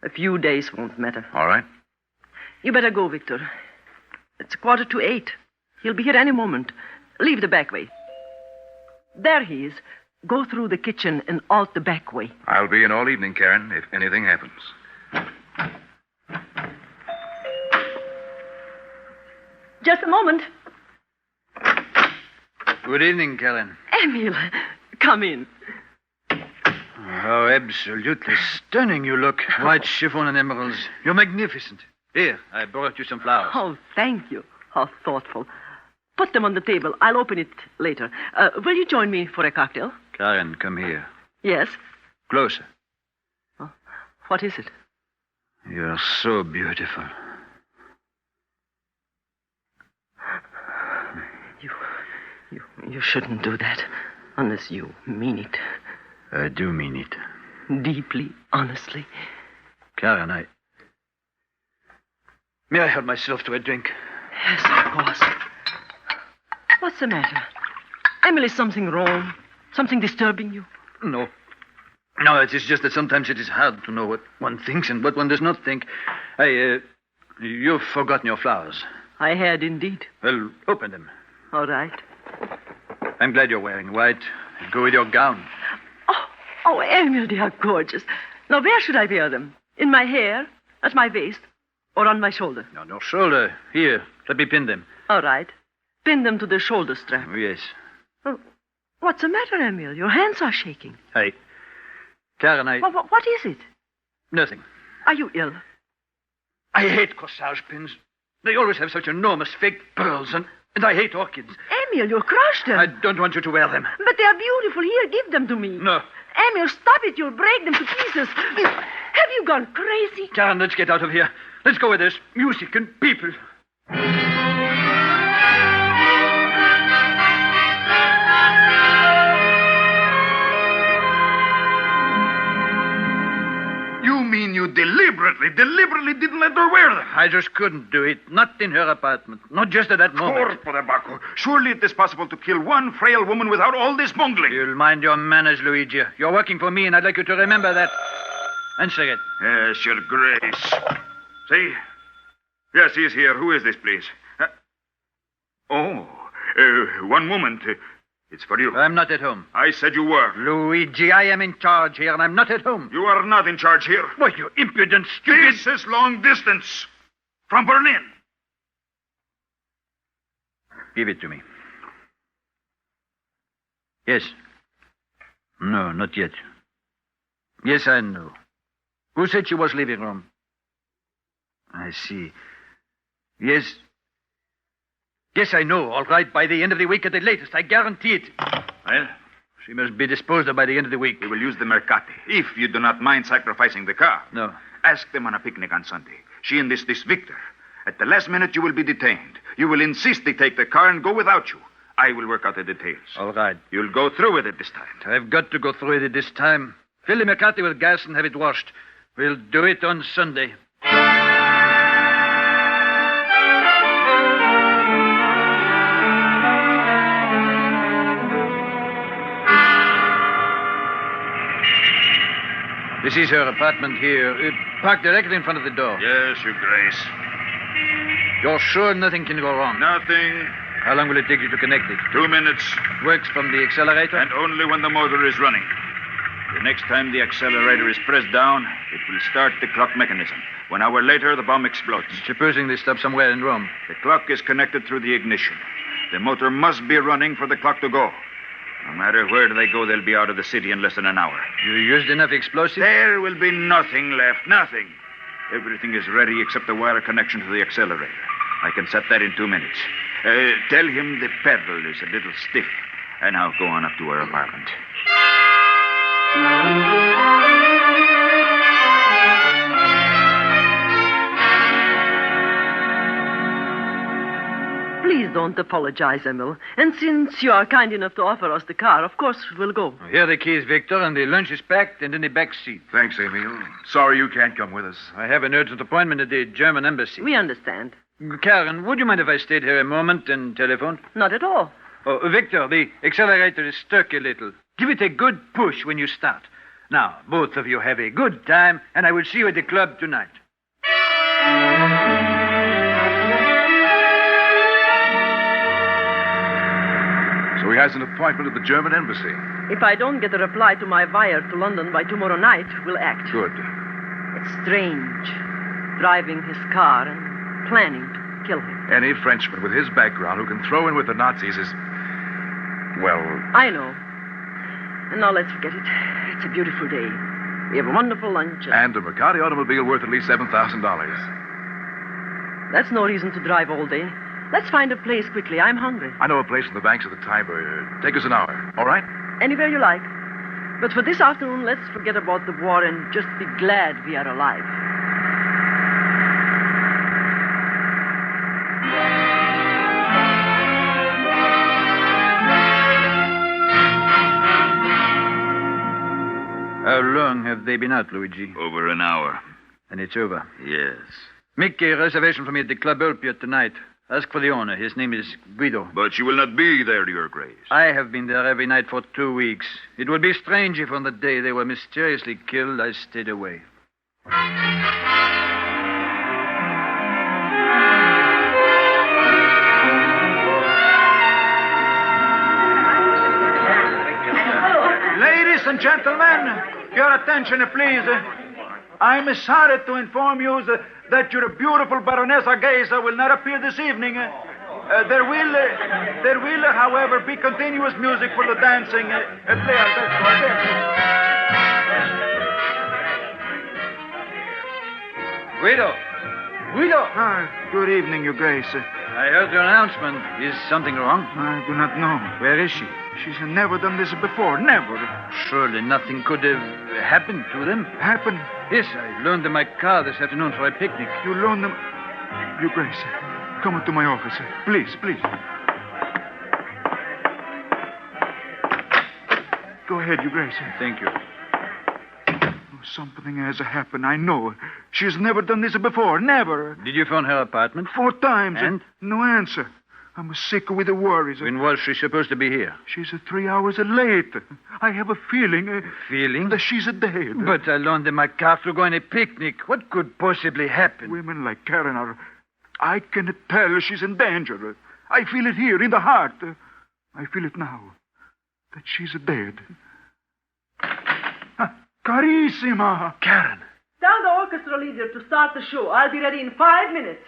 A few days won't matter. All right. You better go, Victor. It's 7:45. He'll be here any moment. Leave the back way. There he is. Go through the kitchen and out the back way. I'll be in all evening, Karen, if anything happens. Just a moment. Good evening, Karen. Emil, come in. How absolutely stunning you look. White chiffon and emeralds. You're magnificent. Here, I brought you some flowers. Oh, thank you. How thoughtful. Put them on the table. I'll open it later. Will you join me for a cocktail? Karen, come here. Yes? Closer. Oh, what is it? You're so beautiful. You shouldn't do that unless you mean it. I do mean it. Deeply, honestly. Karen, May I help myself to a drink? Yes, of course. What's the matter? Emily, is something wrong? Something disturbing you? No. No, it is just that sometimes it is hard to know what one thinks and what one does not think. You've forgotten your flowers. I had indeed. Well, open them. All right. I'm glad you're wearing white. Go with your gown. Oh, Emil, they are gorgeous. Now, where should I wear them? In my hair, at my waist, or on my shoulder? On your shoulder. Here, let me pin them. All right. Pin them to the shoulder strap. Oh, yes. Oh, what's the matter, Emil? Your hands are shaking. Hey, Karen, What is it? Nothing. Are you ill? I hate corsage pins. They always have such enormous fake pearls, and I hate orchids. Emil, you'll crush them. I don't want you to wear them. But they are beautiful. Here, give them to me. No. Emil, stop it. You'll break them to pieces. Have you gone crazy? Karen, let's get out of here. Let's go where there's music and people. You mean you deliberately didn't let her wear them? I just couldn't do it. Not in her apartment. Not just at that moment. Corpo, surely it is possible to kill one frail woman without all this bungling. You'll mind your manners, Luigi. You're working for me, and I'd like you to remember that. Answer it. Yes, Your Grace. See? Yes, he is here. Who is this, please? One moment. It's for you. I'm not at home. I said you were. Luigi, I am in charge here, and I'm not at home. You are not in charge here. What, you impudent, stupid... This is long distance. From Berlin. Give it to me. Yes. No, not yet. Yes, I know. Who said she was leaving Rome? I see. Yes. Yes, I know. All right, by the end of the week at the latest. I guarantee it. Well? She must be disposed of by the end of the week. We will use the Mercati, if you do not mind sacrificing the car. No. Ask them on a picnic on Sunday. She and this Victor. At the last minute, you will be detained. You will insist they take the car and go without you. I will work out the details. All right. You'll go through with it this time. I've got to go through with it this time. Fill the Mercati with gas and have it washed. We'll do it on Sunday. This is her apartment here. Parked directly in front of the door. Yes, Your Grace. You're sure nothing can go wrong? Nothing. How long will it take you to connect it? 2 minutes. Works from the accelerator? And only when the motor is running. The next time the accelerator is pressed down, it will start the clock mechanism. 1 hour later, the bomb explodes. Supposing they stop somewhere in Rome. The clock is connected through the ignition. The motor must be running for the clock to go. No matter where they go, they'll be out of the city in less than an hour. You used enough explosives? There will be nothing left. Nothing. Everything is ready except the wire connection to the accelerator. I can set that in 2 minutes. Tell him the pedal is a little stiff. And now go on up to our apartment. Please don't apologize, Emil. And since you are kind enough to offer us the car, of course we'll go. Here are the keys, Victor, and the lunch is packed and in the back seat. Thanks, Emil. Sorry you can't come with us. I have an urgent appointment at the German embassy. We understand. Karen, would you mind if I stayed here a moment and telephoned? Not at all. Oh, Victor, the accelerator is stuck a little. Give it a good push when you start. Now, both of you have a good time, and I will see you at the club tonight. So he has an appointment at the German embassy. If I don't get a reply to my wire to London by tomorrow night, we'll act. Good. It's strange. Driving his car and planning to kill him. Any Frenchman with his background who can throw in with the Nazis is... well... I know. And now let's forget it. It's a beautiful day. We have a wonderful lunch. And a Mercati automobile worth at least $7,000. That's no reason to drive all day. Let's find a place quickly. I'm hungry. I know a place on the banks of the Tiber. Take us an hour, all right? Anywhere you like. But for this afternoon, let's forget about the war and just be glad we are alive. How long have they been out, Luigi? Over an hour. And it's over? Yes. Make a reservation for me at the Club Ulpia tonight. Ask for the owner. His name is Guido. But you will not be there, Your Grace. I have been there every night for 2 weeks. It would be strange if on the day they were mysteriously killed, I stayed away. Ladies and gentlemen, your attention, please. I'm sorry to inform you that your beautiful Baronessa Geyser will not appear this evening. There will, however, be continuous music for the dancing. Guido! Good evening, Your Grace. I heard your announcement. Is something wrong? I do not know. Where is she? She's never done this before. Never. Surely nothing could have happened to them. Happened? Yes, I loaned them my car this afternoon for a picnic. You loaned them... Your Grace, come into my office. Please, please. Go ahead, Your Grace. Thank you. Something has happened, I know. She's never done this before, never. Did you phone her apartment? 4 times. And? No answer. I'm sick with the worries. When was she supposed to be here? She's 3 hours late. I have a feeling... Feeling? That she's dead. But I loaned them my car to go on a picnic. What could possibly happen? Women like Karen are... I can tell she's in danger. I feel it here, in the heart. I feel it now. That she's dead. Carissima! Karen! Tell the orchestra leader to start the show. I'll be ready in 5 minutes.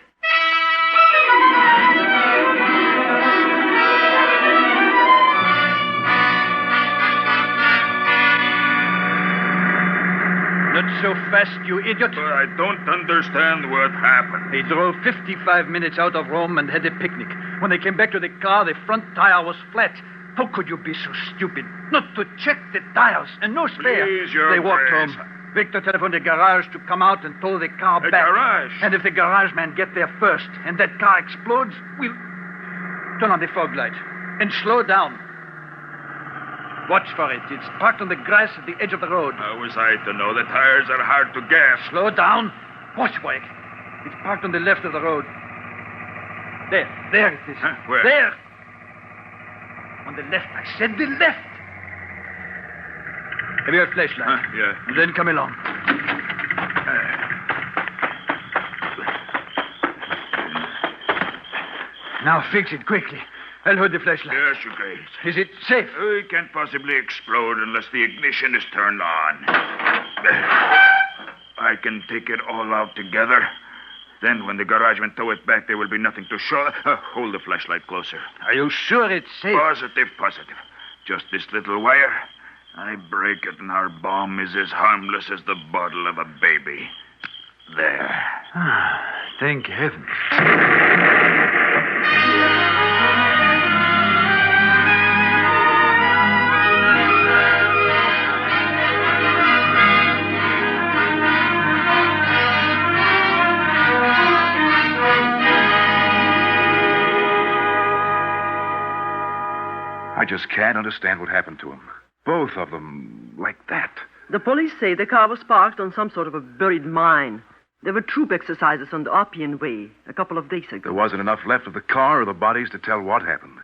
Not so fast, you idiot. But I don't understand what happened. They drove 55 minutes out of Rome and had a picnic. When they came back to the car, the front tire was flat. How could you be so stupid? Not to check the tires and no spare. Please, Your They walked Grace. home. Victor telephoned the garage to come out and tow the car The back. garage? And if the garage man get there first and that car explodes, we'll turn on the fog light and slow down. Watch for it. It's parked on the grass at the edge of the road. How was I to know? The tires are hard to gas. Slow down. Watch for it. It's parked on the left of the road. There it is. Huh? Where? There. On the left. I said the left. Have you a flashlight? Yeah. Then come along. Now fix it quickly. I'll hold the flashlight. There she goes. Is it safe? It can't possibly explode unless the ignition is turned on. I can take it all out together. Then when the garagemen tow it back, there will be nothing to show. Hold the flashlight closer. Are you sure it's safe? Positive. Just this little wire. I break it and our bomb is as harmless as the bottle of a baby. There. Thank heaven. I just can't understand what happened to him. Both of them like that. The police say the car was parked on some sort of a buried mine. There were troop exercises on the Oppian Way a couple of days ago. There wasn't enough left of the car or the bodies to tell what happened.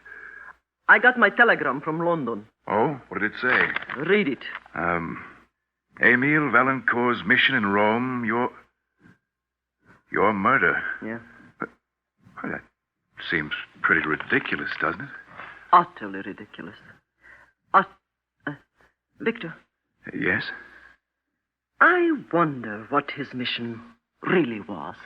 I got my telegram from London. Oh? What did it say? Read it. Emile Valancourt's mission in Rome, your murder. Yeah. Well, that seems pretty ridiculous, doesn't it? Utterly ridiculous. Victor. Yes? I wonder what his mission really was.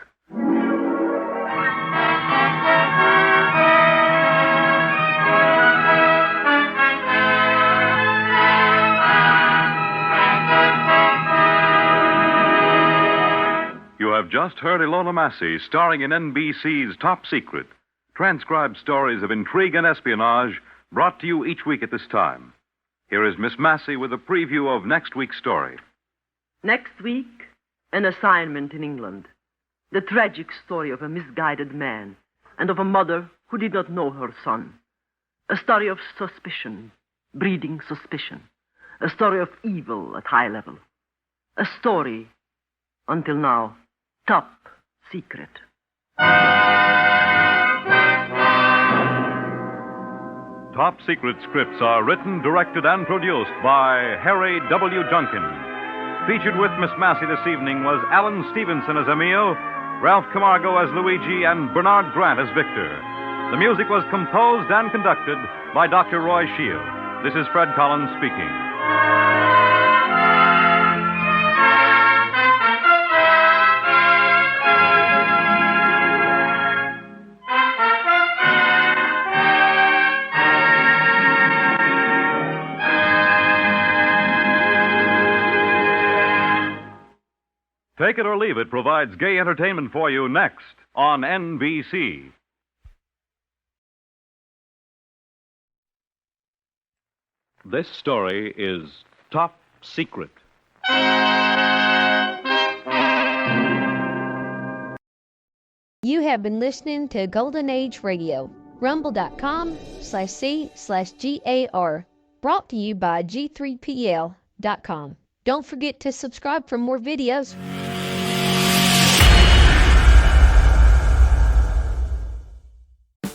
You have just heard Ilona Massey starring in NBC's Top Secret, transcribed stories of intrigue and espionage brought to you each week at this time. Here is Miss Massey with a preview of next week's story. Next week, an assignment in England. The tragic story of a misguided man and of a mother who did not know her son. A story of suspicion, breeding suspicion. A story of evil at high level. A story, until now, top secret. Top Secret scripts are written, directed, and produced by Harry W. Junkin. Featured with Miss Massey this evening was Alan Stevenson as Emile, Ralph Camargo as Luigi, and Bernard Grant as Victor. The music was composed and conducted by Dr. Roy Shield. This is Fred Collins speaking. Take It or Leave It provides gay entertainment for you next on NBC. This story is Top Secret. You have been listening to Golden Age Radio, rumble.com/C/GAR, brought to you by G3PL.com. Don't forget to subscribe for more videos.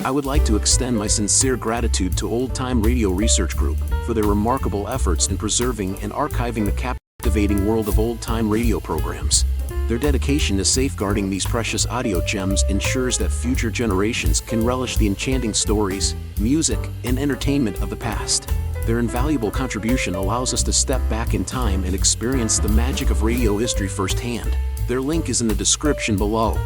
I would like to extend my sincere gratitude to Old Time Radio Research Group for their remarkable efforts in preserving and archiving the captivating world of old-time radio programs. Their dedication to safeguarding these precious audio gems ensures that future generations can relish the enchanting stories, music, and entertainment of the past. Their invaluable contribution allows us to step back in time and experience the magic of radio history firsthand. Their link is in the description below.